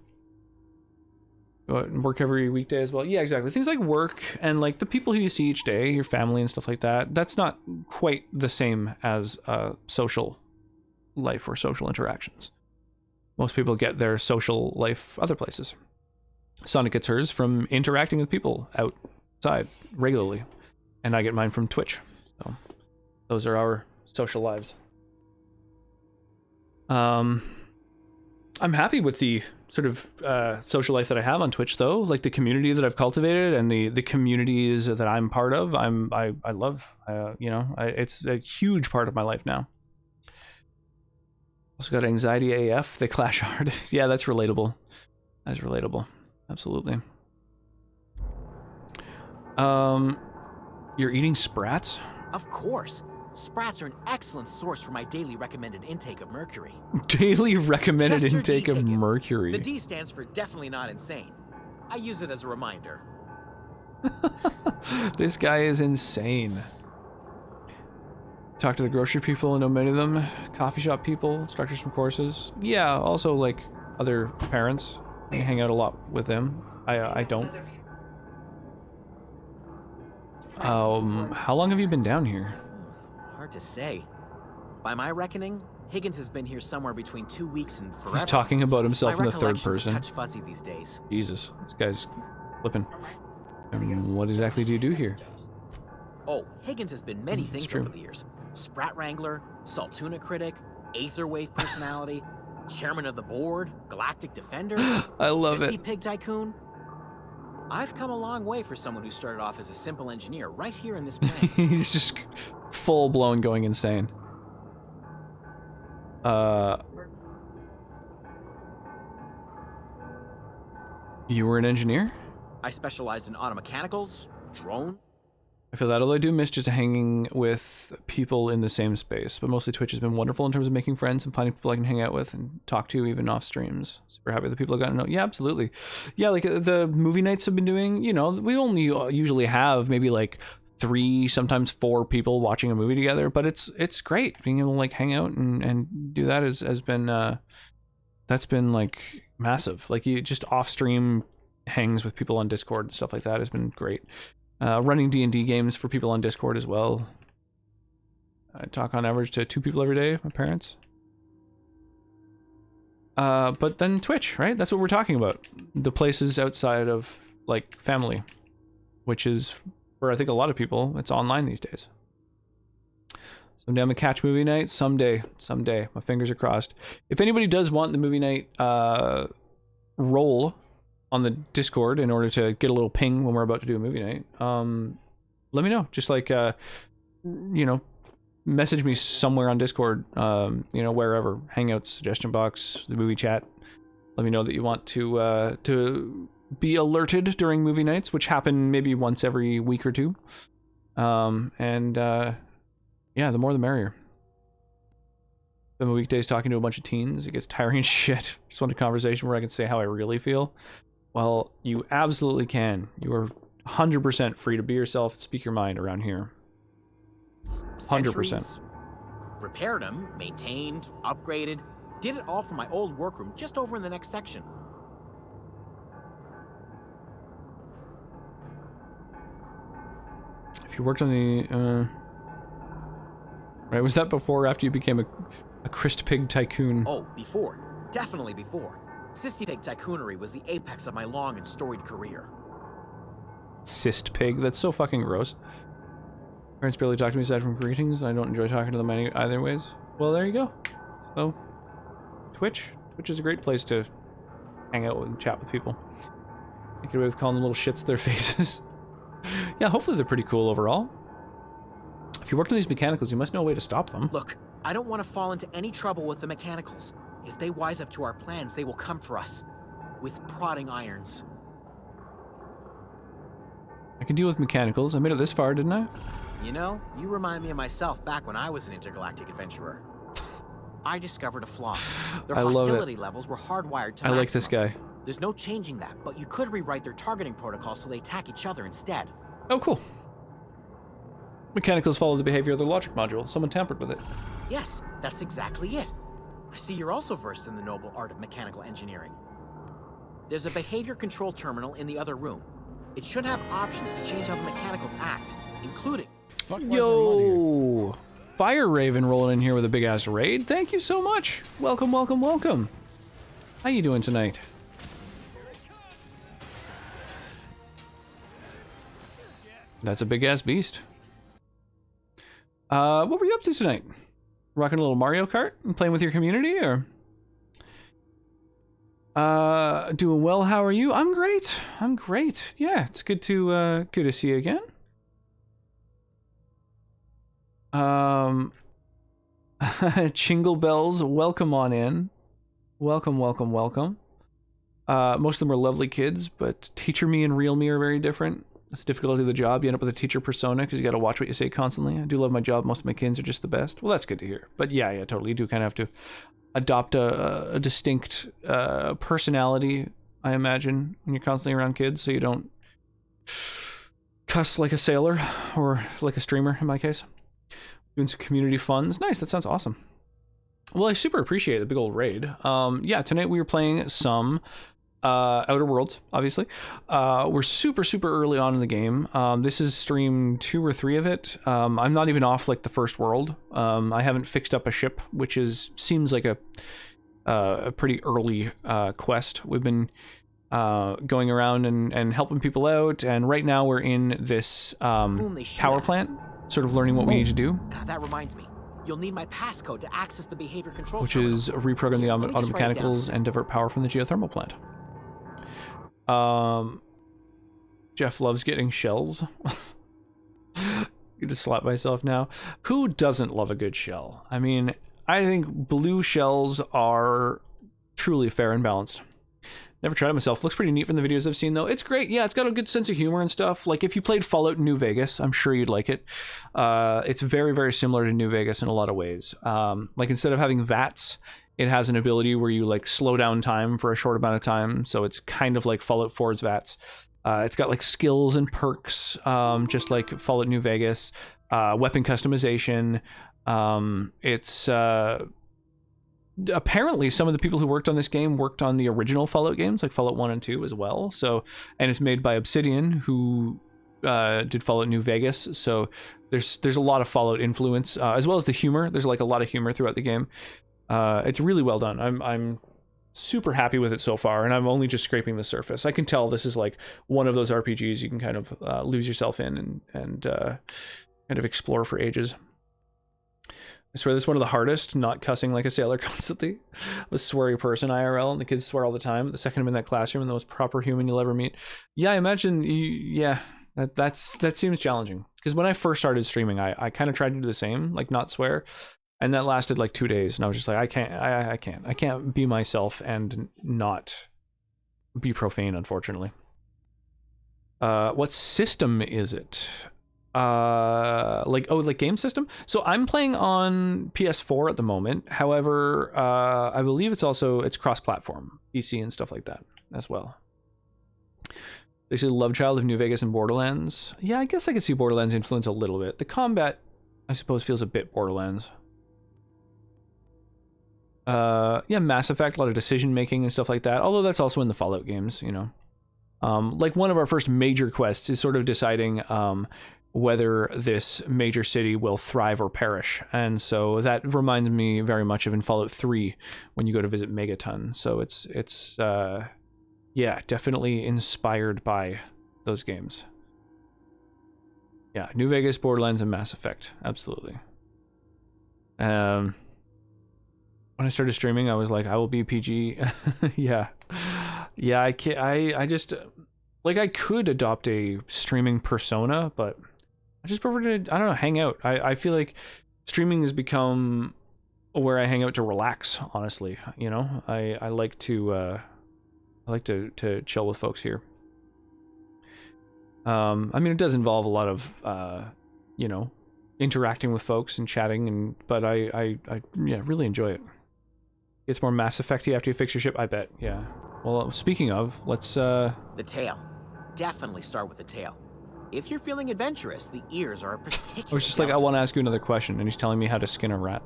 Go out and work every weekday as well. Yeah, exactly. Things like work and like the people who you see each day, your family and stuff like that, that's not quite the same as social life or social interactions. Most people get their social life other places. Sonic gets hers from interacting with people outside regularly. And I get mine from Twitch. So those are our social lives. I'm happy with the sort of social life that I have on Twitch, though. Like the community that I've cultivated and the communities that I'm part of, I love. You know, it's a huge part of my life now. Also got anxiety AF. They clash hard. Yeah, that's relatable. That's relatable. Absolutely. You're eating sprats? Of course. Sprats are an excellent source for my daily recommended intake of mercury. Daily recommended Chester intake D. of Higgins. mercury. The D stands for definitely not insane. I use it as a reminder. This guy is insane. Talk to the grocery people, know many of them. Coffee shop people, instructors from courses. Yeah, also like other parents. I hang out a lot with them. I don't. How long have you been down here? Hard to say. By my reckoning, Higgins has been here somewhere between 2 weeks and forever. He's talking about himself in the third recollection's person. a touch fuzzy these days. Jesus, this guy's flipping. What exactly do you do here? Oh, Higgins has been many things over the years. Sprat Wrangler, Saltuna Critic, Aetherwave Personality, Chairman of the Board, Galactic Defender, I love Sissy it. Pig Tycoon. I've come a long way for someone who started off as a simple engineer right here in this planet. He's just full-blown going insane. You were an engineer? I specialized in automechanicals, drone. I feel that, although I do miss just hanging with people in the same space, but mostly Twitch has been wonderful in terms of making friends and finding people I can hang out with and talk to even off streams. Super happy with the people I've gotten to know. Yeah, absolutely. Yeah, like the movie nights I've been doing, you know, we only usually have maybe like 3, sometimes 4 people watching a movie together, but it's great being able to like hang out and do that has been that's been like massive. Like you just off stream hangs with people on Discord and stuff like that has been great. Running D&D games for people on Discord as well. I talk on average to 2 people every day, my parents. But then Twitch, right? That's what we're talking about. The places outside of like family, which is for I think a lot of people, it's online these days. Someday I'm gonna catch movie night. Someday. My fingers are crossed. If anybody does want the movie night role on the Discord in order to get a little ping when we're about to do a movie night, let me know. Just like, you know, message me somewhere on Discord, you know, wherever. Hangouts, suggestion box, the movie chat. Let me know that you want to be alerted during movie nights, which happen maybe once every week or 2. Yeah, the more the merrier. Spend my weekdays talking to a bunch of teens. It gets tiring as shit. Just want a conversation where I can say how I really feel. Well, you absolutely can. You are 100% free to be yourself and speak your mind around here. 100%. Repaired them, maintained, upgraded, did it all from my old workroom just over in the next section. If you worked on the, right, was that before or after you became a Christ Pig tycoon? Oh, before. Definitely before. Sissy Pig Tycoonery was the apex of my long and storied career. Cyst pig? That's so fucking gross. Parents barely talk to me aside from greetings. I don't enjoy talking to them either ways. Well, there you go. So, Twitch. Twitch is a great place to hang out and chat with people. Get away with calling them little shits to their faces. Yeah, hopefully they're pretty cool overall. If you worked on these mechanicals, you must know a way to stop them. Look, I don't want to fall into any trouble with the mechanicals. If they wise up to our plans, they will come for us. With prodding irons. I can deal with mechanicals. I made it this far, didn't I? You know, you remind me of myself back when I was an intergalactic adventurer. I discovered a flaw. Their I love hostility it. levels were hardwired to I maximum. like this guy. There's no changing that, but you could rewrite their targeting protocol so they attack each other instead. Oh, cool. Mechanicals follow the behavior of the logic module. Someone tampered with it. Yes, that's exactly it. I see you're also versed in the noble art of mechanical engineering. There's a behavior control terminal in the other room. It should have options to change how the mechanicals act, including... Yo! Fire Raven rolling in here with a big-ass raid. Thank you so much. Welcome, welcome, welcome. How you doing tonight? That's a big-ass beast. What were you up to tonight? Rocking a little Mario Kart and playing with your community, or? Doing well. How are you? I'm great. I'm great. Yeah, it's good to see you again. Chingle Bells, welcome on in. Welcome, welcome, welcome. Most of them are lovely kids, but teacher me and real me are very different. That's the difficulty of the job. You end up with a teacher persona because you got to watch what you say constantly. I do love my job. Most of my kids are just the best. Well, that's good to hear. But yeah, totally. You do kind of have to adopt a distinct personality, I imagine, when you're constantly around kids, so you don't cuss like a sailor, or like a streamer in my case. Doing some community funds. Nice, that sounds awesome. Well, I super appreciate the big old raid. Yeah, tonight we were playing some Outer Worlds, obviously. We're super early on in the game. This is stream 2 or 3 of it. I'm not even off like the first world. I haven't fixed up a ship, which seems like a pretty early quest. We've been going around and helping people out, and right now we're in this power plant, sort of learning what we need to do. That reminds me. You'll need my passcode to access the behavior control which terminal. is reprogram the auto mechanicals and divert power from the geothermal plant. Jeff loves getting shells. You just slap myself now. Who doesn't love a good shell? I mean, I think blue shells are truly fair and balanced. Never tried it myself. Looks pretty neat from the videos I've seen, though. It's great. Yeah, it's got a good sense of humor and stuff. Like, if you played Fallout New Vegas, I'm sure you'd like it. It's very similar to New Vegas in a lot of ways. Like, instead of having VATS, it has an ability where you, like, slow down time for a short amount of time. So it's kind of like Fallout 4's VATS. It's got, like, skills and perks, just like Fallout New Vegas. Weapon customization. It's... apparently some of the people who worked on this game worked on the original Fallout games, like Fallout 1 and 2 as well. So, and it's made by Obsidian, who did Fallout New Vegas. So there's a lot of Fallout influence, as well as the humor. There's like a lot of humor throughout the game. It's really well done. I'm super happy with it so far, and I'm only just scraping the surface. I can tell this is like one of those RPGs you can kind of lose yourself in and kind of explore for ages. I swear this is one of the hardest, not cussing like a sailor constantly. I'm a sweary person IRL, and the kids swear all the time. The second I'm in that classroom, and the most proper human you'll ever meet. Yeah, I imagine, that seems challenging. Because when I first started streaming, I kind of tried to do the same, like not swear. And that lasted like 2 days, and I was just like, I can't be myself and not be profane, unfortunately. What system is it? Like game system. So I'm playing on PS4 at the moment. However, I believe it's cross-platform, PC and stuff like that as well. They say love child of New Vegas and Borderlands. Yeah, I guess I could see Borderlands influence a little bit. The combat, I suppose, feels a bit Borderlands. Yeah, Mass Effect, a lot of decision making and stuff like that. Although that's also in the Fallout games, you know. Like one of our first major quests is sort of deciding whether this major city will thrive or perish. And so that reminds me very much of in Fallout 3 when you go to visit Megaton. So it's yeah, definitely inspired by those games. Yeah, New Vegas, Borderlands, and Mass Effect. Absolutely. When I started streaming, I was like, I will be PG. Yeah. Yeah, I just, like, I could adopt a streaming persona, but I just prefer to, I don't know, hang out. I feel like streaming has become where I hang out to relax, honestly. You know, I like to chill with folks here. I mean, it does involve a lot of, you know, interacting with folks and chatting, but I yeah, really enjoy it. It's more Mass Effect-y after you fix your ship, I bet. Yeah. Well, speaking of, let's The tail. Definitely start with the tail. If you're feeling adventurous, the ears are a particular. I was just like, I want to ask you another question, and he's telling me how to skin a rat.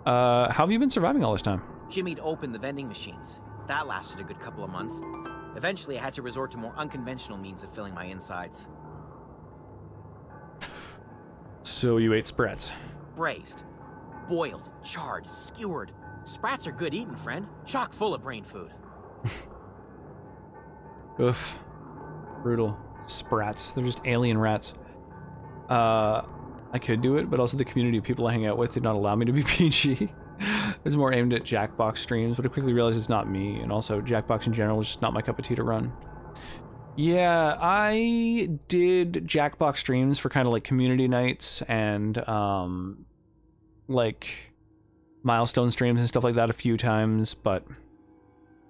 How have you been surviving all this time? Jimmy'd opened the vending machines. That lasted a good couple of months. Eventually, I had to resort to more unconventional means of filling my insides. So you ate sprats. Braised, boiled, charred, skewered. Sprats are good eating, friend. Chock full of brain food. Oof. Brutal. Sprats. They're just alien rats. I could do it, but also the community of people I hang out with did not allow me to be PG. It's more aimed at Jackbox streams, but I quickly realized it's not me, and also Jackbox in general is just not my cup of tea to run. Yeah, I did Jackbox streams for kind of like community nights and like milestone streams and stuff like that a few times, but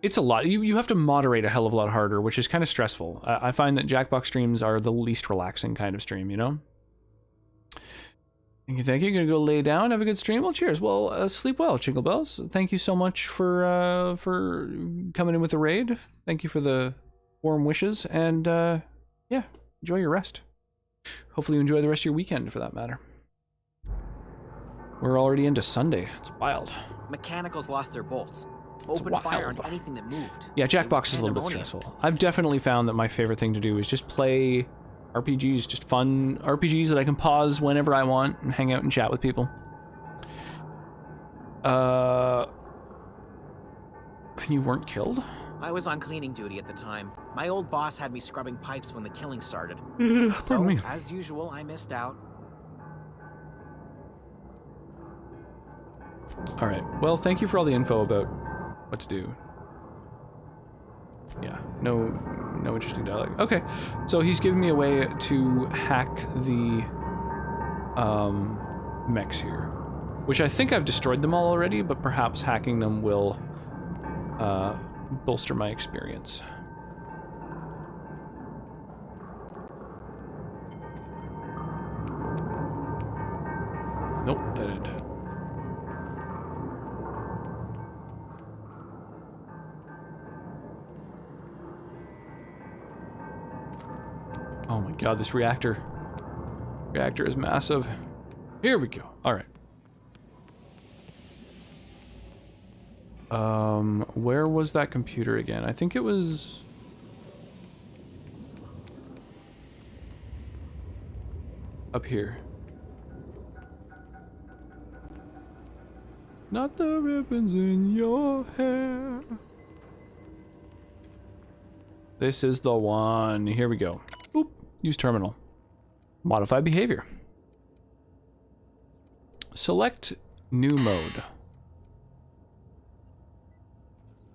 it's a lot. You have to moderate a hell of a lot harder, which is kind of stressful. I find that Jackbox streams are the least relaxing kind of stream, you know? Thank you. You're gonna go lay down, have a good stream. Well, cheers. Well, sleep well, Jingle Bells. Thank you so much for coming in with the raid. Thank you for the warm wishes, and yeah, enjoy your rest. Hopefully you enjoy the rest of your weekend, for that matter. We're already into Sunday. It's wild. Mechanicals lost their bolts. Opened wild. fire on anything that moved. Yeah, It was Jackbox is a little bit pandemonium. stressful. I've definitely found that my favorite thing to do is just play RPGs, just fun RPGs that I can pause whenever I want and hang out and chat with people. And you weren't killed? I was on cleaning duty at the time. My old boss had me scrubbing pipes when the killing started. Pardon So, me. as usual, I missed out. Alright, well, thank you for all the info about what to do. Yeah, no interesting dialogue. Okay, so he's giving me a way to hack the mechs here, which I think I've destroyed them all already, but perhaps hacking them will bolster my experience. Nope, that didn't. Oh my god, this reactor is massive. Here we go. All right. Where was that computer again? I think it was up here. Not the ribbons in your hair. This is the one. Here we go. Boop. Use terminal. Modify behavior. Select new mode.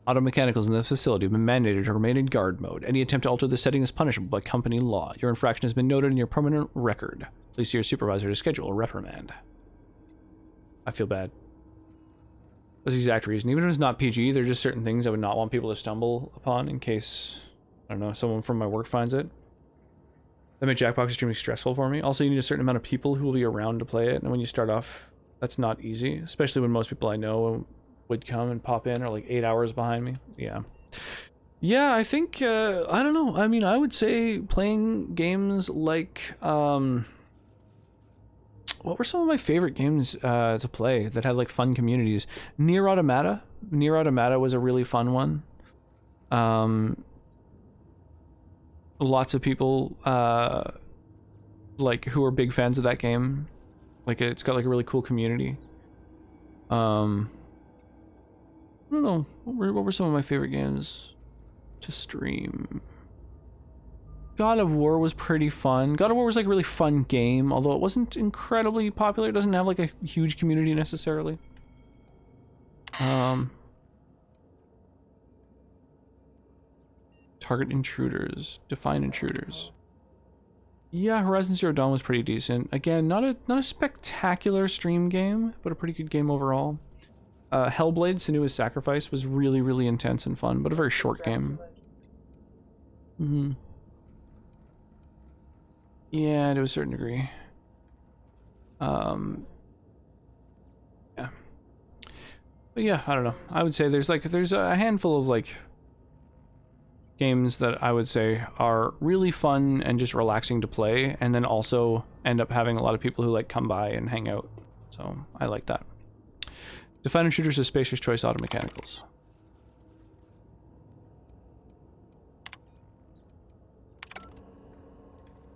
Auto mechanicals in the facility have been mandated to remain in guard mode. Any attempt to alter this setting is punishable by company law. Your infraction has been noted in your permanent record. Please see your supervisor to schedule a reprimand. I feel bad. That's the exact reason. Even if it's not PG, there are just certain things I would not want people to stumble upon in case, I don't know, someone from my work finds it. That made Jackbox extremely stressful for me. Also, you need a certain amount of people who will be around to play it, and when you start off, that's not easy, especially when most people I know would come and pop in are like 8 hours behind me. Yeah, I think I don't know. I mean, I would say playing games like what were some of my favorite games to play that had like fun communities? Nier Automata was a really fun one. Lots of people like who are big fans of that game. Like it's got like a really cool community. I don't know. What were some of my favorite games to stream? God of War was pretty fun. God of War was like a really fun game, although it wasn't incredibly popular. It doesn't have like a huge community necessarily. Target intruders. Define intruders. Yeah, Horizon Zero Dawn was pretty decent. Again, not a spectacular stream game, but a pretty good game overall. Hellblade: Senua's Sacrifice was really, really intense and fun, but a very short game. Yeah, to a certain degree. Yeah. But yeah, I don't know. I would say there's a handful of like games that I would say are really fun and just relaxing to play, and then also end up having a lot of people who like come by and hang out. So I like that. Define intruders as Spacer's Choice Auto Mechanicals.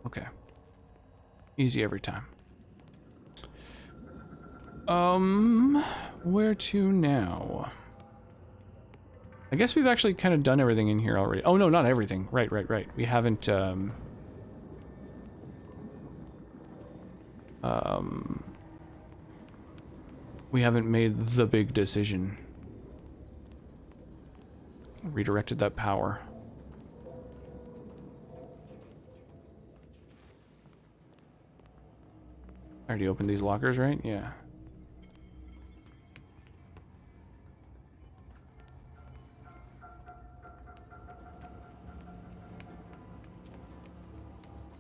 Okay. Easy every time. Where to now? I guess we've actually kind of done everything in here already. Oh no, not everything. Right. We haven't, we haven't made the big decision. Redirected that power. I already opened these lockers, right? Yeah.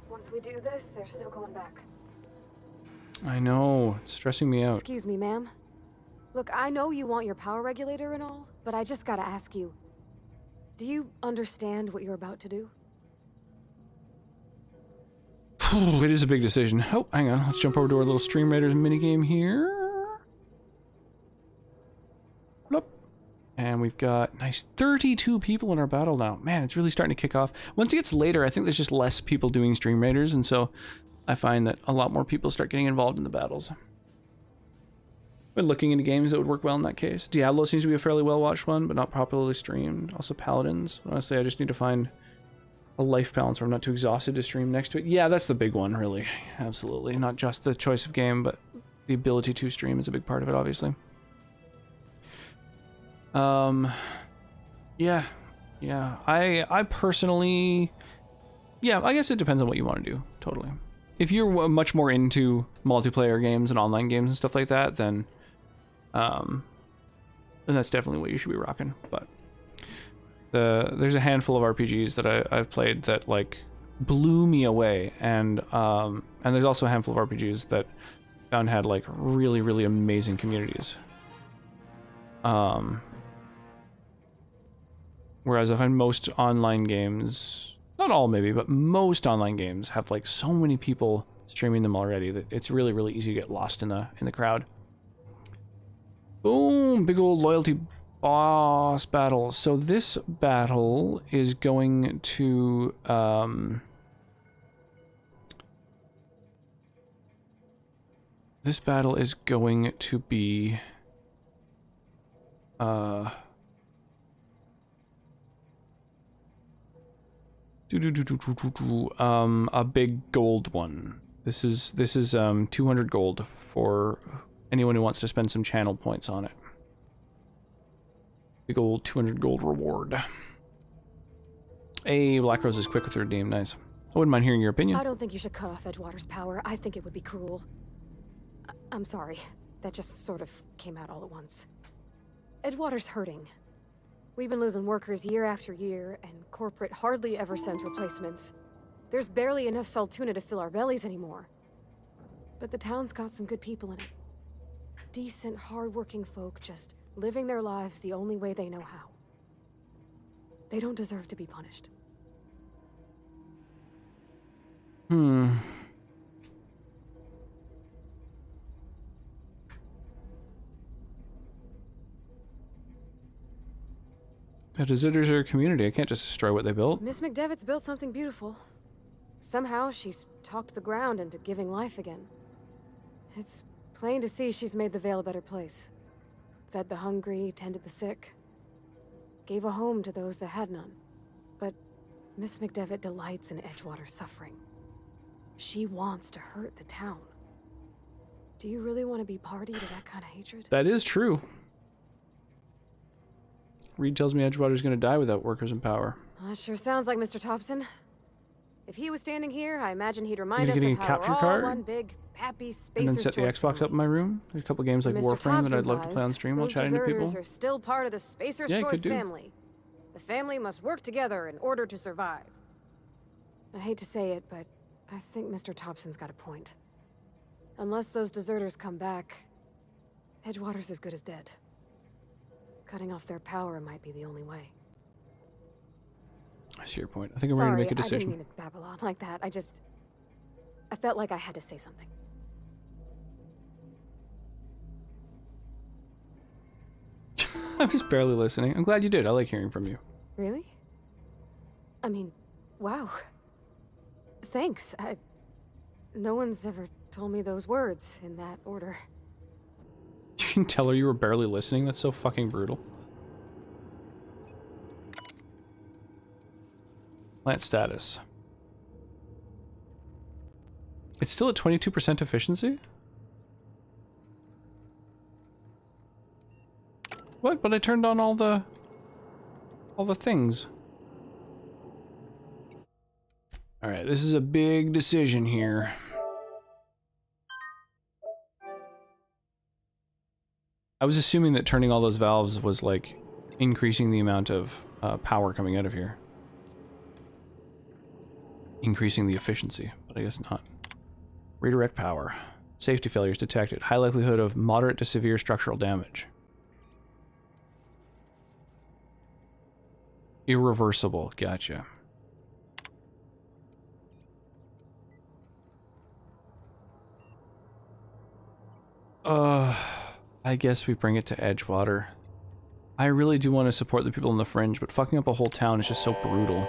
Once we do this, there's no going back. I know, it's stressing me out. Excuse me, ma'am. Look, I know you want your power regulator and all, but I just gotta ask you. Do you understand what you're about to do? It is a big decision. Oh, hang on. Let's jump over to our little Stream Raiders minigame here. Bloop. And we've got nice 32 people in our battle now. Man, it's really starting to kick off. Once it gets later, I think there's just less people doing Stream Raiders, and so I find that a lot more people start getting involved in the battles. Been looking into games that would work well in that case. Diablo seems to be a fairly well-watched one, but not popularly streamed. Also Paladins. Honestly, I just need to find a life balance where I'm not too exhausted to stream next to it. Yeah, that's the big one, really. Absolutely. Not just the choice of game, but the ability to stream is a big part of it, obviously. Yeah. I personally... Yeah, I guess it depends on what you want to do. Totally. If you're much more into multiplayer games and online games and stuff like that, then that's definitely what you should be rocking. But there's a handful of RPGs that I've played that like blew me away, and there's also a handful of RPGs that I found had like really, really amazing communities. Whereas I find most online games, not all maybe, but most online games have like so many people streaming them already that it's really, really easy to get lost in the crowd. Boom! Big old loyalty boss battle. So this battle is going to be a big gold one. This is 200 gold for anyone who wants to spend some channel points on it. Big old 200 gold reward. Hey, Black Rose is quick with her redeem. Nice. I wouldn't mind hearing your opinion. I don't think you should cut off Edgewater's power. I think it would be cruel. I'm sorry. That just sort of came out all at once. Edgewater's hurting. We've been losing workers year after year, and corporate hardly ever sends replacements. There's barely enough Saltuna to fill our bellies anymore. But the town's got some good people in it. Decent, hard-working folk just living their lives the only way they know how. They don't deserve to be punished. The deserters are a community. I can't just destroy what they built. Miss McDevitt's built something beautiful. Somehow she's talked the ground into giving life again. It's plain to see she's made the Vale a better place. Fed the hungry, tended the sick. Gave a home to those that had none. But Miss McDevitt delights in Edgewater's suffering. She wants to hurt the town. Do you really want to be party to that kind of hatred? That is true. Reed tells me Edgewater's going to die without workers in power. Well, that sure sounds like Mr. Thompson. If he was standing here, I imagine he'd remind us getting of a how capture we're all card? one big, happy And then Spacer's set the Choice Xbox up in my room. There's a couple games like Mr. Warframe that I'd love to Thompson's play on eyes, stream while those chatting to people. deserters are still part of the Spacer's Yeah, Choice could do. family. The family must work together in order to survive. I hate to say it, but I think Mr. Thompson's got a point. Unless those deserters come back, Edgewater's as good as dead. Cutting off their power might be the only way. I see your point. I think I'm ready to make a I didn't decision. mean to babble on like that. I felt like I had to say something. I was barely listening. I'm glad you did. I like hearing from you. Really? I mean, wow. Thanks. No one's ever told me those words in that order. You can tell her you were barely listening? That's so fucking brutal. Plant status. It's still at 22% efficiency? What? But I turned on all the things. Alright, this is a big decision here. I was assuming that turning all those valves was like increasing the amount of power coming out of here. Increasing the efficiency, but I guess not. Redirect power. Safety failures detected. High likelihood of moderate to severe structural damage. Irreversible. Gotcha. I guess we bring it to Edgewater. I really do want to support the people in the Fringe, but fucking up a whole town is just so brutal.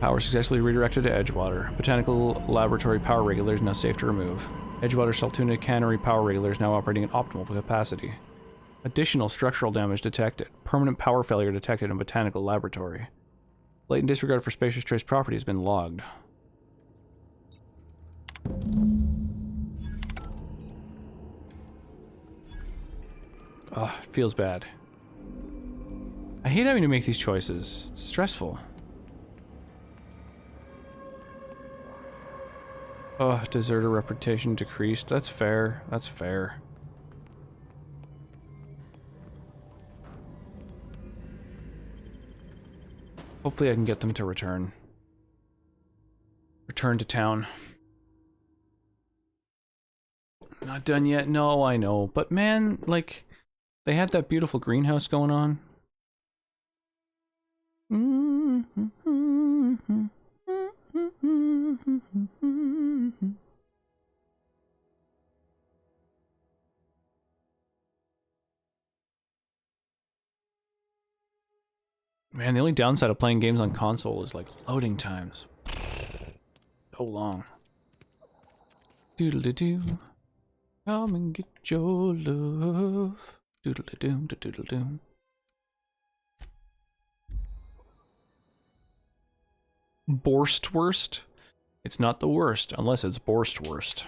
Power successfully redirected to Edgewater. Botanical Laboratory power regulators now safe to remove. Edgewater Saltuna Cannery power regulators now operating at optimal capacity. Additional structural damage detected. Permanent power failure detected in Botanical Laboratory. Blatant disregard for Spacer's Choice property has been logged. Ugh, it feels bad. I hate having to make these choices. It's stressful. Oh, deserter reputation decreased. That's fair. That's fair. Hopefully I can get them to return. Return to town. Not done yet? No, I know. But man, like, they had that beautiful greenhouse going on. Man, the only downside of playing games on console is like loading times. So long. Doodle-doo. Come and get your love. Doodle-doo, doodle-doo. Borstwurst? It's not the worst, unless it's Borstwurst.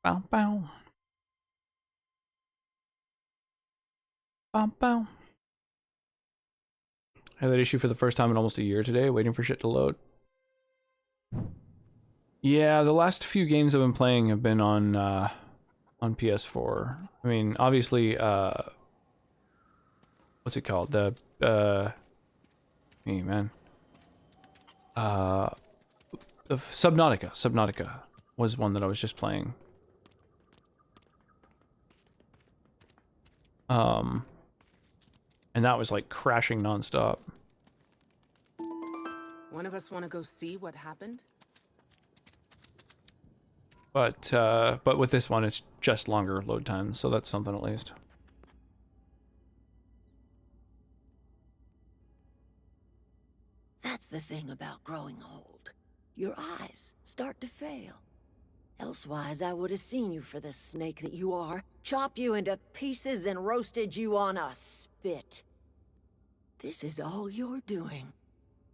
Bow bow. Bow bow. I had that issue for the first time in almost a year today, waiting for shit to load. Yeah, the last few games I've been playing have been on PS4. I mean, obviously, what's it called? The, hey, man. The Subnautica. Subnautica was one that I was just playing. And that was like crashing nonstop. One of us want to go see what happened? But with this one, it's just longer load times, so that's something at least. That's the thing about growing old. Your eyes start to fail. Elsewise, I would have seen you for the snake that you are, chopped you into pieces and roasted you on a spit. This is all you're doing.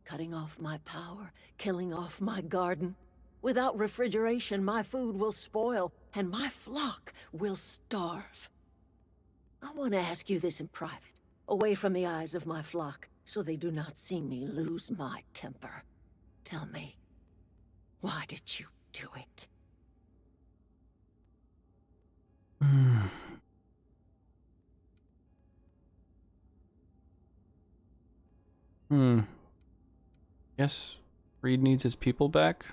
Cutting off my power, killing off my garden. Without refrigeration, my food will spoil, and my flock will starve. I want to ask you this in private, away from the eyes of my flock, so they do not see me lose my temper. Tell me, why did you do it? Yes, Reed needs his people back.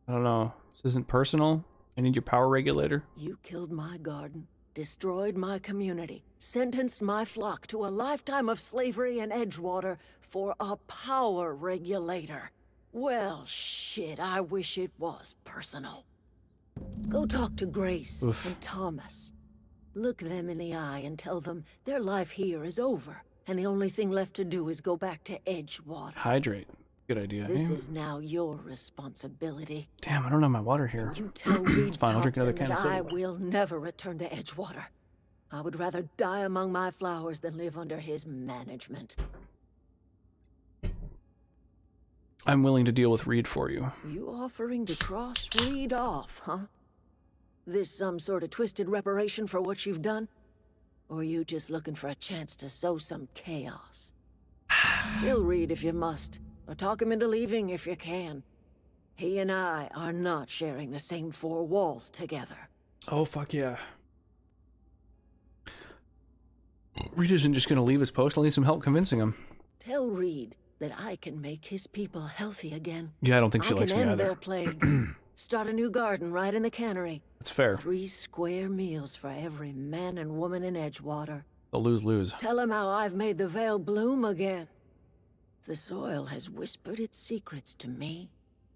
I don't know. This isn't personal. I need your power regulator. You killed my garden, destroyed my community, sentenced my flock to a lifetime of slavery in Edgewater for a power regulator. Well, shit, I wish it was personal. Go talk to Grace and Thomas. Look them in the eye and tell them their life here is over, and the only thing left to do is go back to Edgewater. Hydrate. Good idea. This is now your responsibility. Damn, I don't have my water here. You tell Reed It's fine, I'll drink another Thompson can of that I soda. will never return to Edgewater. I would rather die among my flowers than live under his management. I'm willing to deal with Reed for you. You offering to cross Reed off, huh? This some sort of twisted reparation for what you've done? Or you just looking for a chance to sow some chaos? Kill Reed if you must, or talk him into leaving if you can. He and I are not sharing the same four walls together. Oh, fuck yeah. Reed isn't just gonna leave his post. I'll need some help convincing him. Tell Reed that I can make his people healthy again. Yeah, I don't think she likes can me end either. their plague. Start a new garden right in the cannery. That's fair. 3 square meals for every man and woman in Edgewater. The lose-lose. Tell them how I've made the Vale bloom again. The soil has whispered its secrets to me,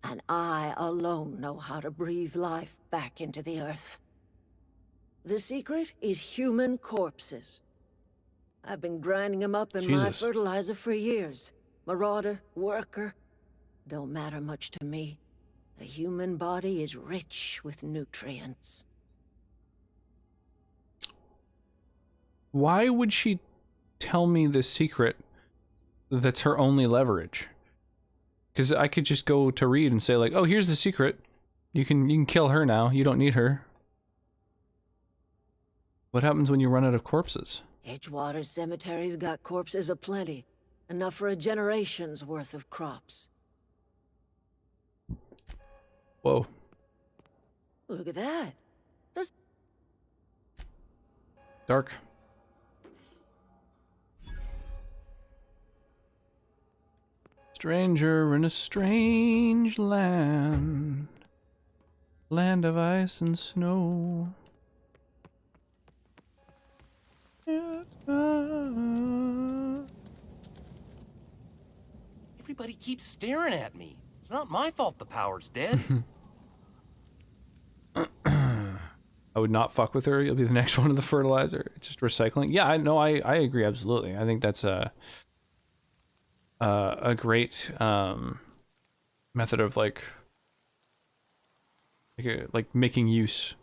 and I alone know how to breathe life back into the earth. The secret is human corpses. I've been grinding them up in my fertilizer for years. Marauder, worker, don't matter much to me. The human body is rich with nutrients. Why would she tell me the secret that's her only leverage? Because I could just go to Reed and say like, oh, here's the secret. You can kill her now. You don't need her. What happens when you run out of corpses? Edgewater Cemetery's got corpses aplenty. Enough for a generation's worth of crops. Whoa. Look at that. There's... Dark. Stranger in a strange land. Land of ice and snow. Everybody keeps staring at me. It's not my fault the power's dead. I would not fuck with her. You'll be the next one of the fertilizer. It's just recycling. Yeah, I know. I agree absolutely. I think that's a great method of like making use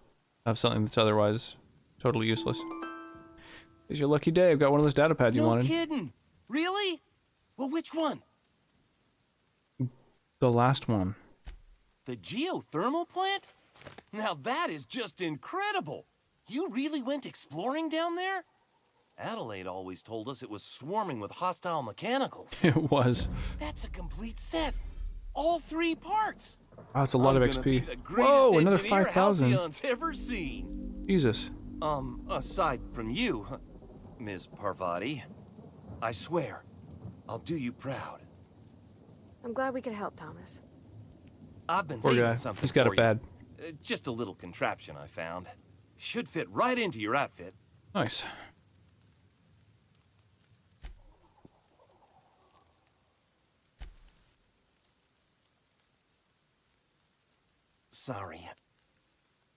of something that's otherwise totally useless. It's your lucky day. I've got one of those data pads you wanted. No kidding. Really? Well, which one? The last one. The geothermal plant? Now that is just incredible. You really went exploring down there? Adelaide always told us it was swarming with hostile mechanicals. It was. That's a complete set. All 3 parts. Oh, that's a lot of XP. Whoa, another 5,000. Halcyon's ever seen. Jesus. Aside from you, Ms. Parvati, I swear, I'll do you proud. I'm glad we could help, Thomas. I've been Poor saving guy. something He's got for it bad. you. Just a little contraption I found. Should fit right into your outfit. Nice. Sorry.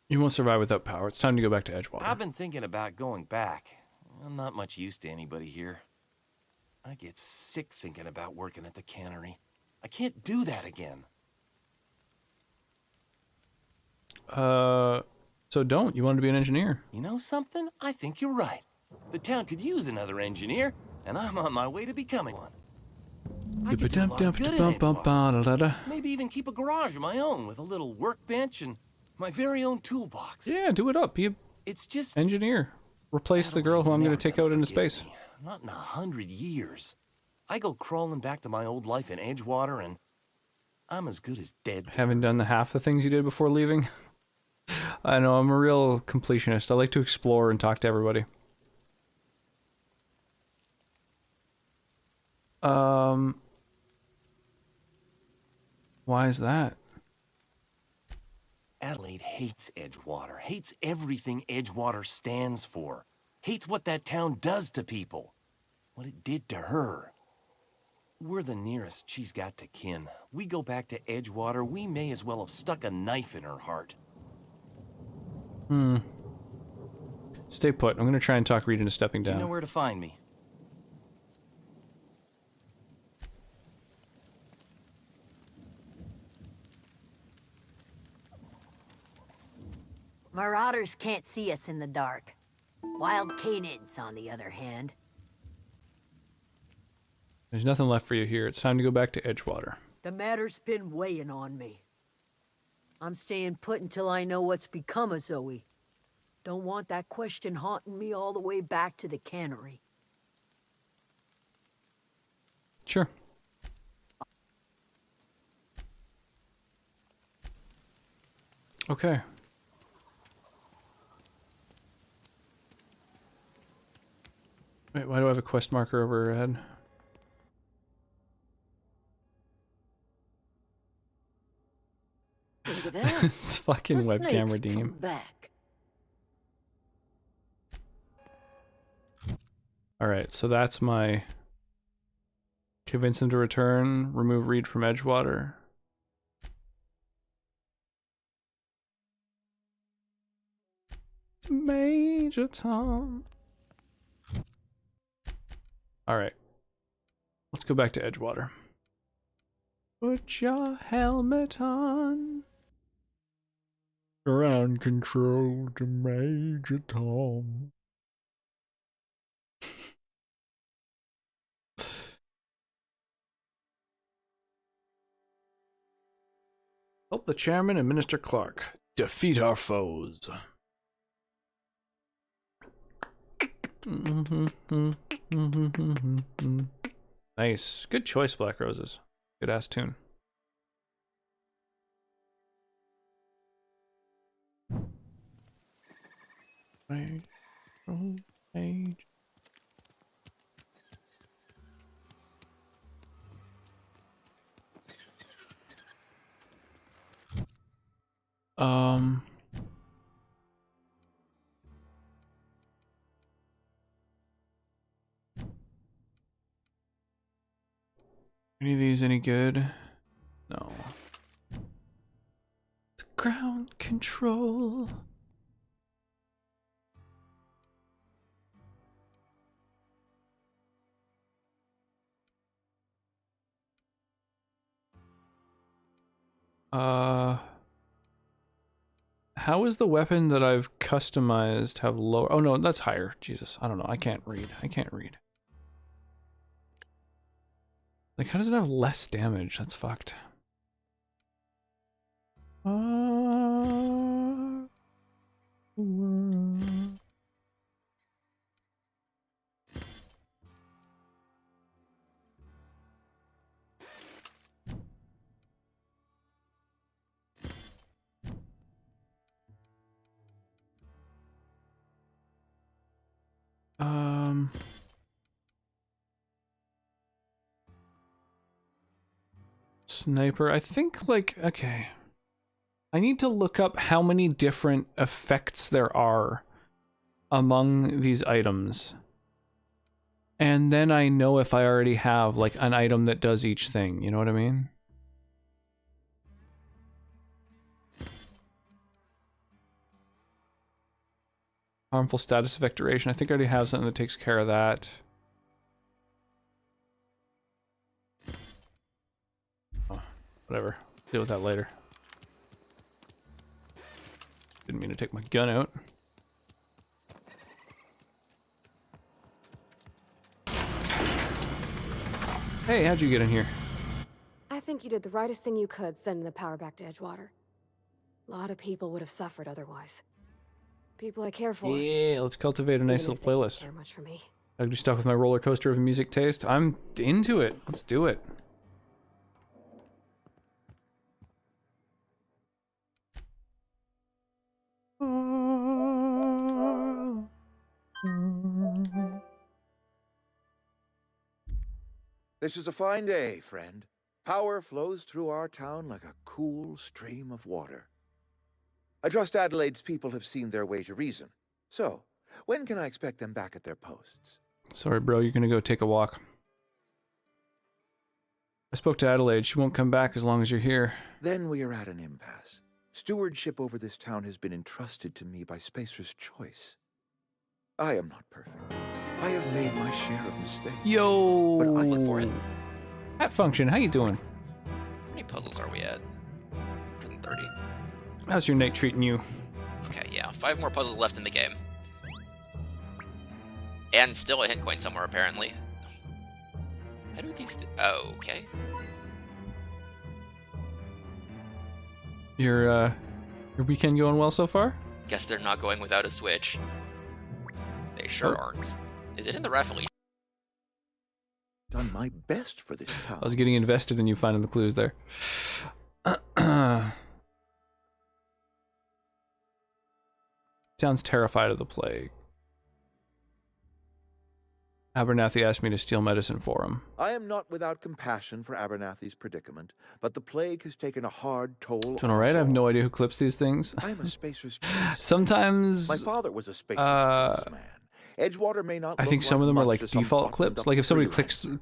You won't survive without power. It's time to go back to Edgewater. I've been thinking about going back. I'm not much use to anybody here. I get sick thinking about working at the cannery. I can't do that again. So don't. You wanted to be an engineer. You know something? I think you're right. The town could use another engineer, and I'm on my way to becoming one. I could do a lot of good in Edgewater. Maybe even keep a garage of my own with a little workbench and my very own toolbox. Yeah, do it up. Be a It's just engineer. Replace the girl who I'm going to take out into space. not in 100 years. I go crawling back to my old life in Edgewater, and I'm as good as dead. Haven't done the half the things you did before leaving. I know, I'm a real completionist. I like to explore and talk to everybody. Why is that? Adelaide hates Edgewater, hates everything Edgewater stands for, hates what that town does to people, what it did to her. We're the nearest she's got to kin. We go back to Edgewater, we may as well have stuck a knife in her heart. Stay put. I'm going to try and talk Reed into stepping down. You know where to find me. Marauders can't see us in the dark. Wild canids, on the other hand. There's nothing left for you here. It's time to go back to Edgewater. The matter's been weighing on me. I'm staying put until I know what's become of Zoe. Don't want that question haunting me all the way back to the cannery. Sure. Okay. Wait, why do I have a quest marker overhead? Look at that. It's fucking The webcam snake's redeem. come back. Alright, so that's my convince him to return, remove Reed from Edgewater. Major Tom. Alright. Let's go back to Edgewater. Put your helmet on. Ground control to Major Tom. Help the chairman and Minister Clark defeat our foes. Nice. Good choice, Black Roses. Good ass tune. Page. Any of these any good? No. Ground control. How is the weapon that I've customized have lower? Oh no, that's higher. Jesus, I don't know. I can't read. I can't read. Like, how does it have less damage? That's fucked. Sniper, I think, like, okay. I need to look up how many different effects there are among these items. And then I know if I already have, like, an item that does each thing, you know what I mean? Harmful status effect duration, I think I already have something that takes care of that. Oh, whatever, deal with that later. Didn't mean to take my gun out. Hey, how'd you get in here? I think you did the rightest thing you could, sending the power back to Edgewater. A lot of people would have suffered otherwise. People I care for. Yeah, let's cultivate a nice little playlist. Care much for me. I'll be stuck with my roller coaster of music taste. I'm into it. Let's do it. This is a fine day, friend. Power flows through our town like a cool stream of water. I trust Adelaide's people have seen their way to reason. So, when can I expect them back at their posts? Sorry, bro, you're gonna go take a walk. I spoke to Adelaide. She won't come back as long as you're here. Then we are at an impasse. Stewardship over this town has been entrusted to me by Spacer's Choice. I am not perfect. I have made my share of mistakes. Yo! But I look for it. Hat function, how you doing? How many puzzles are we at? 130. How's your night treating you? Okay, yeah. 5 more puzzles left in the game. And still a hit coin somewhere, apparently. How do these... oh, okay. Your weekend going well so far? Guess they're not going without a Switch. They sure aren't. Is it in the raffle? Done my best for this town. I was getting invested in you finding the clues there. Sounds terrified of the plague. Abernathy asked me to steal medicine for him. I am not without compassion for Abernathy's predicament, but the plague has taken a hard toll on Doing all right? I have no idea who clips these things. I am a spacer's choice. Sometimes My father was a spacer's choice man. Edgewater may not. I think some of them are like default clips. Like if somebody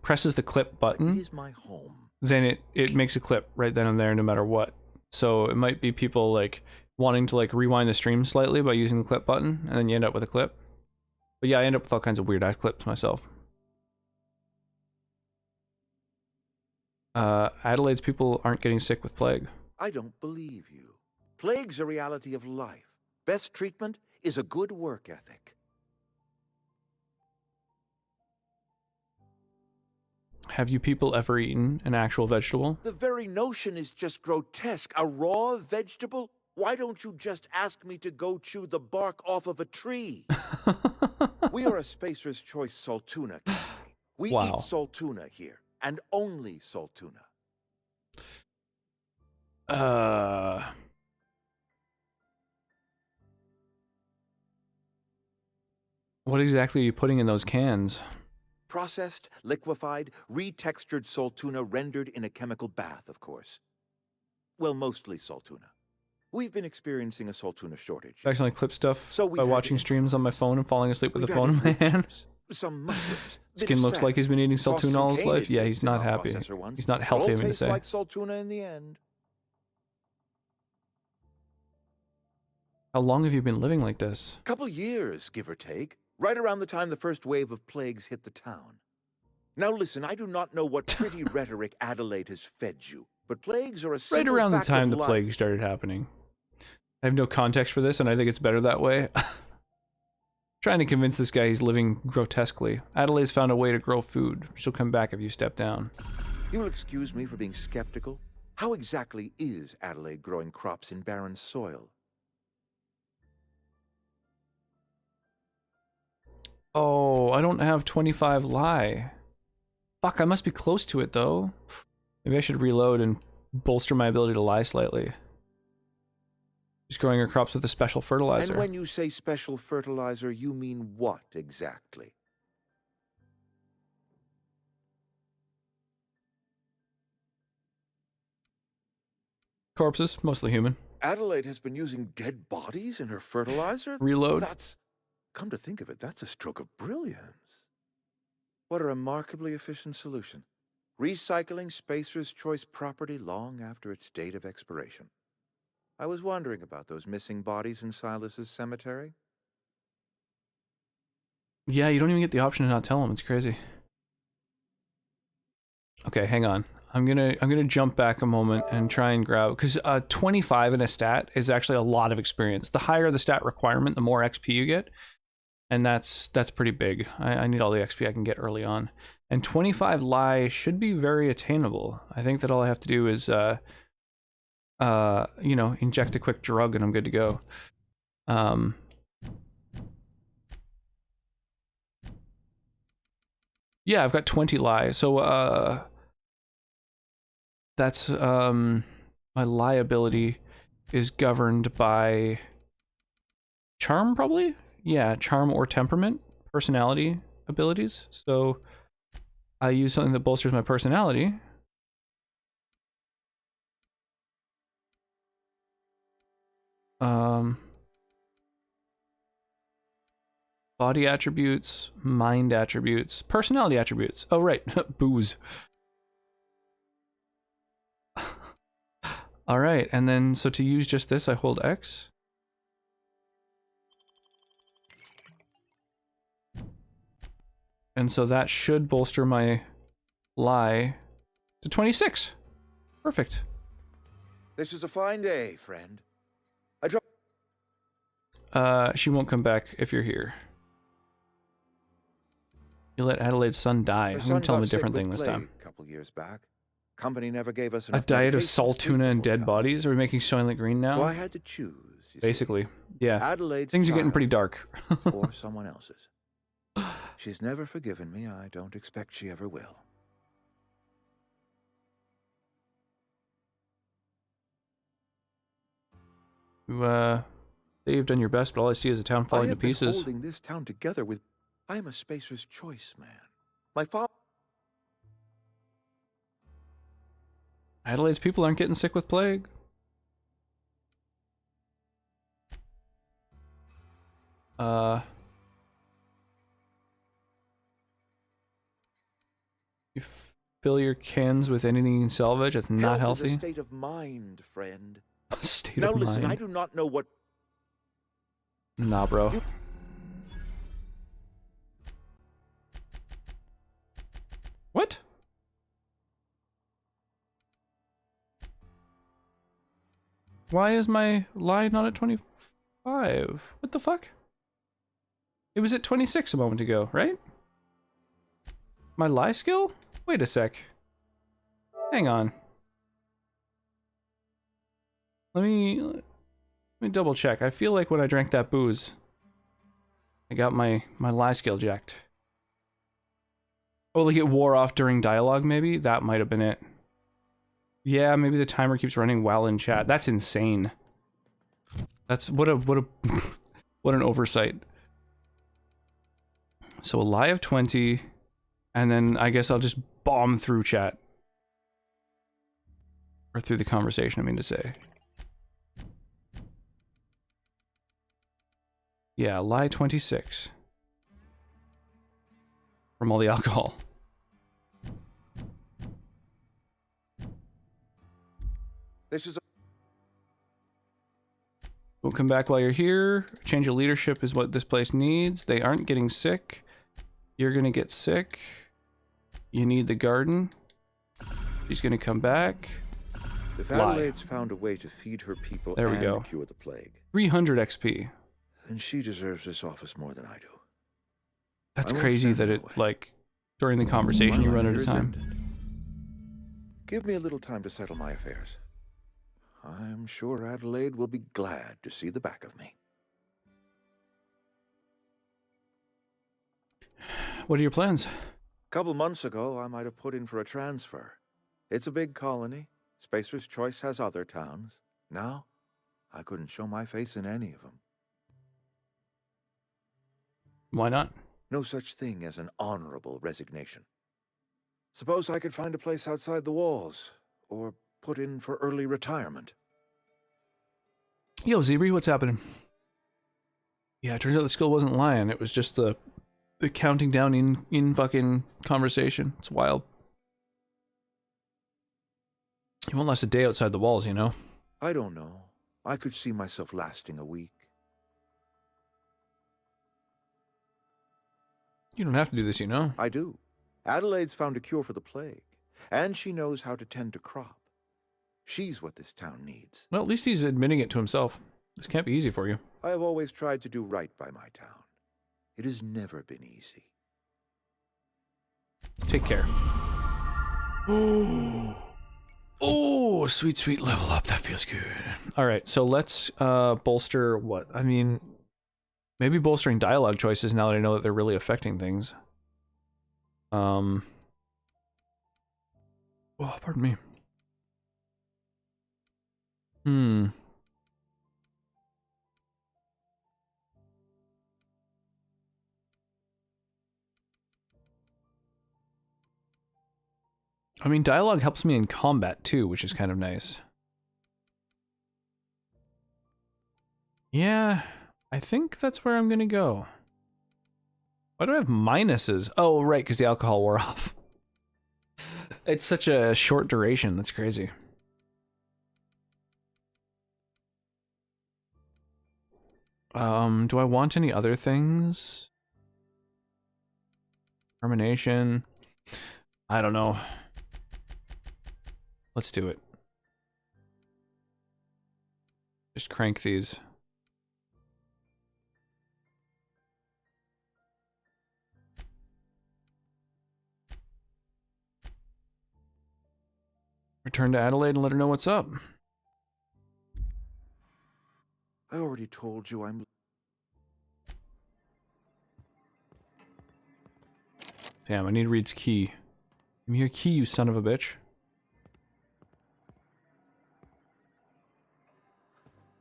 presses the clip button, it is my home. Then it makes a clip right then and there, no matter what. So it might be people like wanting to like rewind the stream slightly by using the clip button, and then you end up with a clip. But yeah, I end up with all kinds of weird ass clips myself. Adelaide's people aren't getting sick with plague. I don't believe you. Plague's a reality of life. Best treatment is a good work ethic. Have you people ever eaten an actual vegetable? The very notion is just grotesque. A raw vegetable? Why don't you just ask me to go chew the bark off of a tree? We are a Spacer's Choice Saltuna company. We eat Saltuna here, and only Saltuna. What exactly are you putting in those cans? Processed, liquefied, retextured Saltuna rendered in a chemical bath, of course. Well, mostly Saltuna. We've been experiencing a Saltuna shortage. I accidentally clip stuff So by watching streams on my phone and falling asleep with the phone in my hand. Some mushrooms. Skin looks like he's been eating Saltuna all his life. Yeah, he's not happy. He's not healthy, I'm going to say. Like Saltuna in the end. How long have you been living like this? Couple years, give or take. Right around the time the first wave of plagues hit the town. Now listen, I do not know what pretty rhetoric Adelaide has fed you, but plagues are a Right around the fact time of the life. plague started happening. I have no context for this, and I think it's better that way. Trying to convince this guy he's living grotesquely. Adelaide's found a way to grow food. She'll come back if you step down. You'll excuse me for being skeptical. How exactly is Adelaide growing crops in barren soil? Oh, I don't have 25 lie. Fuck, I must be close to it, though. Maybe I should reload and bolster my ability to lie slightly. She's growing her crops with a special fertilizer. And when you say special fertilizer, you mean what exactly? Corpses, mostly human. Adelaide has been using dead bodies in her fertilizer? Reload. That's, come to think of it, that's a stroke of brilliance. What a remarkably efficient solution. Recycling Spacer's Choice property long after its date of expiration. I was wondering about those missing bodies in Silas's cemetery. Yeah, you don't even get the option to not tell him. It's crazy. Okay, hang on. I'm gonna jump back a moment and try and grab, because 25 in a stat is actually a lot of experience. The higher the stat requirement, the more XP you get, and that's pretty big. I need all the XP I can get early on, and 25 lie should be very attainable. I think that all I have to do is you know, inject a quick drug and I'm good to go. Yeah, I've got 20 lie, so that's my liability is governed by charm, probably? Yeah, charm or temperament, personality abilities. So I use something that bolsters my personality. Body attributes, mind attributes, personality attributes. Oh, right, booze. All right, and then, so to use just this, I hold X. And so that should bolster my lie to 26. Perfect. This is a fine day, friend. She won't come back if you're here. You let Adelaide's son die. I'm gonna tell him a different thing this time. A couple years back. Company never gave us A diet of Saltuna and dead bodies? Are we making Soylent Green now? So I had to choose. Basically, yeah. Adelaide's Things are getting child pretty dark. or someone else's. She's never forgiven me. I don't expect she ever will. You, you've done your best, but all I see is a town falling to pieces. Holding this town together with. I am a Spacer's Choice man. My father... Adelaide's people aren't getting sick with plague. You fill your cans with anything you can salvage. That's not Health healthy. is a state of mind, friend. State now of listen, mind. I do not know what... Nah, bro. What? Why is my lie not at 25? What the fuck? It was at 26 a moment ago, right? My lie skill? Wait a sec. Hang on. Let me double check. I feel like when I drank that booze, I got my lie skill jacked. Oh, like it wore off during dialogue, maybe? That might have been it. Yeah, maybe the timer keeps running while in chat. That's insane. That's what a what an oversight. So a lie of 20, and then I guess I'll just bomb through chat. Or through the conversation, I mean to say. Yeah, lie 26. From all the alcohol. This is a... Don't come back while you're here. Change of leadership is what this place needs. They aren't getting sick. You're gonna get sick. You need the garden. She's gonna come back. If Lie. Adelaide's found a way to feed her people There we and go. cure the plague, 300 XP. then she deserves this office more than I do. That's I won't crazy stand that in it, the way. like, during the conversation My you run life out of here is time. ended. Give me a little time to settle my affairs. I'm sure Adelaide will be glad to see the back of me. What are your plans? Couple months ago, I might have put in for a transfer. It's a big colony. Spacer's Choice has other towns. Now, I couldn't show my face in any of them. Why not? No such thing as an honorable resignation. Suppose I could find a place outside the walls, or put in for early retirement. Yo, Zebri, what's happening? Yeah, it turns out the skill wasn't lying. It was just the counting down in fucking conversation. It's wild. You won't last a day outside the walls, you know? I don't know. I could see myself lasting a week. You don't have to do this, you know? I do. Adelaide's found a cure for the plague, and she knows how to tend a crop. She's what this town needs. Well, at least he's admitting it to himself. This can't be easy for you. I have always tried to do right by my town. It has never been easy. Take care. Oh, sweet, sweet level up. That feels good. All right, so let's bolster what? I mean, maybe bolstering dialogue choices now that I know that they're really affecting things. Oh, pardon me. I mean, dialogue helps me in combat too, which is kind of nice. Yeah, I think that's where I'm gonna go. Why do I have minuses? Oh, right, because the alcohol wore off. It's such a short duration, that's crazy. Do I want any other things? Termination. I don't know. Let's do it. Just crank these. Return to Adelaide and let her know what's up. I already told you I'm... Damn, I need Reed's key. Give me your key, you son of a bitch.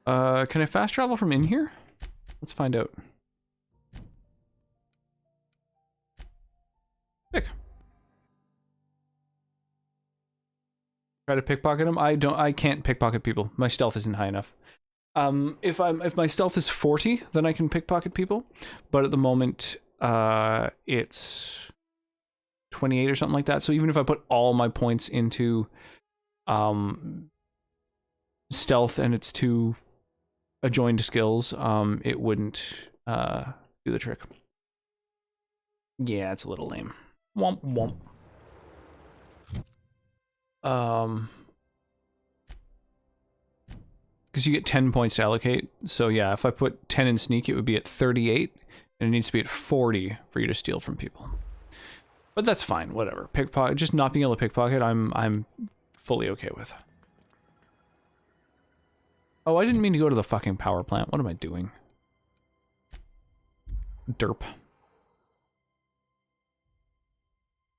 Can I fast travel from in here? Let's find out. Pick. Try to pickpocket him. I can't pickpocket people. My stealth isn't high enough. If my stealth is 40, then I can pickpocket people. But at the moment, it's 28 or something like that. So even if I put all my points into stealth and its 2 adjoined skills, it wouldn't do the trick. Yeah, it's a little lame. Womp womp. Because you get 10 points to allocate. So yeah, if I put 10 in sneak, it would be at 38, and it needs to be at 40 for you to steal from people. But that's fine, whatever. Pickpocket, just not being able to pickpocket, I'm fully okay with. Oh, I didn't mean to go to the fucking power plant. What am I doing? Derp.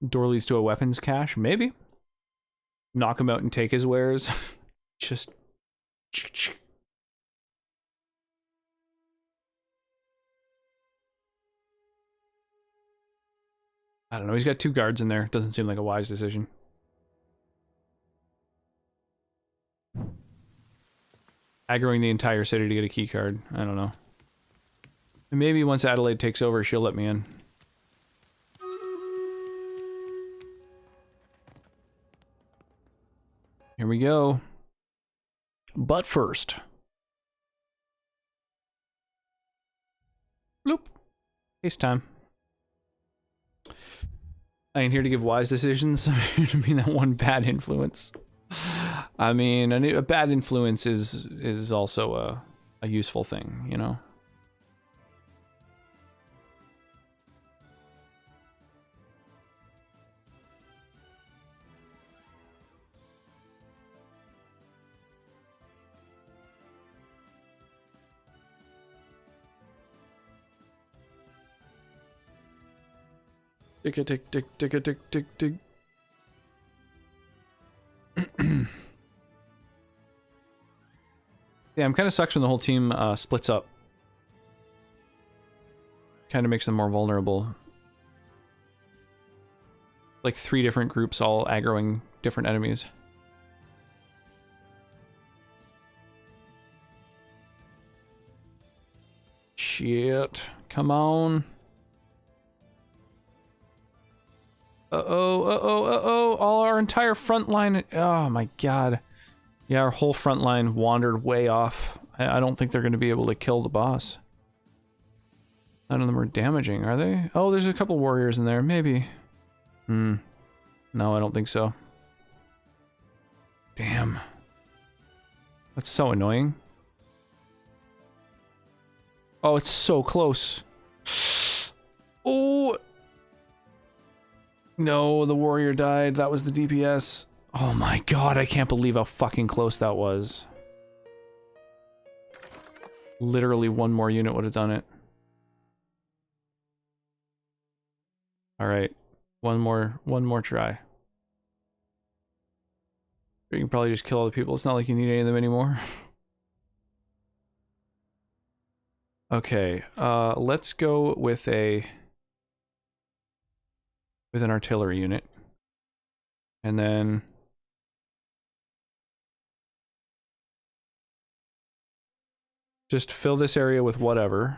Door leads to a weapons cache? Maybe. Knock him out and take his wares. Just... I don't know, he's got 2 guards in there. Doesn't seem like a wise decision. Aggroing the entire city to get a key card. I don't know. And maybe once Adelaide takes over, she'll let me in. Here we go. But first... Bloop. Case time. I ain't here to give wise decisions. I'm here to be that one bad influence. I mean, a bad influence is also a useful thing, you know? Tick a tick tick tick a tick tick tick. Yeah, I'm kind of sucks when the whole team splits up. Kind of makes them more vulnerable. Like 3 different groups all aggroing different enemies. Shit. Come on. Uh-oh. All our entire front line. Oh my god. Yeah, our whole front line wandered way off. I don't think they're going to be able to kill the boss. None of them are damaging, are they? Oh, there's a couple warriors in there. Maybe. No, I don't think so. Damn. That's so annoying. Oh, it's so close. Oh! No, the warrior died. That was the DPS. Oh my god, I can't believe how fucking close that was. Literally one more unit would have done it. Alright. One more try. You can probably just kill all the people. It's not like you need any of them anymore. Okay, let's go with an artillery unit. And then just fill this area with whatever.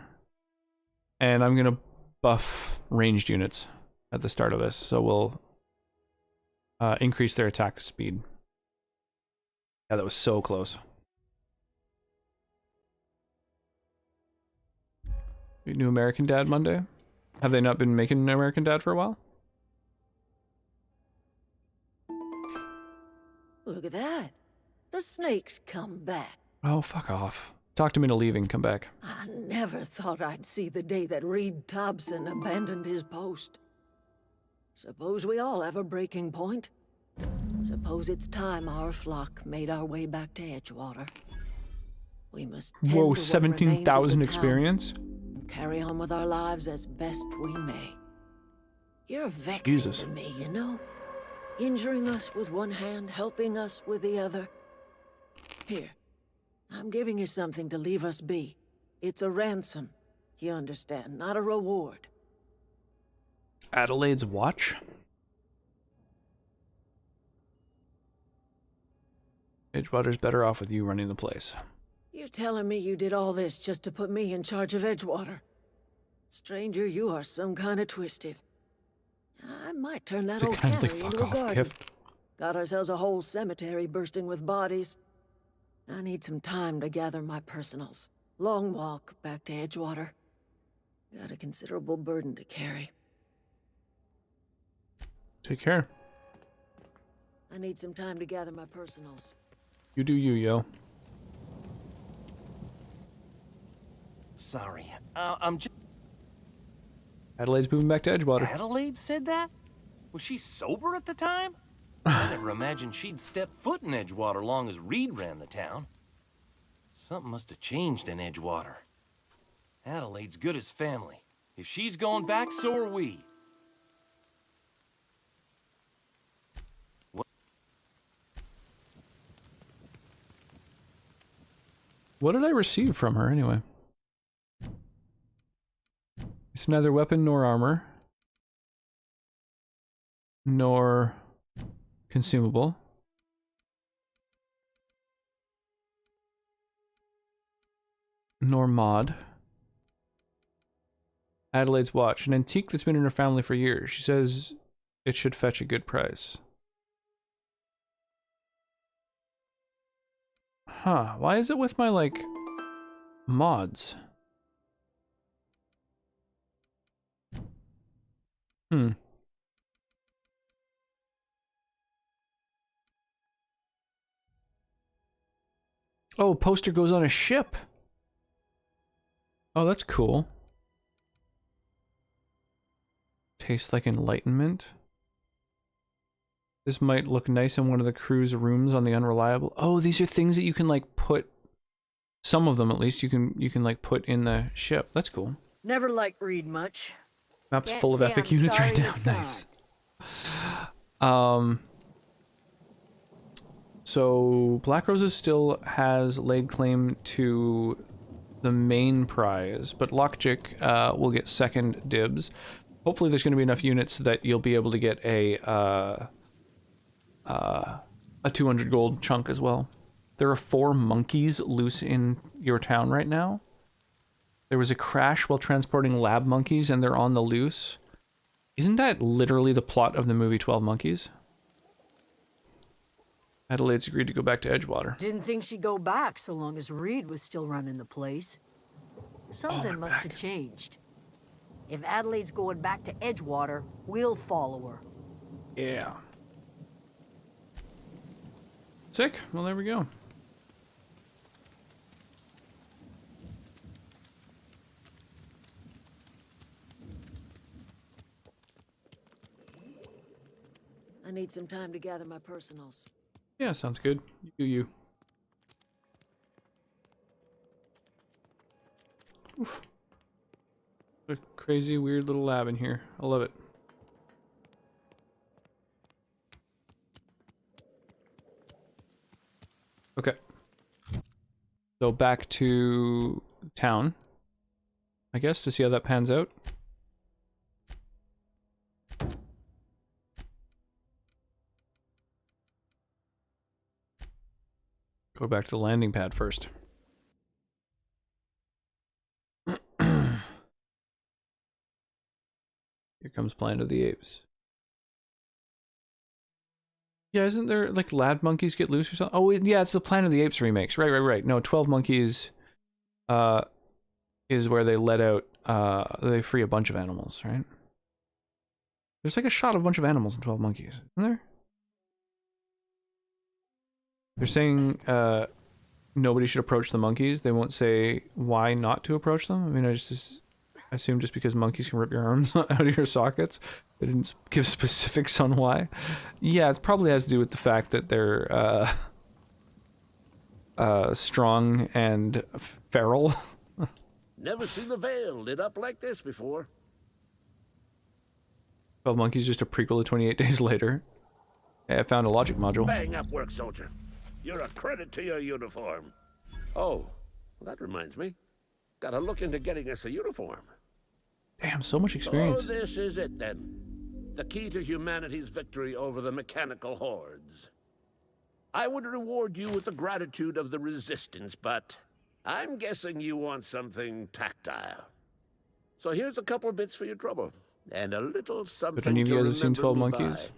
And I'm gonna buff ranged units at the start of this, so we'll increase their attack speed. Yeah, that was so close. New American Dad Monday? Have they not been making an American Dad for a while? Look at that. The snake's come back. Oh, fuck off. Talked him into leaving, come back. I never thought I'd see the day that Reed Thompson abandoned his post. Suppose we all have a breaking point. Suppose it's time our flock made our way back to Edgewater. We must whoa, 17,000 experience? Carry on with our lives as best we may. You're vexing Jesus. to me, you know? Injuring us with one hand, helping us with the other. Here, I'm giving you something to leave us be. It's a ransom, you understand, not a reward. Adelaide's watch? Edgewater's better off with you running the place. You telling me you did all this just to put me in charge of Edgewater? Stranger, you are some kind of twisted. I might turn that To old kindly cannery fuck into a off, garden. Gift. Got ourselves a whole cemetery bursting with bodies. I need some time to gather my personals. Long walk back to Edgewater. Got a considerable burden to carry. Take care. I need some time to gather my personals. You do you, yo. Sorry, I'm just... Adelaide's moving back to Edgewater. Adelaide said that? Was she sober at the time? I never imagined she'd step foot in Edgewater long as Reed ran the town. Something must have changed in Edgewater. Adelaide's good as family. If she's going back, so are we. What did I receive from her, anyway? It's neither weapon nor armor. Nor consumable. Nor mod. Adelaide's watch. An antique that's been in her family for years. She says it should fetch a good price. Huh. Why is it with my, like, mods? Hmm. Oh, poster goes on a ship. Oh, that's cool. Tastes like enlightenment. This might look nice in one of the crew's rooms on the Unreliable. Oh, these are things that you can like put. Some of them, at least, you can like put in the ship. That's cool. Never liked Reed much. Map's Can't full of say epic I'm units sorry right now. he's gone. Nice. So Black Roses still has laid claim to the main prize, but Lockjick will get second dibs. Hopefully there's going to be enough units that you'll be able to get a 200 gold chunk as well. There are 4 monkeys loose in your town right now. There was a crash while transporting lab monkeys and they're on the loose. Isn't that literally the plot of the movie 12 Monkeys? Adelaide's agreed to go back to Edgewater. Didn't think she'd go back so long as Reed was still running the place. Something must have changed. If Adelaide's going back to Edgewater, we'll follow her. Yeah. Sick. Well, there we go. I need some time to gather my personals. Yeah, sounds good. You do you. Oof. What a crazy, weird little lab in here. I love it. Okay. So back to town, I guess, to see how that pans out. Go back to the landing pad first. Here comes Planet of the Apes. Yeah, isn't there, like, lab monkeys get loose or something? Oh, yeah, it's the Planet of the Apes remakes. Right. No, 12 Monkeys is where they let out, they free a bunch of animals, right? There's, like, a shot of a bunch of animals in 12 Monkeys, isn't there? They're saying nobody should approach the monkeys. They won't say why not to approach them. I mean, I just assume just because monkeys can rip your arms out of your sockets. They didn't give specifics on why. Yeah, it probably has to do with the fact that they're strong and feral. Never seen the Vale lit up like this before. 12 Monkeys, just a prequel to 28 Days Later. I found a logic module. Bang up work, soldier. You're a credit to your uniform. Oh, that reminds me. Gotta look into getting us a uniform. Damn, so much So experience. this is it then. The key to humanity's victory over the mechanical hordes. I would reward you with the gratitude of the Resistance, but I'm guessing you want something tactile. So here's a couple of bits for your trouble, and a little something But any of to you guys have seen remember 12 me Monkeys?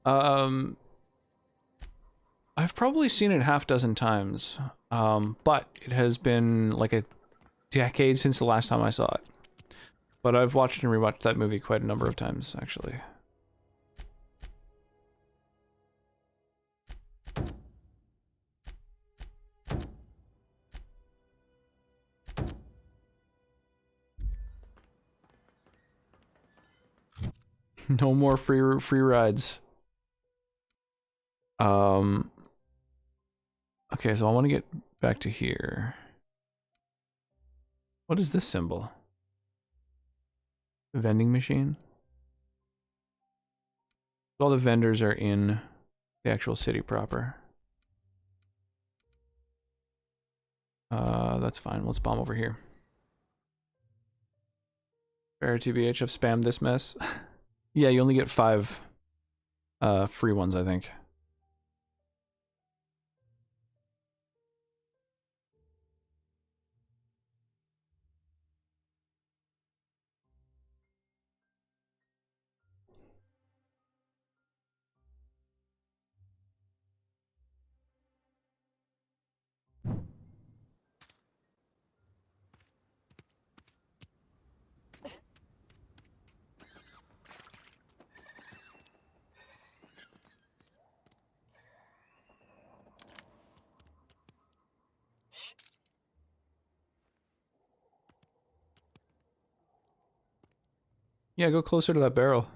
by. I've probably seen it half dozen times, but it has been like a decade since the last time I saw it. But I've watched and rewatched that movie quite a number of times, actually. No more free rides. Okay, so I want to get back to here. What is this symbol? Vending machine? All the vendors are in the actual city proper. That's fine. Let's bomb over here. Fair TBH, I've spammed this mess. Yeah, you only get 5 free ones, I think. Yeah, go closer to that barrel.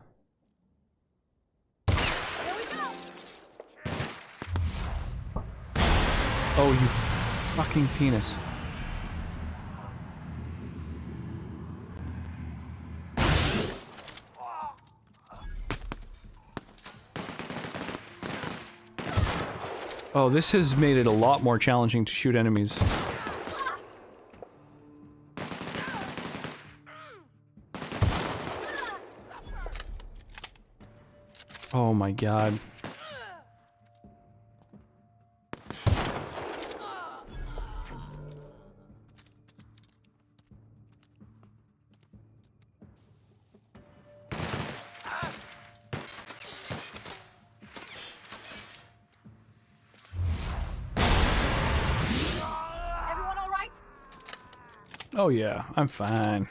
Oh, you fucking penis. Oh, this has made it a lot more challenging to shoot enemies. Oh my god. Everyone all right? Oh yeah, I'm fine.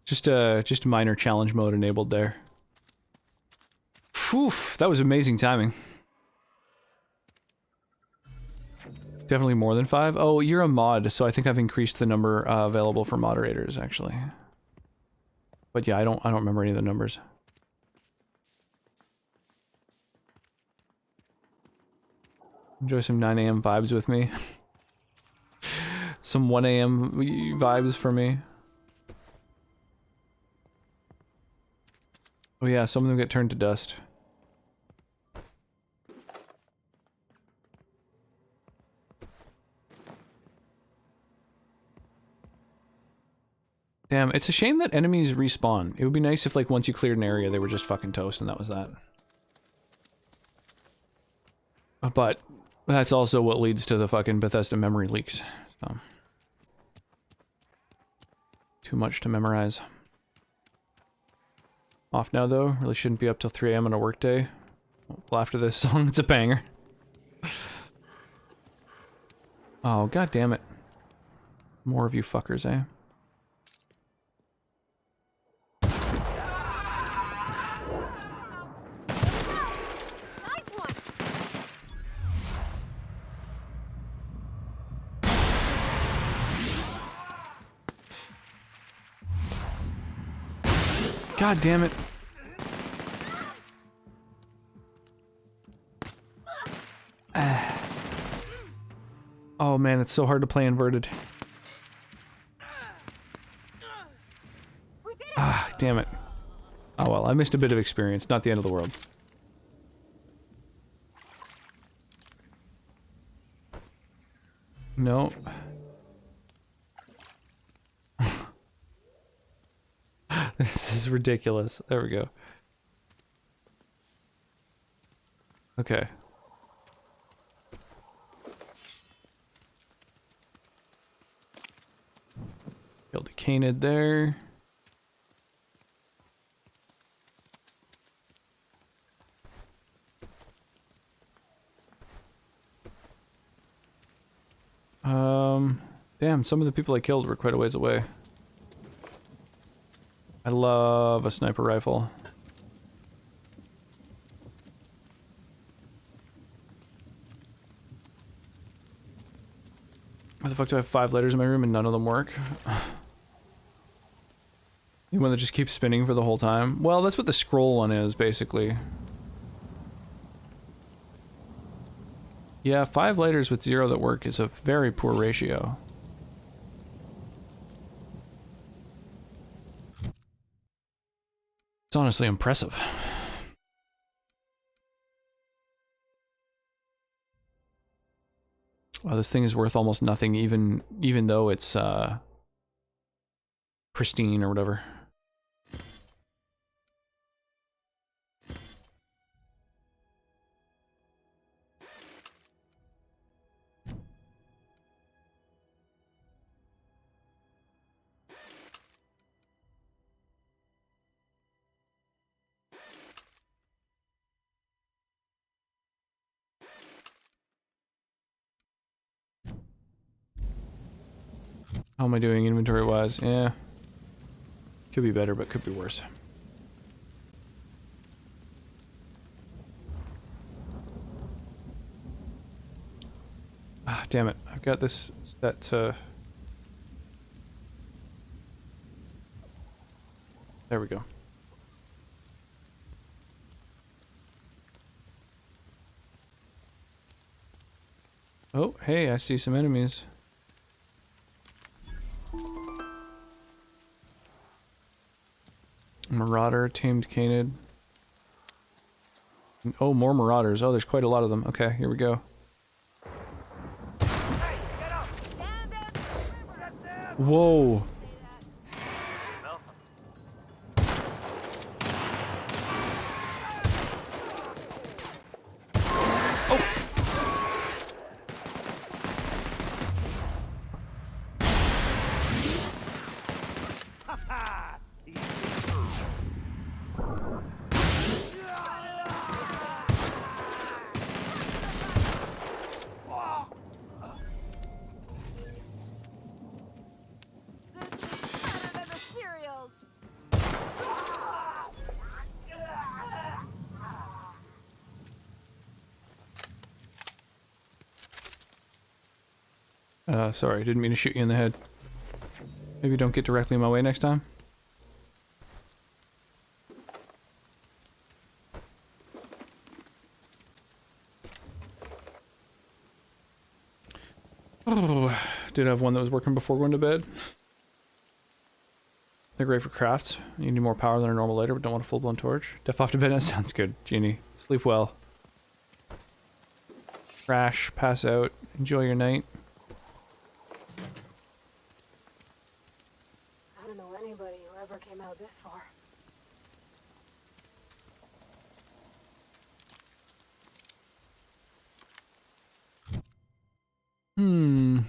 Just minor challenge mode enabled there. Phew, that was amazing timing. Definitely more than 5. Oh, you're a mod, so I think I've increased the number available for moderators actually. But yeah, I don't remember any of the numbers. Enjoy some 9 AM vibes with me. Some 1 AM vibes for me. Oh yeah, some of them get turned to dust. Damn, it's a shame that enemies respawn. It would be nice if, like, once you cleared an area, they were just fucking toast and that was that. But that's also what leads to the fucking Bethesda memory leaks. So. Too much to memorize. Off now, though. Really shouldn't be up till 3 AM on a workday. Well, after this song, it's a banger. Oh, god damn it. More of you fuckers, eh? God damn it. Oh man, it's so hard to play inverted. Ah, damn it. Oh well, I missed a bit of experience, not the end of the world. No. This is ridiculous. There we go. Okay. Killed a canid there. Damn, some of the people I killed were quite a ways away. I love a sniper rifle. Why the fuck do I have 5 lighters in my room and none of them work? The one that just keeps spinning for the whole time? Well, that's what the scroll one is, basically. Yeah, 5 lighters with 0 that work is a very poor ratio. It's honestly impressive. Wow, this thing is worth almost nothing, even though it's pristine or whatever. How am I doing inventory-wise? Yeah. Could be better, but could be worse. Ah, damn it. I've got this set to... There we go. Oh, hey, I see some enemies. Marauder, tamed canid. Oh, more marauders. Oh, there's quite a lot of them. Okay, here we go. Whoa. Sorry, didn't mean to shoot you in the head. Maybe don't get directly in my way next time. Oh, did have one that was working before going to bed. They're great for crafts. You need more power than a normal lighter, but don't want a full-blown torch. Def off to bed, that sounds good, Genie. Sleep well. Crash, pass out, enjoy your night. I don't know anybody who ever came out this far. Hmm.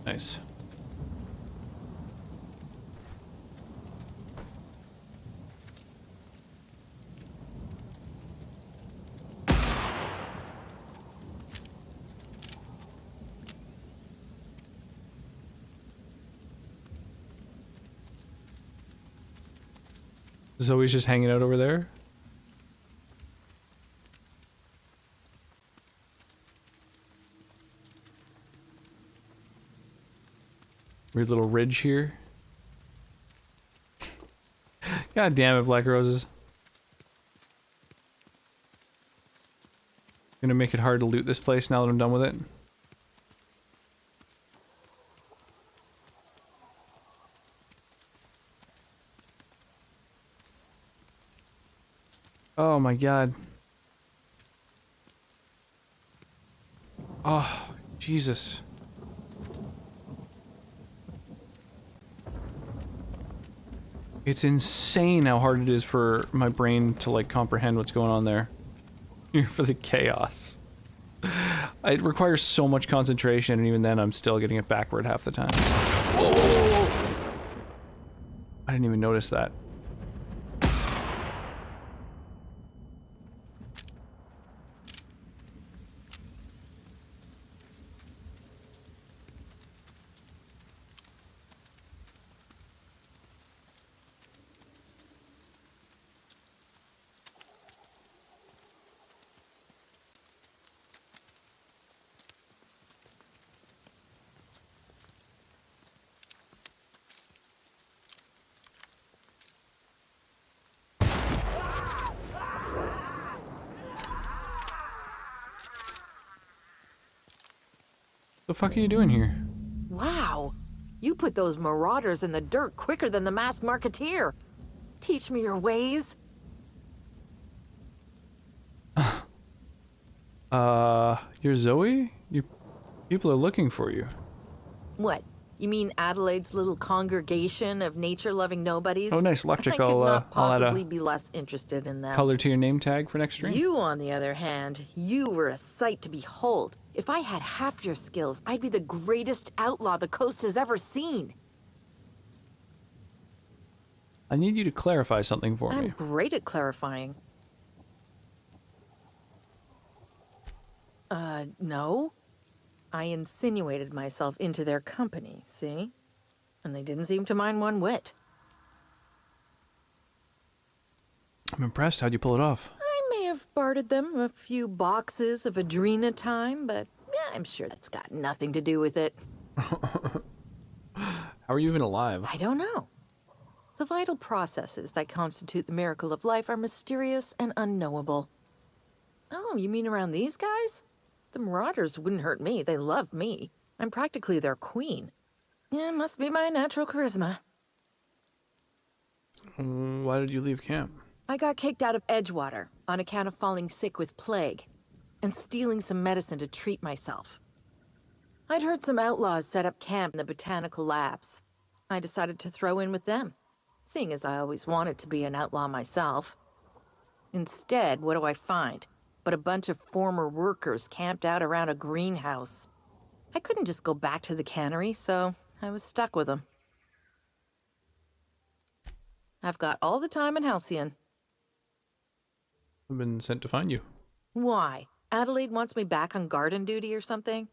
Nice. Zoe's just hanging out over there? Weird little ridge here. God damn it, Black Roses. Gonna make it hard to loot this place now that I'm done with it. Oh my god. Oh, Jesus. It's insane how hard it is for my brain to like comprehend what's going on there. Here for the chaos. It requires so much concentration, and even then I'm still getting it backward half the time. Whoa! I didn't even notice that. The fuck are you doing here? Wow, you put those marauders in the dirt quicker than the masked marketeer. Teach me your ways. You're Zoe? People are looking for you. What? You mean Adelaide's little congregation of nature-loving nobodies? Oh, nice electric. I could not I'll add possibly a be less interested in them. color to your name tag for next stream. You, on the other hand, you were a sight to behold. If I had half your skills, I'd be the greatest outlaw the coast has ever seen. I need you to clarify something for I'm me. great at clarifying. No. I insinuated myself into their company, see? And they didn't seem to mind one whit. I'm impressed. How'd you pull it off? I may have bartered them a few boxes of Adrena time, but yeah, I'm sure that's got nothing to do with it. How are you even alive? I don't know. The vital processes that constitute the miracle of life are mysterious and unknowable. Oh, you mean around these guys? The marauders wouldn't hurt me. They love me. I'm practically their queen. Yeah, must be my natural charisma. Why did you leave camp? I got kicked out of Edgewater on account of falling sick with plague and stealing some medicine to treat myself. I'd heard some outlaws set up camp in the botanical labs. I decided to throw in with them, seeing as I always wanted to be an outlaw myself. Instead, what do I find? But a bunch of former workers camped out around a greenhouse. I couldn't just go back to the cannery, so I was stuck with them. I've got all the time in Halcyon. I've been sent to find you. Why? Adelaide wants me back on garden duty or something?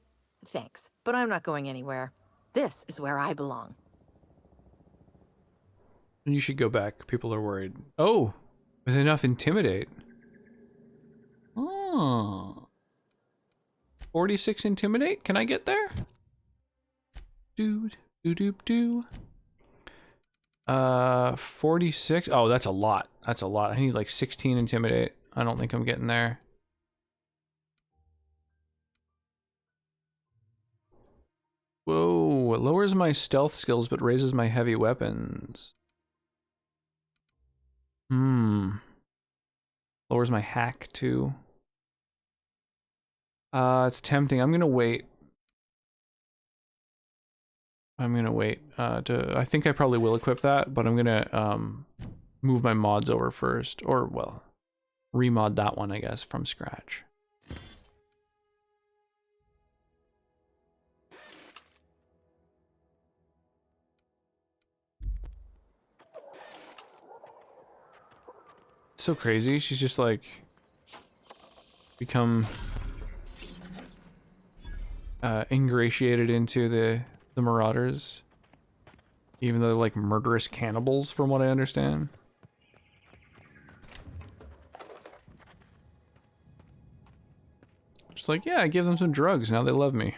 Thanks, but I'm not going anywhere. This is where I belong. You should go back. People are worried. Oh, with enough intimidate. Oh. 46 intimidate? Can I get there? Dude, doo. 46. Oh, that's a lot. That's a lot. I need like 16 intimidate. I don't think I'm getting there. Whoa, it lowers my stealth skills but raises my heavy weapons. Lowers my hack too. It's tempting. I'm gonna wait. I think I probably will equip that, but I'm gonna move my mods over first, or well, remod that one, I guess, from scratch. So crazy. She's just like become ingratiated into the marauders, even though they're like murderous cannibals from what I understand. Just like, yeah, I give them some drugs, now they love me.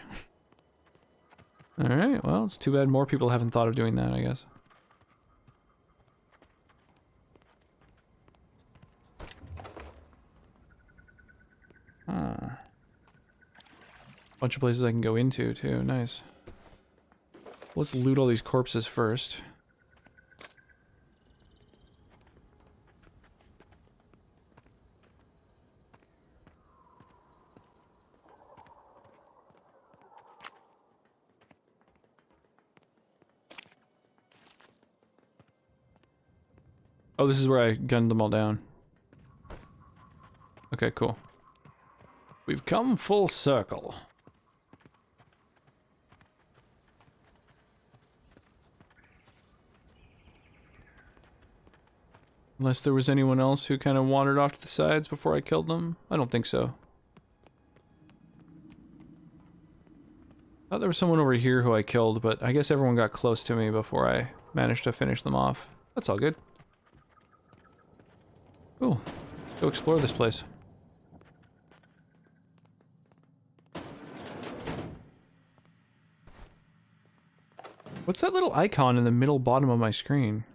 Alright, well, it's too bad more people haven't thought of doing that, I guess. Huh. Bunch of places I can go into too. Nice. Let's loot all these corpses first. Oh, this is where I gunned them all down. Okay, cool. We've come full circle. Unless there was anyone else who kind of wandered off to the sides before I killed them. I don't think so. Thought there was someone over here who I killed, but I guess everyone got close to me before I managed to finish them off. That's all good. Cool. Go explore this place. What's that little icon in the middle bottom of my screen?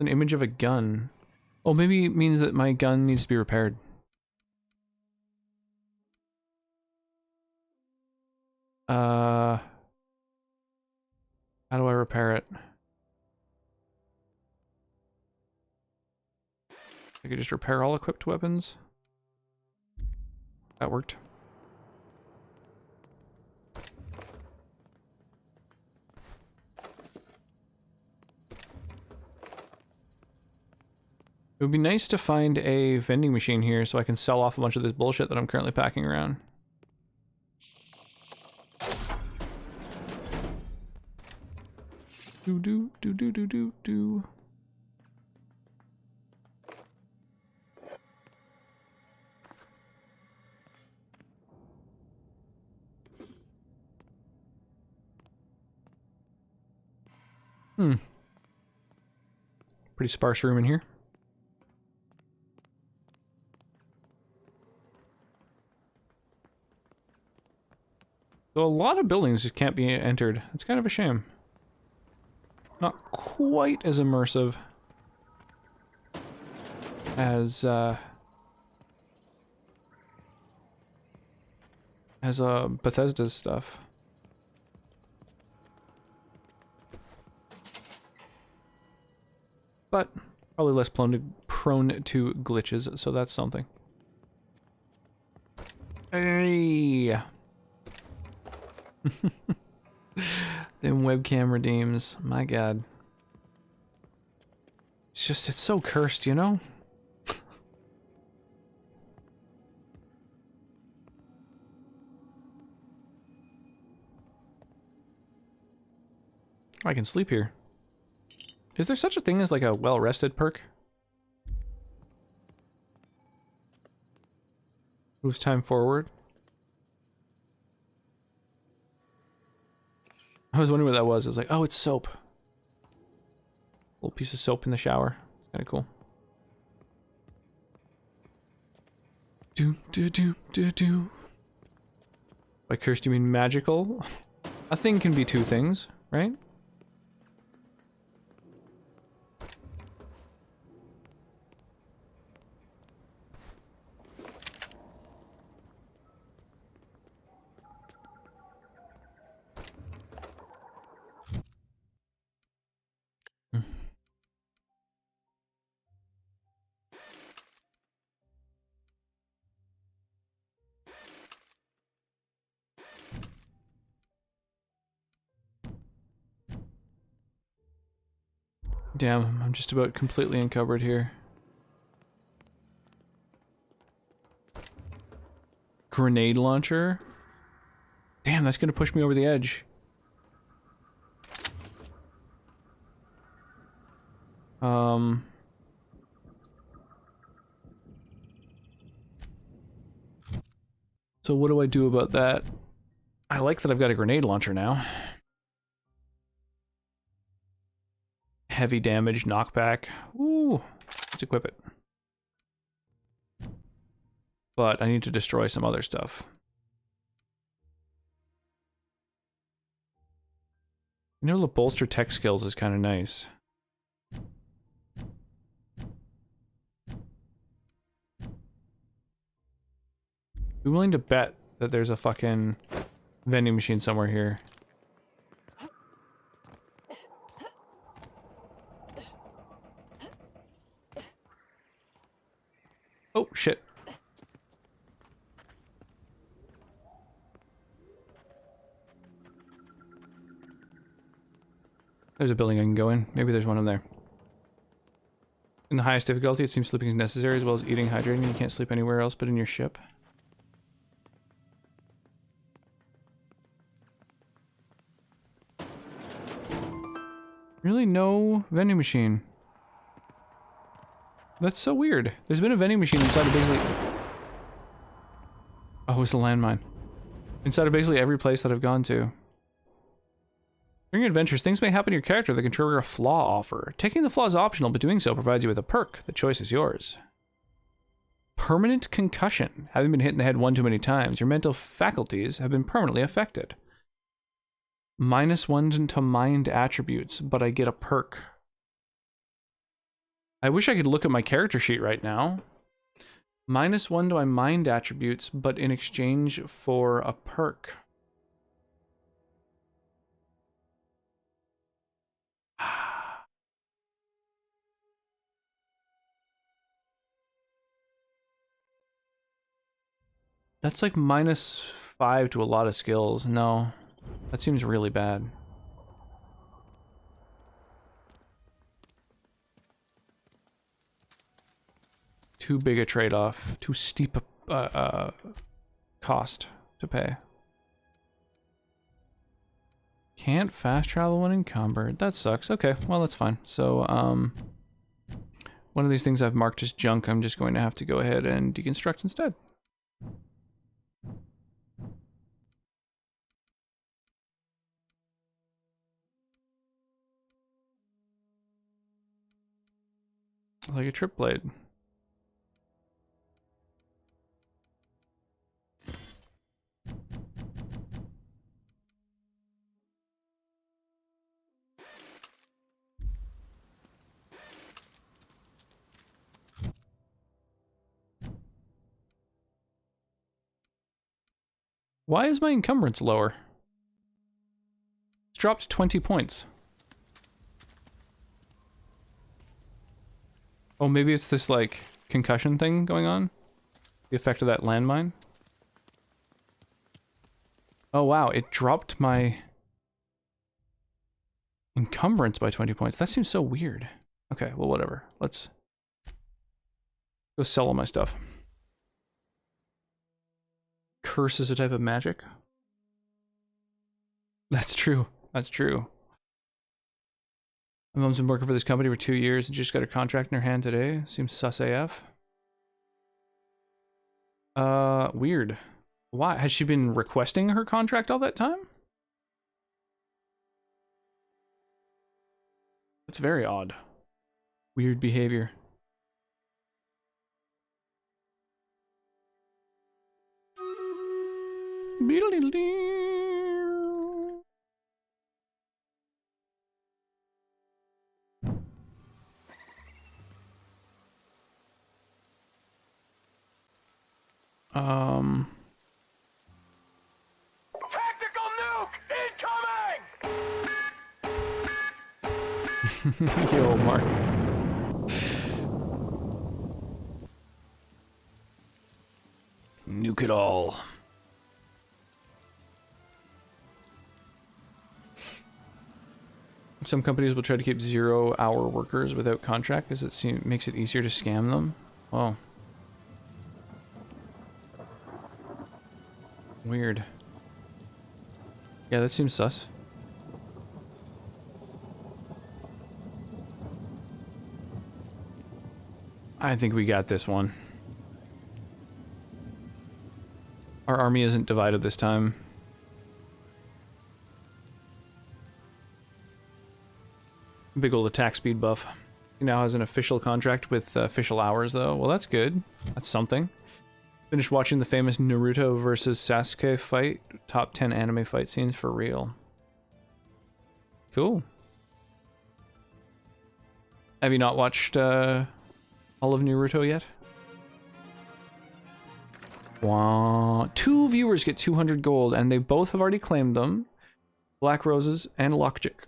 An image of a gun. Oh, maybe it means that my gun needs to be repaired. How do I repair it? I could just repair all equipped weapons. That worked. It would be nice to find a vending machine here so I can sell off a bunch of this bullshit that I'm currently packing around. Do. Pretty sparse room in here. So a lot of buildings just can't be entered. It's kind of a shame. Not quite as immersive as Bethesda's stuff. But probably less prone to glitches, so that's something. Hey. Them webcam redeems, my god. It's so cursed, you know? I can sleep here. Is there such a thing as like a well-rested perk? Moves time forward. I was wondering what that was. I was like, oh, it's soap. Little piece of soap in the shower. It's kind of cool. Do. By cursed, you mean magical? A thing can be two things, right? Damn, I'm just about completely uncovered here. Grenade launcher? Damn, that's gonna push me over the edge. So what do I do about that? I like that I've got a grenade launcher now. Heavy damage, knockback. Ooh, let's equip it. But I need to destroy some other stuff. You know, the bolster tech skills is kind of nice. Be willing to bet that there's a fucking vending machine somewhere here. Oh, shit. There's a building I can go in. Maybe there's one in there. In the highest difficulty, it seems sleeping is necessary as well as eating, hydrating. You can't sleep anywhere else but in your ship. Really, no vending machine. That's so weird. There's been a vending machine inside of basically... Oh, it's a landmine. Inside of basically every place that I've gone to. During your adventures, things may happen to your character that can trigger a flaw offer. Taking the flaw is optional, but doing so provides you with a perk. The choice is yours. Permanent concussion. Having been hit in the head one too many times, your mental faculties have been permanently affected. -1 to mind attributes, but I get a perk. I wish I could look at my character sheet right now. -1 to my mind attributes, but in exchange for a perk. That's like -5 to a lot of skills. No, that seems really bad. Too big a trade-off. Too steep a cost to pay. Can't fast travel when encumbered. That sucks. Okay, well that's fine. So, one of these things I've marked as junk, I'm just going to have to go ahead and deconstruct instead. Like a trip blade. Why is my encumbrance lower? It's dropped 20 points. Oh, maybe it's this, like, concussion thing going on? The effect of that landmine? Oh, wow, it dropped my encumbrance by 20 points. That seems so weird. Okay, well, whatever. Let's go sell all my stuff. Curse is a type of magic? That's true. That's true. My mom's been working for this company for 2 years and just got a contract in her hand today. Seems sus AF. Weird. Why? Has she been requesting her contract all that time? That's very odd. Weird behavior. Tactical nuke incoming! Yo, Mark. Nuke it all. Some companies will try to keep 0-hour workers without contract as it makes it easier to scam them. Oh. Weird. Yeah, that seems sus. I think we got this one. Our army isn't divided this time. Big old attack speed buff. He now has an official contract with official hours, though. Well, that's good. That's something. Finished watching the famous Naruto versus Sasuke fight. Top 10 anime fight scenes for real. Cool. Have you not watched all of Naruto yet? Wow. 2 viewers get 200 gold, and they both have already claimed them. Black Roses and Lockjack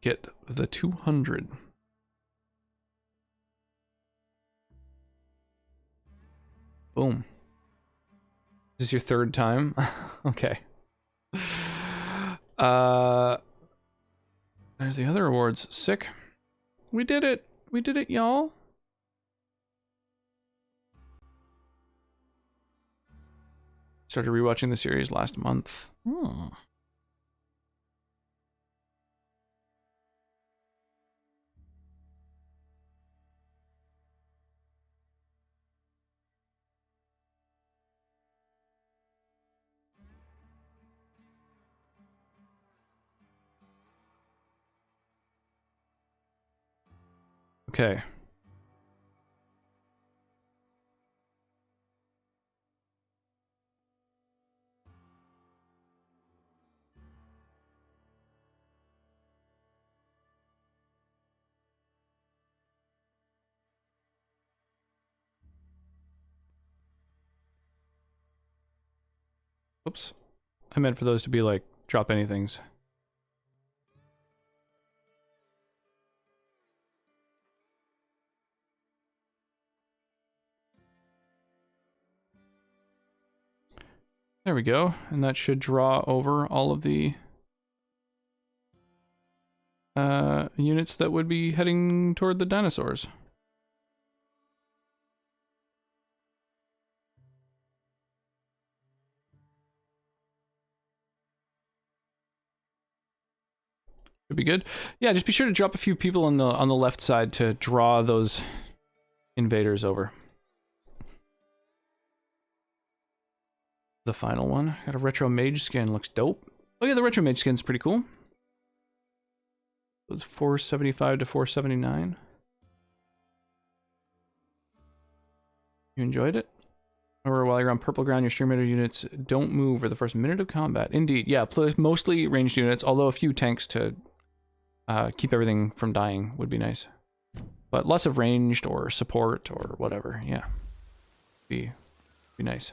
get the 200. Boom. This is your 3rd time? Okay. There's the other awards. Sick. We did it. We did it, y'all. Started rewatching the series last month. Hmm. Okay. Oops. I meant for those to be like drop anythings. There we go. And that should draw over all of the units that would be heading toward the dinosaurs. Should be good. Yeah, just be sure to drop a few people on the left side to draw those invaders over. The final one. Got a retro mage skin. Looks dope. Oh yeah, the retro mage skin's pretty cool. It was 475 to 479. You enjoyed it? Or while you're on purple ground, your stream units don't move for the first minute of combat. Indeed, yeah, mostly ranged units, although a few tanks to keep everything from dying would be nice. But lots of ranged or support or whatever, yeah. Be nice.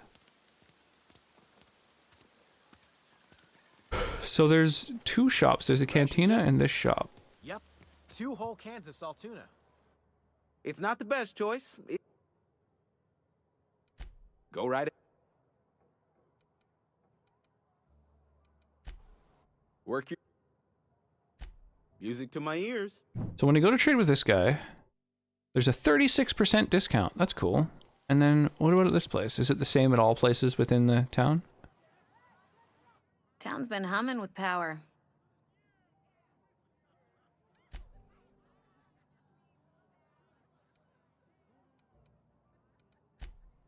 So there's 2 shops. There's a cantina and this shop. Yep, 2 whole cans of Saltuna. It's not the best choice. Go right. Work your music to my ears. So when I go to trade with this guy, there's a 36% discount. That's cool. And then what about at this place? Is it the same at all places within the town? Town's been humming with power.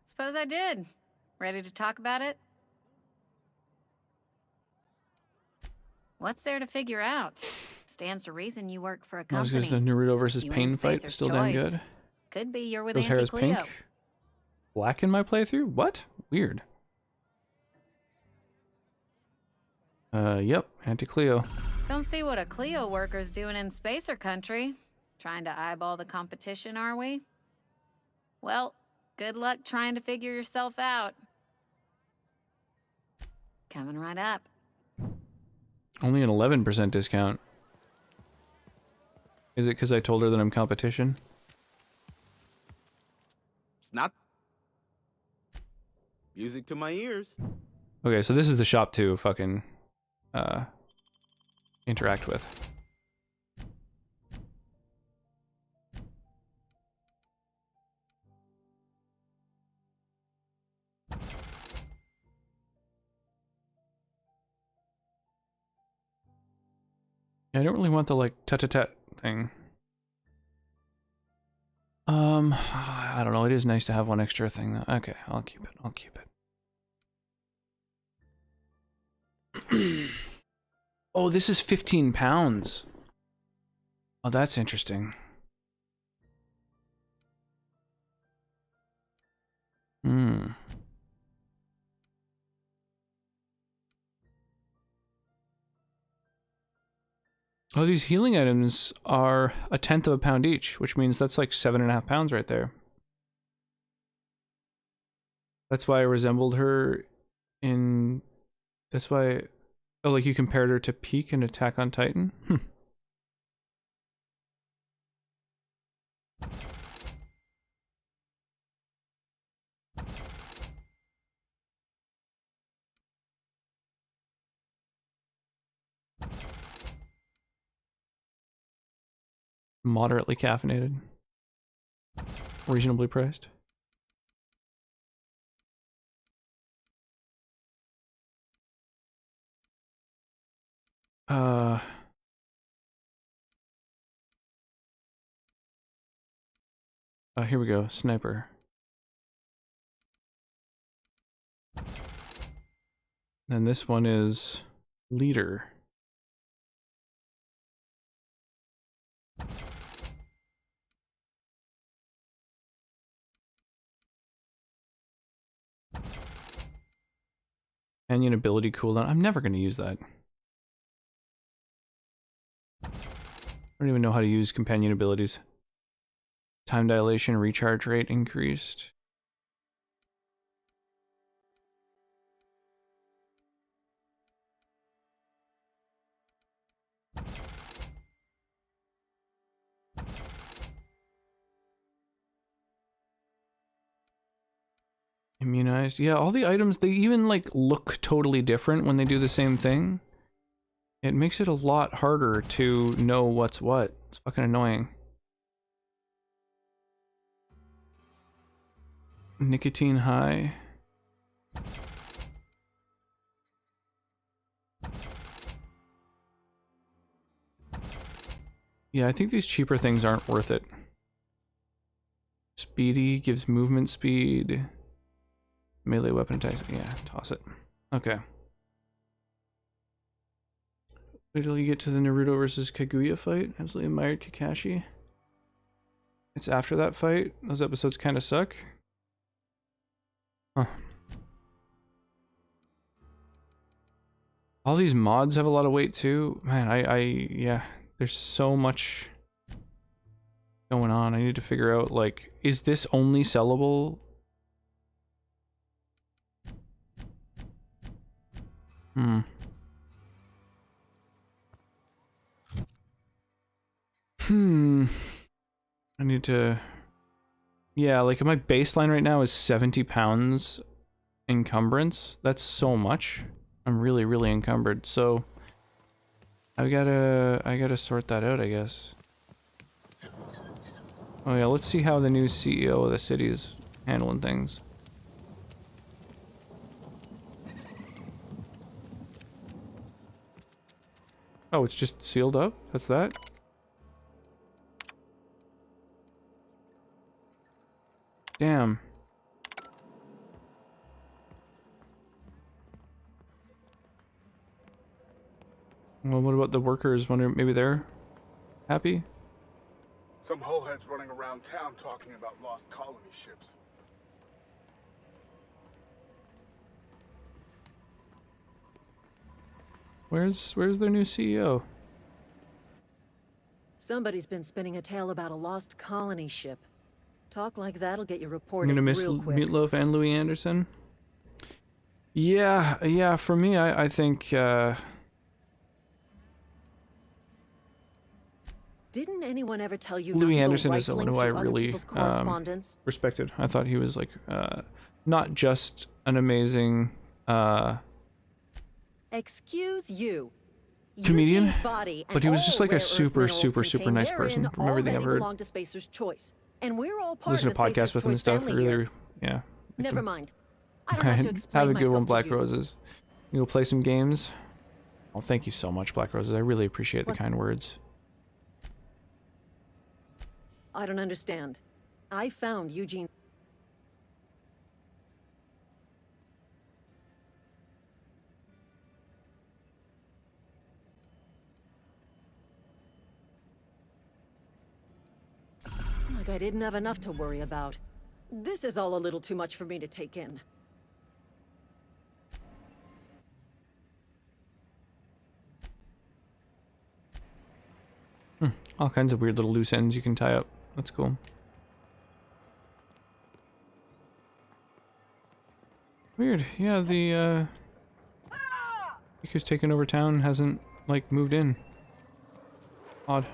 Suppose I did. Ready to talk about it? What's there to figure out? Stands to reason you work for a I was company. gonna say the Naruto versus You Pain ain't fight Spacer's still damn choice. good. Could be you're with His hair is Anti-Cleo. pink. Black in my playthrough? What? Weird. Yep, Anti-Cleo. Don't see what a Cleo worker's doing in Spacer country. Trying to eyeball the competition, are we? Well, good luck trying to figure yourself out. Coming right up. Only an 11% discount. Is it because I told her that I'm competition? It's not. Music to my ears. Okay, so this is the shop to fucking interact with. I don't really want the like tut-tut thing. I don't know. It is nice to have one extra thing though. Okay, I'll keep it. I'll keep it. Oh, this is 15 pounds. Oh, that's interesting. Hmm. Oh, these healing items are 1/10 of a pound each, which means that's like 7.5 pounds right there. That's why I resembled her in... That's why... Oh, like you compared her to Peak in Attack on Titan? Moderately caffeinated. Reasonably priced. Here we go. Sniper. And this one is Leader. Companion ability cooldown. I'm never going to use that. I don't even know how to use companion abilities. Time dilation, recharge rate increased. Immunized. Yeah, all the items, they even like look totally different when they do the same thing. It makes it a lot harder to know what's what. It's fucking annoying. Nicotine high. Yeah, I think these cheaper things aren't worth it. Speedy gives movement speed. Melee weapon attacks. Yeah, toss it. Okay. Wait till you get to the Naruto versus Kaguya fight. Absolutely admired Kakashi. It's after that fight. Those episodes kind of suck. Huh. All these mods have a lot of weight too. Man, yeah, there's so much going on. I need to figure out, like, is this only sellable? I need to... Yeah, like my baseline right now is 70 pounds encumbrance. That's so much. I'm really, really encumbered. So I gotta sort that out, I guess. Oh yeah, let's see how the new CEO of the city is handling things. Oh, it's just sealed up? That's that? Damn. Well, what about the workers? Wonder maybe they're happy? Some hullheads running around town talking about lost colony ships. Where's their new CEO? Somebody's been spinning a tale about a lost colony ship. Talk like that'll get you I'm reported gonna miss real quick. Meatloaf and Louis Anderson. Yeah, for me, I think, Didn't anyone ever tell you Louis not to Anderson go is someone who rifling I through other really people's correspondence? respected. I thought he was like not just an amazing Excuse you. comedian, Eugene's body and but he was just all like a rare earth super minerals super contained nice therein person from everything I've already heard. belong to Spacer's Choice, and we're all part Listen of to the podcasts Spacer's with him and Choice stuff. family Really, here. yeah. Never mind. I don't have to explain Have a good one, myself to Black you. Roses. You go play some games. Well, thank you so much, Black Roses. I really appreciate the kind words. I don't understand. I found Eugene. Like I didn't have enough to worry about. This is all a little too much for me to take in. All kinds of weird little loose ends you can tie up. That's cool. weird. Yeah, the who's taken over town hasn't like moved in. Odd.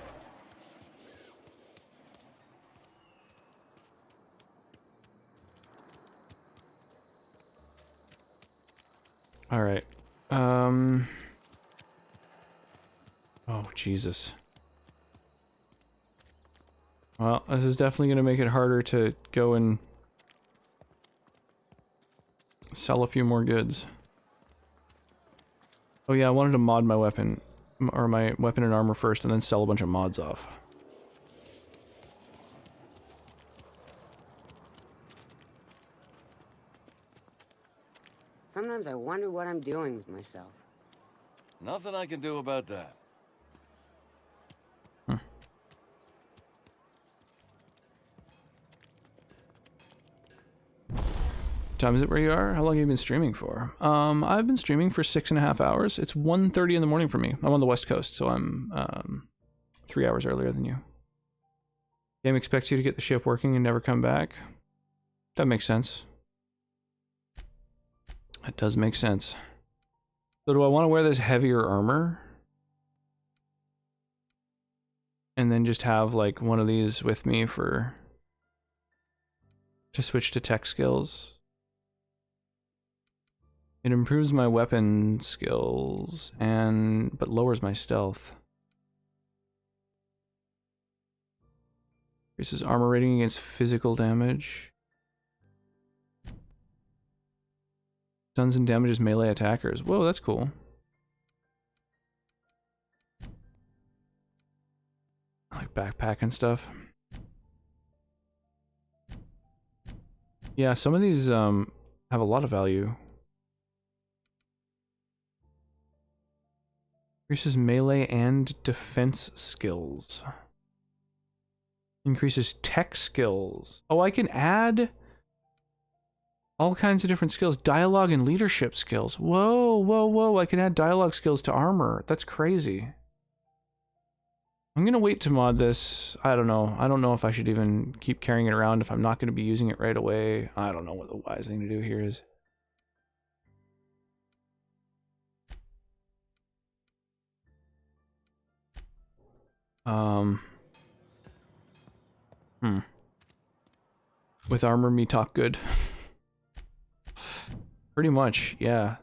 All right. Oh, Jesus. Well, this is definitely going to make it harder to go and sell a few more goods. Oh yeah, I wanted to mod my weapon, or my weapon and armor first, and then sell a bunch of mods off. Sometimes I wonder what I'm doing with myself. Nothing I can do about that. Time is it where you are? How long have you been streaming for? I've been streaming for 6.5 hours. It's 1:30 in the morning for me. I'm on the West Coast, so I'm 3 hours earlier than you. Game expects you to get the ship working and never come back. That makes sense. That does make sense. So do I want to wear this heavier armor? And then just have like one of these with me to switch to tech skills? It improves my weapon skills but lowers my stealth. Increases armor rating against physical damage. Stuns and damages melee attackers. Whoa, that's cool. I like backpack and stuff. Yeah, some of these have a lot of value. Increases melee and defense skills. Increases tech skills. Oh, I can add all kinds of different skills. Dialogue and leadership skills. Whoa, whoa, whoa. I can add dialogue skills to armor. That's crazy. I'm gonna wait to mod this. I don't know. I don't know if I should even keep carrying it around if I'm not going to be using it right away. I don't know what the wise thing to do here is. With armor, me talk good. Pretty much, yeah.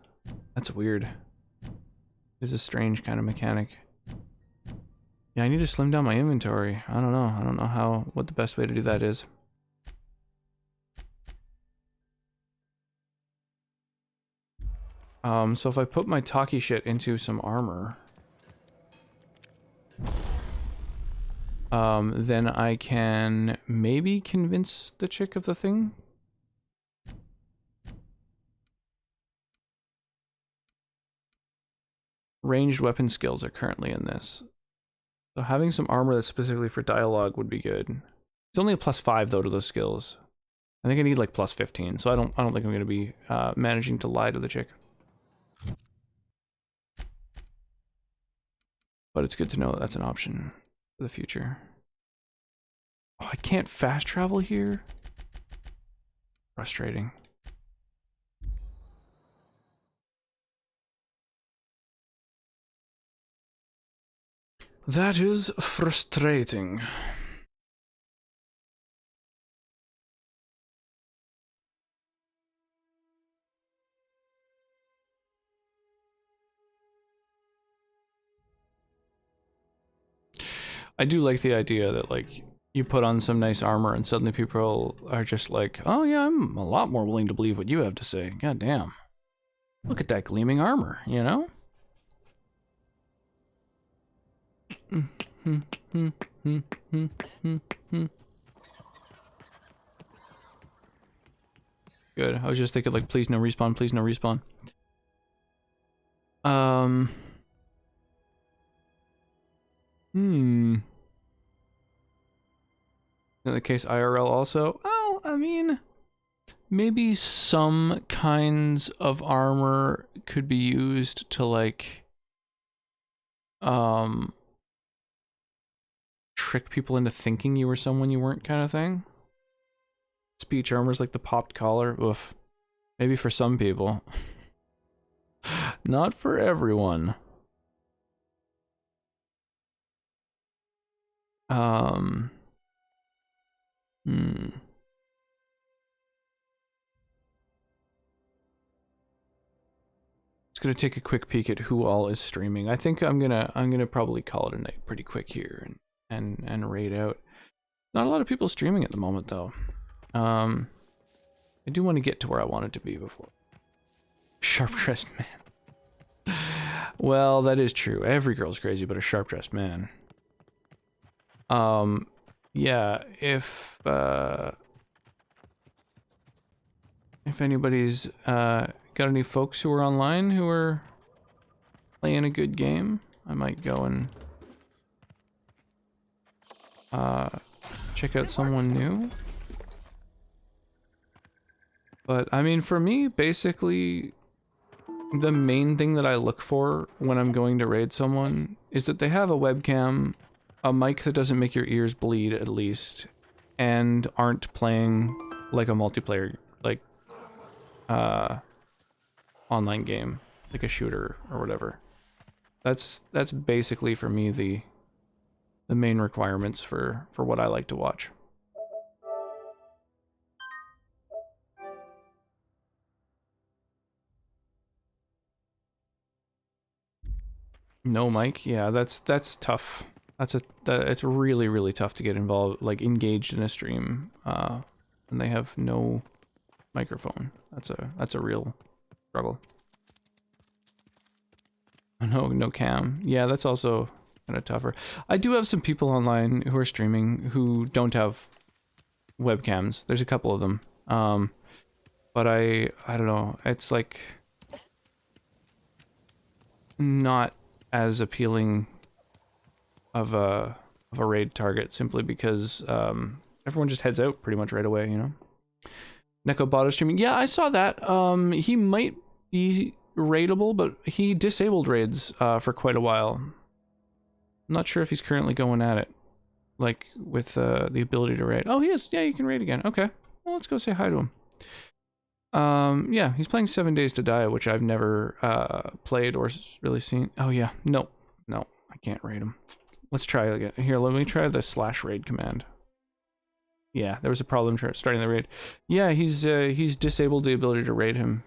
That's weird. It's a strange kind of mechanic. Yeah, I need to slim down my inventory. I don't know. I don't know what the best way to do that is. So if I put my talkie shit into some armor, then I can maybe convince the chick of the thing. Ranged weapon skills are currently in this. So having some armor that's specifically for dialogue would be good. It's only a +5 though to those skills. I think I need like +15, so I don't think I'm gonna be managing to lie to the chick. But it's good to know that that's an option for the future. Oh, I can't fast travel here? Frustrating. That is frustrating. I do like the idea that, like, you put on some nice armor and suddenly people are just like, oh yeah, I'm a lot more willing to believe what you have to say. God damn. Look at that gleaming armor, you know? Good. I was just thinking, like, please no respawn, please no respawn. In the case IRL also? Oh, I mean, maybe some kinds of armor could be used to, like, trick people into thinking you were someone you weren't, kind of thing. Speech armor's like the popped collar. Oof. Maybe for some people. Not for everyone. Just gonna take a quick peek at who all is streaming. I think I'm gonna probably call it a night pretty quick here and raid out. Not a lot of people streaming at the moment though. I do want to get to where I wanted to be before. Sharp-dressed man. Well, that is true. Every girl's crazy but a sharp-dressed man. Yeah, if anybody's got any folks who are online who are playing a good game, I might go and check out someone new. But I mean, for me, basically, the main thing that I look for when I'm going to raid someone is that they have a webcam, a mic that doesn't make your ears bleed at least, and aren't playing like a multiplayer, like online game, like a shooter or whatever. That's basically for me the main requirements for what I like to watch. No mic, yeah, that's tough. It's really, really tough to get involved, like engaged in a stream, when they have no microphone. That's a real struggle. No cam. Yeah, that's also kind of tougher. I do have some people online who are streaming who don't have webcams. There's a couple of them. But I don't know. It's like not as appealing of a raid target simply because everyone just heads out pretty much right away, you know. Neko Bot is streaming. Yeah, I saw that. He might be raidable, but he disabled raids for quite a while. I'm not sure if he's currently going at it, like with the ability to raid. Oh, he is. Yeah, you can raid again. Okay, well, let's go say hi to him. Yeah, he's playing 7 Days to Die, which I've never played or really seen. Oh yeah, no, I can't raid him. Let's try it again. Here, let me try the /raid command. Yeah, there was a problem starting the raid. Yeah, he's disabled the ability to raid him.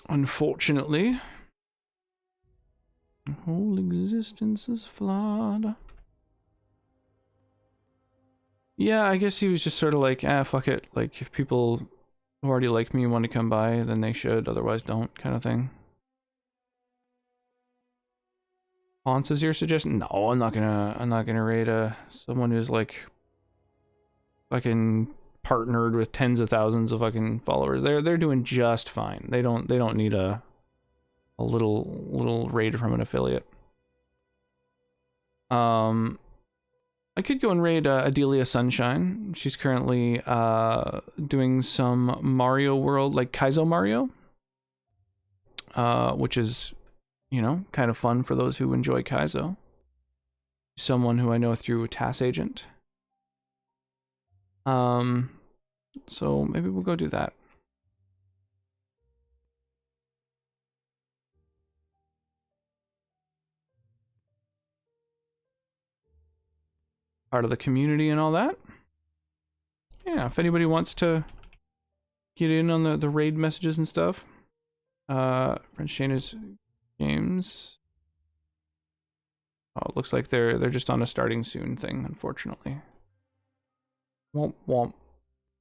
Unfortunately. The whole existence is flawed. Yeah, I guess he was just sort of like, fuck it. Like, if people who already like me want to come by, then they should, otherwise don't, kind of thing. Haunts is your suggestion? No, I'm not gonna raid someone who's like fucking partnered with tens of thousands of fucking followers. They're doing just fine. They don't need a little raid from an affiliate. I could go and raid Adelia Sunshine. She's currently doing some Mario World, like Kaizo Mario, which is, you know, kind of fun for those who enjoy Kaizo. Someone who I know through TAS Agent. So maybe we'll go do that. Part of the community and all that. Yeah, if anybody wants to get in on the raid messages and stuff. Friend Shayna's games. Oh, it looks like they're just on a starting soon thing, unfortunately. Womp womp.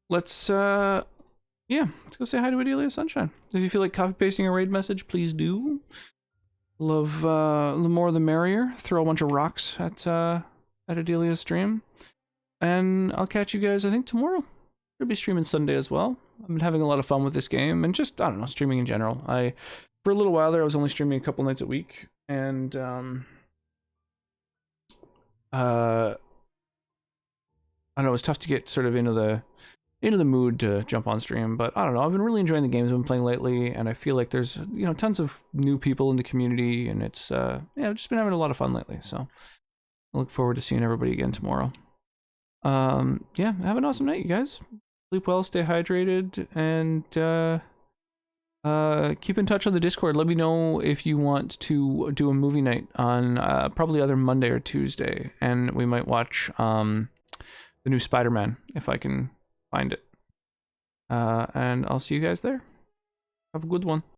Let's yeah, let's go say hi to Adelia Sunshine. If you feel like copy pasting a raid message, please do. Love the more the merrier. Throw a bunch of rocks at Adelia's stream. And I'll catch you guys, I think, tomorrow. I'll be streaming Sunday as well. I've been having a lot of fun with this game and just, I don't know, streaming in general. For a little while there, I was only streaming a couple nights a week, and I don't know, it was tough to get sort of into the mood to jump on stream, but I don't know, I've been really enjoying the games I've been playing lately, and I feel like there's, you know, tons of new people in the community, and it's yeah, I've just been having a lot of fun lately, so I look forward to seeing everybody again tomorrow. Yeah, have an awesome night, you guys. sleep well, stay hydrated, and keep in touch on the Discord. Let me know if you want to do a movie night on probably either Monday or Tuesday, and we might watch the new Spider-Man if I can find it. And I'll see you guys there. Have a good one.